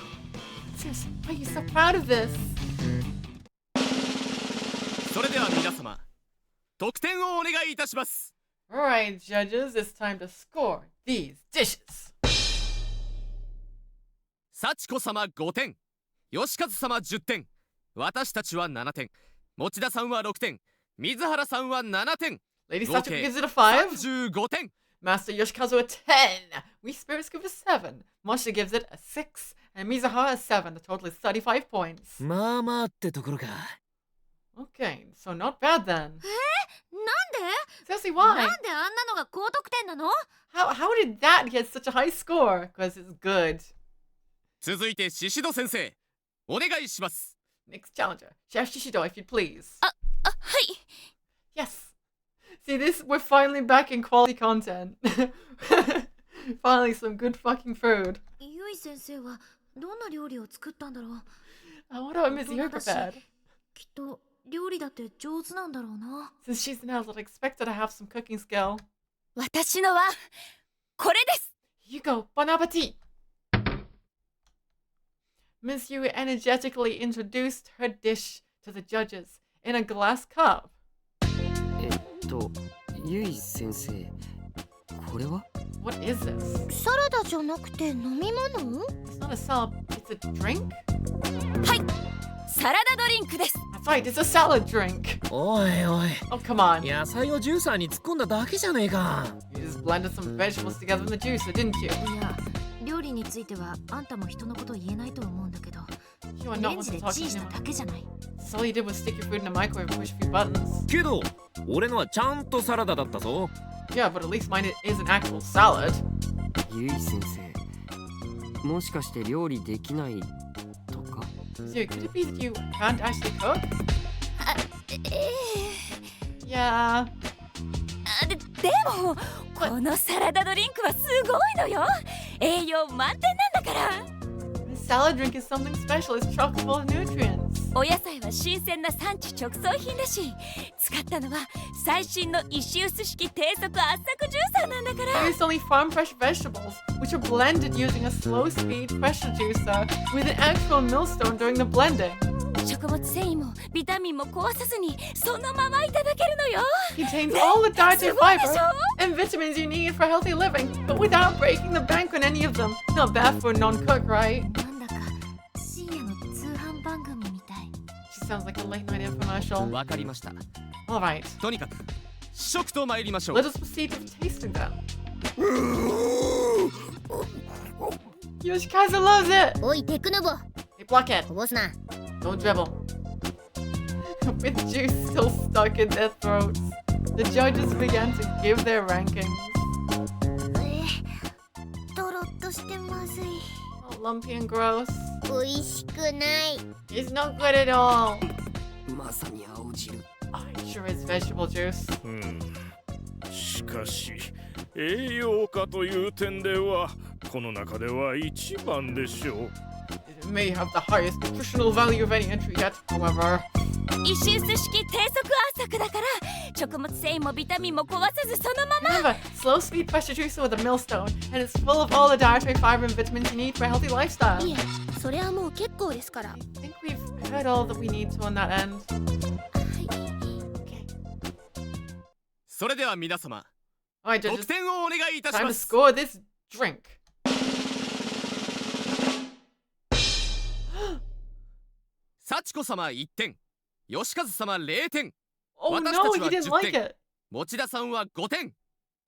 Sis, why are you so proud of this? それでは皆様、得点をお願いいたします。 Alright, judges, it's time to score these dishes. 幸子様5点、吉和様10点、私たちは7点、持田さんは6点、水原さんは7点、 Lady 合 Sachiko 計 gives it a 5. 35点。 Master Yoshikazu a 10. We Spirits give it a 7. Masha gives it a 6. And Mizuhara a 7. The total is 35 points. まあまあってところか。 Okay, so not bad then. なんで？ Seriously, な why? んであんなのが高得点なの？ How did that get such a high score? Because it's good. 続いてシシド先生、お願いします。 Next challenger, Chef Shishido, if you'd please. はい。 Yes. See this? We're finally back in quality content. Finally, some good fucking food. ゆい先生はどんな料理を作ったんだろう。 I wonder what Miss Yuri 大人だし prepared. きっと料理だって上手なんだろうな。 Since she's an adult, I expect her to have some cooking skill. 私のはこれです。 Here you go, bon appetit! Miss Yuri energetically introduced her dish to the judges in a glass cup. ゆい先生、これは？ What is this? サラダじゃなくて飲み物？ It's not a salad, it's a drink? はい、サラダドリンクです。 That's right, it's a salad drink. おいおい、 Oh, come on. 野菜をジューサーに突っ込んだだけじゃねえか。 You just blended some vegetables together in the juicer, didn't you? いや、料理についてはあんたも人のこと言えないと思うんだけど、 You are レ not ン one ジ to で talk チン to した anyone. だけじゃない。 So all you did was stick your food in the microwave and push a few buttons. けど俺のはちゃんとサラダだったぞ。 Yeah, but at least mine is an actual salad. ゆい先生、もしかして料理できないとか？ So could it be that you can't actually cook? え Yeah. でもこのサラダドリンクはすごいのよ。栄養満点なんだから。 This salad drink is something special. It's chock full of nutrients. お野菜は新鮮な産地直送品だし、使ったのは最新の石臼式低速圧搾ジューサーなんだから。 I used only farm fresh vegetables, which are blended using a slow speed pressure juicer with an actual millstone during the blending. 食物繊維もビタミンも壊さずにそのままいただけるのよ。 Contains all the dietary すごいで fiber しょ？ and vitamins you need for healthy living, but without breaking the bank on any of them. Not bad for a non-cook, right? なんだか深夜の通販番組みたい。 She sounds like a late night infomercial. わかりました。 Alright, とにかく試食と参りましょう。 let us proceed to tasting them. Yoshikazu loves it! おいテクノボ、 Hey, blockhead, こぼすな。 don't dribble. With juice still stuck in their throats, the judges began to give their rankings. ドロッとしてまずい。 Oh, lumpy and gross. 美味しくない。 It's not good at all. まさに青汁。 Oh, it sure is vegetable juice. しかし栄養価という点ではこの中では一番でしょう。 It may have the highest nutritional value of any entry yet, however. 石臼式低速圧搾だから食物繊維もビタミンも壊さずそのまま。 Remember, slow speed pressure juicer with a millstone, and it's full of all the dietary fiber and vitamins you need for a healthy lifestyle. いえ、それはもう結構ですから。 I think we've heard all that we need to on that end. それでは皆様、 Alright, 得 judges, 点をお願いいたし time ま to す。 score this drink. 幸子様1点、吉和様0点、 Oh 私 no, たち he は didn't 10 like 点、 it. 持田さんは5点、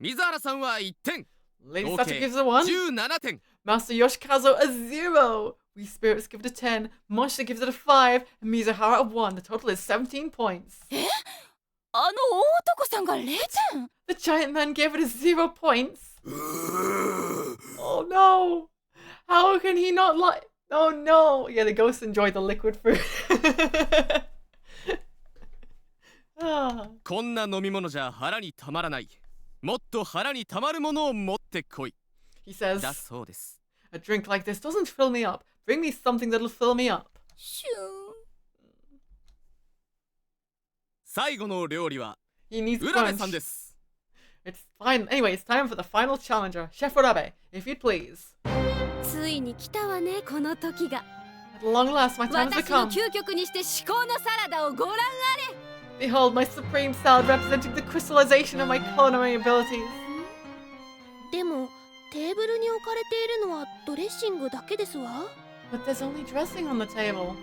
水原さんは1点、 Lady 合 Sato 計 gives it a 1. 17点。 Master Yoshikazu a 0. We Spirits give it a 10. Moshita gives it a 5. And Mizuhara a 1. The total is 17 points. あの大男さんが0点。 The giant man gave it a 0 points. Oh no. How can he not like... Oh no. Yeah, the ghosts enjoy the liquid fruit. Ah. こんな飲み物じゃ腹にたまらない。もっと腹にたまるものを持ってこい。 He says, だそうです。 a drink like this doesn't fill me up. Bring me something that'll fill me up. シュ最後の料理は He needs 浦部 crunch. さんです。 It's fine. Anyway, it's time for the final challenger. Chef Urabe, if you'd please. ついに来たわね、この時が。 At long last, my time has 私の come. 究極にして至高のサラダをご覧あれ。 Behold my supreme salad representing the crystallization of my culinary abilities. でもテーブルに置かれているのはドレッシングだけですわ。 But there's only dressing on the table.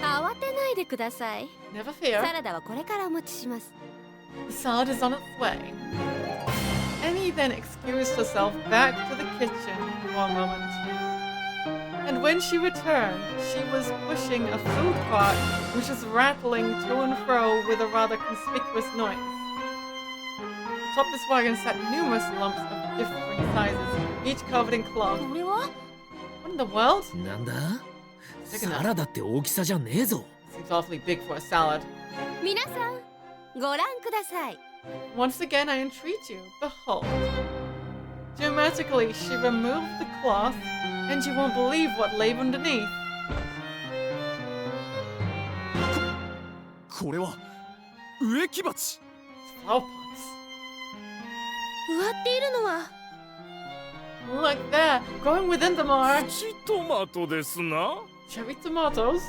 慌てないでください。 Never サ fear. ラダはこれからお持ちします。 The salad is on its way. Emmy then excused herself back to the kitchen for a moment. And when she returned, she was pushing a food cart which was rattling to and fro with a rather conspicuous noise. Atop this wagon sat numerous lumps of differing sizes, each covered in cloth. これは What in the world? なんだ？サラダって大きさじゃねえぞ。 Seems awfully big for a salad. 皆さんご覧ください。 Once again, I entreat you, behold. Dramatically, she removed the cloth, and you won't believe what lay underneath. これは植木鉢。 Flower pots. 植わっているのは Look there, growing within them are プチトマトですな。 cherry tomatoes.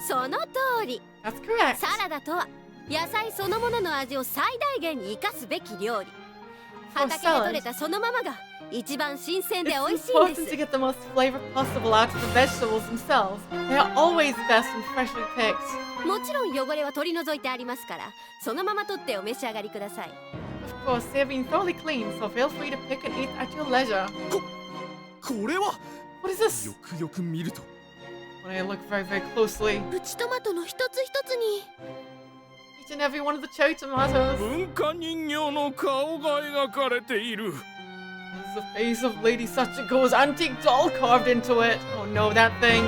その通り。 That's correct. サラダとは野菜そのものの味を最大限に生かすべき料理。畑で採れたそのままが一番新鮮で It's 美味しいん important で to す。 get the most flavor possible out of the vegetables themselves. They are always best when freshly picked. もちろん汚れは取り除いてありますから、そのまま取ってお召し上がりください。Of course, they have been thoroughly cleaned, so feel free to pick and eat at your leisure. これは What is this? よくよく見ると When I look very, very closely, プチトマトの一つ一つに each and every one of the cherry tomatoes 文化人形の顔が描かれている。 has the face of Lady Sachiko's antique doll carved into it. Oh no, that thing.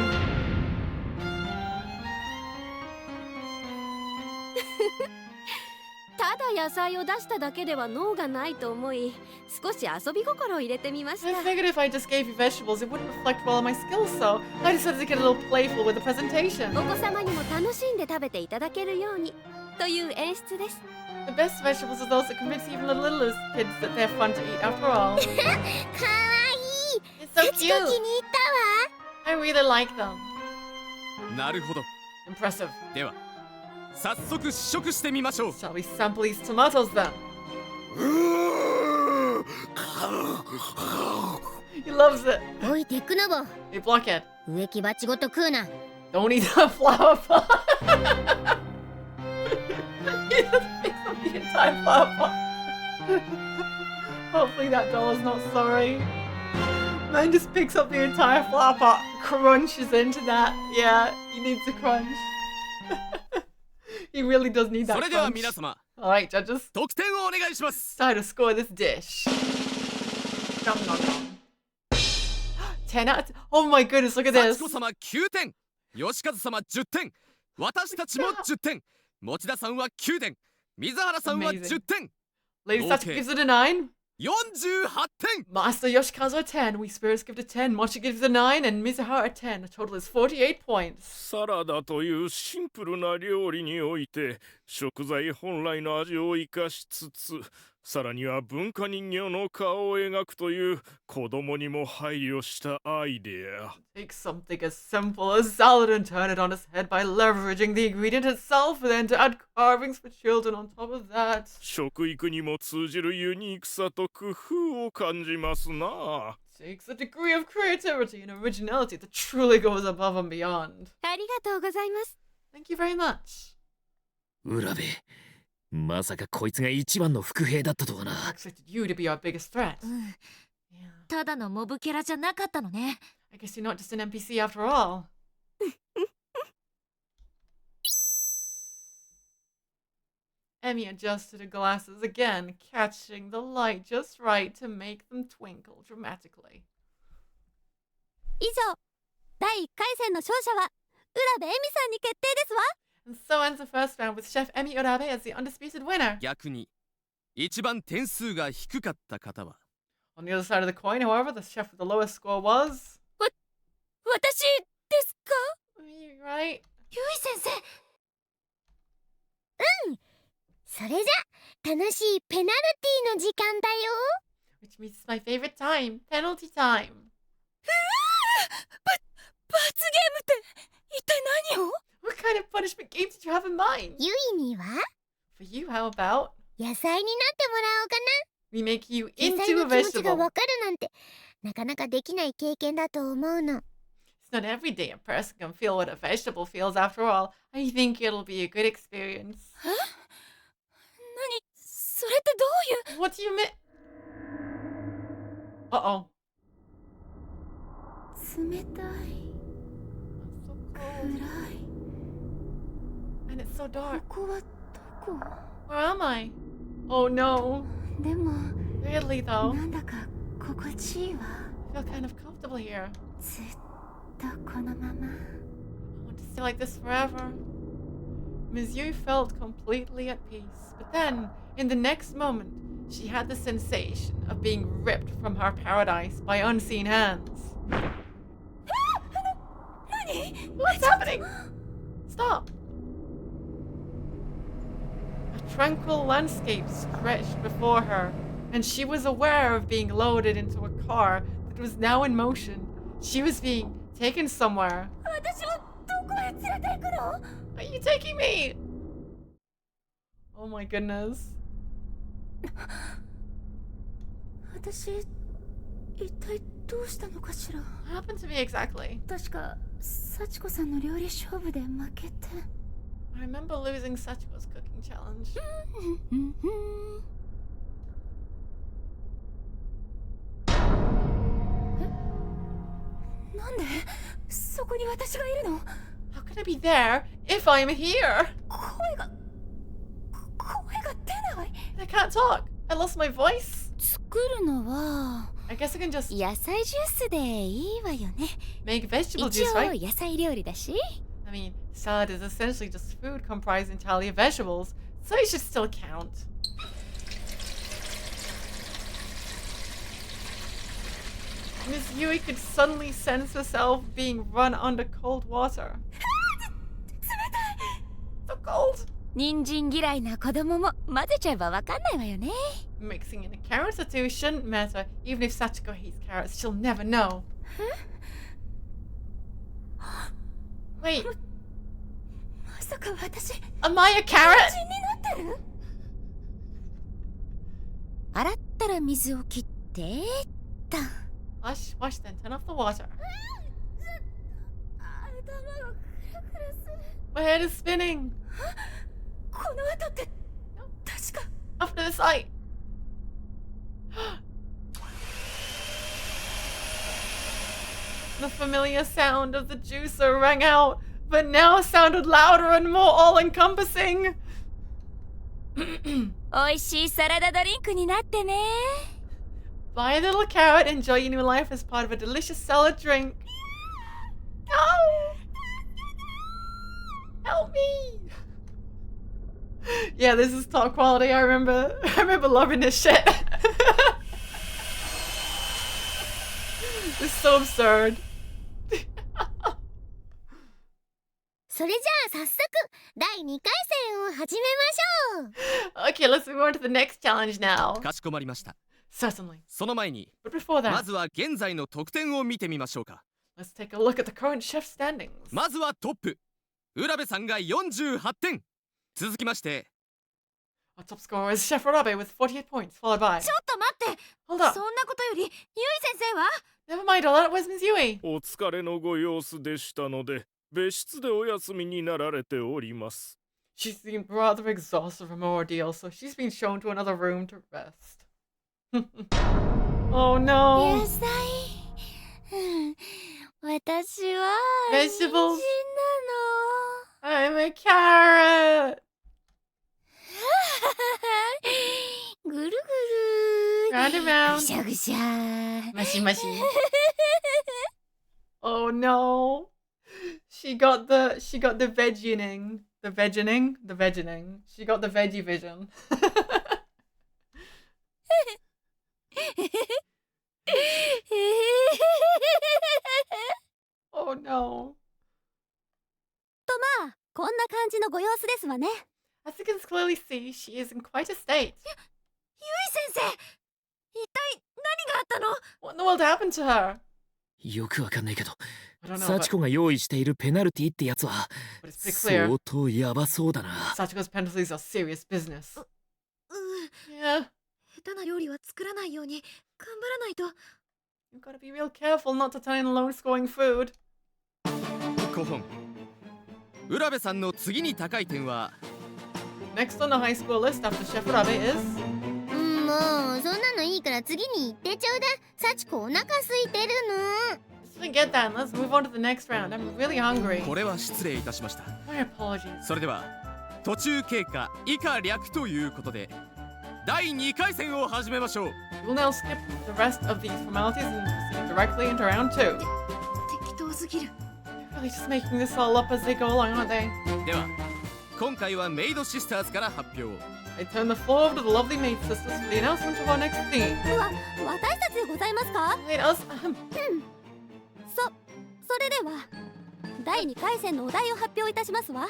ただ野菜を出しただけでは脳がないと思い、少し遊び心を入れてみまし I た。 figured if I just gave you vegetables, it wouldn't reflect well on my skills, so I decided to get a little playful with the presentation. お子様にも楽しんで食べていただけるようにという演出です。 The best vegetables are those that convince even the littlest kids that they're fun to eat after all. かわいい It's so 幸子気に cute. 入ったわ I really like them. なるほど。 Impressive. では早速試食してみましょう。 Shall we sample these tomatoes then? He loves it. おいテクノボ Hey, blockhead. 植木鉢ごと食うな Don't eat that flower pot. He just picks up the entire flower pot. Hopefully that doll is not sorry. Man just picks up the entire flower pot, crunches into that. Yeah, he needs a crunch. He really does need そ that れでは crunch. 皆様 Alright, judges. 得点をお願いします。 Time to score this dish. Nom nom nom. 10 out of 10. Oh my goodness, look at 幸 this. 子様9点、吉和様10点、私たちも10点、持田さんは9点、水原さんは Amazing. 10点、 Lady Sachiko Okay. gives it a 9. 48点。 Master Yoshikazu a 10. We spirits give it a 10. Mochi gives it a 9. And Mizuhara a 10. The total is 48 points. サラダというシンプルな料理において食材本来の味を生かしつつ、さらには文化人形の顔を描くという子供にも配慮したアイデア。 Take something as simple as salad and turn it on its head by leveraging the ingredient itself, and then to add carvings for children on top of that. 食育にも通じるユニークさと工夫を感じますな。 Takes a degree of creativity and originality that truly goes above and beyond. ありがとうございます。 Thank you very much. 浦部、まさかこいつが一番の伏兵だったとはな。 I expected you to be our biggest threat. うん Yeah. ただのモブキャラじゃなかったのね I guess you're not just an NPC after all. Emmy adjusted her glasses again, catching the light just right to make them twinkle dramatically. 以上、第1回戦の勝者は浦部恵美さんに決定ですわ。 And so ends the first round with Chef Emmy Orabe as the undisputed winner. 逆に一番点数が低かった方は On the other side of the coin, however, the chef with the lowest score was... 私ですか？ You right? ゆい先生うんそれじゃ楽しいペナルティの時間だよ Which means it's my favorite time, penalty time. 罰ゲームって一体何を？ What kind of punishment game did you have in mind? ゆいには For you, how about 野菜になってもらおうか we make you な野菜 into の a 気持ちが vegetable? わかるなんてなかなかできない経験だと思うの It's not every day a person can feel what a vegetable feels after all. I think it'll be a good experience. 何？それってどういう？ What do you mean? Uh-oh. 冷たい。 So cold. 暗い。 And it's so dark. ここはどこ？ Where am I? Oh no. でも Weirdly though, なんだか心地いいわ。 I feel kind of comfortable here. ずっとこのまま。 I want to stay like this forever. Mizuyu felt completely at peace, but then, in the next moment, she had the sensation of being ripped from her paradise by unseen hands. What's happening? Stop! A tranquil landscape stretched before her, and she was aware of being loaded into a car that was now in motion. She was being taken somewhere. Are you taking me? Oh my goodness. 私一体どうしたのかしら。 What happened to me exactly? 確か幸子さんの料理勝負で負けて。 I remember losing Sachiko's cooking challenge. なんでそこに私がいるの？ How could I be there if I'm here? 声が出ない。 I can't talk. I lost my voice. 作るのは I guess I can just 野菜ジュースでいいわよね。 make vegetable 一 juice, 応 right? 野菜料理だし。 I mean, salad is essentially just food comprised entirely of vegetables, so it should still count. Miss Yui could suddenly sense herself being run under cold water. So cold! 人参嫌いな子供も混ぜちゃえばわかんないわよね。 Mixing in a carrot or two shouldn't matter. Even if Sachiko hates carrots, she'll never know. Wait, まさか私 am I a carrot? 人になってる？洗ったら水を切ってと。 Wash, then turn off the water. 頭がクラクラする。 My head is spinning. この後って確か After the sight. The familiar sound of the juicer rang out, but now sounded louder and more all-encompassing. 美味しいサラダドリンクになってね。 Buy a little carrot, enjoy your new life as part of a delicious salad drink. No! Help me! Yeah, this is top quality. I remember loving this shit. This is so absurd. それじゃあ早速第2回戦を始めましょう。 Okay, let's move on to the next challenge now. かしこまりました。 Certainly. その前に But before that, まずは現在の得点を見てみましょうか。 let's take a look at the current chef standings. まずはトップ浦部さんが48点。続きまして Our top scorer is Chef Arabe with 48 points, followed by... ちょっと待って。 Hold up. そんなことよりゆい先生は？ Never mind all that. Where's Miss Yui? お疲れのご様子でしたので別室でお休みになられております。 She seemed rather exhausted from her ordeal, so she's been shown to another room to rest. Oh 野 no. 菜。私は Vegetables. 人参 I'm a carrot. なの。ぐるぐる。 Round and round. ぐしゃぐしゃ。 Mushy mushy. Oh no. She got the veggiening. The veggiening? The veggiening. She got the veggie vision. Oh no. とまあこんな感じのご様子ですわね。 As you can clearly see, she is in quite a state. ゆい先生。一体何があったの？ What in the world happened to her? よくわかんないけど I don't know, サチコが用意しているペナルティってやつは but it's pretty clear. 相当ヤバそうだな。 Sachiko's penalties are serious business. う Yeah. 下手な料理は作らないように頑張らないと。 You've got to be real careful not to turn in low-scoring food. 5本浦部さんの次に高い点は Next on the high score list after Chef Arabe is... もうそんなのいいから次に行ってちょうだい。幸子お腹空いてるの。 Just forget that and let's move on to the next round. I'm really hungry. これは失礼いたしました。 My apologies. それでは途中経過以下略ということで第2回戦を始めましょう。 We'll now skip the rest of these formalities and proceed directly into round 2. 適当すぎる。 They're really just making this all up as they go along, aren't they? では今回はメイドシスターズから発表。 I turn the floor over to the lovely maid sisters for the announcement of our next theme. 私たちでございますか？ Wait, us. それでは第2回戦のお題を発表いたしますわ。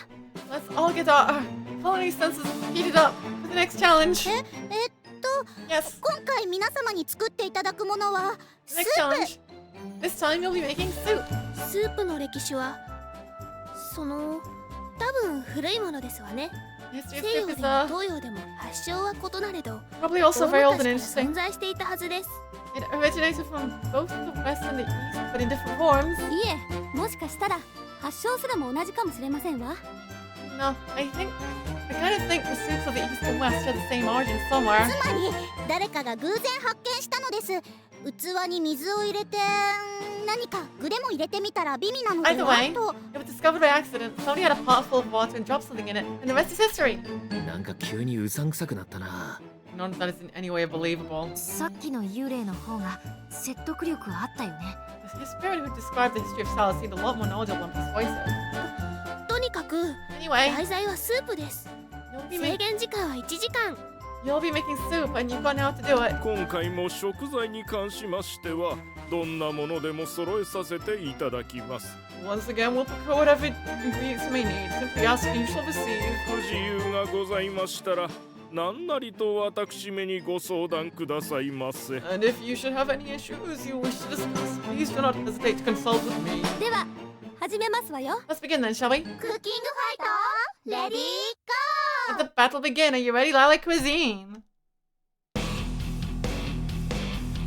Let's all get our culinary senses heated up for the next challenge. Yes. 今回皆様に作っていただくものは Next challenge. This time you'll be making soup. スープの歴史は多分古いものですわね。 History of 西洋 soup で is も東洋でも発祥は異なれど probably also 大 very old 昔 and から interesting. 存在していたはずです。 It originated from both the West and the East, but in different forms. いえ、もしかしたら発祥すらも同じかもしれませんわ。 No, I kind of think the soups of the East and West share the same origin somewhere. つまり誰かが偶然発見したのです。器に水を入れて何か具でも入れてみたら美味なので Either は way, と。 it was discovered by accident. Somebody had a pot full of water and dropped something in it, and the rest is history. なんか急にうさんくさくなったな。 None of that is in any way believable. さっきの幽霊の方が説得力あったよね。 The spirit who described the history of salad seemed a lot more knowledgeable and persuasive. とにかく Anyway, 題材はスープです。 制限時間は1時間。 you'll be making soup, and you've got now to do it. 今回も食材に関しましてはどんなものでも揃えさせていただきます。 Once again, we'll procure whatever ingredients you may need. Simply ask and you shall receive. 不自由がございましたら何なりと私めにご相談くださいませ。 And if you should have any issues you wish to discuss, please do not hesitate to consult with me. では始めますわよ。 Let's begin then, shall we? クッキングファイトレディー Let the battle begin. Are you ready, Lala Cuisine?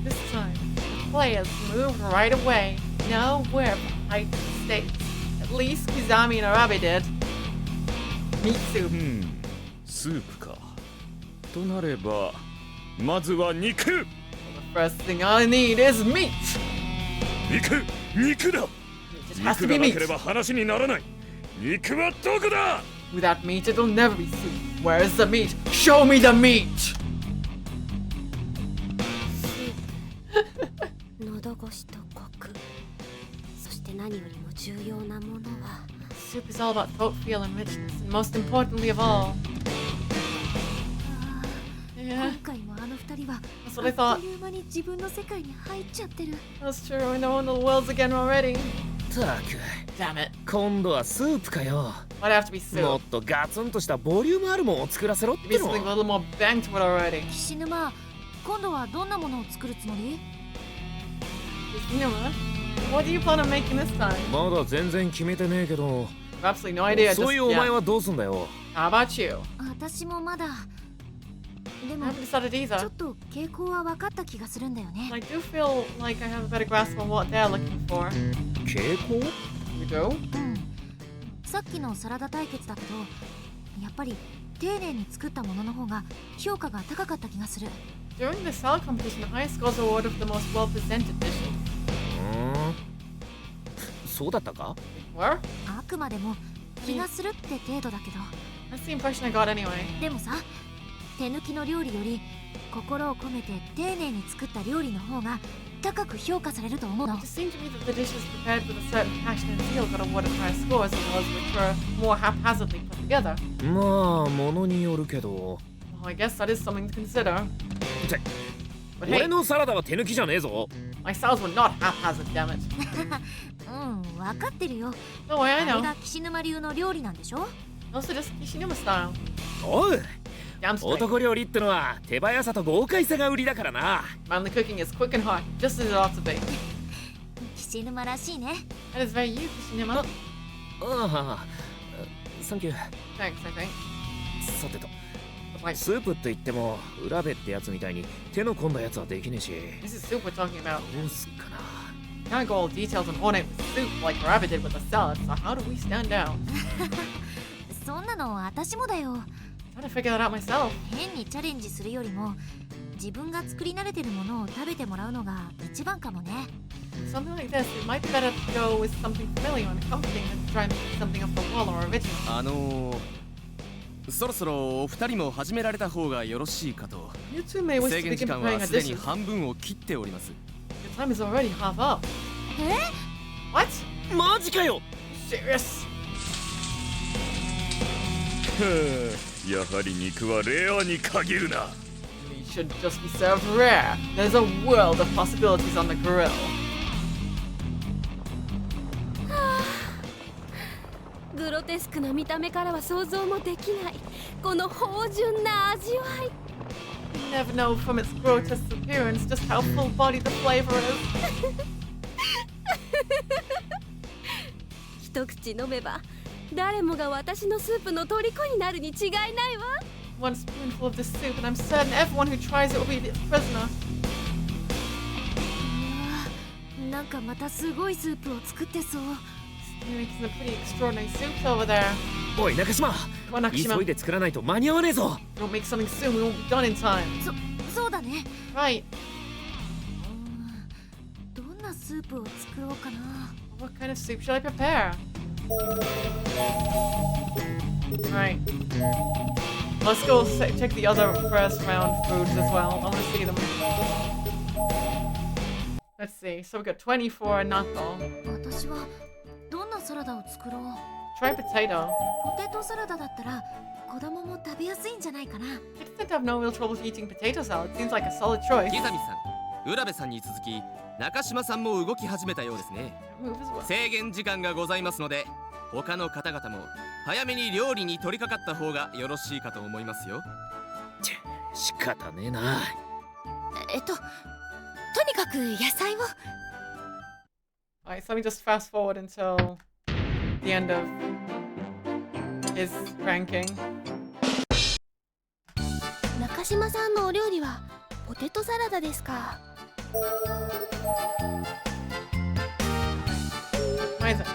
This time, the players move right away. No, we're behind the stakes. At least Kizami and Arabe did. Meat soup. スープか。となればまずは肉。 The first thing I need is meat. 肉だ。 It just has to 肉 be がなけれ meat. ば話にならない。肉はどこだ。 Without meat, it'll never be soup. Where's the meat? Show me the meat! 喉越しとコク、そして何よりも重要なものは Soup is all about throat feel and richness, and most importantly of all. 今回もあの二人は That's what I あ thought. っという間に自分の世界に入っちゃってる。 That's true. I know the world's again already. たく Damn it. 今度はスープかよ。 Why'd it have to be も soup? っとガツンとしたボリュームあるもんを作らせろっ Give て me の。 something with a little more bang to it already. 岸沼、今度はどんなものを作るつもり？ You know what? What do you plan on making this time? まだ全然決めてねえけど。 Absolutely no idea. そう Just いうお前 yet. はどうすんだよ。 How about you? 私もまだ。でも I haven't decided ちょ either. っと傾向は分かった気がするんだよね。 I do feel like I have a better grasp on what they're looking for. 傾向？ You do? うん。さっきのサラダ対決だけど、やっぱり丁寧に作ったものの方が評価が高かった気がする。 During the salad competition, the highest scores are awarded for the most well-presented dishes. そうだったか？ Were? あくまでも気がするって程度だけど。 That's the impression I got anyway. でもさ、手抜きの料理より心を込めて丁寧に作った料理の方が高く評価されると思うの。 It just seemed to me that the dishes prepared with a certain passion and zeal got awarded higher scores than those which were more haphazardly put together. まあものによるけど。 Well, I guess that is something to consider. って、 But hey, 俺のサラダは手抜きじゃねえぞ。 my salads were not haphazard, damn it. うん、分かってるよ。 No way, I あれ know. が岸沼流の料理なんでしょ？ Also just Kishinuma style. おう、 Damn straight. 男料理ってのは手早さと豪快さが売りだからな。 Manly cooking is quick and hot, just as it ought to be. 岸沼らしいね。 That is very you, Kishinuma. ああ、サンキュー。 Thanks, I think. さてと、 But like, スープって言っても裏べってやつみたいに手の込んだやつはできねえし。 this is soup we're talking about. どうすっかな。 Can't go all details and ornate with soup like Rabbit did with the salad, so how do we stand out? そんなの私もだよ。 Trying to figure that out myself. 変にチャレンジするよりも自分が作り慣れてるものを食べてもらうのが一番かもね。 Something like this, it might be better to go with something familiar and comforting than to try and make something off the wall or original. そろそろお二人も始められた方がよろしいかと。 You two may wish 制 to 限時 begin 間 preparing は our すでに dishes. 半分を切っております。 Your time is already half up. What? マジかよ。 Serious? やはり肉はレアに限るな。 Meat should just be served rare. There's a world of possibilities on the grill. グロテスクな見た目からは想像もできないこの芳醇な味わい。 You never know from its grotesque appearance just how full-bodied the flavor is. 一口飲めば誰もが私のスープの虜になるに違いないわ。 One spoonful of this soup, and I'm certain everyone who tries it will be its prisoner. なんかまたすごいスープを作ってそう。 You're making some pretty extraordinary soups over there. おい中島、 Come on, Nakashima. 急いで作らないと間に合わねえぞ。 Don't make something soon, we won't be done in time. そうだね。 Right. どんなスープを作ろうかな。 What kind of soup should I prepare? Right. Let's go check the other first round foods as well. I want to see them. Let's see. So we got 24 natto. 私はどんなサラダを作ろう。 Try potato. ポテトサラダだったら子供も食べやすいんじゃないかな。 Kids tend to have no real trouble eating potato salad. Seems like a solid choice. 木谷さん、浦部さんに続き中島さんも動き始めたようですね。 Move as well. 制限時間がございますので他の方々も早めに料理に取り掛かった方がよろしいかと思いますよ。仕方ねえな。とにかく野菜を。 Alright, so let me just fast forward until the end of his ranking. 中島さんのお料理はポテトサラダですか。 Liza,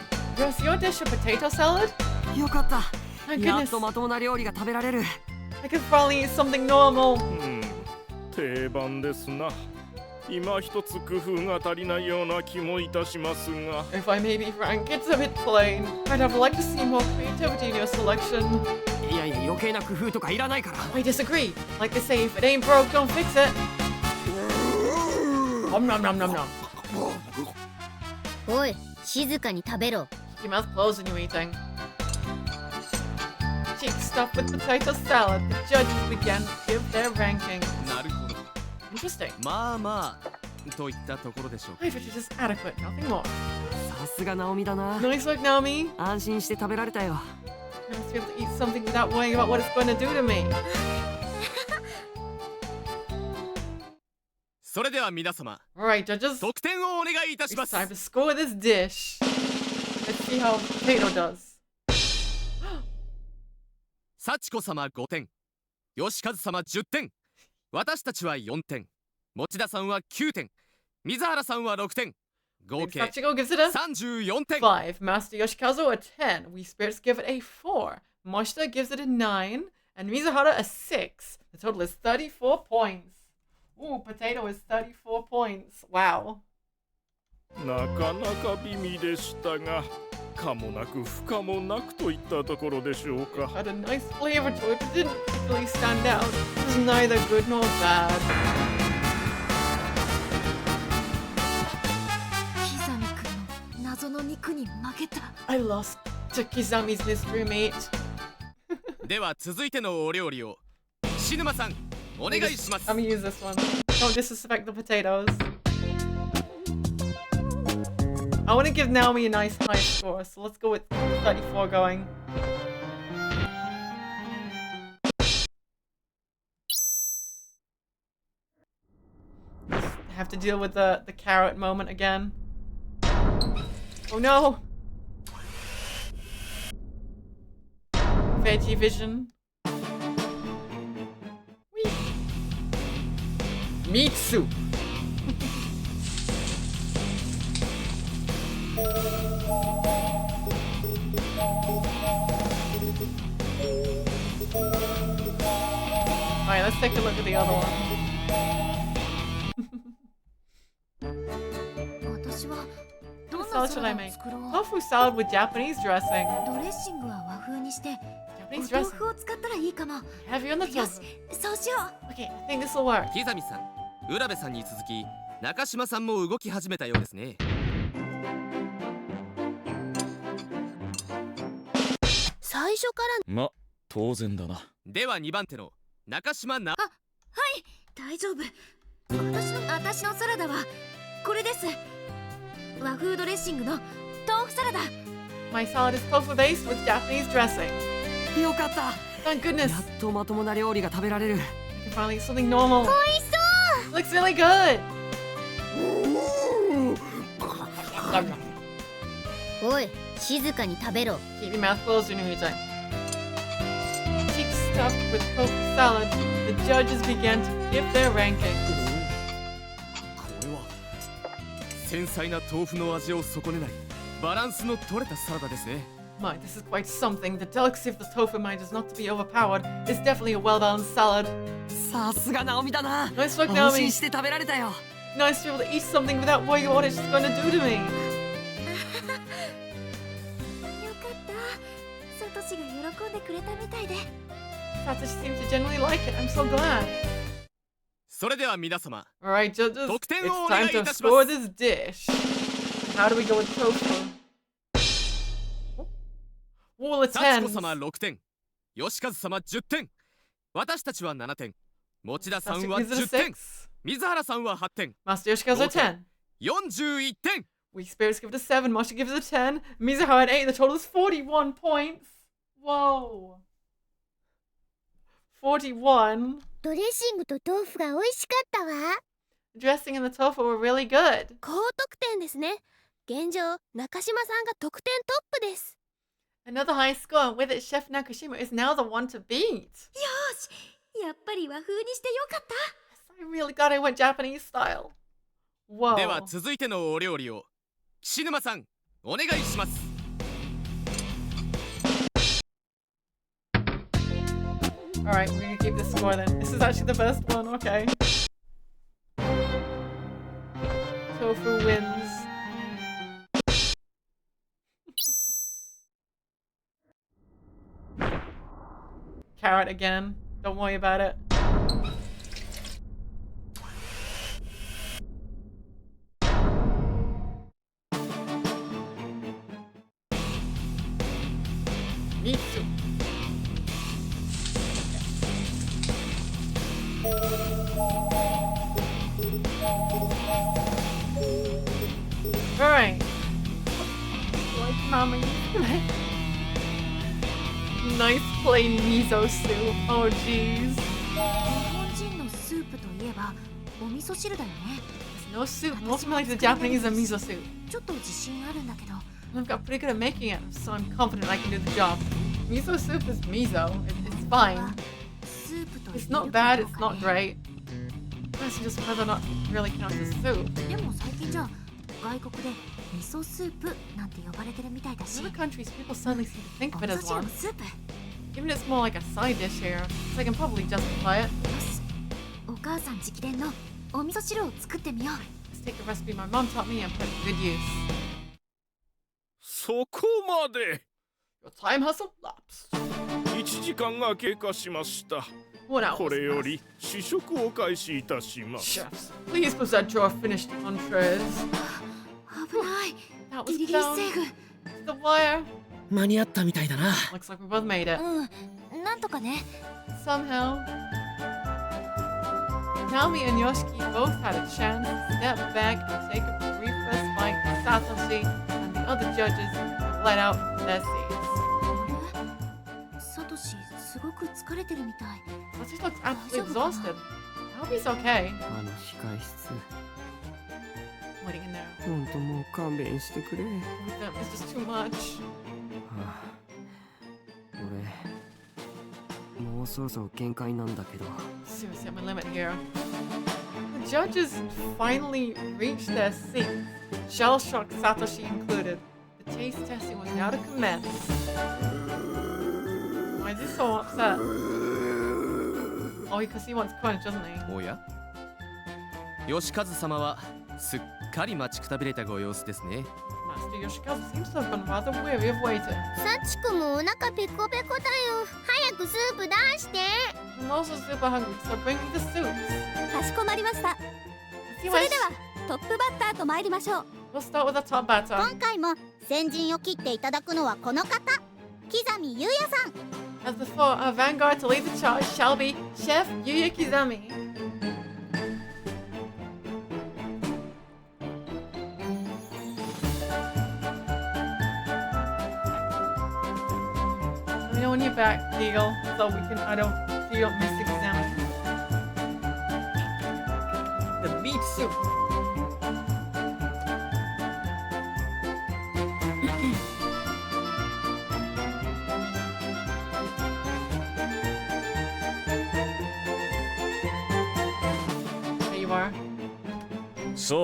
is your dish a potato salad? よかった。 My やっ goodness, とまともな料理が食べられる。 I could finally eat something normal. 定番ですな。今一つ工夫が足りないような気もいたしますが。 If I may be frank, it's a bit plain. I'd have liked to see more creativity in your selection. いやいや余計な工夫とかいらないから。 I disagree. Like they say, if it ain't broke, don't fix it. Nom nom nom nom nom. おい、静かに食べろ。 Keep your mouth closed when you're eating. Cheap stuff with potato salad. The judges began to give their ranking. なるほど。 Interesting. まあまあといったところでしょうか。 I think it's just adequate, nothing more. さすがナオミだな。 Nice work, Naomi. 安心して食べられたよ。 I must be able to eat something without worrying about what it's going to do to me. それでは皆様、 Alright, judges. 得点をお願いいたし It's ます。 time to score this dish. Let's see how potato does. 幸子様5点、吉和様10点、私たちは4点、持田さんは9点、水原さんは6点、合計 Sachiko gives it a 34点。 5. Master Yoshikazu a 10. We Spirits give it a 4. Moshita gives it a 9. And Mizuhara a 6. The total is 34 points. Ooh, potato is 34 points. Wow. なかなか美味でしたが、可もなく不可もなくといったところでしょうか。 Had a nice flavor to it, but didn't particularly stand out. It was neither good nor bad. キザミ君の謎の肉に負けた。 I lost to Kizami's mystery meat. では続いてのお料理を石沼さんお願いします。 I'm gonna use this one. Don't disrespect the potatoes. I want to give Naomi a nice high score, so let's go with 34 going. Have to deal with the carrot moment again. Oh no! Veggie vision. Whee. Meat soup. Alright, let's take a look at the other one. 私はどん What な salad サ should ラ I ダを make? 作ろう。 Tofu salad with Japanese dressing. ドレッシングは和風にしてお Japanese 豆 dressing. 腐を使ったらいいかも。 Heavy on the よ tofu. し、そうしよう。 Okay, I think this will work. 木谷さん、浦部さんに続き中島さんも動き始めたようですね。最初からま、当然だな。では2番手の中島な。はい大丈夫。私のサラダはこれです。和風ドレッシングの豆腐サラダ。 My salad is tofu based with Japanese dressing. よかった。 Thank goodness. やっとまともな料理が食べられる。 I can finally eat something normal. おいしそう。 Looks really good. おい静かに食べろ。 Keep your mouth closed, Unuhita. Cheeks stuffed with tofu salad, the judges began to give their rankings. これは繊細な豆腐の味を損ねないバランスの取れたサラダですね。 My, this is quite something. The delicacy of the tofu mind is not to be overpowered. It's definitely a well-balanced salad. さすがナオミだな。 Nice work, 安 Naomi. 心して食べられたよ。 Nice to be able to eat something without worrying about what it's going to do to me. よかったサトシが喜んでくれたみたいで。 Satoshi seems to generally like it. I'm so glad. それでは皆様 Alright, judges, 得点 it's をお願 time いい to たしま score す。 this dish. How do we go with tofu? Wall of 幸子 10. 様6点、吉和様10点、私たちは7点、持田さんは Sachiko 10点、 6. 水原さんは8点、 Master Yoshikazu 10. 41点。 We Spirits give it a 7. Masha gives it a 10. Mizuhara an 8. The total is 41 points. Whoa. 41. ドレッシングと豆腐が美味しかったわ。 Dressing and the tofu were really good. 高得点ですね。現状中島さんが得点トップです。 Another high score, and with it, Chef Nakashima is now the one to beat. よしやっぱり和風にしてよかった。 I really glad I went Japanese style. Whoa. では続いてのお料理を岸沼さんお願いします。 Alright, we're gonna keep this score then. This is actually the best one, okay. Tofu wins. Carrot again. Don't worry about it. Meat soup. Alright. Like Mama used to make. Nice plain miso soup. Oh jeez. 日本人のスープといえばお味噌汁だよね。 No soup. Most of me like the Japanese and miso soup. ちょっと自信あるんだけど。 I've got pretty good at making it, so I'm confident I can do the job. Miso soup is miso. It's fine. スープと It's not bad, it's not great. It's just whether or not it really counts as soup. でも最近じゃ外国で味噌スープなんて呼ばれてるみたいだし。 In other countries, people suddenly seem to think お of it 味噌 as 汁 one. のスープ。 Even if it's more like a side dish here, so I can probably justify it. よしお母さん直伝のお味噌汁を作ってみよう。 Let's take the recipe my mom taught me and put it to good use. そこまで。 Your time has elapsed. 1時間が経過しました。 What else? これより試食を開始いたします。 Chefs, please present your finished entrees. 危ない。 That ギ was リギリセ down ーフ。 the wire. 間に合ったみたいだな。 Looks like we both made it. うん、なんとかね。 Somehow. Naomi and Yoshiki both had a chance to step back and take a brief respite from Satoshi and the other judges let out their seats. あれサトシ、すごく疲れてるみたい。 Satoshi looks absolutely exhausted. I hope he's okay. あの控室。 Waiting in there. ほんともう勘弁してくれ。 With them, it's just too much. はあ、俺もうそろそろ限界なんだけど。 Seriously, I'm a limit here. The judges finally reached their seats, shell-shocked Satoshi included. The taste testing was now to commence. Why is he so upset? Oh, because he wants crunch, doesn't he? おや吉和様はすっかり待ちくたびれたご様子ですね。 Master Yoshikazu seems to have been rather weary of waiting. サチコもお腹ペコペコだよ。早くスープ出して。 I'm also super hungry, so bring me the soups. かしこまりました。 See それではトップバッターと参りましょう。 We'll start with the top batter. 今回も先陣を切っていただくのはこの方、木南優也さん。As before, our vanguard to lead the charge shall be Chef Yuya Kizami. Let me know when you're back, Eagle, so we can, you don't miss Kizami. The meat soup.さ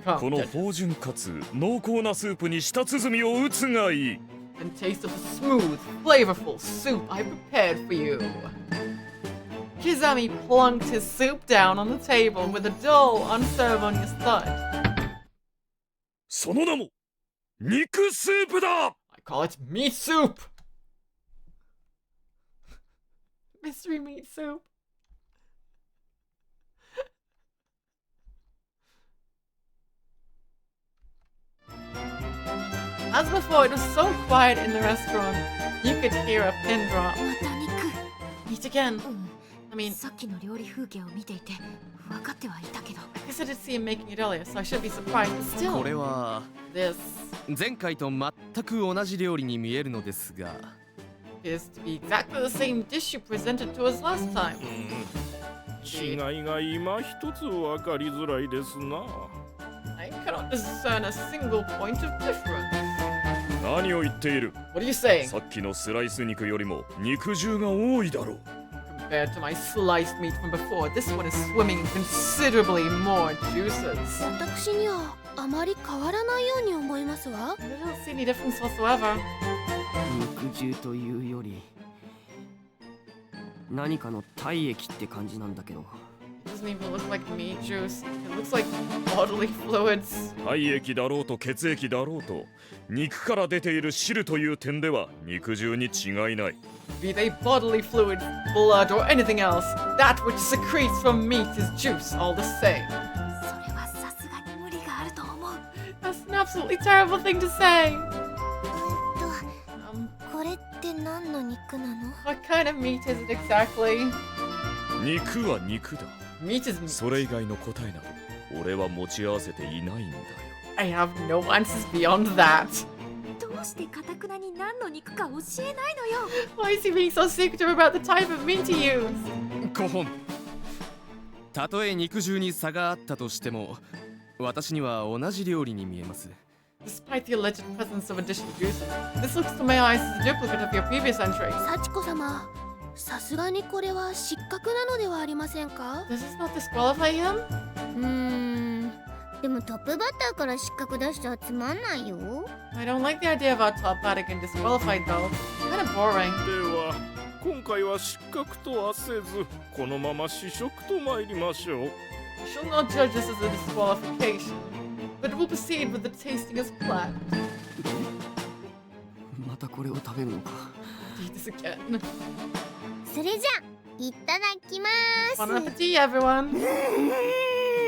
あ、この芳醇かつ濃厚なスープに舌鼓を打つがいい。 And taste of the smooth, flavorful soup I prepared for you. Kizami plunked his soup down on the table with a dull, unceremonious thud. その名も肉スープだ。 I call it meat soup. Mystery meat soup. As before, it was so quiet in the restaurant, you could hear a pin drop. また肉。 Meat again. I mean, さっきの料理風景を見ていて分かってはいたけど。 I guess I did see him making it earlier, so I should be surprised, but still. これは This 前回と全く同じ料理に見えるのですが、 is to be exactly the same dish you presented to us last time. 違いが今一つ分かりづらいですな。 I cannot discern a single point of difference. 何を言っている。 What are you saying? さっきのスライス肉よりも肉汁が多いだろう。 Compared to my sliced meat from before, this one is swimming in considerably more juices. 私にはあまり変わらないように思いますわ。 I don't see any difference whatsoever. 肉汁というより何かの体液って感じなんだけど。 It doesn't even look like meat juice. It looks like bodily fluids. 体液だろうと血液だろうと肉から出ている汁という点では肉汁に違いない。 Be they bodily fluids, blood, or anything else, that which secretes from meat is juice all the same. それはさすがに無理があると思う。 That's an absolutely terrible thing to say. これって何の肉なの？ What kind of meat is it exactly? 肉は肉だ。 Meat is meat. それ以外の答えなど俺は持ち合わせていないんだよ。 I have no answers beyond that. どうしてかたくなに何の肉か教えないのよ。 Why is he being so secretive about the type of meat to use? 5本。たとえ肉汁に差があったとしても、私には同じ料理に見えます。 Despite the alleged presence of additional juices, this looks to my eyes as a duplicate of your previous entry. 幸子様、さすがにこれは失格なのではありませんか？ Does this not disqualify him? でもトップバッターから失格出したらつまんないよ。 I don't like the idea of our top batter getting disqualified though. Kind of boring. では今回は失格とはせずこのまま試食と参りましょう。 We shall not judge this as a disqualification, but we'll proceed with the tasting as planned. またこれを食べるのか。 Eat this again. それじゃいただきまーす。 Bon appetit, everyone.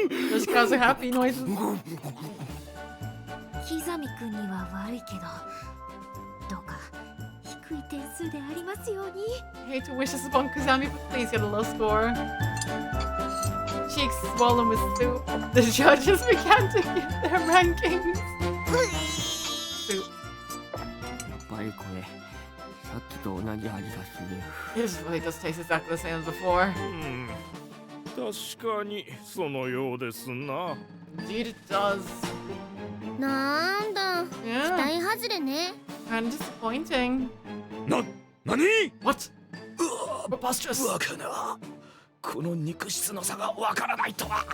Yoshikazu happy noises. キザミ君には悪いけど、どうか低い点数でありますように。 I hate to wish this upon Kazami, but please get a low score. Cheeks swollen with soup. The judges began to give their rankings. Soup. やっぱりこれさっきと同じ味がする。 This really does taste exactly the same as before. 確かにそのようですな。 Indeed it does. なんだ、期 Yeah, 待外れね。 kind of disappointing. 何 What? Preposterous. バカな。この肉質の差がわからないとは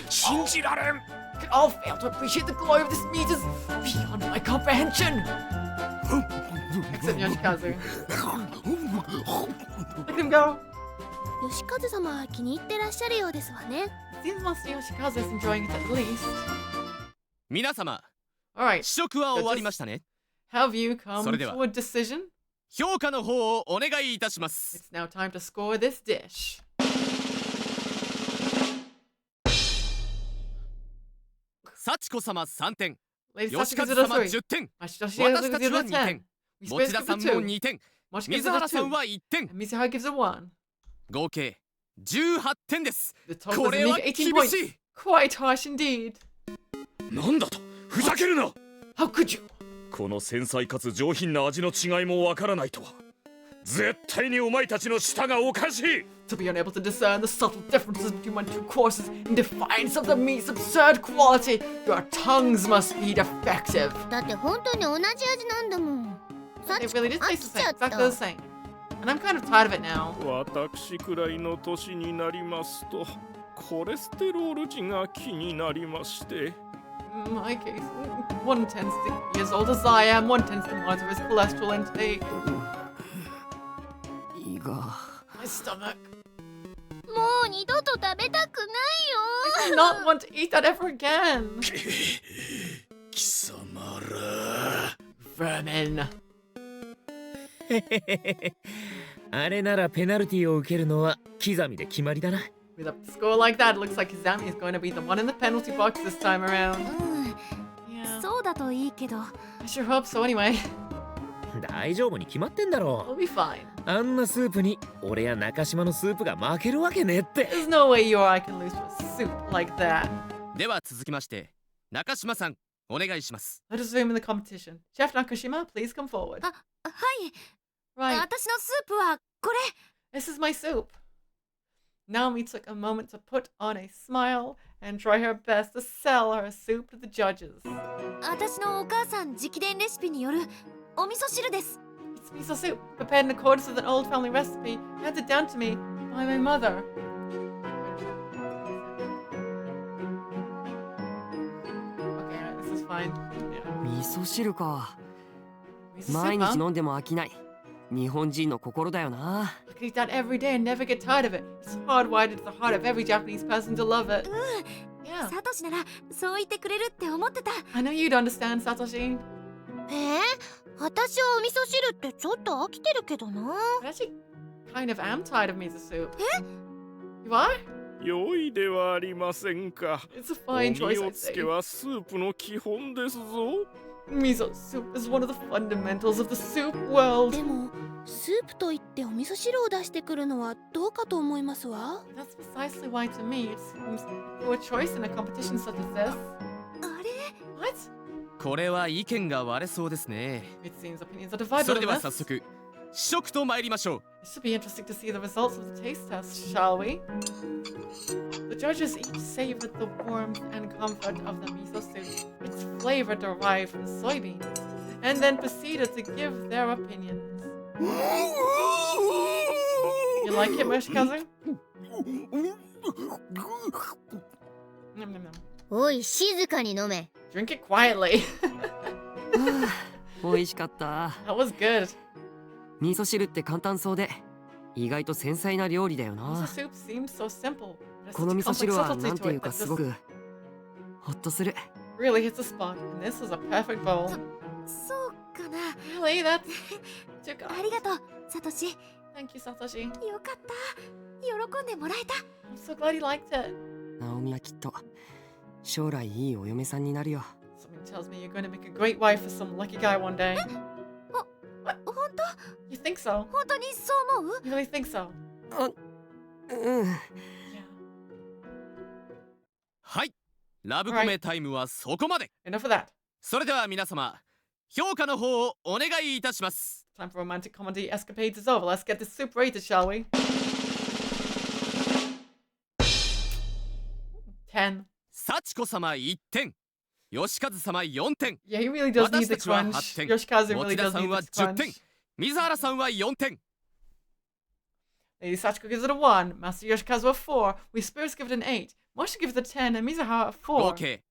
信じられん。 We can all fail to appreciate the glory of this meat is beyond my comprehension. Except Yoshikazu. Let him go. 吉和様は気に入ってらっしゃるようですわね。 Seems Master Yoshikazu is enjoying it at least. 皆様、 Alright, 試食は終わりましたね。 have you come それでは。 to a decision? 評価の方をお願いいたします。 It's now time to score this dish. 幸子様3点、 Lady 吉和 Sachiko 様 3. 10点、 Master Yoshikazu 私たちは2 10. 点、 We 持 split 田さ it ん for も 2. 2点、Moshi 水 gives it 原 a さん 2. は1点 And Mizuhara gives it 1. 合計18点です The total こ is a れは meager 18厳 points. しい Quite harsh indeed. なんだとふざけるな How could you? この繊細かつ上品な味の違いもわからないとは絶対にお前たちの舌がおかしい To be unable to discern the subtle differences between my two courses in defiance of the meat's absurd quality, your tongues must be defective. だって本当に同じ味なんだもん。 They really did 飽 taste き the ちゃ same, った exactly the same. And I'm kind of tired of it now. 私くらいの年になりますとコレステロール値が気になりまして In my case, one tends to be as old as I am, one tends to monitor his cholesterol intake. 胃が My stomach. もう二度と食べたく I ない do よ not want to eat that ever again. 貴様ら Vermin. あれならペナルティを受けるのは刻みで決まりだな。 With a score like that, it looks like Kizami is going to be the one in the penalty box this time around. うん Yeah, そうだといいけど I sure hope so anyway. 大丈夫に決まってんだろ We'll be fine. あんなスープに俺や中島のスープが負けるわけねえって There's no way you or I can lose to a soup like that. では続きまして中島さんお願いします Let us zoom in the competition. Chef Nakashima, please come forward. はい Right, 私のスープはこれ this is my soup. Naomi took a moment to put on a smile and try her best to sell her soup to the judges. 私のお母さん直伝レシピによるお味噌汁です It's miso soup, prepared in accordance with an old family recipe handed down to me by my mother. Okay, this is fine. Yeah. 味噌汁か Miso 毎 soup, 日 huh? 飲んでも飽きない日本人の心だよな I could eat that every day and never get tired of it. It's hardwired into the heart of every Japanese person to love it. Yeah, サトシならそう言ってくれるって思ってた I know you'd understand, Satoshi. 私はお味噌汁ってちょっと飽きてるけどな I actually kind of am tired of miso soup. You are? 良いではありませんか It's a お fine 身 choice, を I'd つ say. けはスープの基本ですぞ Miso soup is one of the fundamentals of the soup world. でもスープといってお味噌汁を出してくるのはどうかと思いますわ That's precisely why, to me, it seems a poor choice in a competition such as this. あれ What? これは意見が割れそうですね It seems opinions are divided それ on では this. 早速試食と参りましょう It should be interesting to see the results of the taste test, shall we? The judges each savored the warmth and comfort of the miso soup, its flavor derived from soybeans, and then proceeded to give their opinions. You like it, Moshikazu? Nom, nom, nom. おい静かに飲め Drink it quietly. 美味しかった That was good. 味噌汁って簡単そうで意外と繊細な料理だよ Miso な soup seems so simple. There's この such 味噌 complex 汁は subtlety なんて to いう it, か but す this ごくホッとする really hits the spot, and this was a perfect bowl. そうかな Really? That's too あ good. りがとうサトシ Thank you, Satoshi. よかった喜んでもらえた I'm so glad you liked it. ナオミはきっと将来いいお嫁さんになるよ Something tells me you're going to make a great wife for some lucky guy one day. 本当 You think so? 本当にそう思う You really think so? うん Yeah. はいラブコメタイムはそこまで Enough of that. それでは皆様評価の方をお願いいたします Time for romantic comedy escapades is over. Let's get this soup rated, shall we? 10. 幸子様1点吉和様4点 Yeah, he really does need the 私たちは crunch. 8点 Yoshikazu 持 really 田 does さん need は the 10点 crunch. 水原さんは4点 Lady Sachiko gives it a 1. Master Yoshikazu a 4. We Spirits give it an 8. Mosha gives it a 10. And Mizuha a 4. 合計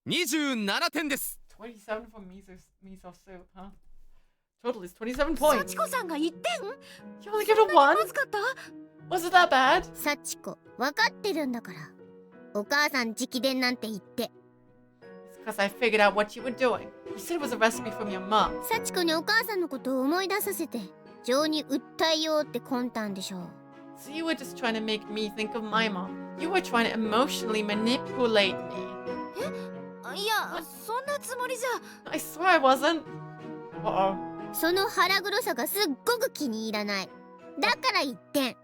27点です 27 for miso soup, huh? Total is 27 points. 幸子さんが1点 You only give it a 1? まずかった Was it that bad? サチコ分かってるんだからお母さん直伝なんて言って It's because I figured out what you were doing. You said it was a recipe from your mom. サチコにお母さんのことを思い出させて情に訴えようって魂胆でしょ So you were just trying to make me think of my mom. You were trying to emotionally manipulate me. いやそんなつもりじゃ I swear I wasn't. Uh-oh. その腹黒さがすっごく気に入らない。だから1点。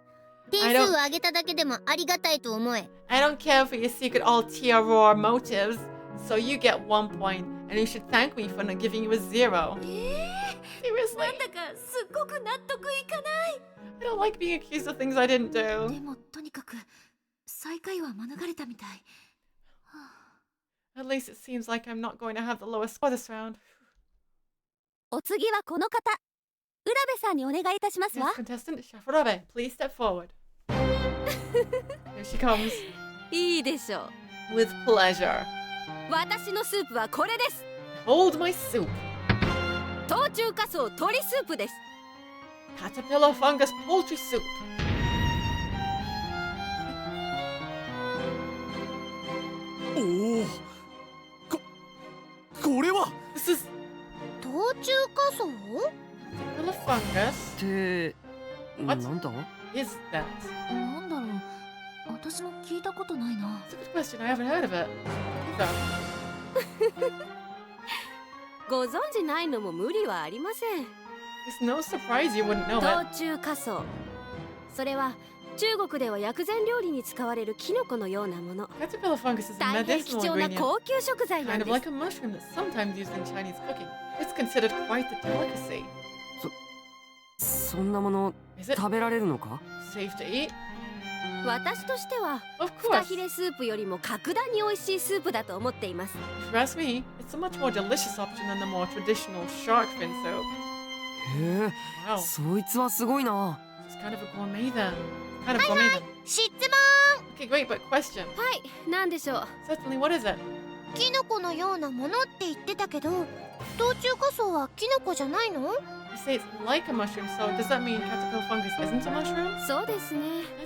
点数を上げただけでもありがたいと思え。I don't care for your secret ulterior motives, so you get 1 point, and you should thank me for not giving you a 0. Seriously? なんだかすっごく納得いかない。 I don't like being accused of things I didn't で do. もとにかく最下位は免れたみたい。 At least it seems like I'm not going to have the lowest score this round. お次はこの方、浦部さんにお願いいたしますわ。 Yes, contestant Shafurabe, please step forward. Here she comes. いいでしょう。 With pleasure. 私のスープはこれです。 Hold my soup. 冬虫夏草鶏スープです。 Caterpillar fungus poultry soup. おお、これは This is 冬虫夏草？ caterpillar fungus. ってなんだ？ Is that? なんだろう、私も聞いたことないな。 It's a good question. I haven't heard of it. Either. ご存知ないのも無理はありません。 It's no surprise you wouldn't know 冬 it. 虫夏草。それは中国では薬膳料理に使われるキノコのようなもの。 Caterpillar fungus is a 大変貴 medicinal 重な ingredient, 高級食材なん kind で of す。 like a mushroom that's sometimes used in Chinese cooking. It's considered quite the delicacy. そんなもの Is it 食べられるのか？ safe to eat? 私としては Of フカ course. ヒレスープよりも格段に美味しいスープだと思っています。 If you ask me, it's a much more delicious option than the more traditional shark fin soup. へえ、 Wow, そいつはすごいな。 it's kind of a gourmet then. Kind of gourmet then. 質問。 Okay, great, but question. はい、なんでしょう。 Certainly, what is it? キノコのようなものって言ってたけど、冬虫夏草はキノコじゃないの？ You say it's like a mushroom, so does that mean caterpillar fungus isn't a mushroom? そうですね。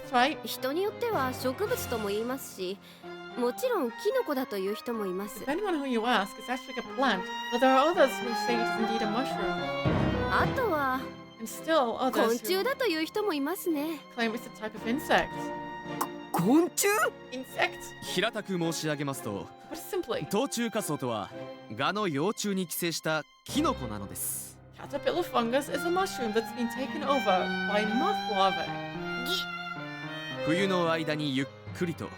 That's right. 人によっては植物とも言いますし、もちろんキノコだという人もいます。 Depending on who you ask, it's actually a plant, but there are others who say it's indeed a mushroom. あとは And still 昆 others 虫 who だという人もいますね。 claim it's a type of insect. 昆虫？ Insect? 平たく申し上げますと、 But simply, 冬虫夏草とは蛾の幼虫に寄生したキノコなのです。 caterpillar fungus is a mushroom that's been taken over by moth larvae. 冬の間にゆっくりと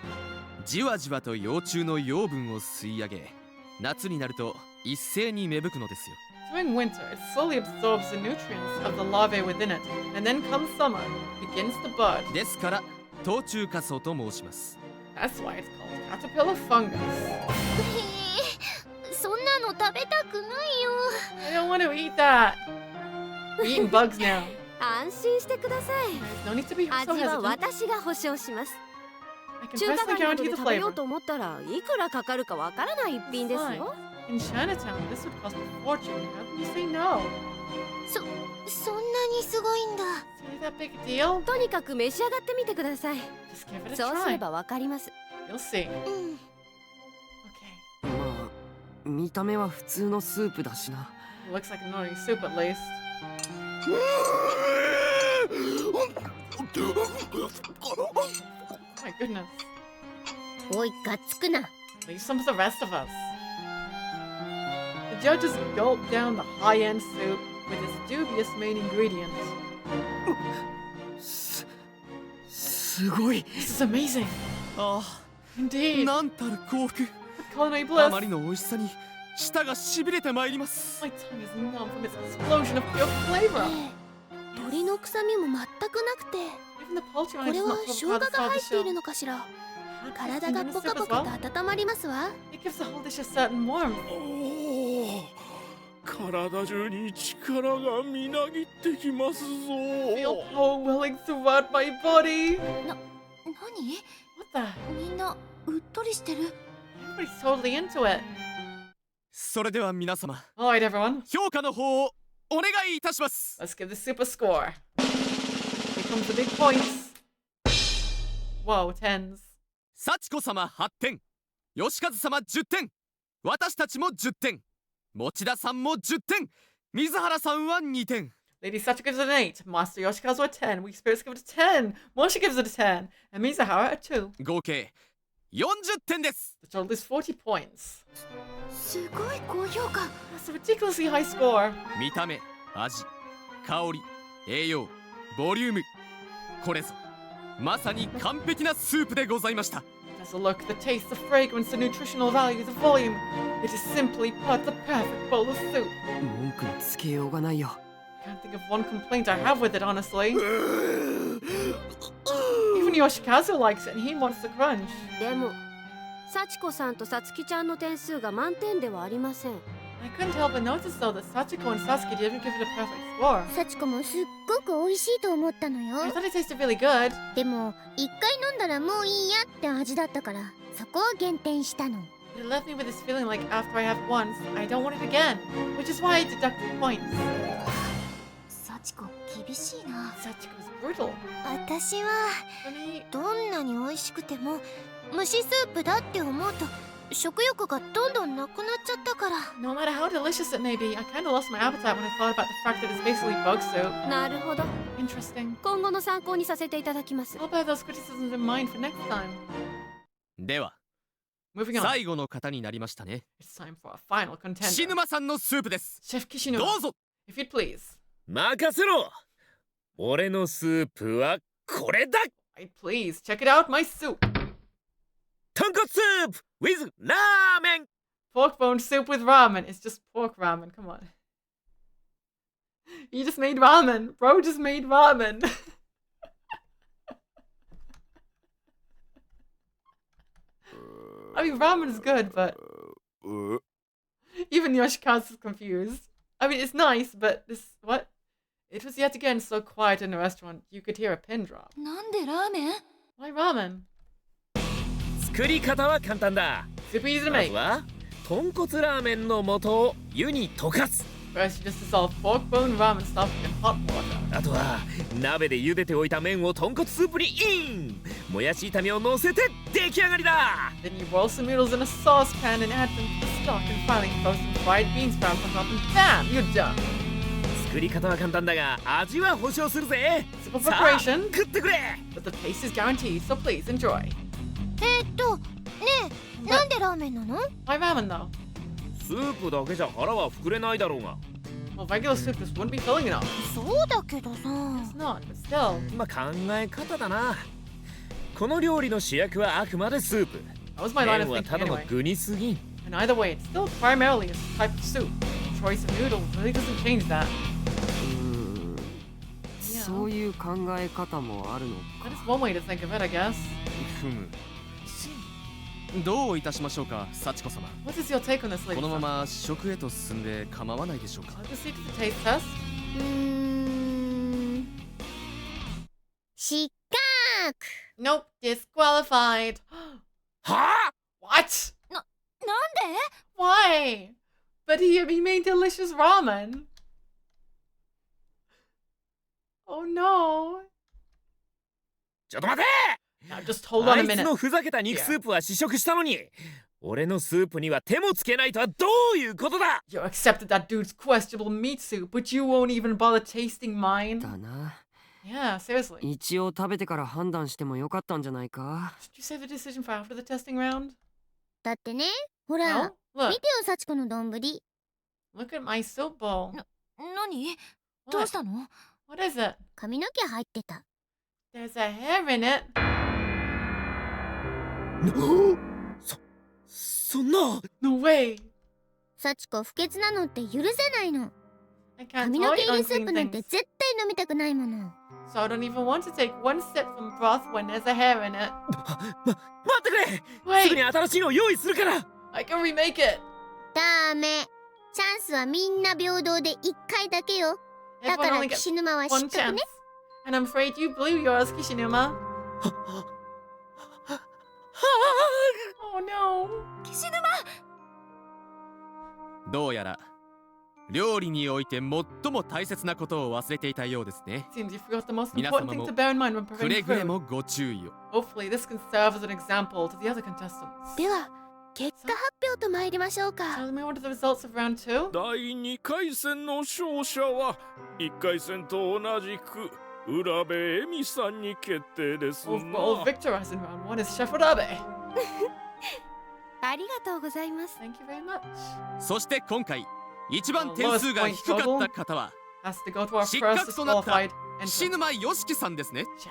じわじわと幼虫の養分を吸い上げ、夏になると一斉に芽吹くのですよ。 During winter, it slowly absorbs the nutrients of the larvae within it, and then come summer, it begins to bud. ですから冬虫夏草と申します。 That's why it's called caterpillar fungus. そんなの食べたくないよ。 I don't want to eat that. We're eating bugs now. 安心してください。 There's no need to be so 味は hesitant. 私が保証します。 I can 中華 personally 街など guarantee で the 食べよ flavor. うと思ったらいくらかかるかわからない一品ですよ。 In Chinatown, this would cost a fortune. How can you say no? そんなにすごいんだ。 Is it that big a deal? とにかく召し上がってみてください。 Just give it a そうすれ try. ばわかります。 You'll see. うん。 Okay. まあ見た目は普通のスープだしな。 It looks like a nori soup at least. My goodness. おい、がっつくな。 Leave some for the rest of us. The judges gulped down the high-end soup with its dubious main ingredient. すごい。 This is amazing. あ Indeed. あ、なんたる幸福。 Culinary あ bliss. まりの美味しさに舌がしびれてまいります。 My tongue is numb from its explosion of pure flavor. 鳥の臭みも全くなくて、 Even the poultry こ line れ does は not 生 provide 姜 the が入 sour っている shell. のかしら。 How 体 does が it ポ in カ the soup ポ as カ well? と温まりますわ。 It gives the whole dish a certain warmth. おお、体中に力がみなぎってきますぞ。 Feel power welling throughout my body. 何？ What the? みんなうっとりしてる。 Everybody's totally into it. それでは皆様、 Alright, everyone. 評価の方をお願いいたします。 Let's give the soup a score. Here comes the big points. Whoa, tens. 幸子様8点、吉和様10点、私たちも10点、持田さんも10点、水原さんは2点。 Lady Sachiko gives it an 8. Master Yoshikazu a 10. Weak Spirits give it a 10. Moshi gives it a 10. And Mizahara a 2. 合計40点です。 The total is 40 points. すごい高評価。 That's a ridiculously high score. 見た目、味、香り、栄養、ボリューム、これぞまさに完璧なスープでございました。 There's a look, the taste, the fragrance, the nutritional value, the volume. It is simply put the perfect bowl of soup. 文句につけようがないよ。 Can't think of one complaint I have with it, honestly. Even Yoshikazu likes it and he wants the crunch. でも幸子さんとさつきちゃんの点数が満点ではありません。 I couldn't help but notice though that Sachiko and Sasuke didn't give it a perfect score. 幸子もすっごく美味しいと思ったのよ。 I thought it tasted really good. でも一回飲んだらもういいやって味だったからそこを減点したの。 It left me with this feeling like after I have once, I don't want it again. Which is why I deducted points. 幸子厳しいな。 Sachiko's brutal. 私は For me, どんなに美味しくても蒸しスープだって思うと食欲がどんどんなくなっちゃったから。 no matter how delicious it may be, I kind of lost my appetite when I thought about the fact that it's basically bug soup. なるほど。 Interesting. 今後の参考にさせていただきます。 I'll bear those criticisms in mind for next time. では Moving on. 最後の方になりましたね。 It's time for a final contender. 岸沼さんのスープです。 Chef Kishinuma, どうぞ。 if you'd please. 任せろ。俺のスープはこれだ。 Right, please check it out, my soup. 豚骨スープ with ラーメン。 Pork bone soup with ramen. It's just pork ramen. Come on. You just made ramen. Bro just made ramen. I mean, ramen is good, but even Yoshikazu's confused. I mean, it's nice, but this what? It was yet again so quiet in the restaurant. You could hear a pin drop. なんでラーメン？ Why ramen? 作り方は簡単だ。 Super easy to ま make. ずは豚骨ラーメンの素を湯に溶かす。 First, you just dissolve pork bone ramen stuff in hot water. あとは鍋で茹でておいた麺を豚骨スープにイン。もやし炒めを乗せて出来上がりだ。 Then you boil some noodles in a saucepan and add them to the stock, and finally throw some fried bean sprouts on top, and bam, you're done. 作り方は簡単だが味は保証するぜ。 Simple さあ preparation, 食ってくれ。 but the taste is guaranteed, so please enjoy. ねえなんでラーメンなの？ Why ramen though? スープだけじゃ腹は膨れないだろうが。 Well, regular soup just wouldn't be filling enough. そうだけどさ。 It's not, but still. まあ考え方だな。この料理の主役はあくまでスープ。 That was my line 麺 of は thinking ただの anyway. 具に過ぎん。 And either way, it's still primarily a type of soup. The choice of noodle really doesn't change that. そういう考え方もあるの That is one way to think of it, I guess. ふむ。どういたしましょうか、幸子様。 What is your take on this, こ lady? のまま食へと進んで構わないでしょうか。 I'll proceed to the taste test. 失格。 Nope, disqualified. はあ What? なんで？ Why? But he made delicious ramen. Oh no. ちょっと待て。 Now just hold on あ a いつ minute. のふざけた肉スープは試食したのに、俺のスープには手もつけないとはどういうことだ。 You accepted that dude's questionable meat soup, but you won't even bother tasting mine. だな。 Yeah, seriously. 一応食べてから判断してもよかったんじゃないか。 Should you save the decision for after the testing round? だってねほら No? 見 Look, てよ幸子の丼。 look at my soup bowl. 何？どう What? したの？ What is it? 髪の毛入ってた。 There's a hair in it. そんな。 No way. 幸子不潔なのって許せないの。 I can't 髪の毛 tolerate 入りスー unclean プなんて things. 絶対飲みたくないもの。 So I don't even want to take one sip from broth when there's a hair in it. 待ってくれ。すぐに Wait, 新しいのを用意するから。 I can remake it. ダメ。チャンスはみんな平等で1回だけよ。だか Everyone ら only gets 岸沼は one 失格 chance. ね。 And I'm afraid you blew yours, Kishinuma. Oh no. 岸沼。どうやら料理において最も大切なことを忘れていたようですね。 Seems you forgot the most 皆 important 様 thing も to bear in mind when くれ preparing ぐれ food. もご注意を。 Hopefully this can serve as an example to the other contestants. では結果発表と参りましょうか。 Tell me what are the results of round 2? 第2回戦の勝者は1回戦と同じく浦部恵美さんに決定ですな。 Overall victor as in round 1 is Chef Urabe. ありがとうございます。 Thank you very much. そして今回一番点数が低かった方は has to go to our 失 first 格となった disqualified 岸 entrant. 沼よしきさんですね。 Chef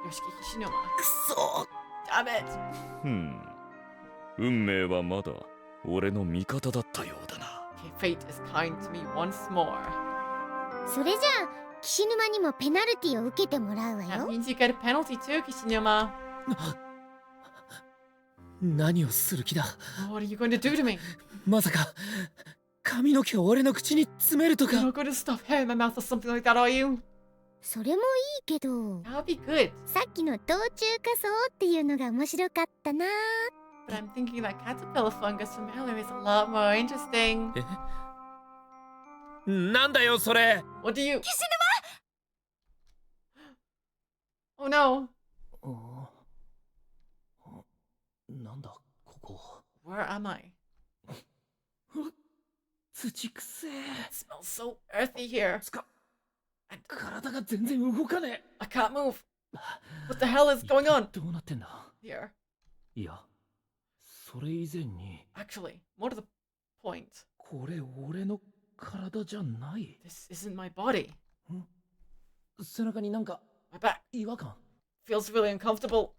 Yoshiki Hishinuma. そ Damn it! 運命はまだ俺の味方だったようだな。 Okay, fate is kind to me once more. それじゃあ岸沼にもペナルティを受けてもらうわ That よ。 means you get a penalty too, Kishinuma. 何をする気だ。 What are you going to do to me? まさか髪の毛を俺の口に詰めると You're か。 not going to stuff hair in my mouth or something like that, are you? それもいいけど、 That would be good. さっきの道中仮装っていうのが面白かったな。 But I'm thinking that caterpillar fungus from earlier is a lot more interesting. なんだよそれ。 What do you... Oh no. なんだここ。 Where am I? 土くせえ。 It smells so earthy here. 体が全然動かね I can't move. What the hell is going on? どうなってんだ。 Here. いや、それ以前に Actually, more to the point. これ俺の体じゃない。 This isn't my body. 背中になんか My back 違和感。 feels really uncomfortable.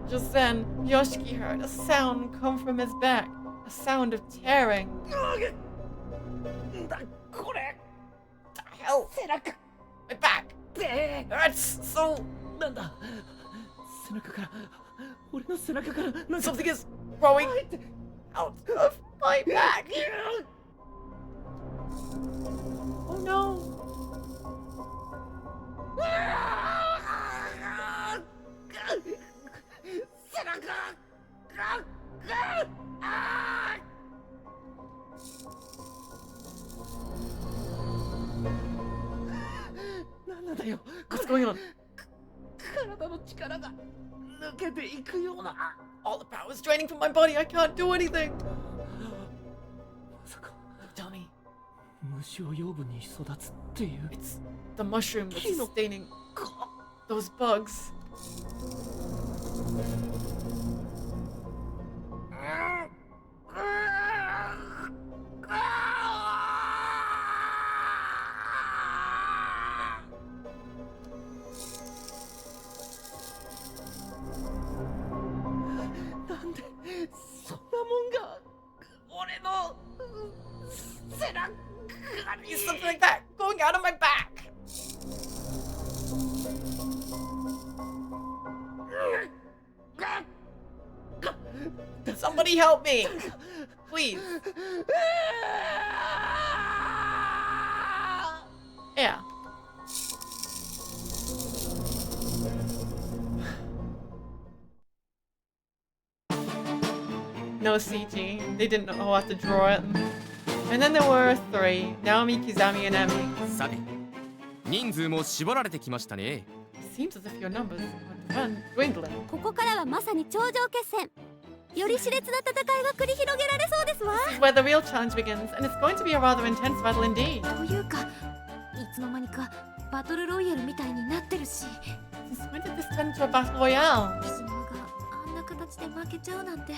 Just then, Yoshiki heard a sound come from his back. A sound of tearing. なんだこれ。 What the hell? 背中。 My back で hurts so. なんだ。背中から俺の背中からなんか Something is growing out of my back. Oh no. 背中。なんだよ。 What's going on? 体の力が抜けていくような。 All the power is draining from my body. I can't do anything. まさか Tell me, 虫を養分に育つっていう。 it's the mushroom that's sustaining those bugs. It's something like that going out of my back. Somebody help me, please. Yeah. No CG. They didn't know how to draw it. And then there were three: Naomi, Kizami, and Emi. さて人数も絞られてきましたね。 It seems as if your numbers are dwindling. ここからはまさに頂上決戦。より熾烈な戦いが繰り広げられそうですわ。 This is where the real challenge begins, and it's going to be a rather intense battle indeed. というかいつの間にかバトルロイヤルみたいになってるし、 Since when did this turn into a battle royale? 岸沼があんな形で負けちゃうなんて。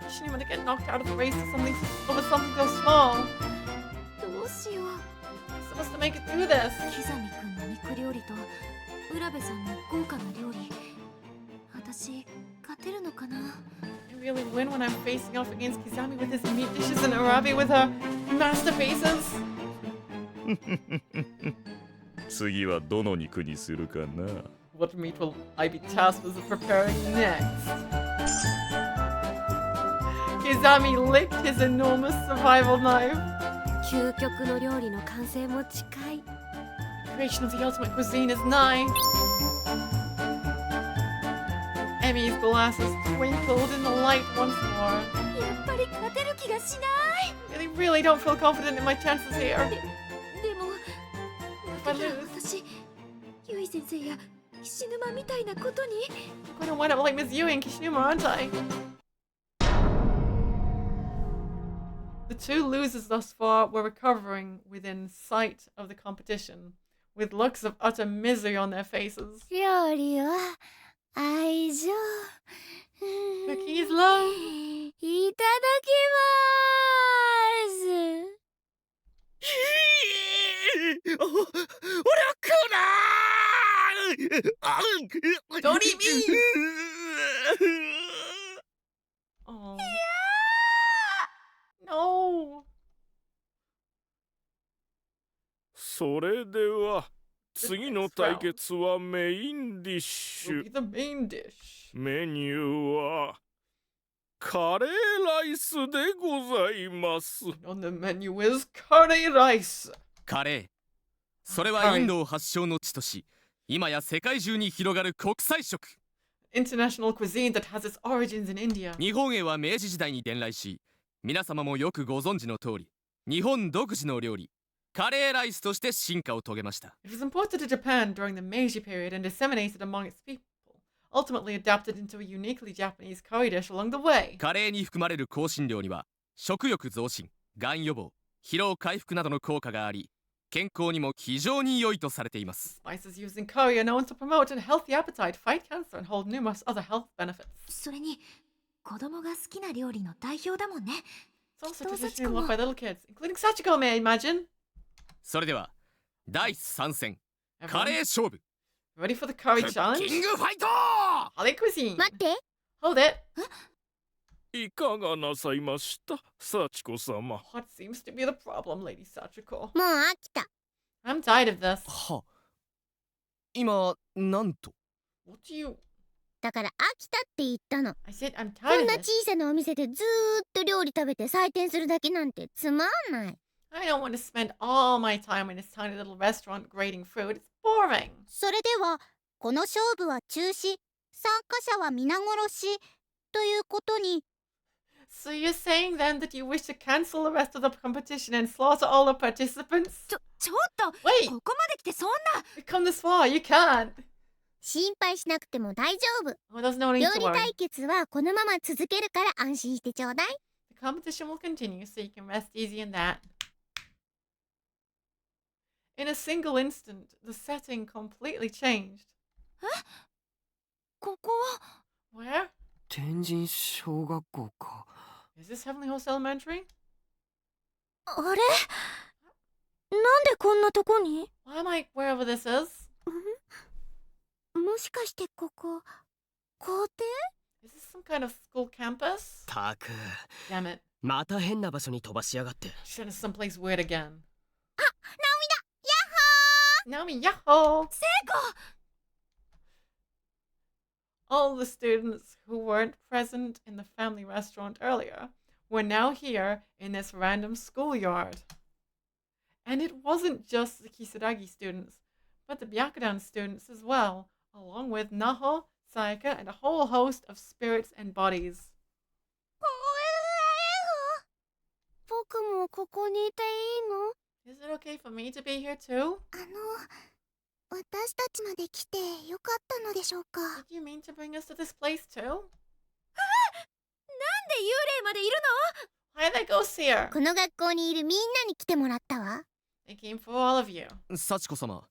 Shinima to get knocked out of the race over something so small. どうしよう。 We're supposed to make it through this. キザミくんの肉料理と浦部さんの豪華な料理、私勝てるのかな。 I really win when I'm facing off against Kizami with his meat dishes and Arabi with her masterpieces. 次はどの肉にするかな。 What meat will I be tasked with preparing next? Kizami licked his enormous survival knife. 究極の料理の完成も近い。 The creation of the ultimate cuisine is nigh. Emmy's glasses twinkled in the light once more. やっぱり勝てる気がしない。 I really don't feel confident in my chances here. でも If I 負けたら lose, 私ゆい先生や岸沼みたいなことに。 I'm gonna wind up like Miss Yui and Kishinuma, aren't I? The two losers thus far were recovering within sight of the competition, with looks of utter misery on their faces. 料理は愛情 Cookies love. いただきまーす。お楽な Don't eat me! Oh. No. それでは次の対決はメインディッシ Will ュ be the main dish. メニューはカレーライスでございます。 On the menu is curry rice. カレー、それはインドを発祥の地とし、今や世界中に広がる国際食。 International cuisine that has its origins in India. 日本へは明治時代に伝来し、皆様もよくご存知の通り、日本独自の料理カレーライスとして進化を遂げました。 It was imported to Japan during the Meiji period and disseminated among its people, ultimately adapted into a uniquely Japanese curry dish along the way. カレーに含まれる香辛料には食欲増進、がん予防、疲労回復などの効果があり、健康にも非常に良いとされています。 Spices used in curry are known to promote a healthy appetite, fight cancer, and hold numerous other health benefits. それに子供が好きな料理の代表だもんね。 It's also traditionally loved by little kids, including Sachiko, may I imagine? それでは第3戦カレー勝負。 Ready for the curry キ challenge? ングファイト。 Holly cuisine. 待って、 Hold it. いかがなさいました、幸子様。 What seems to be the problem, Lady Sachiko? もう飽きた。 I'm tired of this. は、今なんと。 What do you... だから飽きたって言ったの。 I said I'm こ tired ん of な this. 小さなお店でずーっと料理食べて採点するだけなんてつまんない。I don't want to spend all my time in this tiny little restaurant grading food. It's boring. それではこの勝負は中止、参加者は皆殺しということに。 So you're saying then that you wish to cancel the rest of the competition and slaughter all the participants? ちょっと Wait! ここまで来てそんな。 We've come this far. You can't. 心配しなくても大丈夫。 Oh, there's no need 料 to 理 worry. 対決はこのまま続けるから安心してちょうだい。 The competition will continue, so you can rest easy in that. In a single instant, the setting completely changed. ここは Where? 天神小学校か。 Is this Heavenly Horse Elementary? あれなんでこんなとこに？ Why am I wherever this is? もしかしてここ校庭？ Is this some kind of school campus? たく、 Damn it. また変な場所に飛ばしやがって。 Shit is someplace weird again. あ、ナオミだ。 Naomi, yahoo! 聖子 All the students who weren't present in the family restaurant earlier were now here in this random schoolyard. And it wasn't just the Kisaragi students, but the Byakudan students as well, along with Naho, Sayaka, and a whole host of spirits and bodies. 僕もここにいていいの？ Is it okay for me to be here too? 私たちまで来てよかったのでしょうか？ Did you mean to bring us to this place too? なんで幽霊までいる Why are there ghosts here? この学校にいるみんなに来てもらったわ。 They came for all of you. 幸子様、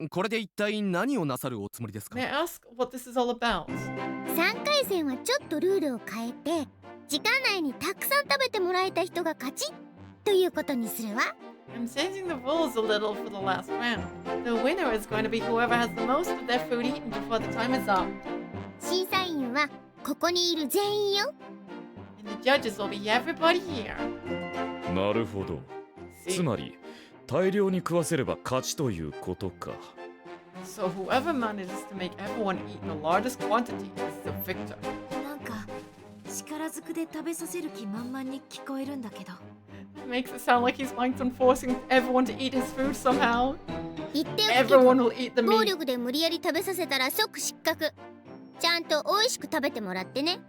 これで一体何をなさるおつもりですか？ May I ask what this is all about? 3回戦はちょっとルールを変えて、時間内にたくさん食べてもらえた人が勝ちということにするわ。 I'm changing the rules a little for the last round. The winner is going to be whoever has the most of their food eaten before the time is up. 審査員はここにいる全員よ。 And the judges will be everybody here. なるほど。 See? つまり大量に食わせれば勝ちということか。 So whoever manages to make everyone eat the largest quantity is the victor. なんか力ずくで食べさせる気満々に聞こえるんだけど。 It makes it sound like he's planning on forcing everyone to eat his food somehow. 言っておくけど、 Everyone will eat the 暴 meat. 力で無理やり食べさせたら即失格。ちゃんと美味しく食べてもらってね。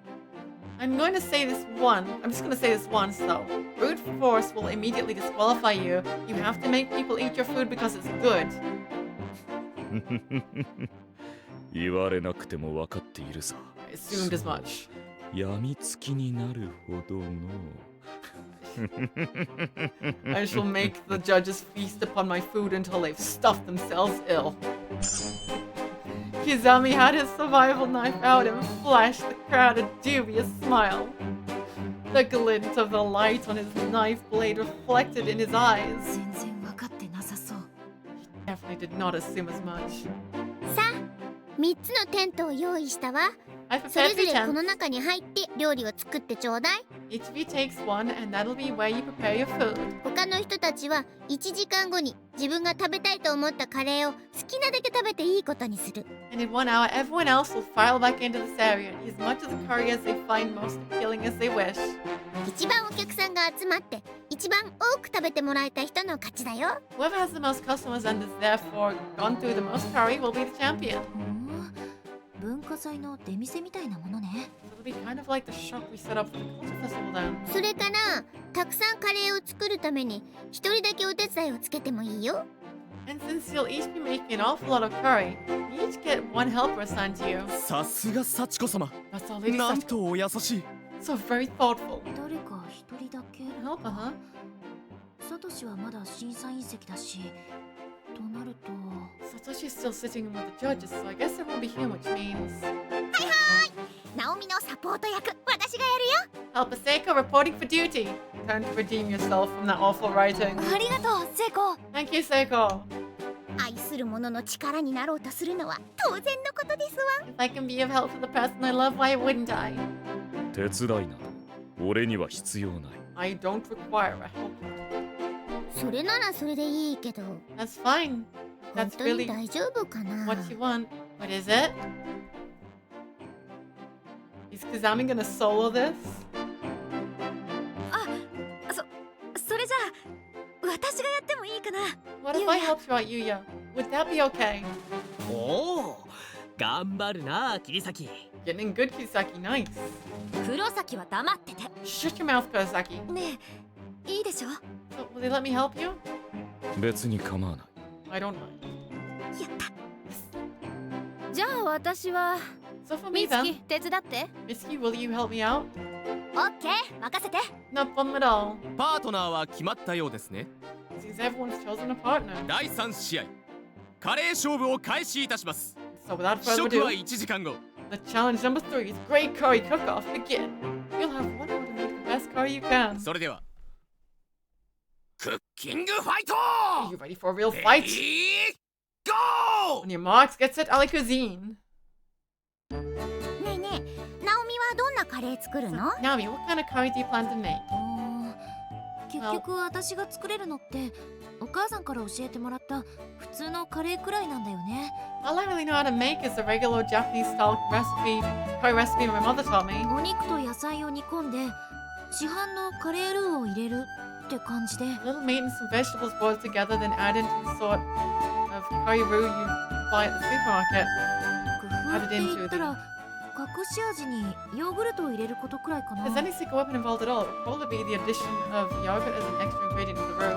I'm going to say this one. I'm just going to say this once though. Brute force will immediately disqualify you. You have to make people eat your food because it's good. 言われなくても分かっているさ。 I assumed as much. やみつきになるほどの。I shall make the judges feast upon my food until they've stuffed themselves ill. Kizami had his survival knife out and flashed the crowd a dubious smile. The glint of the light on his knife blade reflected in his eyes. 全然分かってなさそう。 Definitely did not assume as much. さあ、3つのテントを用意したわ。 I've それ prepared ぞ three れこ tents. の中に入って料理を作ってちょうだい。 Each of you takes one, and that'll be where you prepare your food. 他の人たちは1時間後に自分が食べたいと思ったカレーを好きなだけ食べていいことにする。 And in 1 hour, everyone else will file back into this area and eat as much of the curry as they find most appealing as they wish. 一番お客さんが集まって一番多く食べてもらえた人の勝ちだよ。 Whoever has the most customers and is therefore gone through the most curry will be the champion. 文化祭の出店みたいなものね。 So it'll be kind of like the shop we set up for the culture festival then. それからたくさんカレーを作るために一人だけお手伝いをつけてもいいよ。 And since you'll each be making an awful lot of curry, you each get one helper assigned to you. さすが幸子様。 That's all lady なん Sachiko. とお優しい。 So very thoughtful. 誰か一人だけ。 Helper, huh? サトシはまだ審査員席だし、となると。 Satoshi's still sitting with the judges, so I guess it won't be him, which means... ナオミのサポート役私がやるよ。 Helper Seiko reporting for duty. Time to redeem yourself from that awful writing. ありがとう、セイコ。 Thank you, Seiko. 愛する者の力になろうとするのは当然のことですわ。 If I can be of help to the person I love, why wouldn't I? 手伝いなど俺には必要ない。 I don't require a helper. それならそれでいいけど、 That's fine. 本 That's 当に really 大丈夫かな。 what you want. What is it? Is Kazami gonna solo this? それじゃあ私がやってもいいかな。 What if I helped you out, Yuya? Would that be okay? おお、頑張るな桐崎。 Getting in good, Kisaki. Nice. 黒崎は黙ってて。 Shut your mouth, Kurosaki. ねえ、いいでしょ。 So, will they let me help you? 別に構わない。 I don't mind. やった。じゃあ私は So for 美 me 月 then, 手伝って。 Mitsuki, will you help me out? オッケー、任せて。 No problem at all. パートナーは決まったようですね。 Seems everyone's chosen a partner. 第3試合、カレー勝負を開始いたします。 So without 試 further 食 ado, は1時間後。 the challenge number 3 is Great Curry Cook-Off. Begin. You'll have 1 hour to make the best curry you can. それでは、クッキングファイト Are you ready for a real レ fight? ディーゴー On your marks, get set, Ali Cuisine. ねえねえ、ナオミはどんなカレー作るの？ Naomi, what kind of curry do you plan to make? 結局私が作れるのってお母さんから教えてもらった普通のカレーくらいなんだよね。 All I really know how to make is the regular Japanese style recipe, curry recipe my mother taught me. お肉と野菜を煮込んで市販のカレールーを入れるって感じで。 Little meat and some vegetables boiled together, then add into the sort of curry roux you buy at the supermarket. 工夫って言ったら隠し味にヨーグルトを入れることくらいかな。 If there's any secret weapon involved at all, it would probably be the addition of yogurt as an extra ingredient to the roux.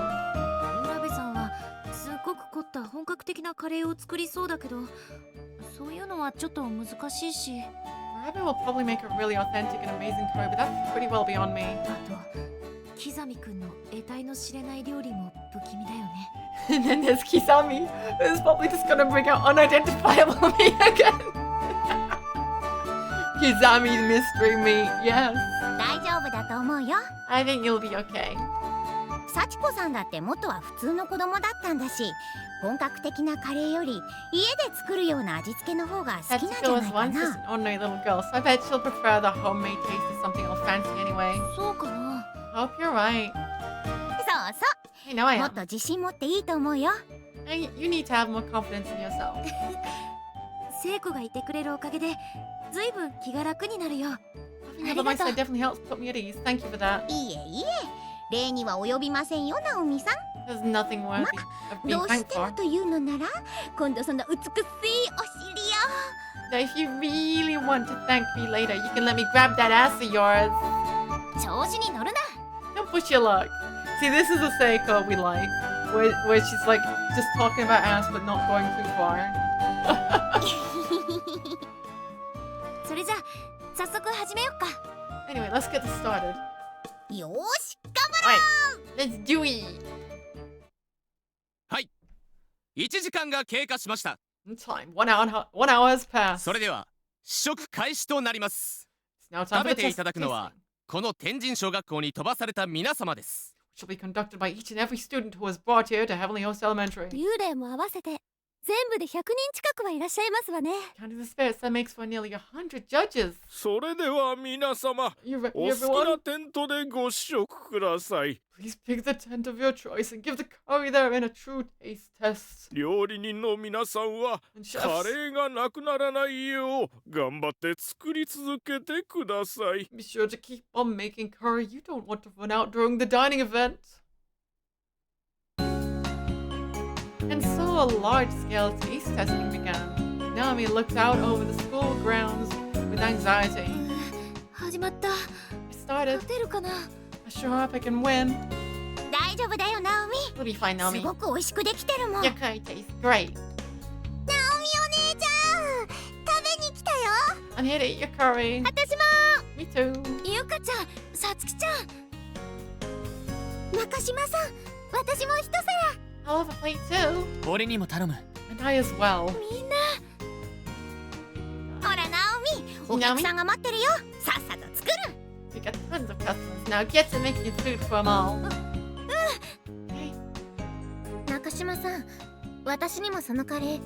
浦部さんはすっごく凝った本格的なカレーを作りそうだけど、そういうのはちょっと難しいし。 Rabbit will probably make a really authentic and amazing curry, but that's pretty well beyond me. あとキザミくんの得体の知れない料理も不気味だよね。 And then there's Kisami, who's probably just gonna bring out unidentifiable meat again. Kisami, the mystery meat, yes. 大丈夫だと思うよ。 I think you'll be okay. 幸子さんだって元は普通の子供だったんだし、本格的なカレーより家で作るような味付けの方が好きなんじ Sachiko ゃ was ないか once just な。 an ordinary little girl, so I bet she'll prefer the homemade taste to something all fancy anyway. そうかな。 Hope you're right. そうそ I know I う。もっ am. と自信持っていいと思うよ。 And you need to have more confidence in yourself. 聖子がいてくれるおかげでずいぶん気が楽になるよ。 Having another mindset definitely helps put me at ease. Thank you for that. いいえいいえ、礼には及びませんよ、ナオミさん。 There's nothing worthy of being どうし thanked ても for. というのなら、今度その美しいお尻を。 Now, if you really want to thank me later, you can let me grab that ass of yours. 調子に乗るな。 Don't push your luck. See, this is a Seiko we like, where she's like just talking about ass but not going too far. それじゃあ早速始めよっか。 Anyway, let's get this started. よーし、頑張ろう。 Let's do it. はい。1時間が経過しました。Time. 1 hour has passed. それでは試食開始となります。 It's now time 食 for べ the ていただくのは tasting, この天神小学校に飛ばされた皆様です。 which will be conducted by each and every student who was brought here to Heavenly Host Elementary. 幽霊も合わせて全部で100人近くはいらっしゃいますわね。 Counting the spirits, that makes for nearly 100 judges. それでは皆様 You ready, お好き everyone? なテントでご試食ください。 Please pick the tent of your choice and give the curry there in a true taste test. 料理人の皆さんは And chefs, カレーがなくならないよう頑張って作り続けてください。 be sure to keep on making curry. You don't want to run out during the dining event. And so a large-scale taste testing began. Naomi looked out over the school grounds with anxiety. 始まった。 It started. 勝てるかな。 I sure hope I can win. 大丈夫だよナオミ。 It'll be fine, す Naomi. ごく美味しくできてるもん。 Your curry tastes great. ナオミお姉ちゃん食べに来たよ。 I'm here to eat your curry. 私も。 Me too. ゆかちゃん、さつきちゃん。中島さん私も一皿。 I'll have a plate too. 俺にも頼む。 And I as well. みんな。ほらナオミお客さんが待ってるよ。さっさと作る。 We got tons of customers. Now get to making food for them all. Okay. 中島さん、私にもそのカレー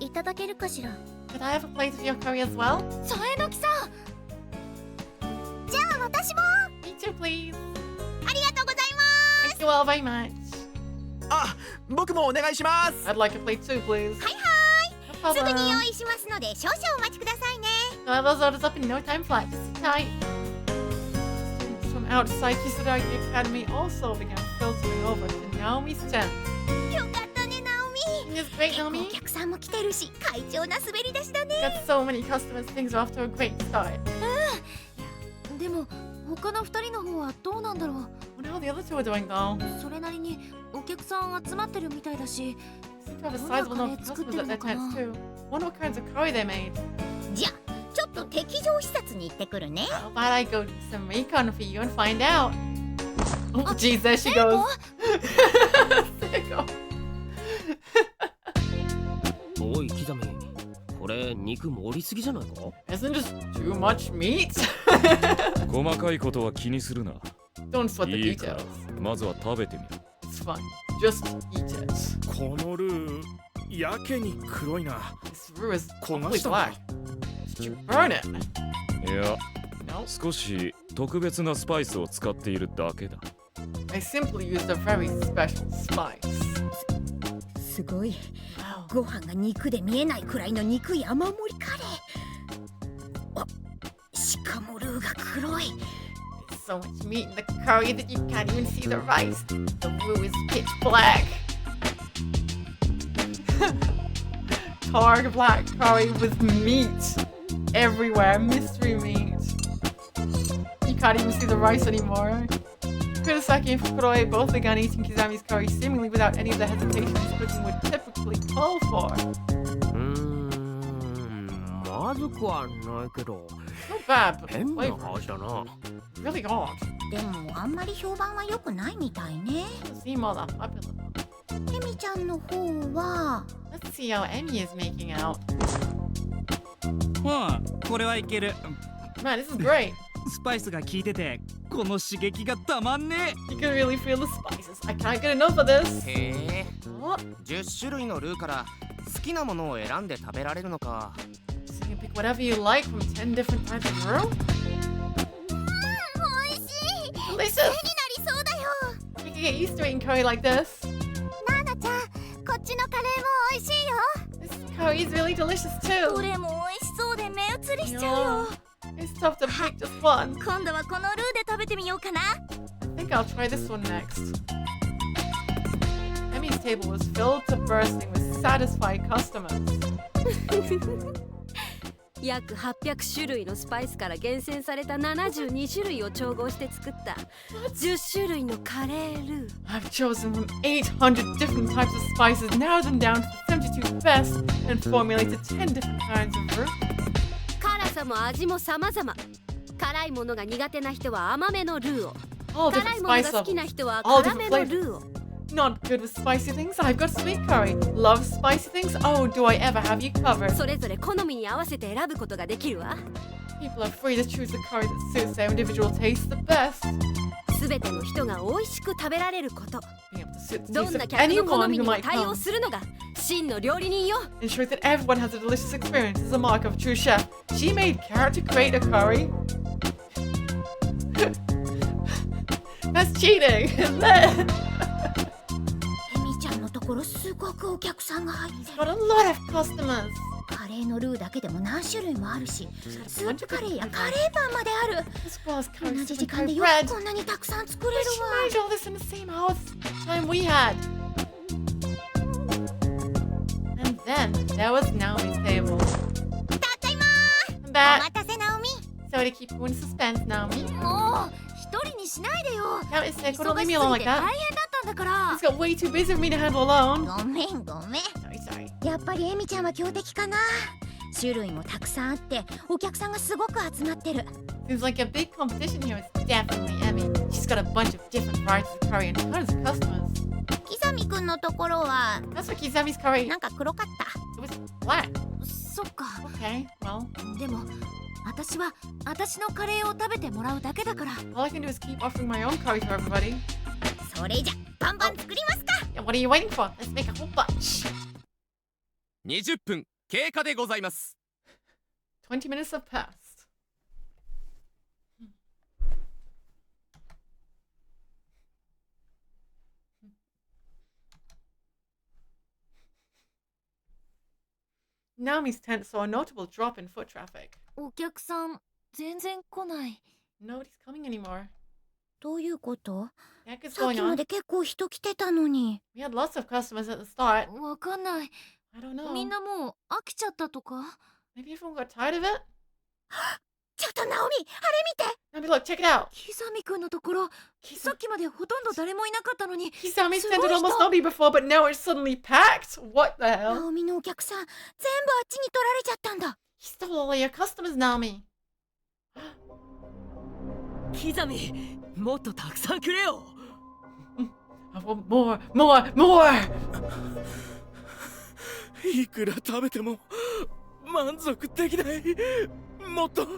いただけるかしら。 Could I have a plate of your curry as well? さえのきさん。じゃあ私も。 Me too, please. ありがとうございます。 Thank you all very much. あ、僕もお願いします。 I'd like a plate too, please. はいは No い。すぐに problem. 用意しますので少々お待ちくださいね。 I'll have those orders up in no time flat. Just sit tight. Students from outside Hysteric Academy also began filtering over to Naomi's tent. よかったねナオミ。 It was great, お Naomi. 客さんも来てるし快調な滑り出しだね。 Got so many customers. Things are off to a great start. でも他の2人の方はどうなんだろう。 Wonder how the other two are doing though. それなりにお客さん集まってるみたいだし。 Seem to have a sizable number of customers at their tents too. Wonder what kinds of curry they made. じゃあちょっと敵情視察に行ってくるね。 How about I go do some recon for you and find out? Oh, geez, there she goes. Sachiko. おいキザミ、これ肉盛りすぎじゃないか？ Isn't just too much meat? 細かいことは気にするな。 Don't sweat the いいか details. まずは食べてみる。 It's fine. Just eat it. このルーやけに黒いな。 This roux is 焦が totally したの black. か？ Did you burn it? いや No. 少し特別なスパイスを使っているだけだ。 I simply used a very special spice. すごい。 Wow. ご飯が肉で見えないくらいの肉山盛りカレー。あ、しかもルーが黒い。 There's so much meat in the curry that you can't even see the rice. The roux is pitch black. Dark black curry with meat everywhere. Mystery meat. You can't even see the rice anymore. Kurosaki and Fukuroi both began eating Kizami's curry seemingly without any of the hesitations cooking would typically call for. まずくはないけど Not bad, but 変な flavor 味だな。 really odd. でもあんまり評判は良くないみたいね。 Doesn't seem all that popular though. エミちゃんの方は Let's see how Emmy is making out. これはいける。 Man, this is great. スパイスが効いててこの刺激がたまんね You can really feel the spices. I can't get enough of this. へえ、 What? 10種類のルーから好きなものを選んで食べられるのか。 So you can pick whatever you like from 10 different types of roux? 美味しい。 Delicious. になりそうだよ。 You can get used to eating curry like this. ナナちゃん、こっちのカレーも美味しいよ。 This curry is really delicious ど too. れも美味しそうで目移りしちゃうよ。 It's tough to pick just one. 今度はこのルーで食べてみようかな。 I think I'll try this one next. Emmy's table was filled to bursting with satisfied customers. 約800種類のスパイスから厳選された72種類を調合して作った10種類のカレールー。 I've chosen from 800 different types of spices, narrowed them down to the 72 best, and formulated 10 different kinds of roux. 辛さも味も様々。辛いものが苦手な人は甘めのルーを、 All 辛い different もの spice が好きな levels. 人は All 辛め different の flavors. ルーを、Not good with spicy things. I've got sweet curry. Love spicy things. Oh, do I ever have you covered? それぞれ好みに合わせて選ぶことができるわ。 People are free to choose the curry that suits their individual taste the best. すべての人が美味しく食べられること。 Being able to suit the ど taste んな of 客の好 anyone み who にも might 対応 come. するのが真の料理人よ。 Ensure that everyone has a delicious experience is a mark of a true chef. She made carrot to create a curry. That's cheating, isn't it? エミちゃんのところすごくお客さんが入ってる。 Got a lot of customers. カレーのルーだけでも何種類もあるし、スープカレーやカレーパンまである。 As well as 同 curry じ soup 時 and 間で curry よ bread. くこんなにたくさん作れる She made all this in the same house time we had. And then there was Naomi's table. ただいま I'm ー。お back. 待たせナオミ。 Sorry to keep you in suspense, Naomi. もう一人にしないでよ。 Now it's sick. 忙 Don't し leave す me ぎ alone て like 大 that. 変だったんだから。 It's got way too busy for me to handle alone. ごめんごめん。 Sorry, sorry. やっぱりエミちゃんは強敵かな。種類もたくさんあってお客さんがすごく集まってる。 Seems like a big competition here. It's definitely Emmy. She's got a bunch of different varieties of curry and tons of customers. キザミくんのところは That's what Kizami's curry. なんか黒かった。 It was black. そっか。 Okay, well, でも私は私のカレーを食べてもらうだけだから。 all I can do is keep offering my own curry to everybody. それじゃバンバン作りますか。 Yeah, what are you waiting for? Let's make a whole bunch. 20分経過でございます。 20 minutes have passed. Naomi's tent saw a notable drop in foot traffic. お客さん全然来ない。 Nobody's coming anymore. どういうこと？ The heck is さっ going きま on? で結構人来てたのに。 We had lots of customers at the start. わかんない。 I don't know. みんなもう飽きちゃったとか？ Maybe everyone got tired of it? ちょっとナオミ、あれ見て。 Naomi, look, check it out. キザミくんのところ、さっきまでほとんど誰もいなかったのに。 Kizami's す tent ご had い almost 人。 nobody before, but now it's suddenly packed? What the ナ hell? オミのお客さん全部あっちに取られちゃったんだ。 He stole all your customers, Naomi. キザミ、もっとたくさんくれよ。 I want more, more, more! いくら食べても満足できない。もっとだ。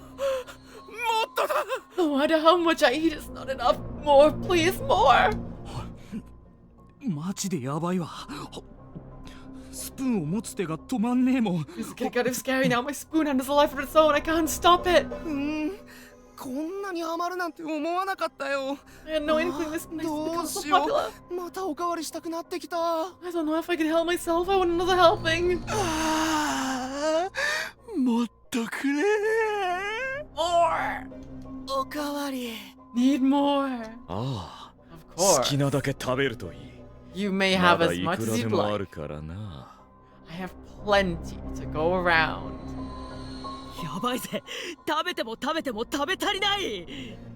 No matter how much I eat, it's not enough. More, please, more! マジでやばいわ。スプーンを持つ手が止まんねえもん。 This is getting kind of scary now. My spoon handles a life of its own. I can't stop it. こんなに余るなんて思わなかったよ。 I had no inkling this place would ど become う so しよ popular. う。またおかわりしたくなってきた。 I don't know if I can help myself. I want another helping. もっとくれ。 More! おかわり。 Need more. ああ、 Of 好 course. きなだけ食べるといい。 You may ま have だ as い much く as ら you'd でもあ like. るからな。 I have plenty to go around. やばいぜ。食べても食べても食べ足りない。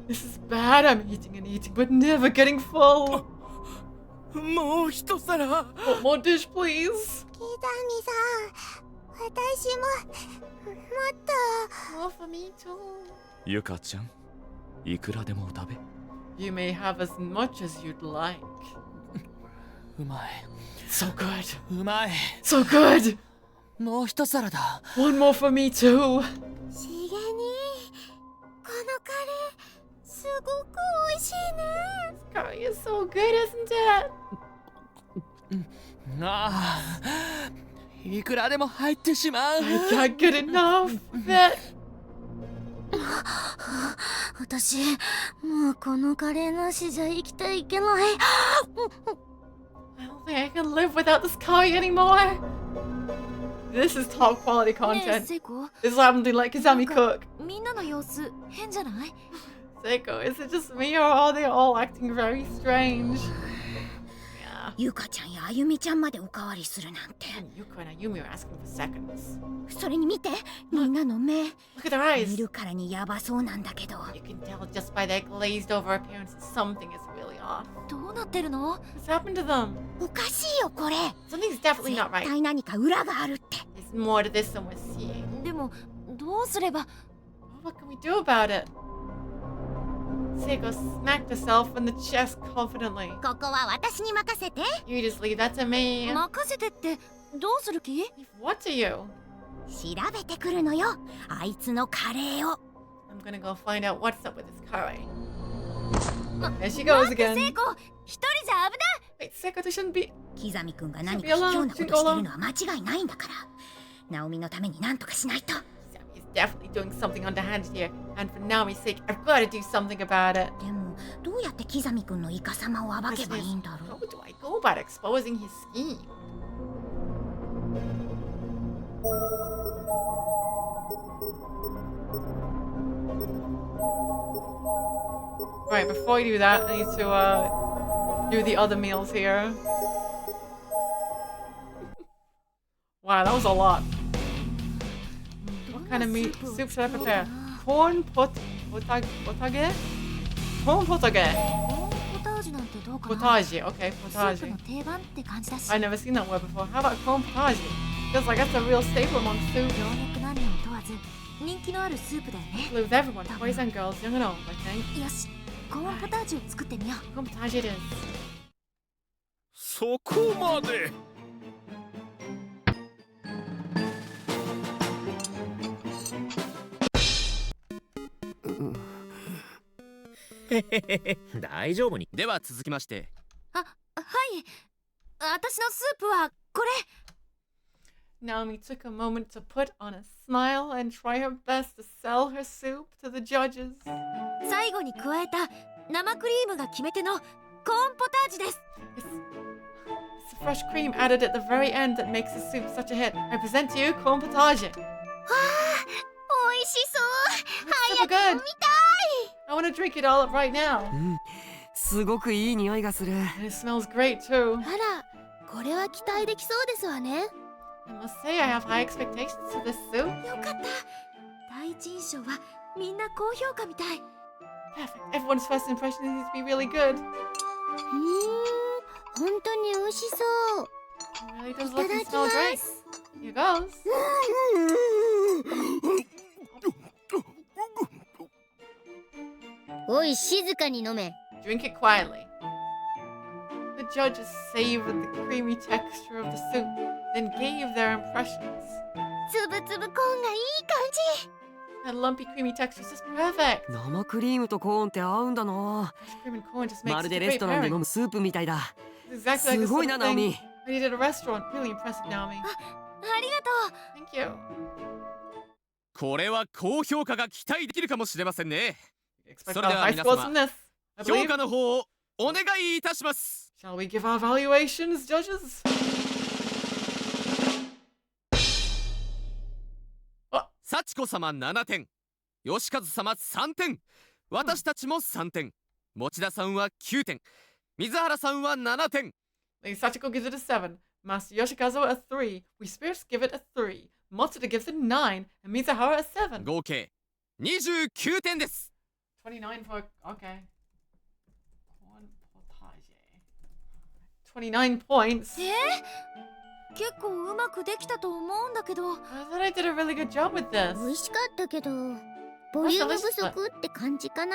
This is bad. I'm eating and eating, but never getting full. もう一皿。 One more dish, please. キザミさん、私ももっと。 More for me too. ゆかちゃん、いくらでも食べ。 You may have as much as you'd like. うまい。 So good. うまい。 So good. もう一皿だ。 One more for me too. しげに、このカレーすごく美味しいね。 Curry is so good, isn't it? ああ、いくらでも入ってしまう。 I can't get enough of it. 私、もうこのカレーなしじゃ生きていけない。 I don't think I can live without this curry anymore. This is top quality ねえ、 content. セコ。 This is what I'm doing like Kizami cook. みんなの様子変じゃない？ Seiko, is it just me or are they all acting very strange? Yeah. ゆかちゃんやあゆみちゃんまでおかわりするなんて。 And Yuko and Ayumi are asking for seconds. それに見て、みんなの目。 Look at their eyes. 見るからにヤバそうなんだけど。 You can tell just by their glazed over appearance that something is really off. どうなってるの？ What's happened to them? おかしいよこれ。 Something's definitely 絶 not right. 対何か裏があるって。 There's more to this than we're seeing. でもどうすれば？ What can we do about it? Seiko smacked herself in the chest confidently. ここは私に任せて。 You just leave that to me. 任せてってどうする気？ What are you? 調べてくるのよ、あいつのカレーを。I'm gonna go find out what's up with this curry. There she goes again. セイコ、一人じゃ危ない。 Wait, Seiko, this shouldn't be. キザミ君が何か卑怯なことしてるのは間違いないんだから。ナオミのために何とかしないと。 He's definitely doing something underhanded here, and for Naomi's sake, I've got to do something about it. でもどうやってキザミ君のイカサマを暴けばいいんだろう。 How do I go about exposing his scheme? Right, before I do that, I need to do the other meals here. Wow, that was a lot. What kind of meat soup should I prepare? Corn potage? Corn potage. ポタージュなんてどうかな。 Potage, okay, スープ potage. の定番って感じだし。 I've never seen that word before. How about corn potage? Feels like that's a real staple among soup. 老若男女を問わず人気のあるスープだよね。 With everyone, boys and girls, young and old, I think. よし、コーンポタージュを作ってみよう。 Corn potage it is. そこまで。大丈夫に。では続きまして。はい。私のスープはこれ。 Naomi took a moment to put on a smile and try her best to sell her soup to the judges. 最後に加えた生クリームが決め手のコーンポタージュです。 It's the fresh cream added at the very end that makes the soup such a hit. I present to you corn potage. わあ、美味しそう。 It's 早 super く good. 飲みたい。 I want to drink it all up right now. すごくいい匂いがする。 And it smells great too. あら、これは期待できそうですわね。 I must say I have high expectations for this soup. よかった。第一印象はみんな高評価みたい。 Perfect. Everyone's first impression needs to be really good. 本当に美味しそう。 It really does look and smell great. Here goes. おい、静かに飲め。 Drink it quietly. The judges savored the creamy texture of the soup, then gave their impressions. つぶつぶコーンがいい感じ。 That lumpy creamy texture is just perfect. 生クリームとコーンって合うんだな。 Cream and corn just ま makes る such で a レス great トランで pairing. 飲むスープみたいだ。 It's exactly like す the ごい sort な、 of ナオ thing ミ。 I did at a restaurant. Really impressive, Naomi. ありがとう。 Thank you. これは高評価が期待できるかもしれませんね。 Expect それでは high 皆 scores 様 from this. I 評 believe. 価の方をお願いいたします。 Shall we give our valuations, judges? 幸子様7点、吉和様3点、私たちも3点、持田さんは9点、水原さんは7点。 Lady Sachiko gives it a 7. Master Yoshikazu a 3. We spirits give it a 3. Matsuda gives it a 9. And Mizuhara a 7. 合計29点です。 29 for... Okay. Corn potage. 29 points. 結構うまくできたと思うんだけど。 I thought I did a really good job with this. 美味しかったけど、ボリューム不足って感じかな。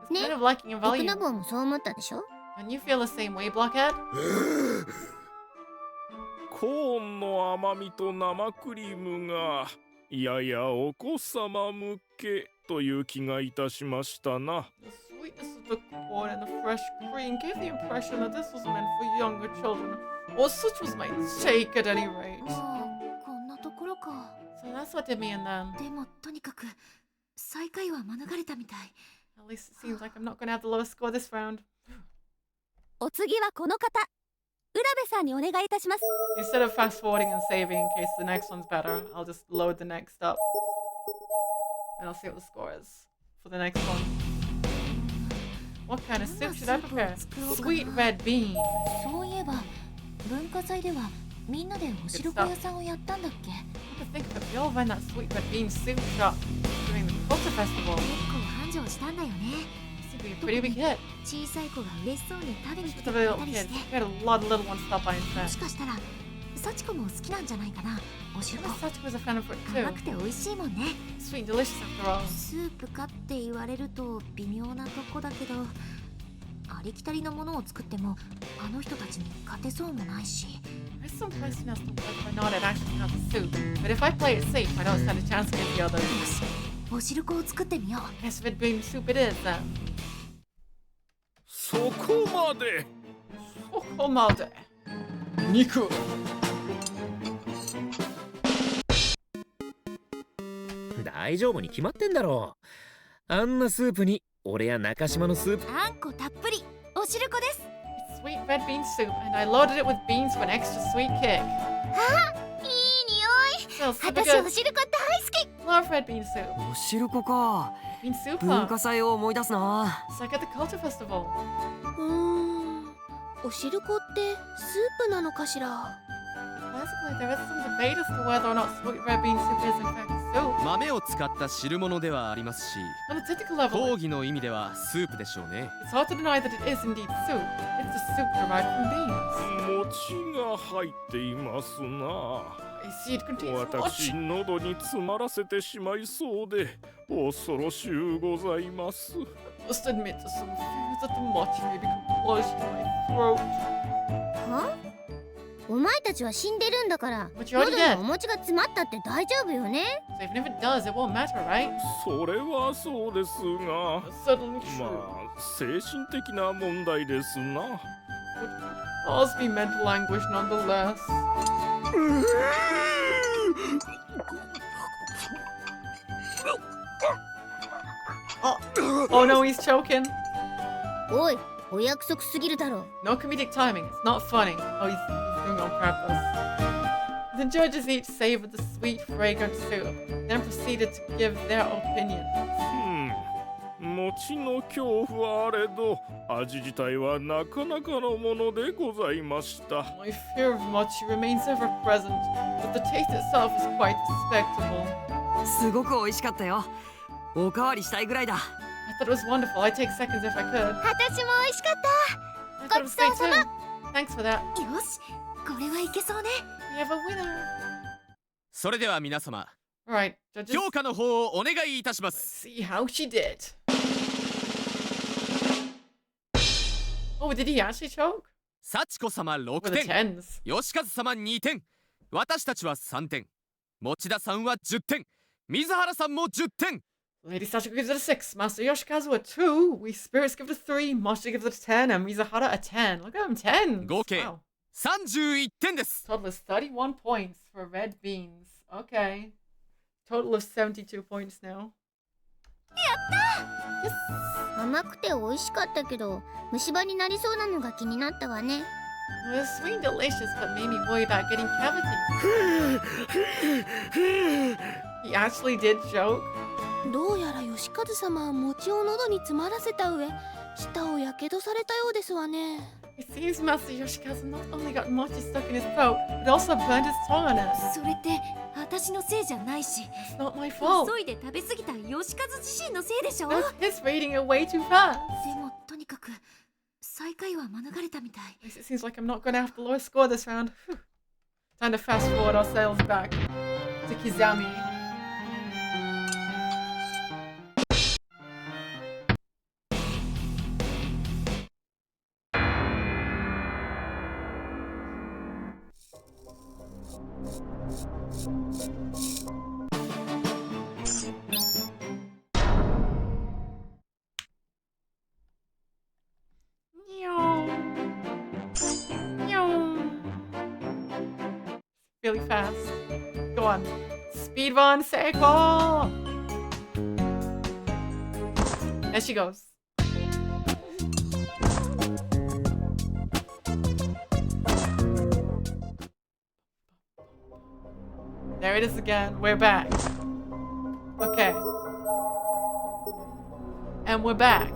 It's kind of lacking in 僕 volume. の方もそう思ったでしょ？ And you feel the same way, Blockhead? コーンの甘みと生クリームがややお子様向けという気がいたしましたな。 The sweetness of the corn and the fresh cream gave the impression that this was meant for younger children. Or such was my take at any rate. こんなところか。 So that's what did me in then. でもとにかく最下位は免れたみたい。 At least it seems like I'm not going to have the lowest score this round. お次はこの方、浦部さんにお願いいたします。 Instead of fast forwarding and saving in case the next one's better, I'll just load the next up. And I'll see what the score is for the next one. What kind of soup should I prepare? Sweet red bean. そういえば文化祭ではみんなでお汁粉屋さんをやったんだっけ？ What to think of it? We all went that sweet red bean soup shop during the culture festival. 結構繁盛したんだよね。 It seemed to be a pretty big hit. 小さい子が嬉しそうに食べに来 Just て a くれ little たり kid. して。 We had a lot of little ones stop by and も say. しかしたらサチコも好きなんじゃないかな。お汁粉 Sachiko's a fan of it 甘 too. くて美味しいもんね。 Sweet and delicious after all. スープかって言われると微妙なとこだけど、ありきたりのものを作ってもあの人たちに勝てそうもないし。 There's some question as to whether or not it actually has a soup, but if I play it safe, I don't stand a chance against the others. よし、お汁粉を作ってみよう。 Guess if it being soup it is then. そこまで。そこまで。肉。大丈夫に決まってんだろう。あんなスープに俺や中島のスープ。あんこたっぷり、お汁粉です。 It's sweet red bean soup, and I loaded it with beans for an extra sweet kick. あ、いい匂い。 Smells super 私 good. お汁粉大好き。 Love red bean soup. お汁粉か。 Bean soup. 文化祭を思い出すな。 It's like at the culture festival. お汁粉ってスープなのかしら。 Classically, there is some debate as to whether or not sweet red bean soup is in fact soup. 豆を使った汁物ではありますし、 On a technical level, 講義の意味ではスープでしょうね。 it's hard to deny that it is indeed soup. It's a soup derived from beans. 餅が入っていますな。 I see it contains 私 mochi. 喉に詰まらせてしまいそうで恐ろしゅうございます。 Must admit to some foods that the mochi may become lodged in my throat. は？お前たちは死んでるんだから、 But you're already 喉 dead. にお餅が詰まったって大丈夫よね。 So even if it does, it won't matter, right? それはそうですが、 That's certainly true. まあ精神的な問題ですな。 But cause me mental anguish nonetheless. Oh no, he's choking. おい、お約束すぎるだろ。 No comedic timing, it's not funny. Oh, he's doing it on purpose. The judges each savored the sweet, fragrant soup, then proceeded to give their opinions. 餅の恐怖はあれど味自体はなかなかのものでございました。 My fear of mochi remains ever present, but the taste itself is quite respectable. すごく美味しかったよ。おかわりしたいぐらいだ。 I thought it was wonderful. I'd take seconds if I could. 私も美味しかっ I た。 thought it ご was ちそう great さま。 too. Thanks for that. よし、これはいけそうね。 We have a winner. それでは皆様、 Alright, judges. 評価の方をお願いいたします。 See how she did. Oh, did he actually choke? 幸子様 With 6 the 点、 tens. 吉和様2点、私たちは3点、持田さんは10点、水原さんも10点。 Lady Sachiko gives it a 6, Master Yoshikazu a 2, We Spirits give it a 3, Moshi gives it a 10, and Mizuhara a 10. Look at them, 10. 合計 Wow. 31点です。 Total is 31 points for red beans. Okay. Total of 72 points now. 甘くて美味しかったけど、虫歯になりそうなのが気になったわね。 It was sweet and delicious, but made me worry about getting cavities. He actually did joke. どうやら吉和様は餅を喉に詰まらせた上、舌をやけどされたようですわね。 It seems Master Yoshikazu not only got mochi stuck in his throat, but also burned his tongue on it. それって私のせいじゃないし、 It's not my fault. 急いで食べ過ぎた吉和自身のせいでしょ。 No, he's reading it way too fast. でもとにかく最下位は免れたみたい。 At least it seems like I'm not going to have the lowest score this round. Whew. Time to fast forward ourselves back to Kizami. Really fast. Go on. Speed run, Seiko! There she goes. There it is again. We're back. Okay. And we're back.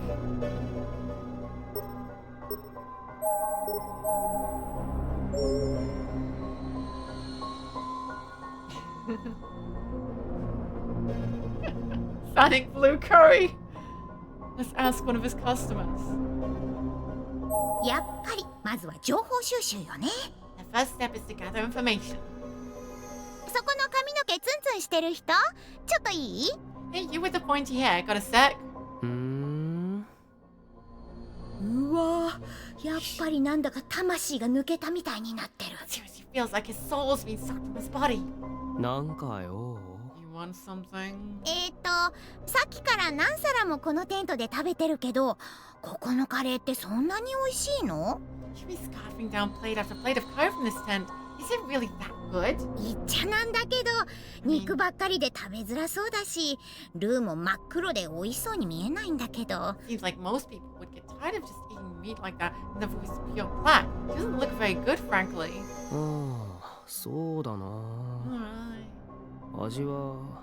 Sonic Blue Curry! Let's ask one of his customers. やっぱりまずは情報収集よね。first step is to gather information. そこの髪の毛ツンツンしてる人、ちょっといい？ Hey, you with the pointy hair, got a sec? うわー、やっぱりなんだか魂が抜けたみたいになってる。 Seriously feels like his soul's been sucked from his body. なんかよ。 You want something? さっきから何皿もこのテントで食べてるけど、ここのカレーってそんなに美味しいの？ You be scarfing down plate after plate of curry from this tent. Is it really that good? 言っちゃなんだけど、肉ばっかりで食べづらそうだし、ルーも真っ黒で美味しそうに見えないんだけど。 Seems like most people would get tired of just eating meat like that and the food is pure black. It doesn't look very good, frankly. そうだな。 Alright. 味は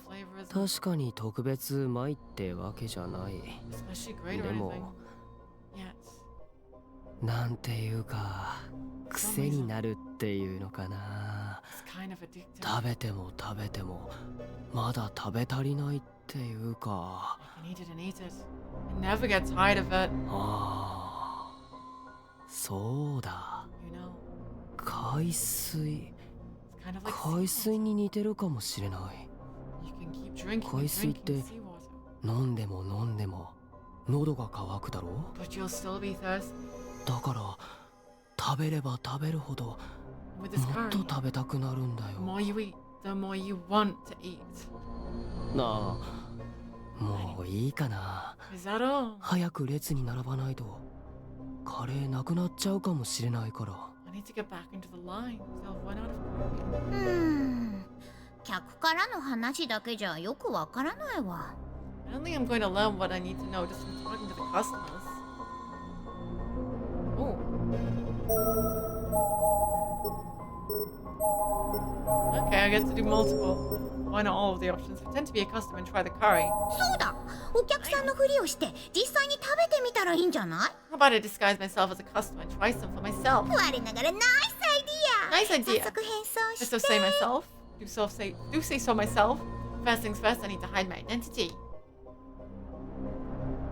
The flavor is 確かに特別うまいってわけじゃない。 especially great or で anything. も Yes. なんていうか癖になるっていうのかな。 It's kind of addictive. 食べても食べてもまだ食べ足りないっていうか。 You can eat it and eat it. And never get tired of it. ああ、そうだ。 You know, 海水。 it's kind of like 海水に似てるかもしれない。 you can keep drinking and 海水っ drinking て seawater. 飲んでも飲んでも喉が渇くだろ。 But you'll still be thirsty. だから食べれば食べるほど With this もっ curry, と食べたくなるんだ the よ。 more you eat, the more you want to eat. なあ、もういいかな。 Is that all? 早く列に並ばないとカレーなくなっちゃうかもしれないから。 I need to get back into the line. They'll run out of curry. 客からの話だけじゃよくわからないわ。 I don't think I'm going to learn what I need to know just from talking to the customers. Oh. Okay, I get to do multiple. Why not all of the options? Pretend to be a customer and try the curry. そうだ、お客さんのふりをして実際に食べてみたらいいんじゃない？ How about I disguise myself as a customer and try some for myself? 我ながらナイスアイディア。 Nice idea. 早速変装し Just to て。 say myself. Do say so myself. First things first, I need to hide my identity.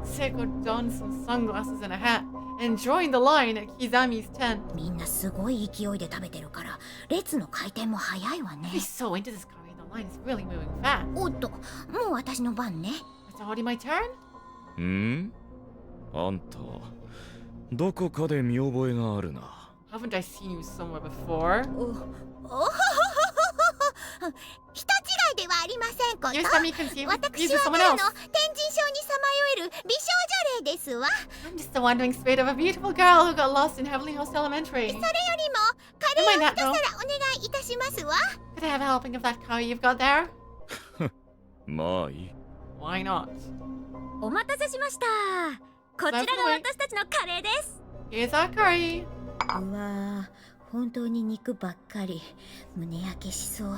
Seiko dons some sunglasses and a hat and joined the line at Kizami's tent. みんなすごい勢いで食べてるから列の回転も早いわね。 He's so into this curry, the line is really moving fast. おっと、もう私の番ね。 It's already my turn? あんたどこかで見覚えがあるな。 Haven't I seen you somewhere before? おほほほほほ。人違いではありませんこと。 You're suddenly confused. 私 These are は someone 例の else. 天神症にさまよえる美少女霊ですわ。 I'm just the wandering spirit of a beautiful girl who got lost in Heavenly Host Elementary. それよりもカレーを Am I 一 not 皿お now? 願いいたしますわ。 Could I have a helping of that curry you've got there? まあいい。 Why not? お待たせしました。こちらが私たちのカレーです。 Here's our curry. うわー、本当に肉ばっかり。胸焼けしそう。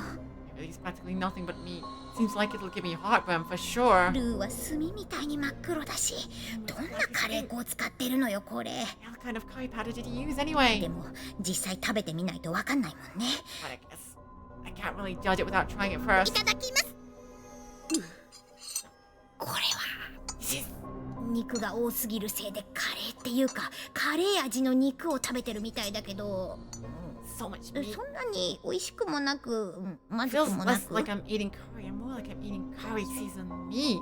It's practically nothing but meat. Seems like it'll give me heartburn for sure. ルーは炭みたいに真っ黒だし、どんなカレー粉を使ってるのよこれ。 What kind of curry powder did you use anyway? でも実際食べてみないとわかんないもんね。 But I can't really judge it without trying it first. いただきます。これは肉が多すぎるせいでカレーっていうかカレー味の肉を食べてるみたいだけど、 So much meat. そんなに美味しくもなくまず Feels くもな less く。 like I'm eating curry and more like I'm eating curry seasoned meat.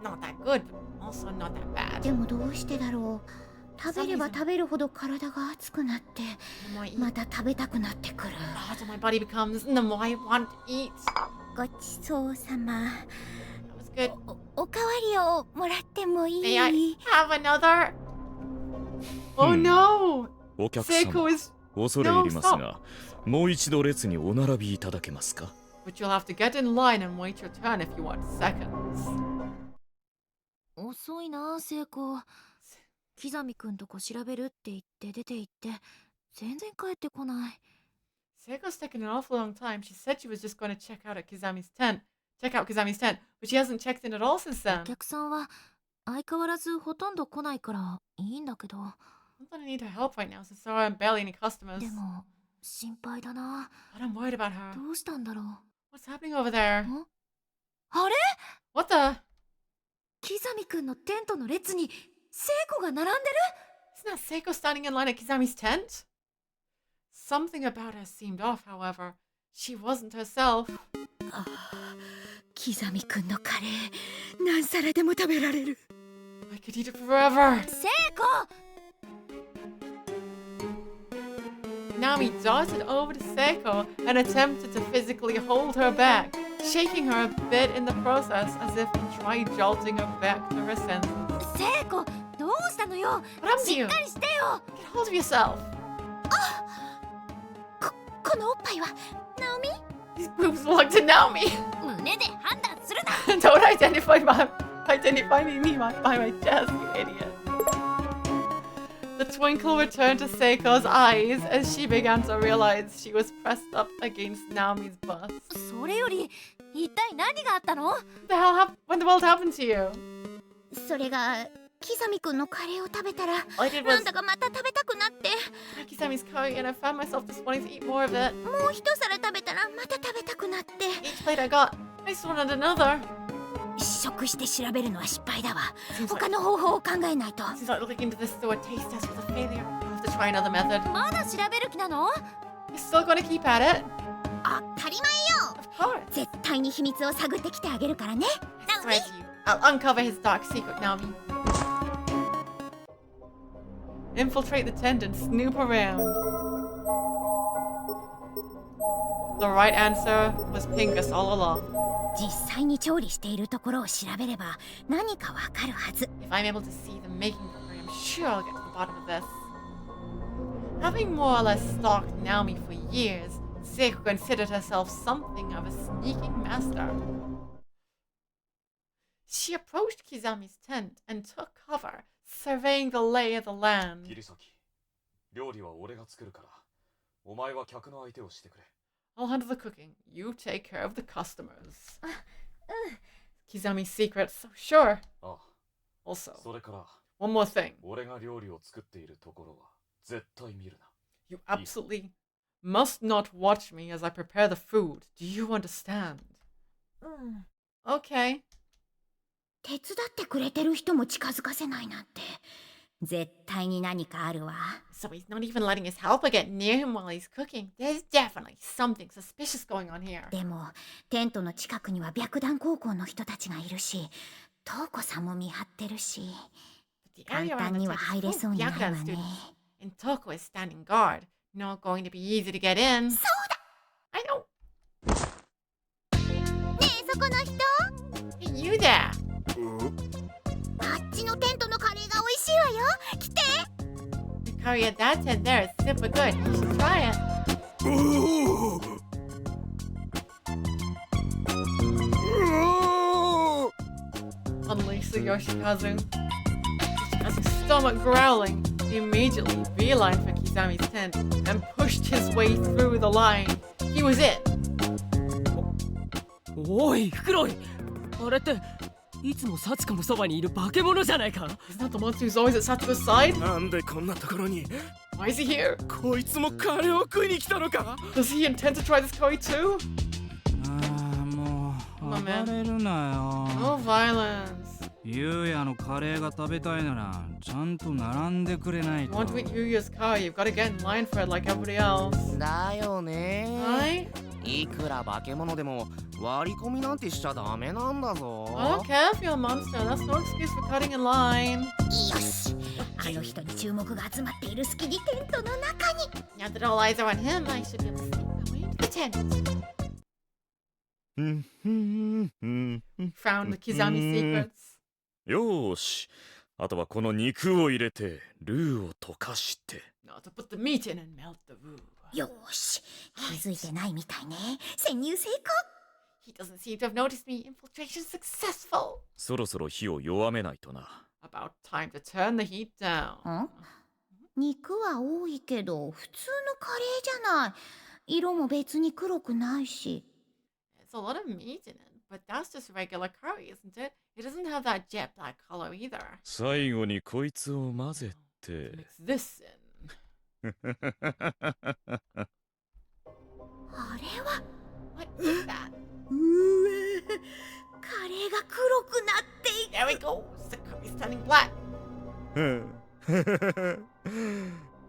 Not that good, but also not that bad. でもどうしてだろう。食べれば食べるほど体が熱くなって The more I eat, また食べたくなってくる。 the hotter my body becomes, and the more I want to eat. ごちそうさま。 That was good. おかわりをもらってもい May I い？ have another? Oh no! お客 Seiko 様 is... 恐れ入りますが、もう一度列にお並びいただけますか。 But you'll have to get in line and wait your turn if you want seconds. 遅いな、聖子。木ザくんとこ調べるって言って出て行って全然帰ってこない。 Seiko's taken an awful long time. She said she was just going to check out Kizami's tent, but she hasn't checked in at all since お then. 客さんは相変わらずほとんど来ないからいいんだけど。 I'm gonna need her help right now since there aren't barely any customers. でも心配だな。 But I'm worried about her. どうしたんだろう。 What's happening over there? あれ？ What the? 木ザくんのテントの列に聖子が並んでる？ Isn't that Seiko standing in line at Kizami's tent? Something about her seemed off, however. She wasn't herself. 刻みくんのカレー何皿でも食べられる。 I could eat it forever. 聖子 Naomi darted over to Seiko and attempted to physically hold her back, shaking her a bit in the process as if he tried jolting her back to her senses. 聖子どうしたのよ What happened to し you? っかりしてよ Get hold of yourself. このおっぱいはナオミ These boobs belong to Naomi. 胸で判断するな Don't identify me by my chest, you idiot. The twinkle returned to Seiko's eyes as she began to realize she was pressed up against Naomi's bust. それより一体何があったの When the world happened to you? それが刻みくんのカレーを食べたら All I did な was んだかまた食べたくなって Kisami's curry and I found myself just wanting to eat more of it. もう一皿食べたらまた食べたくなって Each plate I got, I just wanted another. 試食して調べるのは失敗だわ他の方法を考えないと Seems like looking into this through a taste test was a failure. I'll have to try another method. まだ調べる気なの You're still gonna keep at it? 当たり前よ Of course. 絶対に秘密を探ってきてあげるからねナオミ Swear to you, I'll uncover his dark secret, Naomi. Infiltrate the tent and snoop around. The right answer was Pingus all along. 実際に調理しているところを調べれば何かわかるはず If I'm able to see them making the curry, I'm sure I'll get to the bottom of this. Having more or less stalked Naomi for years, Seiko considered herself something of a sneaking master. She approached Kizami's tent and took cover, surveying the lay of the land. 桐崎、料理は俺が作るから、お前は客の相手をしてくれ。 I'll handle the cooking. You take care of the customers. Kizami's secret, so sure. ああ、 Also, それから、 one more thing. 俺が料理を作っているところは絶対見るな。 You absolutely must not watch me as I prepare the food. Do you understand? うん Okay. 手伝ってくれてる人も近づかせないなんて絶対に何かあるわ So he's not even letting his helper get near him while he's cooking. There's definitely something suspicious going on here. でもテントの近くには白檀高校の人たちがいるし瞳子さんも見張ってるし The 簡 area 単 around に the は tent 入 is れ full そう of にないわ Yakuza ね students. And Toko is standing guard. Not going to be easy to get in. そうだ I know. ねえそこの人 Hey, you there. あっちのテントのカレーが美味しいわよ来て The curry at that tent there is super good. You should try it. Unleash the Yoshikazu. Yoshikazu's stomach growling, he immediately beelined for Kisami's tent and pushed his way through the line. He was in. おいフクロイあれっていつもサチコのそばにいる化け物じゃないか Isn't that the monster who's always at Sachiko's side? なんでこんなところに Why is he here? こいつもカレーを食いに来たのか Does he intend to try this curry too? ああもう Come on, man. 暴れるな No よ violence. ゆうやのカレーが食べたいならちゃんと並んでくれない You と want to eat Yuya's curry, you've got to get in line for it like everybody else. だよね Right? いくら化け物でも割り込みなんてしちゃダメなんだぞ I don't care if you're a monster, that's no excuse for cutting in line. よしあの人に注目が集まっている隙にテントの中に Now that all eyes are on him, I should be able to sneak my way into the tent. Found the Kizami secrets. よーし、あとはこの肉を入れてルーを溶かして。 Now to put the meat in and melt the roux. よし気づいてないみたいね潜入成功 He doesn't seem to have noticed me. Infiltration successful. そろそろ火を弱めないとな。 About time to turn the heat down. 肉は多いけど普通のカレーじゃない色も別に黒くないし It's a lot of meat in it, but that's just regular curry, isn't it? It doesn't have that jet black color either. 最後にこいつを混ぜて。 Mix this in. あれは What is that? うえカレーが黒くなってい There we go. The curry's turning black.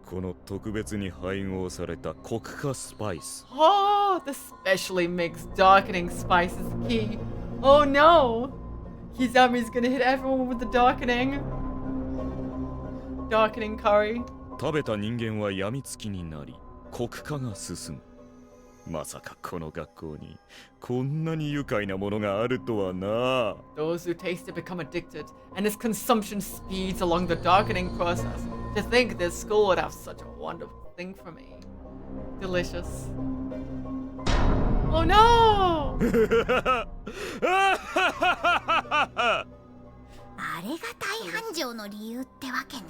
この特特別に配合されたコク化スパイス。 Oh, the specially mixed darkening spice is the key. Oh no! Kizami's gonna hit everyone with the darkening curry. 食べた人間は病みつきになりコク化が進む。まさかこの学校にこんなに愉快なものがあるとはな。 Those who taste it become addicted, and its consumption speeds along the darkening process. To think this school would have such a wonderful thing for me. Delicious. Oh no! あれが大繁盛の理由ってわけね。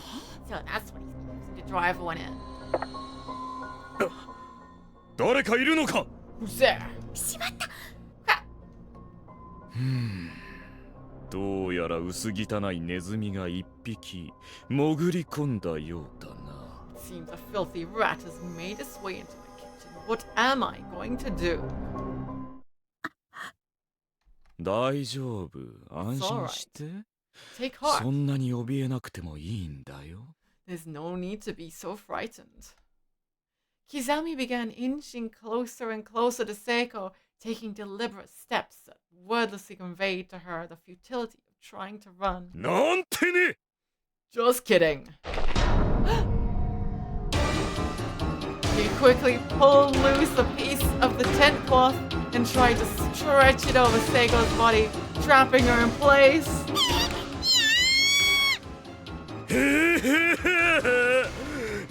So that's what he's using to draw everyone in. 誰かいるのか。 Who's there? しまった。どうやら薄汚いネズミが一匹潜り込んだようだな。 Seems a filthy rat has made its way into my kitchen. What am I going to do? 大丈夫、安心して。 Take heart. そんなに怯えなくてもいいんだよ。 There's no need to be so frightened. Kizami began inching closer and closer to Seiko, taking deliberate steps that wordlessly conveyed to her the futility of trying to run. なんてね! Just kidding. He quickly pulled loose a piece of the tent cloth and tried to stretch it over Seiko's body, trapping her in place.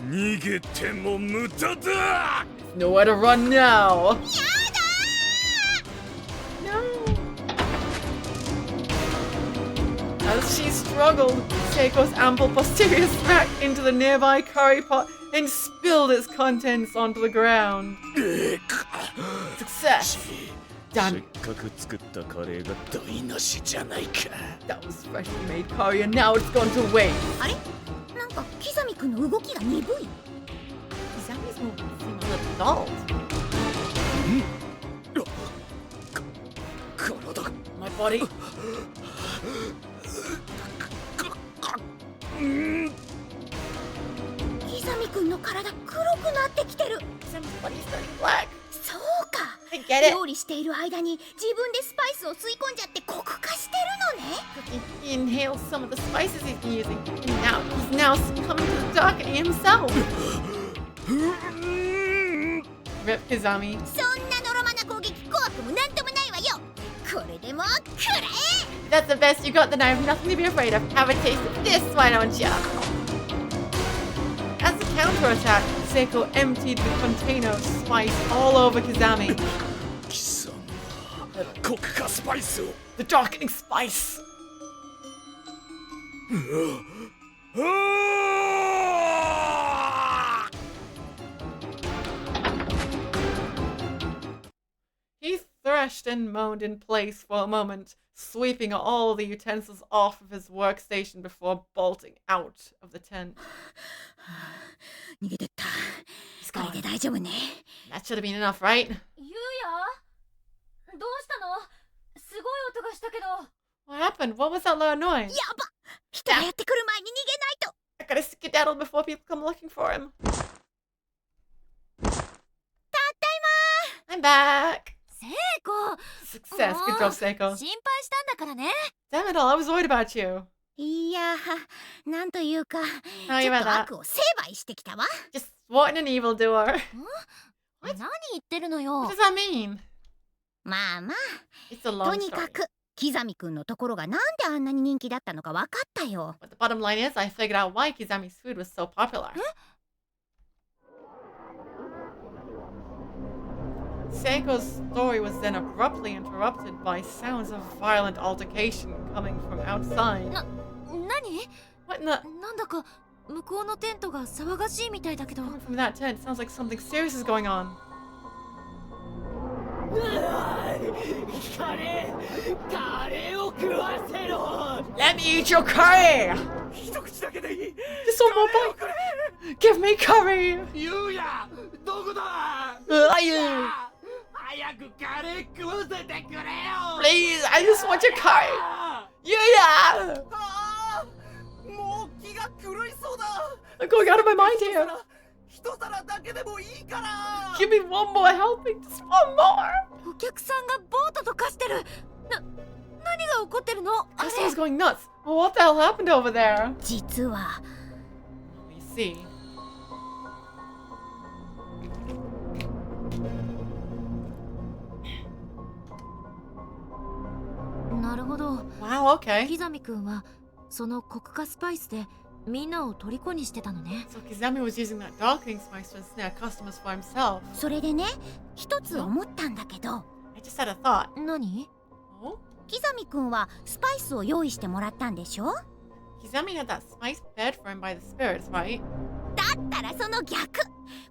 逃げても無駄だ! Nowhere to run now. As she struggled, Seiko's ample posterior smacked into the nearby curry pot and spilled its contents onto the ground. Success! せっかく作ったカレーが台無しじゃないか。 That was freshly made curry and now it's gone to waste. あれ？なんかキザミ君の動きが鈍い。 Kizami's movements seem a little dulled. My body. キザミ君の体黒くなってきてる。 Kizami's body's turning black. そうか。 I get it. 料理している間に自分でスパイスを吸い込んじゃってコク化してるのね。 He inhaled some of the spices he's been using, and now he's now succumbing to the darkening himself. Rip Kizami. そんなのろまな攻撃怖くもなんともないわよ。これでもくらえ。 That's the best you got, then I have nothing to be afraid of. Have a taste of this, why don't ya? As a counterattack, Seiko emptied the container of spice all over Kizami. 貴様、コク化スパイスを。 The darkening spice! He threshed and moaned in place for a moment, sweeping all the utensils off of his workstation before bolting out of the tent. 逃げてった。これで大丈夫ね。 That should have been enough, right? ゆうやどうしたの？すごい音がしたけど。 What happened? What was that loud noise? やば！人がやってくる前に逃げないと。 I gotta skedaddle before people come looking for him. たったいまー。 I'm back! セイコ Success. Good job, Seiko. 心配したんだからね。 Damn it all, I was worried about you. いや、なんというか、How ち you ょ about っと that? 悪を成敗してきたわ。 Just what an evildoer. 何言ってるのよ。 What does that mean? まあまあ、 It's a と long にか story. く、キザミ君のところがなんであんなに人気だったのか分かったよ。 But the bottom line is, I figured out why Kizami's food was so popular. Seiko's story was then abruptly interrupted by sounds of violent altercation coming from outside. 何？ What in the... なんだか向こうのテントが騒がしいみたいだけど。 Coming from that tent, sounds like something serious is going on. カレーを食わせろ。 Let me eat your curry! 一口だけでいい。 Just one more bite! Give me curry! ゆうや、どこだ。 Who are you? 早くカレー食わせてくれよ。 Please, I just want your curry! Yeah! もう気が狂いそうだ。 I'm going out of my mind here! 一一皿だけでもいいから。 Give me one more helping, just one more. お客さんがボートと化してる。何が起こってるの？あれ Customer's going nuts. What the hell happened over there? 実は Let me see. なるほど。 Wow, okay. キザミ君はそのコク化スパイスでみんなを虜にしてたのね。 So Kizami was using that darkening spice to ensnare customers for himself. それでね、一つ思ったんだけど、 I just had a thought. 何？ Oh? キザミ君はスパイスを用意してもらったんでしょ？ Kizami had that spice prepared for him by the spirits, right? だったらその逆、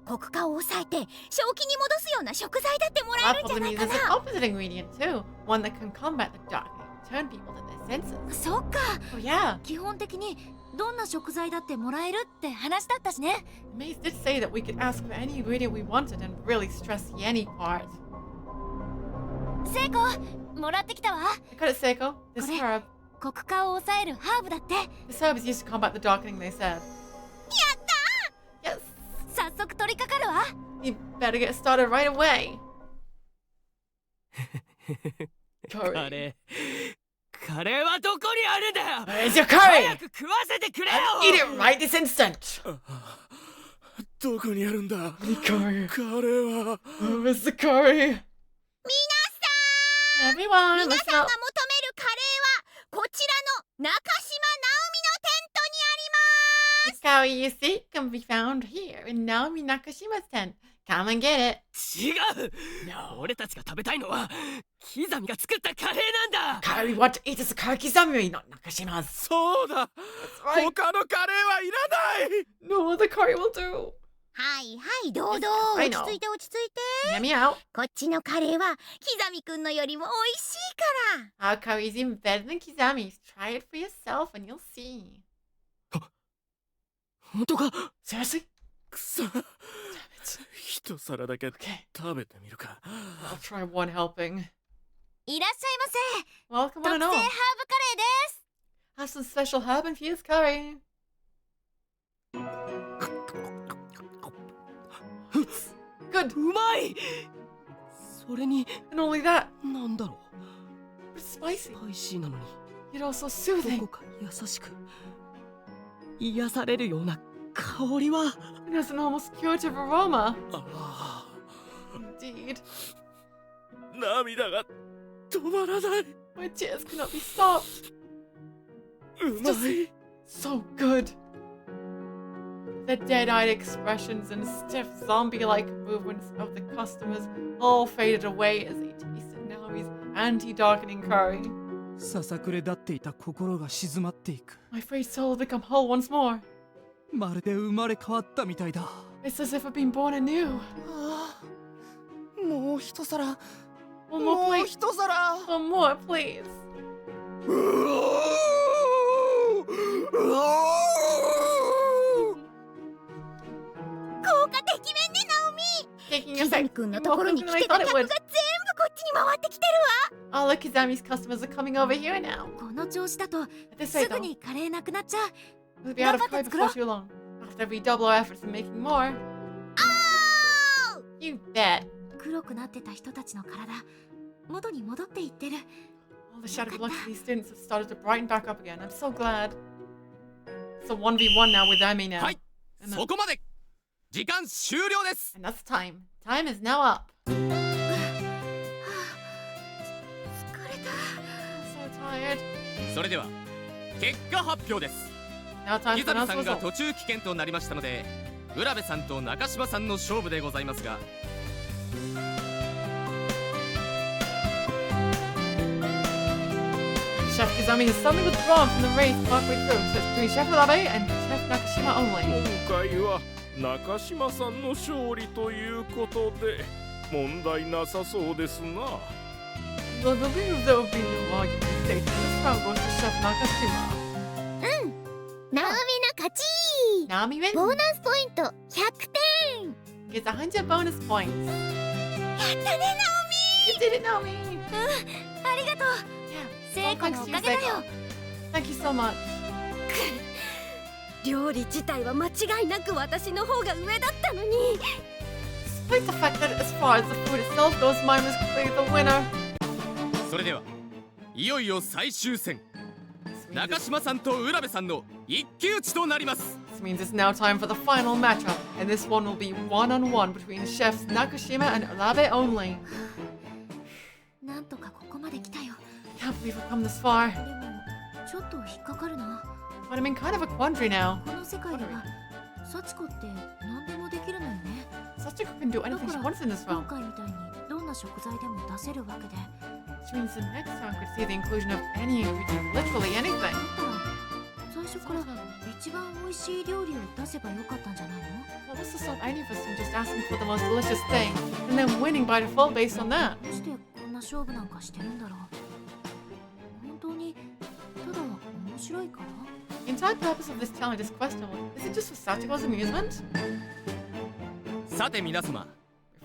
コク化を抑えて正気に戻すような食材だってもらえ That るんじゃ probably ない means か there's な。 an opposite ingredient too. One that can combat the darkening, turn people to their senses. そっか。 Oh yeah. 基本的にどんな食材だってもらえるって話だったしね。 The maze did say that we could ask for any ingredient we wanted and really stress the any part. セイコ、もらってきたわ。 I got it, Seiko. This これ herb. コク化を抑えるハーブだって。 This herb is used to combat the darkening, they said. やったー。 Yes. 早速取り掛かるわ。 You better get started right away. Curry. カレーはどこにあるんだよ。 Where's your 早 curry? く食わせてくれよ。 Eat it right this instant. どこにあるんだ Curry. カレーは。 Where's the curry? 皆 Everyone, さん、皆 listen さんが up. 求めるカレーはこちらの中島直美のテントにあります。 The curry you seek can be found here in Naomi Nakashima's tent. Come and get it. 違う。俺たちが食べたいのはキザミが作ったカレーなんだ。 Curry we want to eat is Kakizami, not Nakashima's. そうだ。 right. 他のカレーはいらない。 No other curry will do. はいはいどうぞ I 落 know. ち着いて落ち着いて。 Hear me out. こっちのカレーはキザミくんのよりも美味しいから。 Our curry is even better than Kizami's. Try it for yourself and you'll see. 本当か？ Seriously? くそ。一皿だけ Okay. 食べてみるか。 I'll try one helping. いらっしゃいませ。 Welcome 特 on 製ハー and ブ all. カレーです。 Have some special herb infused curry. Good. うまい。それに And only that, なんだろ it's う。ス spicy. パイシーなのに Yet also ど soothing. こか優しく癒されるような香りは。 It has an almost curative aroma. あ Indeed. あ、涙が止まらない。 My tears cannot be stopped. うまい。 So good. The dead-eyed expressions and stiff zombie-like movements of the customers all faded away as they tasted Naomi's anti-darkening curry. ささくれ立っていた心が静まっていく。 My frayed soul had become whole once more. まるで生まれ変わったみたいだ。 It's as if I'd been born anew. ああ、もう一皿。 One も more う plate. 一皿。 One more, please. 効果てきめんねナオミ。 Taking キザミ effect くんの more ところ quicker に than 来 I てた thought 客 it が would. 全部こっちに回ってきてるわ。 All of Kizami's customers are coming over here now. この調子だと At this す rate, ぐ though, にカレーなくなっちゃう。 we'll be out of Dapat curry before screw- too long. After we double our efforts in making more. You bet. 黒くなってた人たちの体、元に戻っていってる。 All the shattered looks of these students have started to brighten back up again. I'm so glad. It's a 1v1 now with Emi now. はい、そこまで。時間終了です。 And that's time. Time is now up. 疲れ I'm so tired. それでは結果発表です。 Now time キ for ザ the ミさん announcement が result. 途中棄権となりましたので、浦部さんと中島さんの勝負でございますが、 Chef Kizami has suddenly withdrawn from the race halfway through, so it's between Chef Urabe and Chef Nakashima only. 今回は中島さんの勝利ということで問題なさそうですな。 Well, I believe there will be no argument stated. This round goes to Chef Nakashima. ナオミの勝ち。 Naomi wins. ボーナスポイント100点。 Gets 100 bonus points. やったね You did it, Naomi. ありがとう。 Yeah. セイコのおかげだよ。 Thank you so much. 料理自体は間違いなく私の方が上だったのに。 Despite the fact that as far as the food itself goes, mine was clearly the winner. それではいよいよ最終戦、中島さんと浦部さんの一騎打ちとなります。 This means it's now time for the final matchup, and this one will be one-on-one between chefs Nakashima and Urabe only. なんとかここまで来たよ。 Can't believe we've come this far. でもちょっと引っかかるな。 But I'm in kind of a quandary now. この世界では幸子って何でもできるのよね。 Sachiko can do だ anything か she ら wants in this 今 realm. 回みたいにどんな食材でも出せるわけで。 Which means the next round could see the inclusion of any ingredient, literally anything. だったら最初から一番美味しい料理を出せばよかったんじゃないの？ What was to stop any of us from just asking for the most delicious thing, and then winning by default based on that? どうしてこんな勝負なんかしてるんだろう。本当にただ面白いから？ The entire purpose of this challenge is questionable. Is it just for Sachiko's amusement? さて皆様、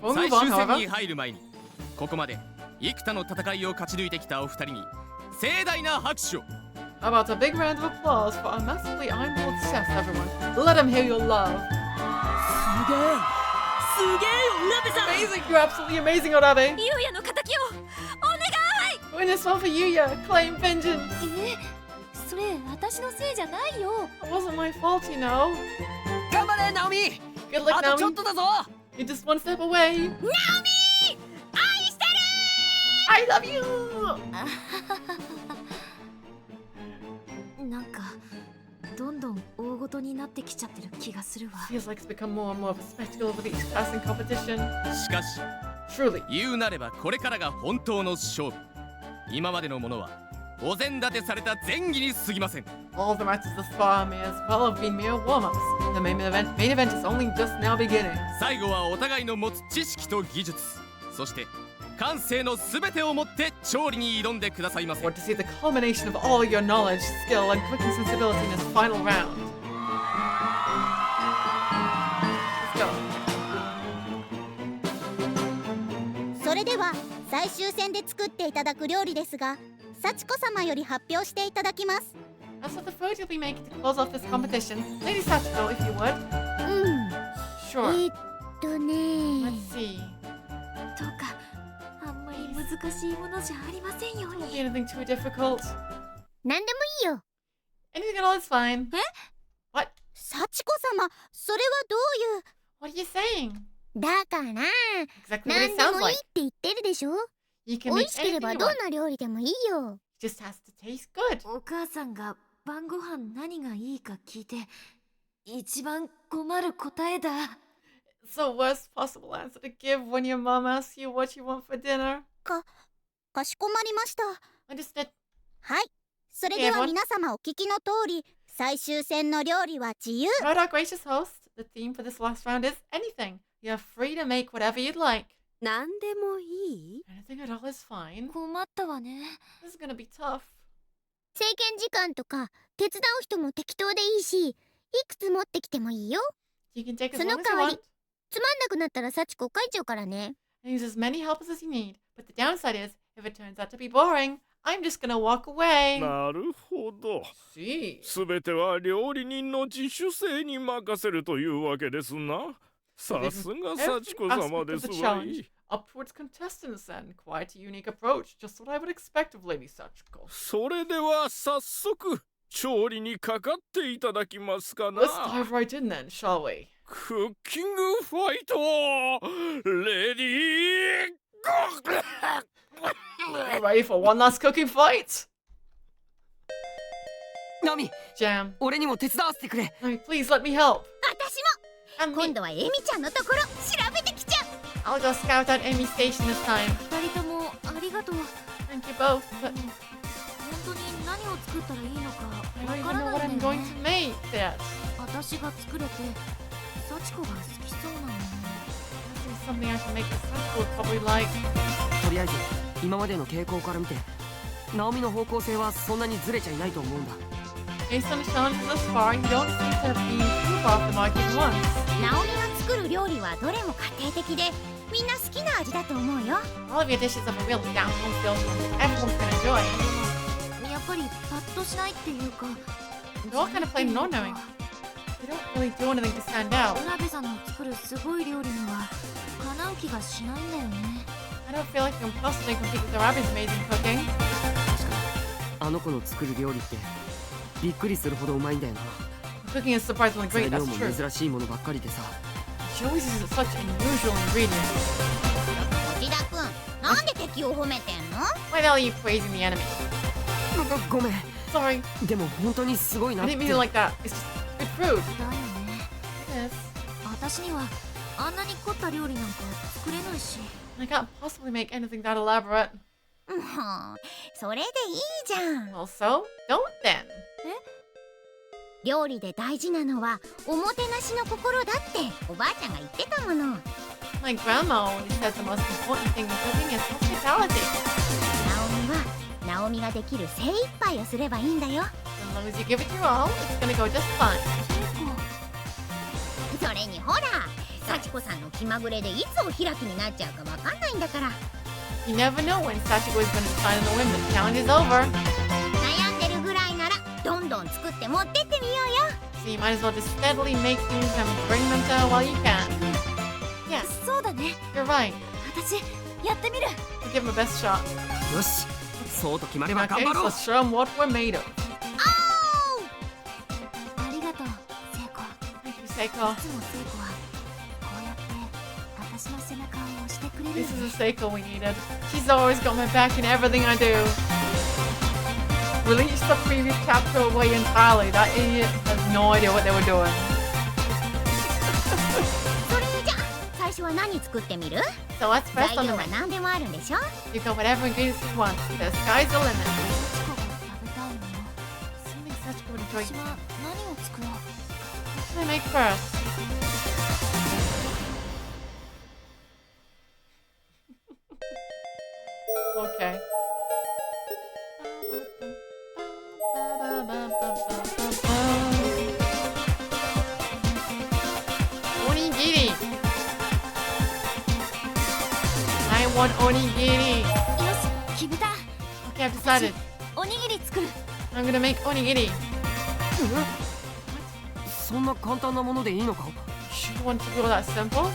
Before we 最 move on, 終戦 however, に入る前にここまで幾多の戦いを勝ち抜いてきたお二人に盛大な拍手を。 how about a big round of applause for our massively iron-willed chefs, everyone? Let them hear your love. すげえすげえよ浦部さん。 Amazing! You're absolutely amazing, Orabe. ゆうやの敵をお願い。 Win this one for Yuya. Claim vengeance. それ私のせいじゃないよ。 It wasn't my fault, you know. 頑張れナオミ。 Good luck, あとちょっ Naomi. とだぞ。 You're just one step away. ナオミ愛してる。 I love you. なんかどんどん大ごとになってきちゃってる気がするわ。 Feels like it's become more and more of a spectacle with each passing competition. しかし Truly. 言うなればこれからが本当の勝負。今までのものはお膳立てされた前儀に過ぎません。 All the matches thus far may as well have been mere warm-ups. The main event is only just now beginning. 最後はお互いの持つ知識と技術、そして感性のすべてをもって調理に挑んでくださいま I せ。 want to see the culmination of all your knowledge, skill, and cooking sensibility in this final round. Let's go. それでは最終戦で作っていただく料理ですが、幸子様より発表していただきます。 As for the food you'll be making to close off this competition, Lady Sachiko, if you would. うん。 Sure. ね Let's see. どうかあんまり難しいものじゃありませんよう Won't に。 be anything too difficult. 何でもいいよ。 Anything at all is fine. え？ What? 幸子様、それはどういう。 What are you saying? だから Exactly what 何 it で sounds もいい like. って言ってるでしょ。 You 美 can 味 make しけれ anything ば you どん want. な料理でもいいよ。 It just has to taste good. お母さんが晩ご飯何がいいか聞いて一番困る答えだ。 It's the worst possible answer to give when your mom asks you what you want for dinner. かしこまりました。 Understood. はい。それでは皆様お聞きの通り、最終戦の料理は自由。 Right, our gracious host. The theme for this last round is anything. You're free to make whatever you'd like. 何でもいい？ Anything at all is fine. 困ったわね。 This is gonna be tough. 制限時間とか手伝う人も適当でいいし、いくつ持ってきてもいいよ。 You can take as そ long の as 代 you わり want つまんなくなったら幸子書いちゃうからね。 and use as many helpers as you need. But the downside is, if it turns out to be boring, I'm just gonna walk away. なるほど。 See. すべては料理人の自主性に任せるというわけですな。さすが幸子様ですわい。 Up to its contestants then. Quite a unique approach. Just what I would expect of Lady Sachiko. それでは早速調理にかかっていただきますかな。 Let's dive right in then, shall we? クッキングファイトレディーゴー Ready for one last cooking fight? ナミ、 Jam. 俺にも手伝わせてくれ。 Nami, please let me help. 私も And 今 me. 度はエミちゃんのところ調べてきちゃう。 I'll go scout out Amy's station this time. 二人ともありがとう。 Thank you both, but 本当に何を作ったらいいのか I don't わか even ら know な what いん I'm だよ going ね。 to make yet. 私が作れて幸子が好きそうなのに。 This is something I can make that Sachiko would probably like. とりあえず今までの傾向から見てナオミの方向性はそんなにずれちゃいないと思うんだ。 Based on the challenges thus far, you don't seem to have been too far off the mark even once. ナオミが作る料理はどれも家庭的でみんな好きな味だと思うよ。 All of your dishes have a real down-home feel everyone can enjoy. やっぱりパッとしないっていうか。 They're all kind of plain and all-knowing. don't really do anything to stand out. 浦部さんの作るすごい料理には叶う気がしないんだよね。 I don't feel like I can possibly compete with Arabi's amazing cooking. あの子の作る料理ってびっくりするほどうまいんだよな。 Cooking is surprisingly 材 great, 料 that's も true. 珍しいものばっかりでさ。 She always uses such unusual ingredients. 内田君、なんで敵を褒めてんの？ Why the hell are you praising the enemy? ごめん。 Sorry, でも本当にすごいな I って。 didn't mean it like that. It's just good food. だよね。 Yes. 私にはあんなに凝った料理なんか作れないし。 I can't possibly make anything that elaborate. もう、それでいいじゃん。 Well, so don't then. 料理で大事なのはおもてなしの心だっておばあちゃんが言ってたもの。 My grandma always said the most important thing in cooking is hospitality. ナオミができる精一杯をすればいいんだよ。 As long as you give it your all, it's gonna go just fine. それにほら、幸子さんの気まぐれでいつお開きになっちゃうかわかんないんだから。 You never know when Sachiko is gonna decide on the whim that the challenge is over. 悩んでるぐらいならどんどん作って持ってってみようよ。 So you might as well just steadily make things and bring them to her while you can. Yes, そうだね。 you're right. 私やってみる。 We'll give him a best shot. よし、そうと決まれ In ば that 頑 case, 張ろう。 let's show him what we're made of. ありがとう、聖子。 Thank you, い Seiko. つも聖子はこうやって私の背中を押してくれる This よ is ね。 the Seiko we needed. She's always got my back in everything I do. Release the previous chapter away entirely. That idiot has no idea what they were doing. それじゃ最初は何作ってみる？ So what's 材 first on 料 the は list? 何でもあるんでしょ？ You got whatever ingredients you want. The sky's the limit. チコが食べたいもの。 Something Sachiko would enjoy. 私は何を作ろう。 What should I make first? Okay. Onigiri. I want onigiri. よし、決めた。 Okay, I've decided. おにぎり作る。 I'm gonna make onigiri. そんな簡単なものでいいのか？ You want to go that simple?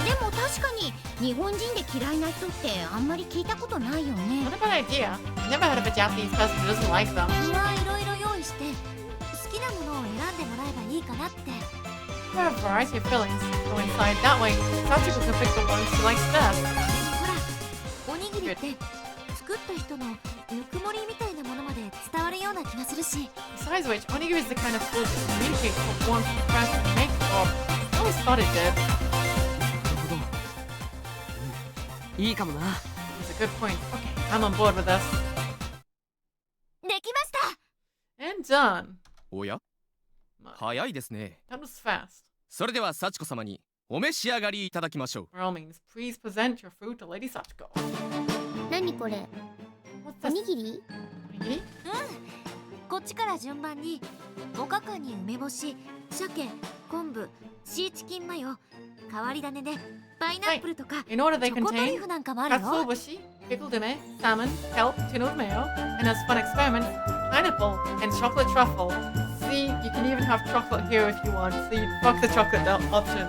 でも確かに日本人で嫌いな人ってあんまり聞いたことないよね。 Not a bad idea. I've never heard of a Japanese person who doesn't like them. 具はいろいろ用意して好きなものを選んでもらえばいいかなって。 There are a variety of fillings go inside. That way, Sachiko can pick the ones she likes best. ほら、おにぎりって作った人のぬくもりみたいなものまで伝わるような気がするし。 Besides which, onigiri is the kind of food that communicates what warmth the person who makes it. Or I always thought it did. なるほど。いいかもな。 That's a good point. Okay, I'm on board with this. できました。 And done. おや、 My, 早いですね。 that was fast. それでは幸子様にお召し上がりいただきましょう。 By all means, please present your food to Lady Sachiko. 何これ？ おにぎり？こっちから順番におかかに梅干し、鮭、昆布、シーチキンマヨ、変わり種でパイナップルとか In order チ they ョコトリュ contain フなんかもあるよ。 katsuobushi, pickled ume, salmon, kelp, tuna with mayo, and as fun experiment, pineapple and chocolate truffle. See, you can even have chocolate here if you want. See, fuck the chocolate option.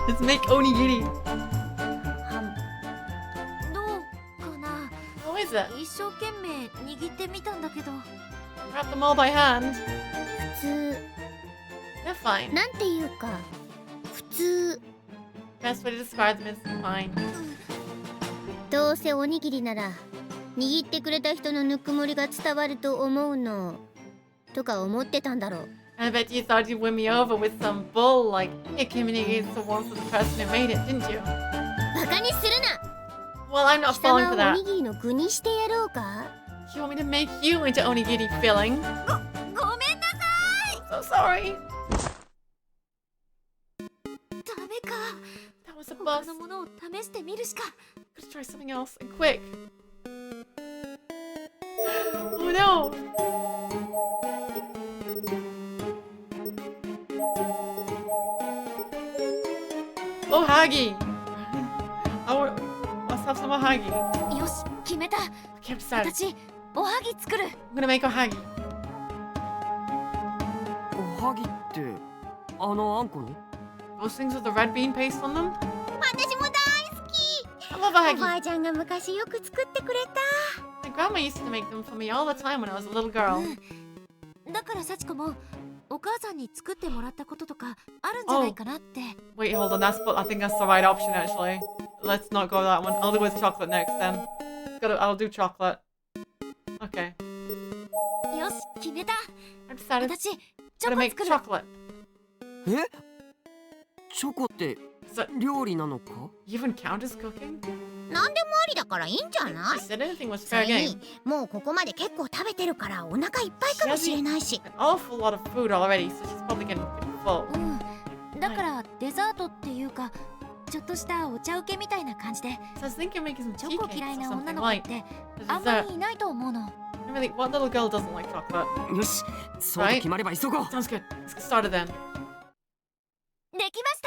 Just make onigiri. どうかな。 How is it? 一生懸命握ってみたんだけど。 Wrap them all by hand. 普通 They're fine. なんていうか普通。 Best way to describe them is fine. どうせおにぎりなら握ってくれた人のぬくもりが伝わると思うのとか思ってたんだろう。 I bet you thought you'd win me over with some bull like it communicates the warmth of the person who made it, didn't you? バカにするな。 Well, I'm not 貴 falling for 様をお that. にぎりの具にしてやろうか。 You want me to make you into onigiri filling? ごめんなさい。 So sorry. ダメか。 That was a 他 bust. のものを試してみるしか。 Let's try something else and quick. Oh no! Oh, Hagi! Let's have some Hagi. よし、決めた。 I can't decide. 私、おはぎ作る。 I'm gonna make a Hagi. 萩ってあのあんこの Those things with the red bean paste on them? 私も大好き。 I love a おば Hagi. あちゃんが昔よく作ってくれた。 My grandma used to make them for me all the time when I was a little girl. だから幸子もお母さんに作ってもらったこととかあるんじゃないかなって。Wait, hold on. I think that's the right option actually. Let's not go that one. I'll do with chocolate next then. I'll do chocolate. Okay. よし、決めた。 I decided 私、チ to ョコ make 作る。 chocolate. えチョコって料理なのか You even count as cooking? 何でもありだからいいんじゃない？ She said anything was そ fair れに game. もうここまで結構食べてるからお腹いっぱいかもしれないし。 An awful lot of food already, so she's probably getting full. だからデザートっていうかちょっとしたお茶受けみたいな感じで。 So I was thinking of making some チ tea ョコ cakes 嫌い or な女 something の子っ like て as あんま dessert. りいないと思うの。 Really, what little girl doesn't like chocolate? よしそうと決まれば急ごう Sounds good. Let's get started then. できまし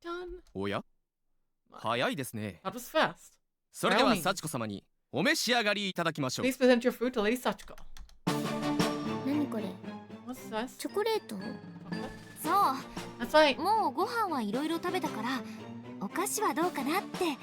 た。 Done. おや早いですね。 That was fast. それでは幸子様にお召し上がりいただきましょう。 Please present your food to Lady Sachiko. 何これ？ What's this? チョコレート？そ That's right. う、もうご飯はいろいろ食べたからお菓子はどうかなって。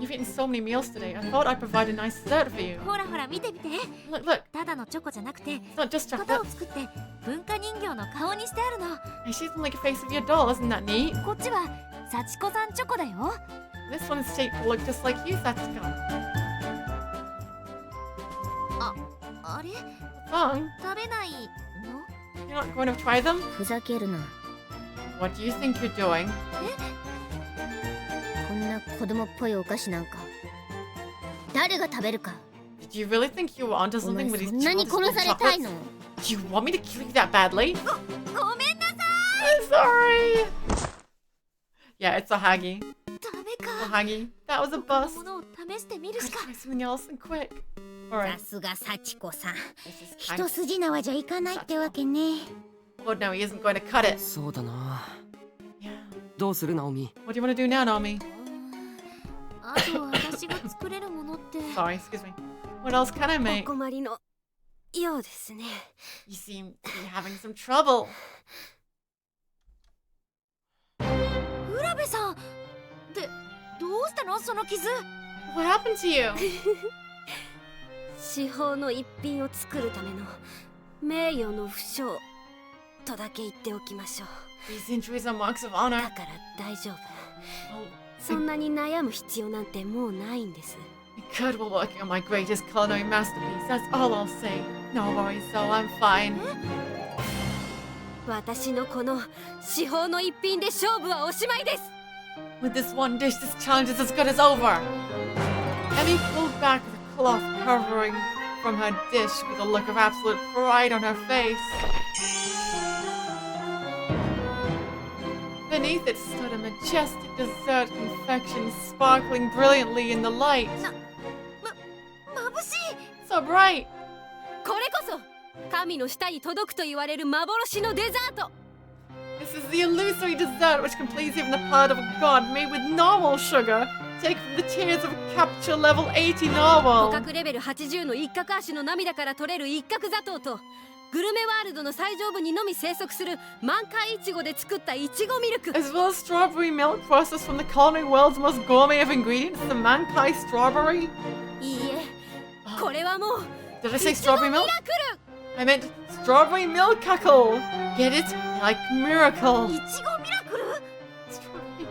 You've eaten so many meals today. I thought I'd provide a nice dessert for you. ほらほら見て見て。 Look, look. ただのチョコじゃなくて It's not just 型 chocolate. を作って文化人形の顔にしてあるの。 Hey, she's like a face of your doll. Isn't that neat? こっちは幸子さんチョコだよ。 This one is shaped to look just like you, Sachiko. あれ Wrong? 食べないの？ You're not going to try them? ふざけるな。 What do you think you're doing? こんな子供っぽいお菓子なんか誰が食べるか。 Did you really think you were onto お前 something with these そんなに chocolates? 殺されたいの？ Do you want me to kill you that badly? ごめんなさ I'm sorry. Yeah, it's a Hagi. い。ダメ A か。 Hagi. That was a 他の bust. ものを試してみる Gotta しか。 try something else and quick. さ Alright. すが幸子さん。 This is 一筋縄じゃいかないってわけね。 Oh no, he isn't going to cut it. そうだな Yeah. どうするナオミ What do you want to do now, Naomi? あと私が作れるものって。 Sorry, excuse me. What else can I お make? 困りのようですね。 You seem to be having some trouble. 浦部さん。で、どうしたのその傷？ What happened to you? 至宝の一品を作るための名誉の負傷とだけ言っておきましょう。 These injuries are marks of honor. だから大丈夫。 Oh, そんなに悩む必要なんてもうないんです。 good while working on my greatest culinary masterpiece. That's all I'll say. No worries, though. I'm fine. 私のこの至宝の一品で勝負はおしまいです。 With this one dish, this challenge is as good as over. Emmy pulled back the cloth covering from her dish with a look of absolute pride on her face. Beneath it stood a majestic dessert confection sparkling brilliantly in the light. 眩しい。 So bright. これこそ神の舌に届くと言われる幻のデザート。 This is the illusory dessert which can please even the palate of a god, made with normal sugar. Take from the tears of a capture level 80 互 normal. 角レベル80の一角足の涙から取れる一角砂糖とグルメワールドの最上部にのみ生息する満開イチゴで作ったイチゴミルク。 As well as strawberry milk processed from the culinary world's most gourmet of ingredients, the Mankai strawberry. いいえ、これはもう Did I say イチゴ strawberry ミ milk? ラク I meant strawberry milk cackle. Get it? Like miracle. いちごミラクル？ Strawberry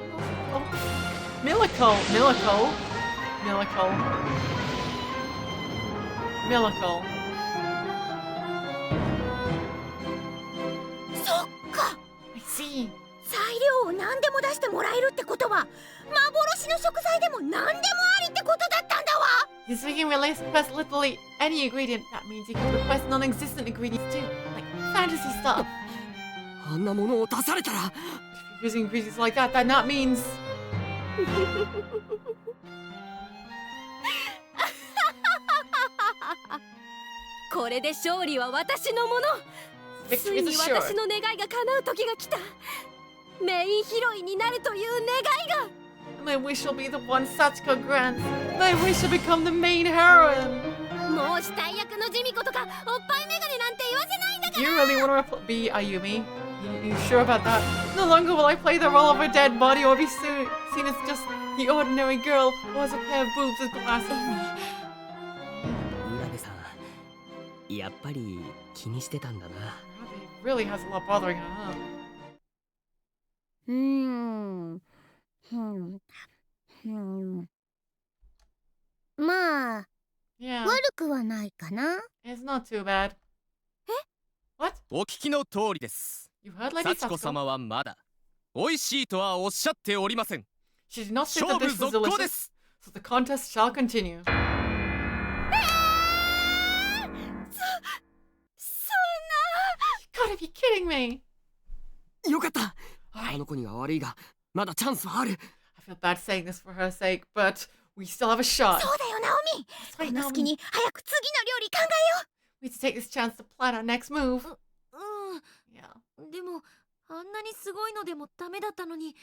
miracle. Miracle. Miracle. Miracle. そっか。 I see. 材料を何でも出してもらえるってことは幻の食材でも何でもありってことだったんだわ。 So you can request literally any ingredient. That means you can request non-existent ingredients too, like fantasy stuff. あんなものを出されたら If you're using ingredients like that, then that means これで勝利は私のもの。つ victory いに is assured. 私の願いが叶う時が来た。メインヒロインになるという願いが。 My wish will be the one Sachiko grants. My wish will become the main heroine. もう死体役のジミコとかおっぱいメガネなんて言わせないんだか Do you really want to be Ayumi? You sure about that? No longer will I play the role of a dead body or be seen as just the ordinary girl who has a pair of boobs with glasses. 浦部さん、やっぱり気にしてたんだな。He really has a lot bothering her, huh? まあ、 Yeah. 悪くはないかな。 It's not too bad. What? お聞きの通りです。 You heard Lady 幸子 Sachiko? 様はまだ美味しいとはおっしゃっておりません。 She did not say that 勝負 this was 続行で delicious, す。 so the contest shall continue. そんな。 You gotta be kidding me! よかった。あの子には悪いが、まだチャンスはある。I feel bad saying this for her sake, but we still have a shot. そうだよ、ナオミ。 That's right, この Naomi. 隙に早く次の料理考えよ We need to take this chance to plan our next move. うん。 Yeah. でもあんなにすごいのでもダメだったのに、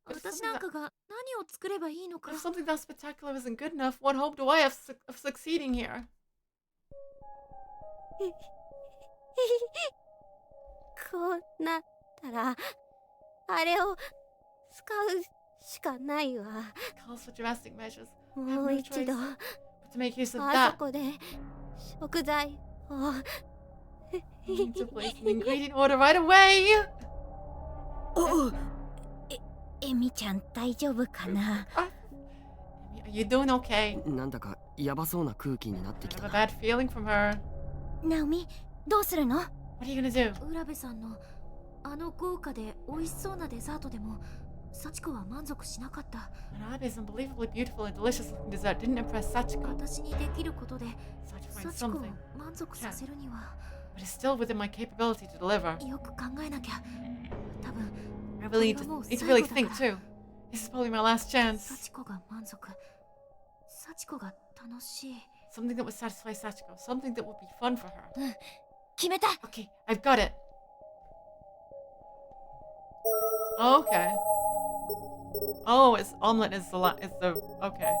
But if 私 something なんかが何を作ればいいのか。 If something that spectacular isn't good enough, what hope do I have of succeeding here? こうなったらあれを使うしかないわ。 Calls for drastic measures. もう一度 But to make use of あ that, そこで食材を we need to place an ingredient order right away. エミちゃん大丈夫かな。 Are you doing okay? なんだかヤバそうな空気になってき I have た a bad feeling from her. ナオミ、どうするの？ What are you gonna do? 浦部さんのあの豪華で美味しそうなデザートでも幸子は満足しなかった。 Arabe's unbelievably beautiful and delicious looking dessert didn't impress Sachiko. 私にできることで So I had to find 幸子を something. 満足させるには But it's still within my capability to deliver. よく考えなきゃ。多分 I really need to really think too. This is probably my last chance. 幸子が満足。幸子が楽しい。 Something that would satisfy Sachiko. Something that would be fun for her. 決めた。 Okay, I've got it. Okay. Oh, it's omelet is the okay.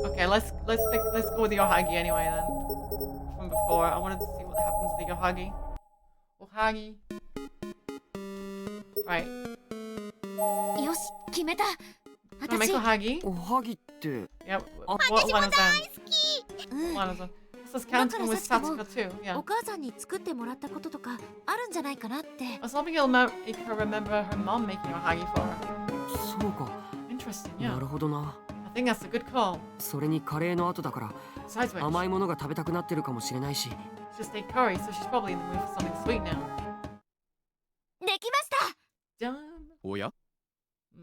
Okay, let's go with the ohagi anyway then. From before, I wanted to see what happens with the ohagi. Ohagi. Right. よし、決めた。 Wanna make 私、 ohagi? おはぎって Yeah. 私も大好き。 One This is だか counting ら with 幸子も Sachiko too. Yeah. お母さんに作ってもらったこととかあるんじゃないかなって。 I was hoping it'll make her remember her mom making ohagi for her. そうか。 Interesting, な yeah. るほどな。 I think that's a good call. それにカレーの後だから Besides which, 甘いものが食べたくなってるかもしれないし。 she just ate curry, so she's probably in the mood for something sweet now. できました。 Done. おや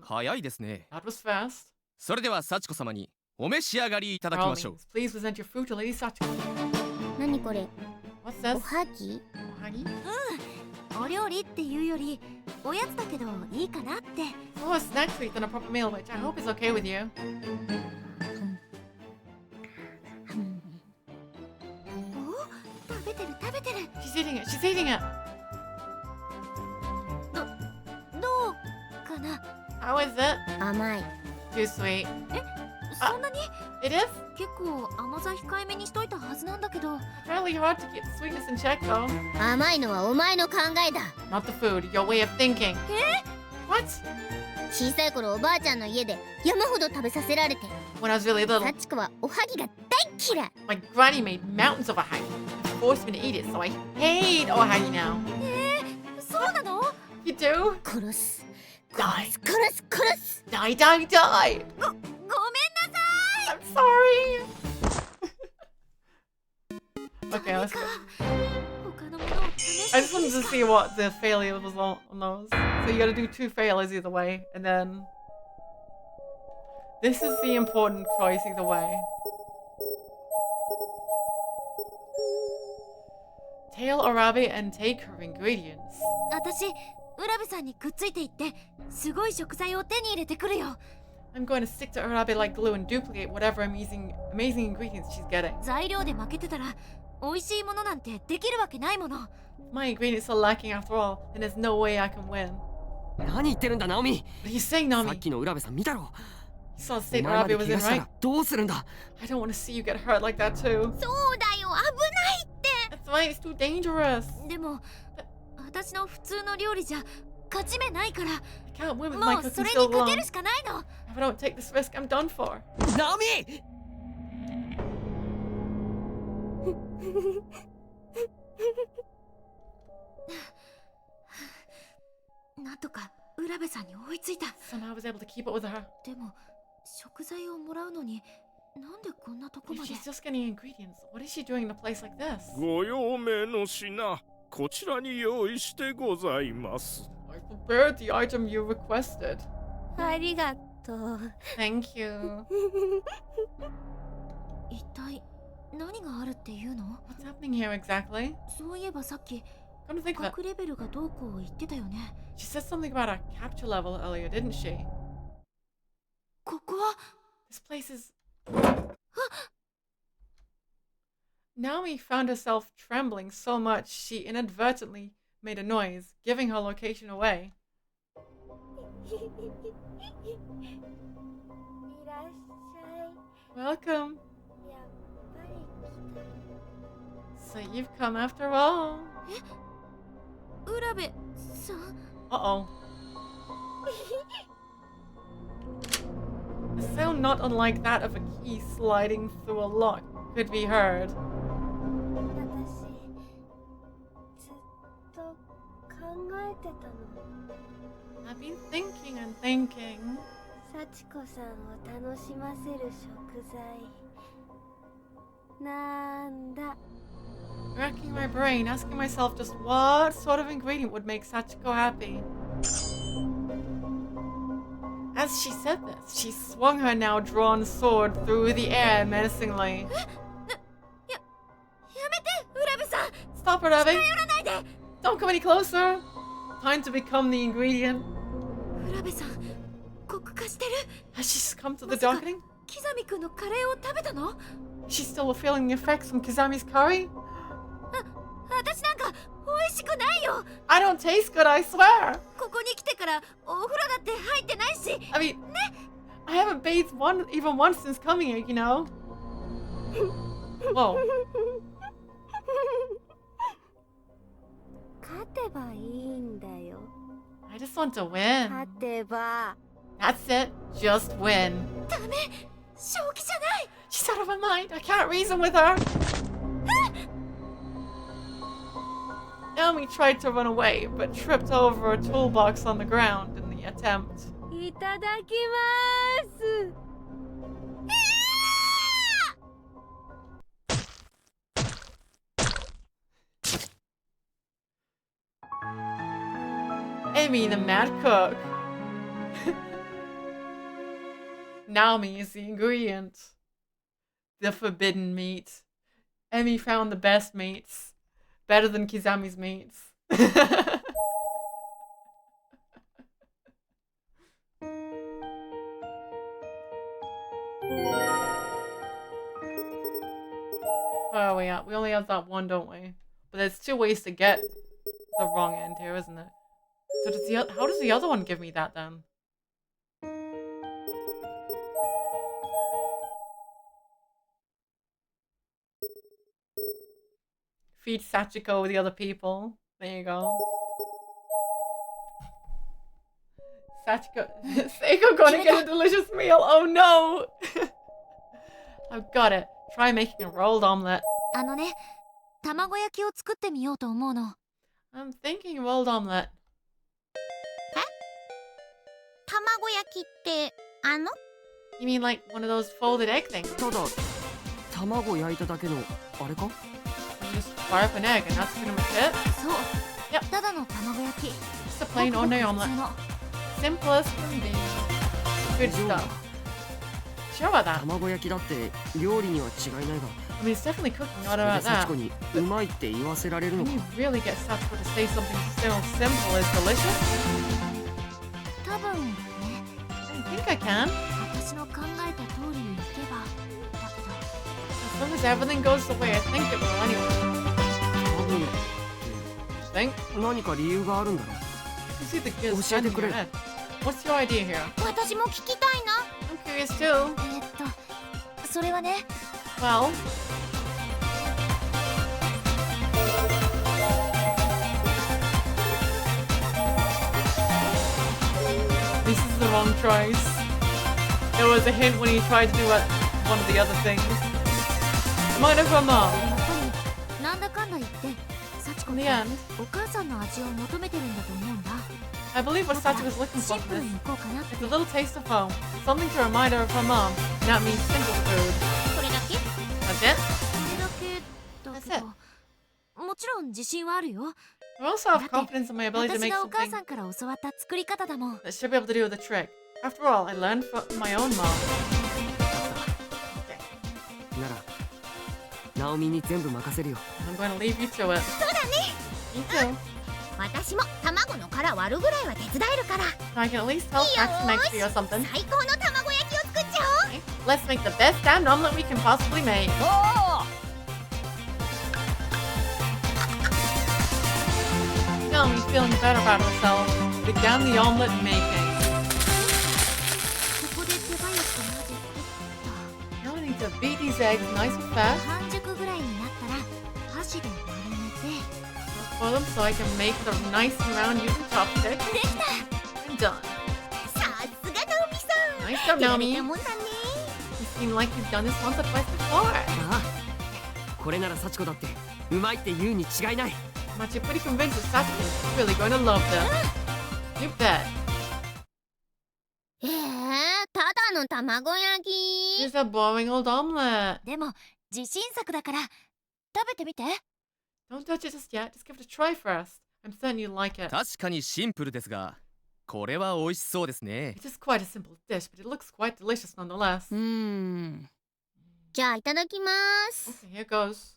早いですね。 That was fast. それでは幸子様にお召し上がりいただきましょう。 Please present your food to Lady Sachiko. 何これ？ What's お this? はぎ？ Ohagi? お料理っていうよりおやつだけどいいかなって。 It's more a snack treat than a proper meal, which I hope is okay with you. お、食べてる食べてる。 She's eating it. She's eating it. どうかな。 How is it? 甘い。 Too sweet. そんなに？ It is? 結構甘さ控えめにしといたはずなんだけど。 Fairly hard to keep the sweetness in check, though. 甘いのはお前の考えだ。 Not the food, your way of thinking. What? 小さい頃おばあちゃんの家で山ほど食べさせられて。 When I was really little, 幸子はおはぎが大嫌い。 my granny made mountains of ohagi. She forced me to eat it, so I hate ohagi now. そうなの？ You do? 殺す。 Die. 殺す殺す。 Die, die, die! ごめんなさい。 I'm sorry! Okay, let's go. 他のものを試して I just wanted to see what the failure was on those. So you gotta do 2 failures either way, and then... This is the important choice either way. Tail Arabi and take her ingredients. 私、浦部さんにくっついていってすごい食材を手に入れてくるよ。 I'm going to stick to Arabi like glue and duplicate whatever amazing ingredients she's getting. 材料で負けてたら美味しいものなんてできるわけないもの。 If my ingredients are lacking after all, then there's no way I can win. 何言ってるんだナオミ。 What are you saying, さ Nami? っきの浦部さん見たろ。 You saw the お state 前ま Arabi で was 怪 in, 我した right? らどうするんだ。 I don't want to see you get hurt like that too. そうだよ、危ないって。 That's Why? It's too dangerous. でも私の普通の料理じゃ勝ち目ないから I can't win with my もう cooking それ skill にかけ alone. るしかないの。 If I don't take this risk, I'm done for. ナオミなんとか浦部さんに追いついた。 Somehow I was able to keep it with her. でも食材をもらうのになんでこんなとこ If まで。 she's just getting ingredients, what is she doing in a place like this? ご用命の品こちらに用意してございます。 I prepared the item you requested. ありがとう。 Thank you. 一体何があるっていうの？ What's happening here exactly? そういえばさっき Come to think of it, 核レベルがどうこう言ってたよね。 she said something about a capture level earlier, didn't she? ここは This place is... Naomi found herself trembling so much she inadvertently made a noise, giving her location away. いらっしゃい。 Welcome. やっぱり来 So you've come after all. 浦部さん。 Uh-oh. A sound not unlike that of a key sliding through a lock could be heard. た。私ずっと考えてたの。 I've been thinking and thinking. 幸子さんを楽しませる食材なんだ。 Racking my brain, asking myself just what sort of ingredient would make Sachiko happy. As she said this, she swung her now drawn sword through the air menacingly. やめて浦部さん。 Stop her, Abby! 寄らないで。 Don't come any closer! Time to become the ingredient. 浦部さんコク化してる。 Has she succumbed to the まさか darkening? キザミ君のカレーを食べたの？ She's still feeling the effects from Kizami's curry? 私なんか美味しくないよ。 I don't taste good, I swear! ここに来てからお風呂だって入ってないし。 I mean, I haven't bathed even once since coming here, you know? Whoa. 勝てばいいんだよ。 I just want to win. 勝てば。 That's it. Just win. ダメ。正気じゃない。 She's out of her mind. I can't reason with her. Naomi tried to run away, but tripped over a toolbox on the ground in the attempt. いただきます。 Amy, the mad cook. Naomi is the ingredient. The forbidden meat. Amy found the best meats. Better than Kizami's meats. Where are we at? We only have that one, don't we? But there's two ways to get the wrong end here, isn't it? So does how does the other one give me that then? Feed Sachiko with the other people. There you go. Sachiko, Seiko gonna get a delicious meal. Oh no! I've got it. Try making a rolled omelette. あのね、卵焼きを作ってみようと思うの。 I'm thinking rolled omelette. 卵焼きってあの？ You mean like one of those folded egg things? ただ卵焼いただけのあれか？ You just fire up an egg and that's pretty much it? そう。Yep. ただの卵焼き。 Just a plain ordinary omelette. Simplest can be. Good stuff. Sure about that? 卵焼きだって料理には違いないが。 I mean, it's definitely cooking, そ not れで about 幸 that. 子にうまいって言わせられるの Can か？ you really get Sachiko to say something so simple as delicious? 多分ね。 I think I can. 私の考えた通りにいけば。だけど。 As long as everything goes the way I think it will anyway. 多分 Think? 何か理由があるんだろう。 You see the kids 教えて standing く in れ your head. What's your idea here? 私も聞きたいな。 I'm curious too. それはね。 Well, This is the wrong choice. There was a hint when he tried to do one of the other things. Might have come up. なんだかんだ言って幸子 In って the end, お母さんの味を求めてるんだと思うんだ。 I believe what だから Sachiko was looking シ for ン from プル this. にいこうかなって It's a little taste of home. Something to remind her of her mom. And that means simple food. これだけ？ That's it? これだけだけど、もちろん自信はあるよ。 I also have confidence in my ability to 私 make がお母 something さんから教わった作り方だもん。 that should be able to do the trick. After all, I learned from my own mom. ならナオミに全部任せるよ。 I'm going to leave you to it. そうだね。 Me too. 私も卵の殻割るぐらいは手伝えるから。 I can at least help Max next to you or something. 最高の卵焼きを作っちゃおう。 Let's make the best damn omelet we can possibly make. Now he's feeling better about herself. Began the omelet making. ここで手早く混ぜて Now I need to beat these eggs nice and fast. 半熟ぐらいになったら箸で丸めて For them so I can make them nice and round using chopsticks. できた。 And done. さすがナオミさん。 Nice job, やれ Naomi. たもんだね。 You seem like you've done this once or twice before. ああ、これなら幸子だってうまいって言うに違いない。 But you're pretty convinced that Sachiko's really going to love this. You bet. ただの卵焼き。 It's a boring old omelet. でも自信作だから食べてみて。 Don't touch it just yet. Just give it a try first. I'm certain you'll like it. 確かにシンプルですが、これは美味しそうですね。 It is quite a simple dish, but it looks quite delicious nonetheless. じゃあいただきます。 Okay, here goes.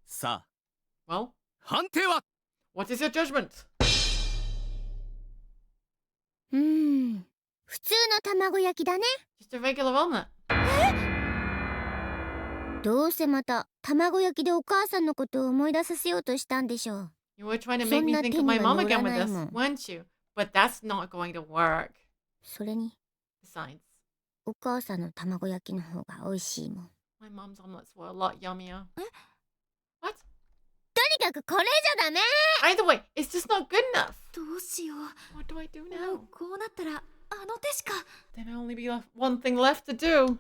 さあ、 Well, 判定は what is your judgment? 普通の卵焼きだね。 Just a regular omelet. どうせまた卵焼きでお母さんのことを思い出させようとしたんでしょう。 You were trying to make me think of my mom again with this, そんな手には乗らないもん。 weren't you? But that's not going to work. それに Besides, お母さんの卵焼きの方が美味しいもん。 my mom's omelets were a lot yummier. What? とにかくこれじゃダメ。 Either way, it's just not good enough. どうしよう。 What do I do も now? うこうなったらあの手しか。 Then only be left one thing left to do.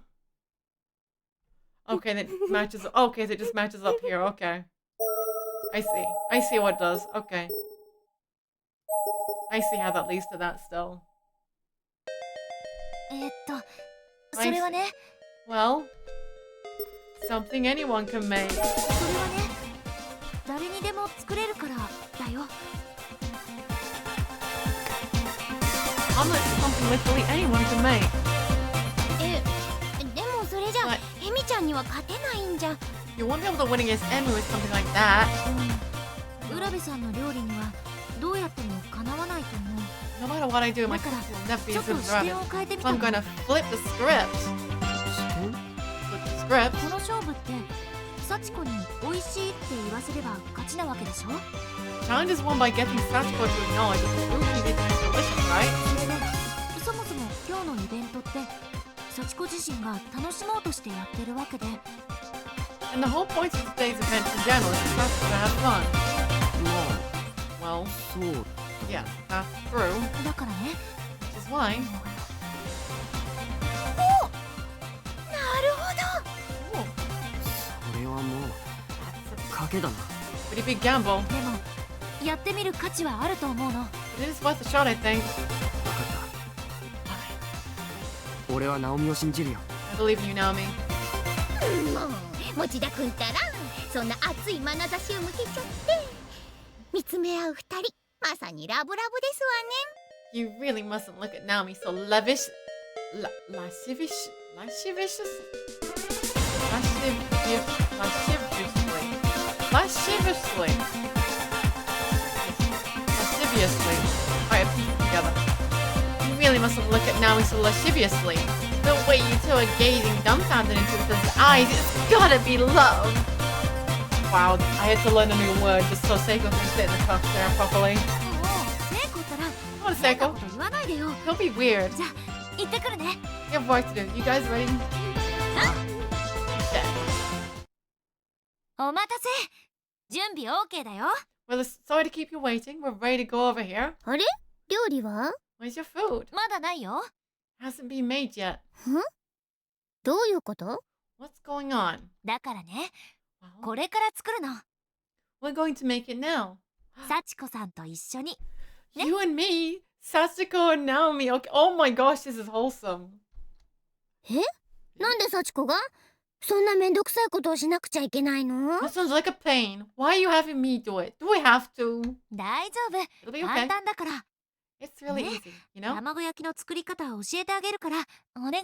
Okay, that matches. Okay, that just matches up here. Okay, I see. I see what it does. Okay, I see how that leads to that. Still, それはね。 well, something anyone can make. それはね。誰にでも作れるからだよ。 Omelets is something literally anyone can make. でもそれじゃはいエミちゃんには勝てないんじゃ。 You won't be able to win against Emmy with something like that. 浦部さんの料理にはどうやってもかなわないと思う。 No matter what I do, my だから cooking will never be ちょ as っ good と as 視点 rabbit. を変えてみ So た I'm の。 gonna flip the script. Flip the script. この勝負って幸子に美味しいって言わせれば勝ちなわけでしょ。 Challenge is won by getting Sachiko to acknowledge that the food he made is delicious, right? それでそもそも今日のイベントって幸子自身が楽しもうとしてやってるわけで。 And the whole point of today's event in general is for Sachiko to have fun. まあ Well, そうだ yeah, that's true. だからね。 Which is why. なるほど。 それはもう賭けだな。 Pretty big gamble. でもやってみる価値はあると思うの。 But it is worth a shot, I think. 分かった。俺はナオミを信じるよ。 I believe in you, Naomi. もう持田くんったらそんな熱い眼差しを向けちゃって見つめ合う二人まさにラブラブですわね。 You really mustn't look at Naomi so lavish. Lasciviously. Lasciviously. Alright, piece it together. You really mustn't look at Naomi so lasciviously. The way you two are gazing dumbfounded into each other's eyes, it's gotta be love. Wow, I had to learn a new word just so Sachiko can sit in the cocktail properly. もう聖子ったら on, 変な Sachiko. こと言わないでよ。 Don't be weird. じゃあ行ってくるね。 You have work to do. You guys ready? Okay. お待たせ。準備 OK だよ。 Well, sorry to keep you waiting. We're ready to go over here. あれ料理は Where's your food? まだないよ。 Hasn't been made yet. どういうこと What's going on? だからね、 Well, これから作るの。 we're going to make it now. 幸子さんと一緒に。 You and me, Sachiko and Naomi. Okay. Oh my gosh, this is wholesome. なんで幸子がそんなめんどくさいことをしなくちゃいけないの That sounds like a pain. Why are you having me do it? Do we have to? 大丈夫。 It'll be 簡 okay. 単だから。 It's really Yeah. easy, you know? 卵焼きの作り方を教えてあげるから、お願い。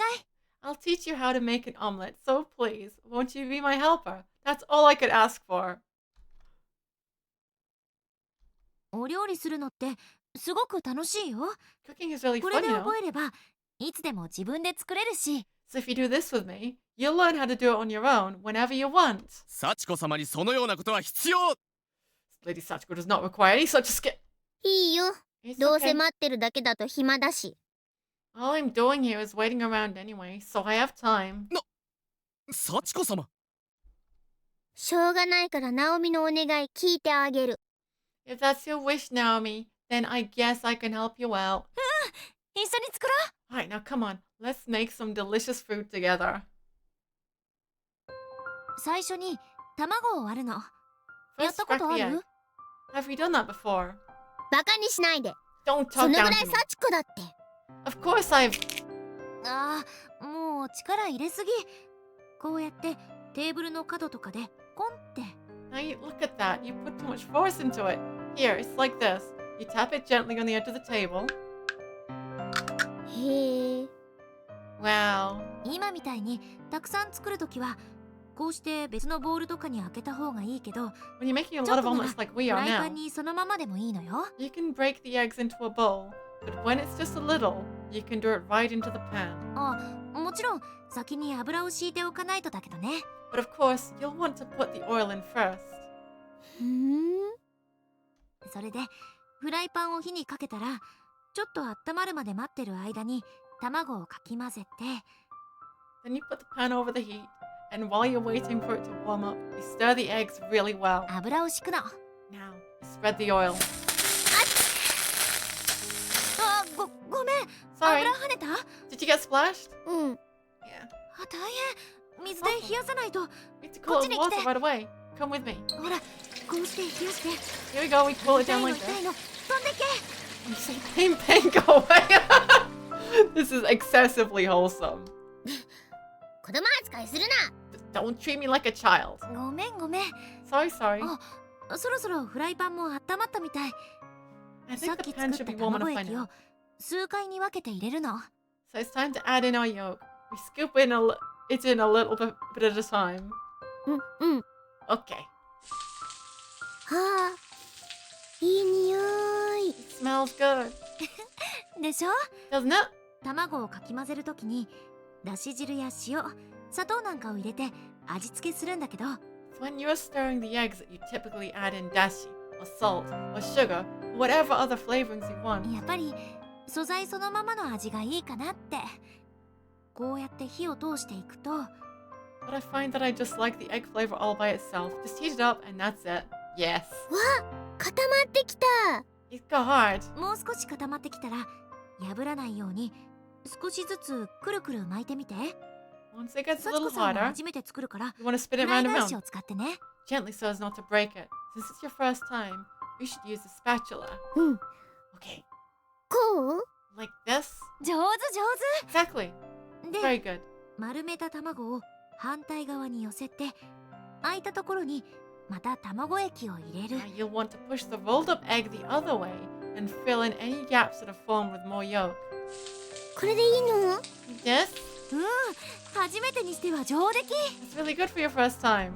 I'll teach you how to make an omelet, so please, won't you be my helper? That's all I could ask for. お料理するのってすごく楽しいよ。 Cooking is really これ fun, で you know? 覚えれば、いつでも自分で作れるし。 So if you do this with me, you'll learn how to do it on your own whenever you want. 幸子様にそのようなことは必要。 Lady Sachiko does not require any such a skill. いいよ It's どうせ okay. 待ってるだけだと暇だし All I'm doing here is waiting around anyway, so I have time. 幸子様。しょうがないからナオミのお願い聞いてあげる If that's your wish, Naomi, then I guess I can help you out. 一緒に作ろう。 Alright, now come on, let's make some delicious food together. 最初に卵を割るの。やっ First, たこ crack とあ the る egg. Have we done that before? バカにしないで Don't そ talk のぐ down らい to me. 幸子だって Of course I've... ああ、もう力入れすぎ。こうやってテーブルの角とかでコンって。 Now you look at that. You put too much force into it. Here, it's like this. You tap it gently on the edge of the table. へえ Wow. 今みたいにたくさん作るときはこうして別のボウルとかに開けた方がいいけど、 When you're making a ちょ lot っ of となら omelets like フ we are ライパ now, ンにそのままでもいいのよ。 you can break the eggs into a bowl. But when it's just a little, you can do it right into the pan. あ、もちろん先に油を敷いておかないとだけどね。 But of course, you'll want to put the oil in first. ふんそれでフライパンを火にかけたら、ちょっと温まるまで待ってる間に卵をかき混ぜて、 Then you put the pan over the heat, and while you're waiting for it to warm up, you stir the eggs really well. 油を敷くの。 Now, you spread the oil. あ、ごめん。 Sorry, 油跳ねた？ did you get splashed? うん Yeah. あ、大変。水で冷やさないと。 We need to cool it with water Continue. right away. Come with me. ほら、こうして冷やして。 Here we go, we cool it 痛 down いの like 痛い this. の。飛んでけ。 I'm saying pain, go away. This is excessively wholesome. 子供扱いするな Don't treat me like a child. ごめんごめん。 Sorry, sorry. あ、そろそろフライパンも温まったみたい。 I さっ think the き pan 作 should っ be た warm 卵 enough by 液を now. 数回に分けて入れるの。 So it's time to add in our yolk. We scoop in it in a little bit at a time. うん Okay. はあいい匂い It smells good. でしょ？ Doesn't it? 卵をかき混ぜるときにだし汁や塩、砂糖なんかを入れて味付けするんだけど、 So when you're stirring the eggs, you typically add in dashi, or salt, or sugar, or whatever other flavorings you want. やっぱり素材そのままの味がいいかなって。こうやって火を通していくと、 But I find that I just like the egg flavor all by itself. Just heat it up and that's it. Yes. わ固まってきた It got hard. もう少し固まってきたら破らないように少しずつくるくる巻いてみて。 Once it gets a 幸 little 子さんは harder, 初めて作るから you want to spin フ it ライ round and 返し round. を使ってね。 Gently so as not to break it. Since it's your first time, you should use a spatula. うん Okay, こう like this. 上手 Exactly. 上手。 Very で、 good. 丸めた卵を反対側に寄せて、空いたところにまた卵液を入れる。 Now you'll want to push the rolled up egg the other way and fill in any gaps that have formed with more yolk. これでいいの Yes? 初めてにしては上出来。 It's really good for your first time.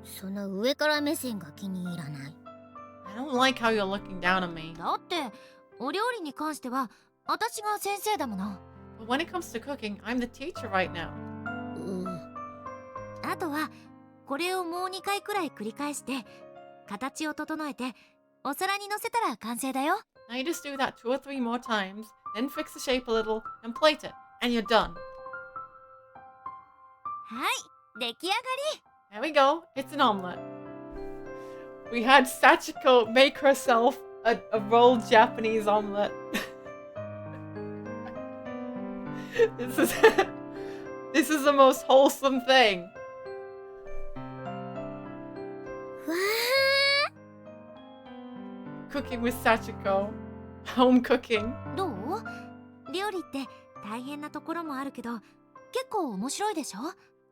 その上から目線が気に入らない I don't like how you're looking down on me. だってお料理に関しては私が先生だもの。 But when it comes to cooking, I'm the teacher right now. あとはこれをもう2回くらい繰り返して形を整えてお皿に乗せたら完成だよ。Now you just do that 2 or 3 more times, then fix the shape a little, and plate it, and you're done. はい、出来上がり。 There we go. It's an omelet. We had Sachiko make herself a rolled Japanese omelet. This is the most wholesome thing. わ Cooking with Sachiko. Home cooking. どう？料理って大変なところもあるけど、結構面白いでしょ？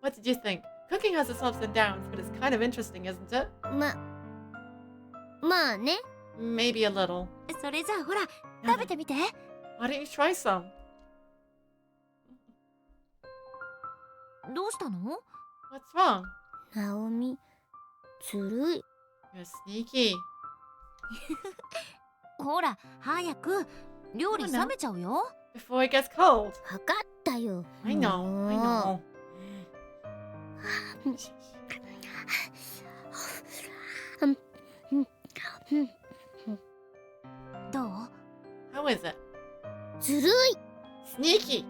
What did you think? Cooking has its ups and downs, but it's kind of interesting, isn't it? まあね。 Maybe a little. それじゃあほら、食べてみて。 Why don't you try some? どうしたの？ What's wrong? ナオミ、ずるい。 You're sneaky. ほら、早く。料理冷めちゃうよ。 Before it gets cold. わかったよ。 I know, I know. どう？ How is it? ずるい。 Sneaky.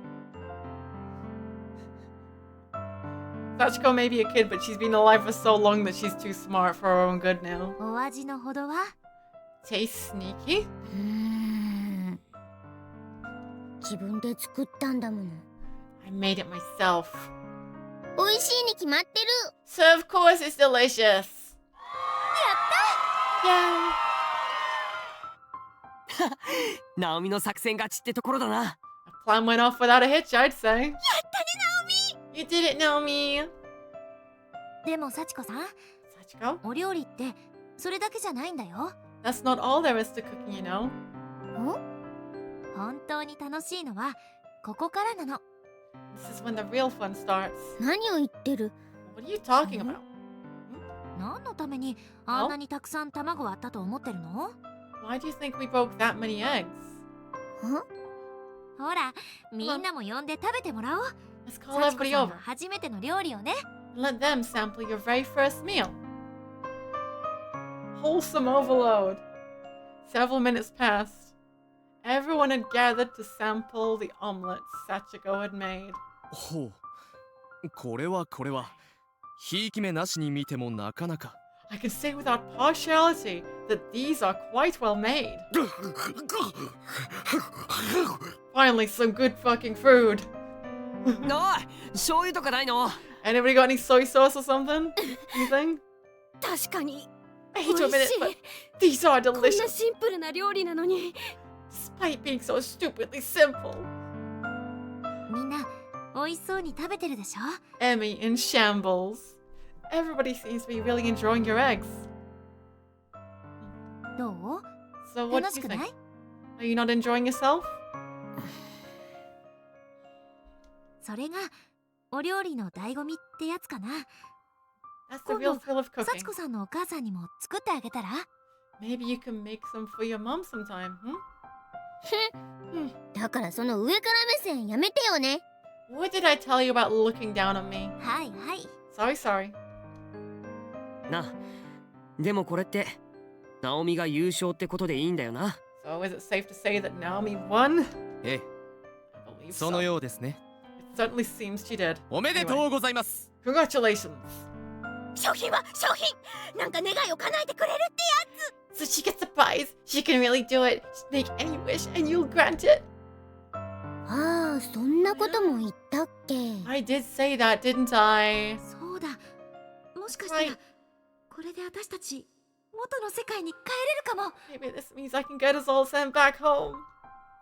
Sachiko may be a kid, but she's been alive for so long that she's too smart for her own good now. お味のほどは？ Taste sneaky? 自分で作ったんだもの。 I made it myself. 美味しいに決まってる。 So of course it's delicious. やった！ Yay! ナオミの作戦勝ちってところだな。 A plan went off without a hitch, I'd say. やったね、ナオミ！ You did it, Naomi. でも、幸子さん、 Sachiko? お料理ってそれだけじゃないんだよ。 That's not all there is to cooking, you know. 本当に楽しいのはここからなの。 This is when the real fun starts. 何を言ってる？ What are you talking about? 何のためにあんなにたくさん卵割ったと思ってるの？ Why do you think we broke that many eggs? ほら、みんなも呼んで食べてもらおう。 Let's call 幸子 everybody さん over. の初めての料理をね。 Let them sample your very first meal. Wholesome overload. Several minutes passed. Everyone had gathered to sample the omelette Sachiko had made. ほう。これはひいき目なしに見てもなかなか。 I can say without partiality that these are quite well made. Finally, some good fucking food. おい、醤油とかないの？ Anybody got any soy sauce or something? Anything? 確かに I hate to admit it, but these are こんな delicious. シンプルな料理なのに Despite being so stupidly simple. みんな美味しそうに食べてるでしょ？ Emmy in shambles. Everybody seems to be really enjoying your eggs. どう？ So what 楽 do し you くな think? い？ Are you not enjoying yourself? それがお料理の醍醐味ってやつかな。 That's the 今 real 度、 thrill of 幸 cooking. 子さんのお母さんにも作ってあげたら？ Maybe you can make some for your mom sometime, hmm? だからその上から目線やめてよね。 What did I tell you about looking down on me? はいはい。 Sorry. な、でもこれってナオミが優勝ってことでいいんだよな。 So is it safe to say that Naomi won? え I え、 believe そのようですね。 It certainly seems she did. おめでとうございます。 Congratulations. 商品は商品。なんか願いを叶えてくれるってやつ。 So she gets the prize. She can really do it. Make any wish and you'll grant it. ああ、そんなことも言ったっけ。 I did say that, didn't I? そうだ。もしかしたら、はいこれで私たち元の世界に帰れるかも。 Maybe this means I can get us all sent back home.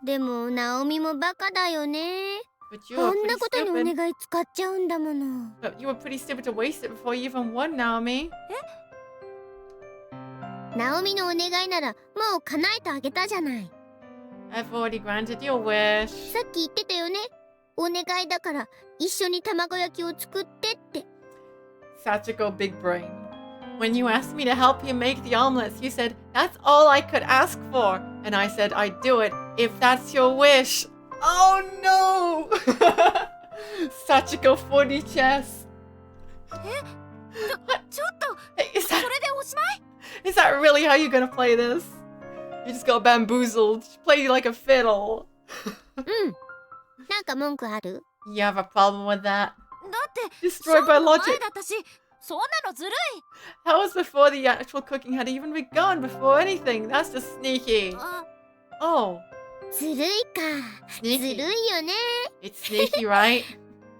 でもナオミもバカだよね。 But you こ were んな pretty ことにお stupid. 願い使っちゃうんだもの。 But you were pretty stupid to waste it before you even won, Naomi. ナオミのお願いならもう叶えてあげたじゃない。 I've already granted your wish. さっき言ってたよね。お願いだから一緒に卵焼きを作ってって。 Sachiko big brain. When you asked me to help you make the omelets, you said that's all I could ask for. And I said I'd do it if that's your wish. Oh no! Sachiko 40 chess. ちょっと、 Hey, それでおしまい？ is that really how you're gonna play this? You just got bamboozled. She played you like a fiddle. なんか文句ある？ You have a problem with that? だって Destroyed by 勝負の前 logic. だったし、そんなのずるい。 That was before the actual cooking had even begun, before anything. That's just sneaky. あ、 Oh, ずるいか。ずるい sneaky. よね。 It's sneaky, right?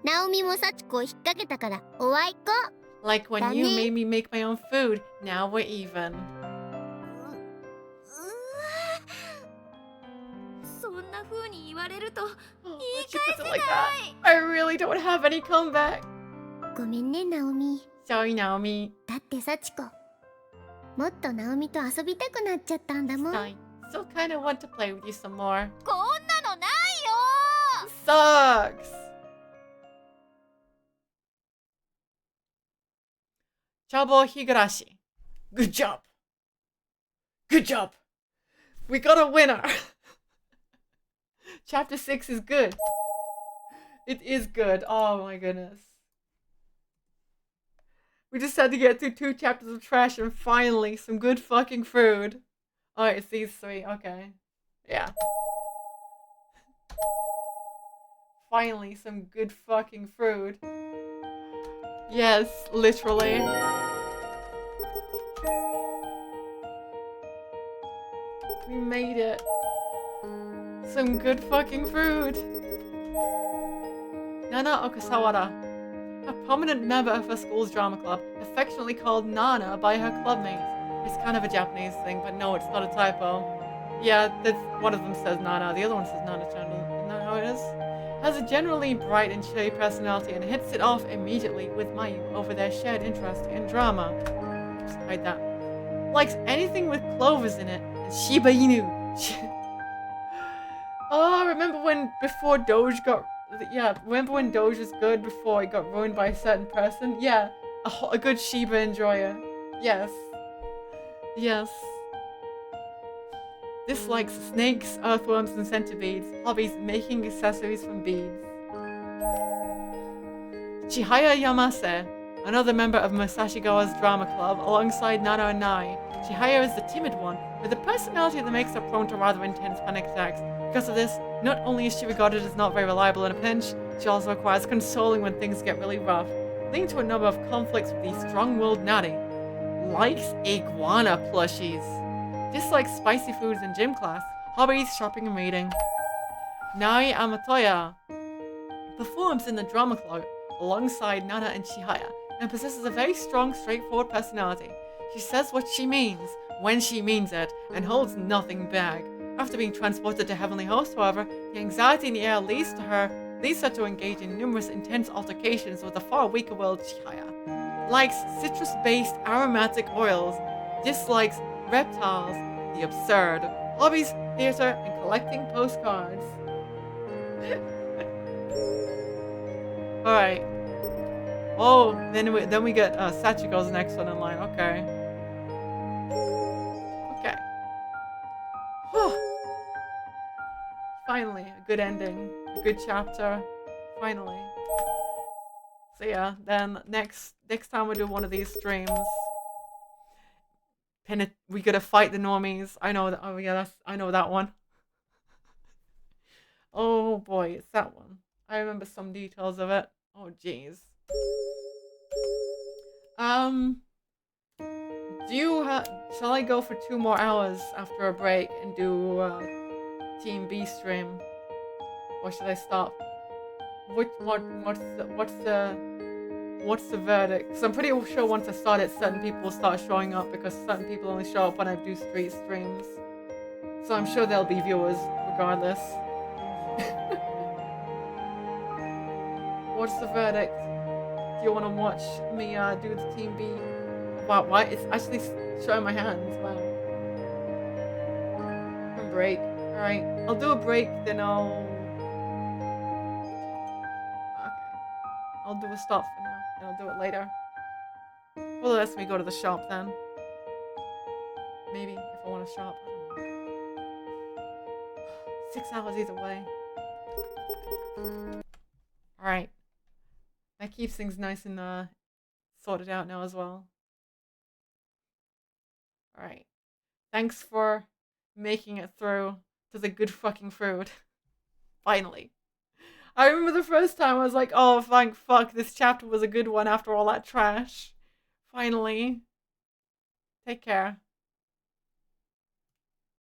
ナオミも幸子を引っ掛けたからおあいこ。 Like when you made me make my own food. Now we're even. そんな風に言われると Oh, 言い why'd you 返 put せ it な like い。 that? I really don't have any comeback. ごめんねナオミ。 Sorry, Naomi. だって幸子もっとナオミと遊びたくなっちゃったんだもん。 I still kind of want to play with you some more. こんなのないよ。 Sucks. Chabo Higurashi. Good job. Good job. We got a winner. Chapter 6 is good. It is good. Oh my goodness. We just had to get through 2 chapters of trash and finally some good fucking food. Oh, it's these 3. Okay. Yeah. Finally some good fucking food. Yes, literally. We made it. Some good fucking food. Nana Okasawara, a prominent member of her school's drama club, affectionately called Nana by her clubmates. It's kind of a Japanese thing, but no, it's not a typo. Yeah, that's, one of them says Nana, the other one says Nana-chan. Isn't that how it is? Has a generally bright and cheery personality and hits it off immediately with Mayu over their shared interest in drama. Just hide that. Likes anything with clovers in it and Shiba Inu. Oh, remember when before Doge got... Yeah, remember when Doge was good before it got ruined by a certain person? Yeah, a good Shiba enjoyer. Yes. Yes. Dislikes snakes, earthworms, and centipedes. Hobbies, making accessories from beads. Chihaya Yamase, another member of Masashigawa's drama club, alongside Nana and Nai. Chihaya is the timid one, with a personality that makes her prone to rather intense panic attacks. Because of this, not only is she regarded as not very reliable in a pinch, she also requires consoling when things get really rough, leading to a number of conflicts with the strong-willed Nari. Likes iguana plushies. Dislikes spicy foods in gym class. Hobbies, shopping and reading. Nai Amatoya performs in the drama club alongside Nana and Chihaya and possesses a very strong, straightforward personality. She says what she means, when she means it, and holds nothing back. After being transported to Heavenly Host, however, the anxiety in the air leads her to engage in numerous intense altercations with the far weaker-willed Chihaya. Likes citrus-based aromatic oils. Dislikes reptiles, the absurd. Hobbies, theater, and collecting postcards. Alright. Oh, then we get Sachiko's next one in line. Okay. Okay. Whew. Finally, a good ending. A good chapter. Finally. So yeah, then next time we do one of these streams. We gotta fight the normies. I know that. Oh yeah, I know that one. Oh boy, it's that one. I remember some details of it. Oh jeez. Shall I go for 2 more hours after a break and do Team B stream, or should I stop? What's the verdict? Because I'm pretty sure once I start it, certain people will start showing up because certain people only show up when I do street streams. So I'm sure there'll be viewers regardless. What's the verdict? Do you want to watch me do the Team B? Wow, why? It's actually showing my hands. Wow. A break. Alright, I'll do a break, then I'll do a stop for now, and I'll do it later. Well, let me go to the shop then. Maybe, if I want to shop. I don't know. 6 hours either way. Alright. That keeps things nice and sorted out now as well. Alright. Thanks for making it through to the good fucking food. Finally. I remember the first time I was like, oh, thank fuck, this chapter was a good one after all that trash. Finally. Take care.